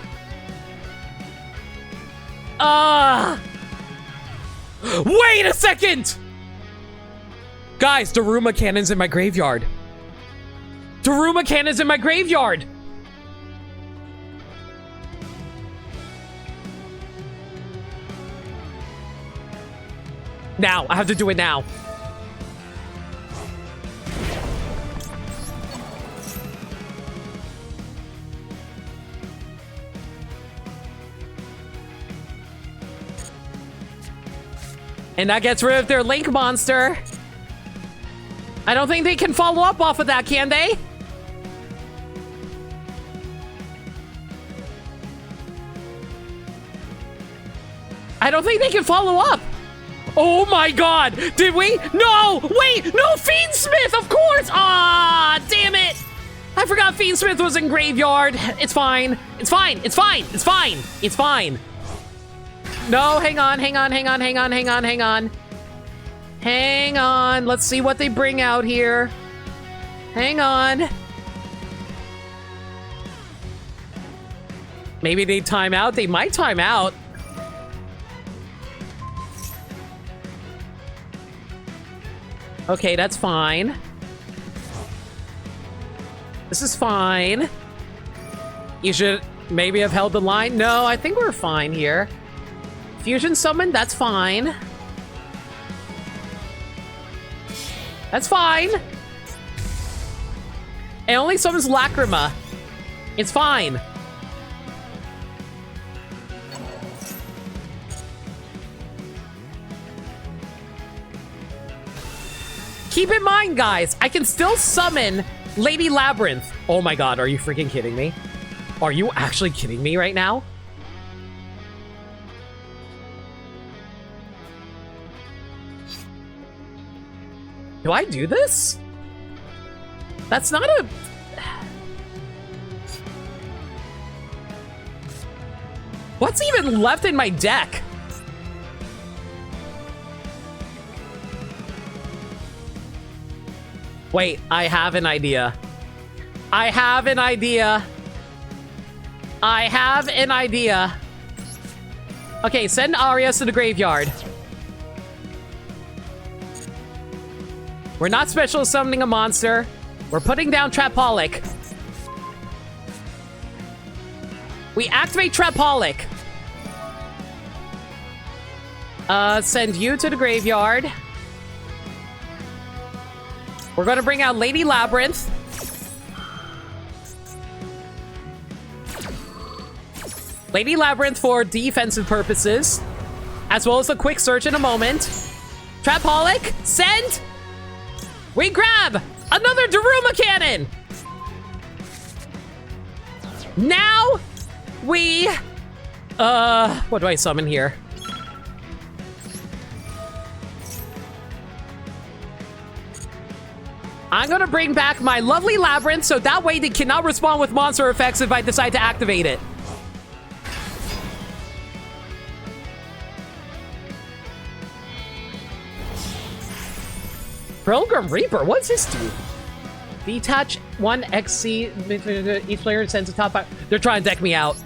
A: Wait a second. Guys, Daruma cannons in my graveyard. Daruma cannons in my graveyard! Now, I have to do it now. And that gets rid of their Link monster. I don't think they can follow up off of that, can they? I don't think they can follow up. Oh my god. Did we? No. Wait. No. Fiendsmith. Of course. Ah, damn it. I forgot Fiendsmith was in graveyard. It's fine. It's fine. It's fine. It's fine. It's fine. No, hang on. Hang on. Hang on. Hang on. Hang on. Hang on. Hang on. Let's see what they bring out here. Hang on. Maybe they time out. They might time out. Okay, that's fine. This is fine. You should maybe have held the line. No, I think we're fine here. Fusion summon, that's fine. That's fine. It only summons Lacrima. It's fine. Keep in mind, guys, I can still summon Lady Labrynth. Oh my god, are you freaking kidding me? Are you actually kidding me right now? Do I do this? That's not a... What's even left in my deck? Wait, I have an idea. I have an idea. I have an idea. Okay, send Arias to the graveyard. We're not special summoning a monster. We're putting down Trapaholic. We activate Trapaholic. Send you to the graveyard. We're gonna bring out Lady Labrynth. Lady Labrynth for defensive purposes, as well as a quick search in a moment. Trapaholic, send! We grab another Daruma Cannon! Now, we... what do I summon here? I'm gonna bring back my lovely Labrynth, so that way they cannot respond with monster effects if I decide to activate it. Pilgrim Reaper, what's this do? Detach 1 XC, each player sends a top 5. They're trying to deck me out.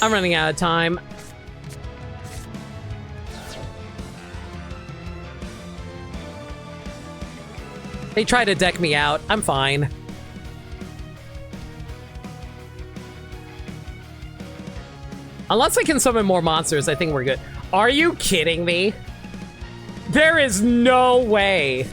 A: I'm running out of time. They try to deck me out. I'm fine. Unless I can summon more monsters, I think we're good. Are you kidding me? There is no way.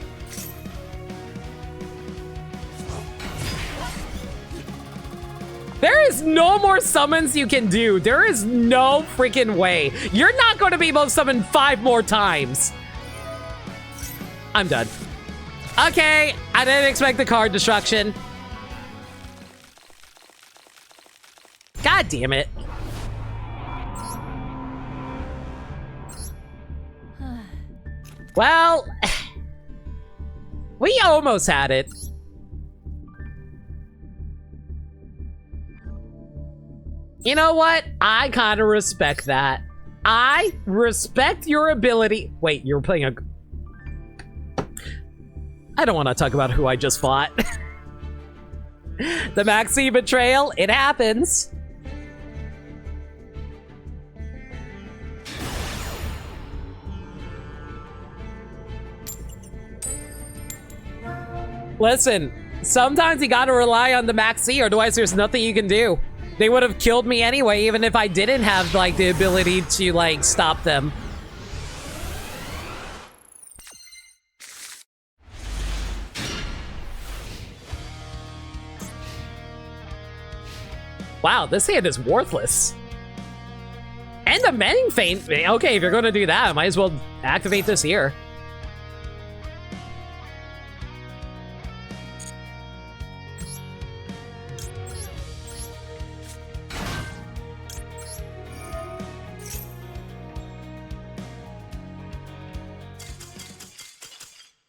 A: There is no more summons you can do. There is no freaking way. You're not going to be able to summon 5 more times. I'm done. Okay, I didn't expect the card destruction. God damn it. Well, we almost had it. You know what? I kind of respect that. I respect your ability. Wait, you're playing a... I don't want to talk about who I just fought. The Maxi betrayal, it happens. Listen, sometimes you gotta rely on the Maxi, or otherwise there's nothing you can do. They would have killed me anyway, even if I didn't have, like, the ability to, like, stop them. Wow, this hand is worthless. And the Mending Feint. Okay, if you're going to do that, I might as well activate this here.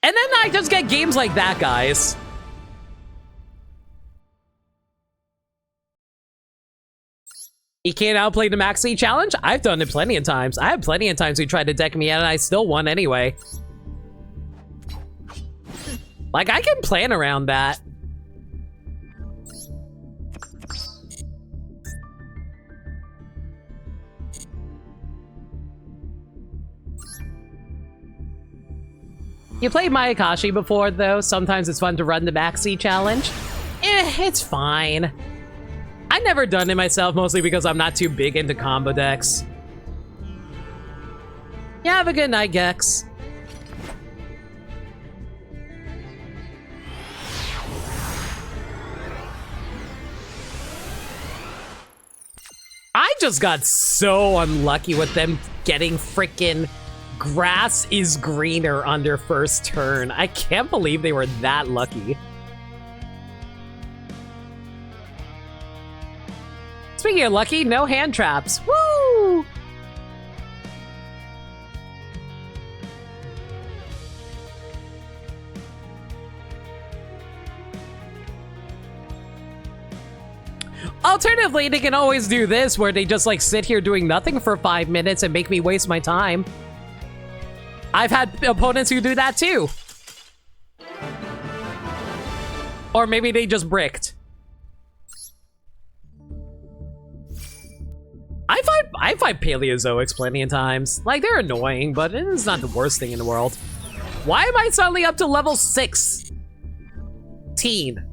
A: And then I just get games like that, guys. You can't outplay the Maxi challenge? I've done it plenty of times. I have plenty of times who tried to deck me out and I still won anyway. Like, I can plan around that. You played Mayakashi before, though. Sometimes it's fun to run the Maxi challenge. It's fine. I've never done it myself, mostly because I'm not too big into combo decks. Yeah, have a good night, Gex. I just got so unlucky with them getting frickin' grass is greener on their first turn. I can't believe they were that lucky. Speaking of lucky, no hand traps. Woo! Alternatively, they can always do this, where they just like sit here doing nothing for 5 minutes and make me waste my time. I've had opponents who do that too. Or maybe they just bricked. I fight Paleozoics plenty of times. Like, they're annoying, but it's not the worst thing in the world. Why am I suddenly up to level 6? Teen.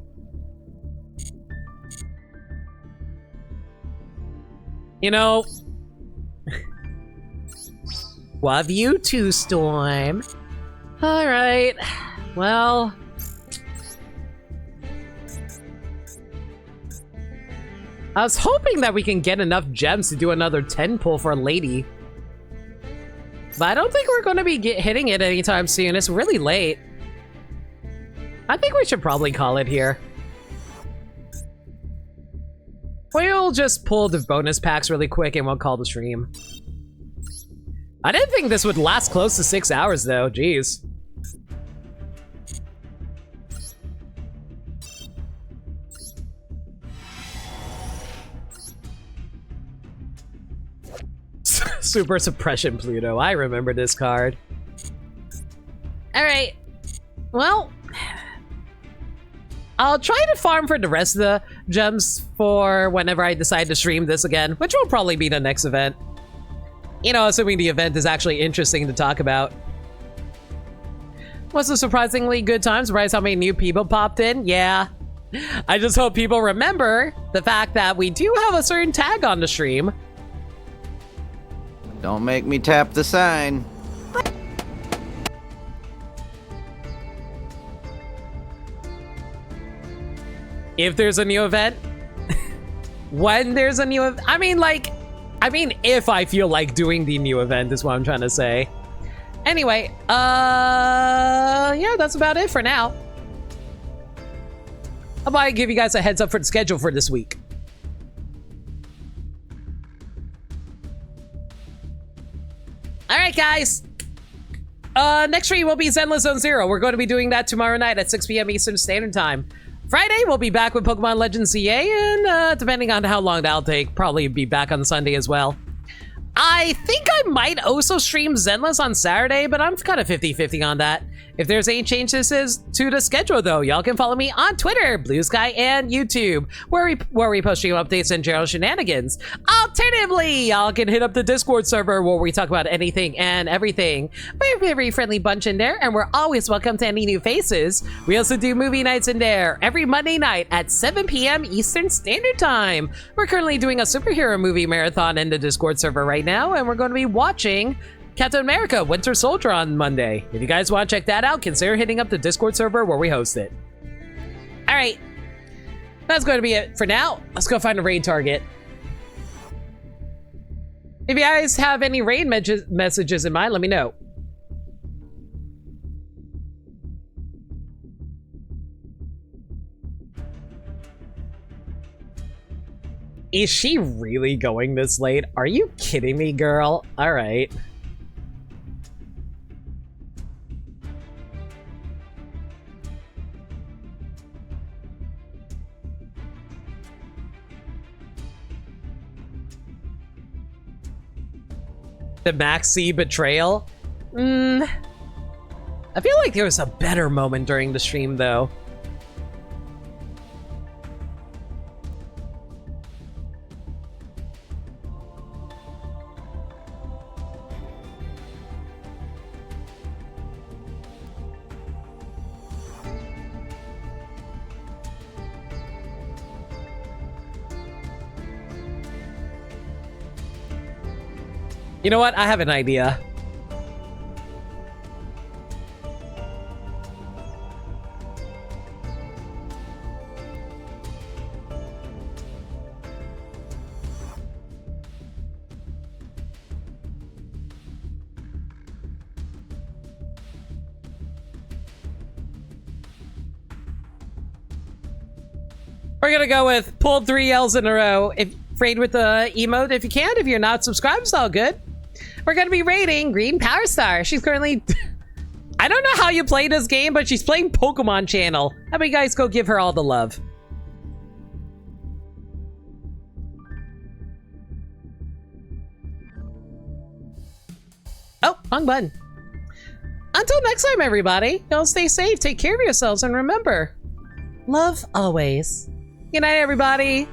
A: You know, love you too, Storm. All right, well. I was hoping that we can get enough gems to do another 10 pull for a lady. But I don't think we're going to be hitting it anytime soon. It's really late. I think we should probably call it here. We'll just pull the bonus packs really quick and we'll call the stream. I didn't think this would last close to 6 hours though, jeez. Super Suppression Pluto, I remember this card. Alright, well, I'll try to farm for the rest of the gems for whenever I decide to stream this again, which will probably be the next event. You know, assuming the event is actually interesting to talk about. Was a surprisingly good time. Surprised how many new people popped in. Yeah. I just hope people remember the fact that we do have a certain tag on the stream.
E: Don't make me tap the sign.
A: If there's a new event. When there's a new event. I mean, if I feel like doing the new event is what I'm trying to say. Anyway, yeah, that's about it for now. How about I give you guys a heads up for the schedule for this week? Alright, guys. Next stream will be Zenless Zone Zero. We're going to be doing that tomorrow night at 6 p.m. Eastern Standard Time. Friday, we'll be back with Pokemon Legends CA, and depending on how long that'll take, probably be back on Sunday as well. I think I might also stream Zenless on Saturday, but I'm kind of 50-50 on that. If there's any changes to the schedule, though, y'all can follow me on Twitter, Blue Sky, and YouTube, where we post stream updates and general shenanigans. Alternatively, y'all can hit up the Discord server where we talk about anything and everything. We're a very friendly bunch in there, and we're always welcome to any new faces. We also do movie nights in there every Monday night at 7 p.m. Eastern Standard Time. We're currently doing a superhero movie marathon in the Discord server right now, and we're going to be watching Captain America Winter Soldier on Monday. If you guys want to check that out, consider hitting up the Discord server where we host it. Alright, that's going to be it for now. Let's go find a raid target. If you guys have any raid messages in mind, let me know. Is she really going this late? Are you kidding me, girl? Alright. The Maxi betrayal? I feel like there was a better moment during the stream, though. You know what? I have an idea. We're gonna go with pulled 3 L's in a row. If raid with the emote, if you can. If you're not subscribed, it's all good. We're gonna be raiding Green Power Star. She's currently... I don't know how you play this game, but she's playing Pokemon Channel. How about you guys go give her all the love? Oh, wrong button. Until next time, everybody. Y'all stay safe, take care of yourselves, and remember, love always. Good night, everybody.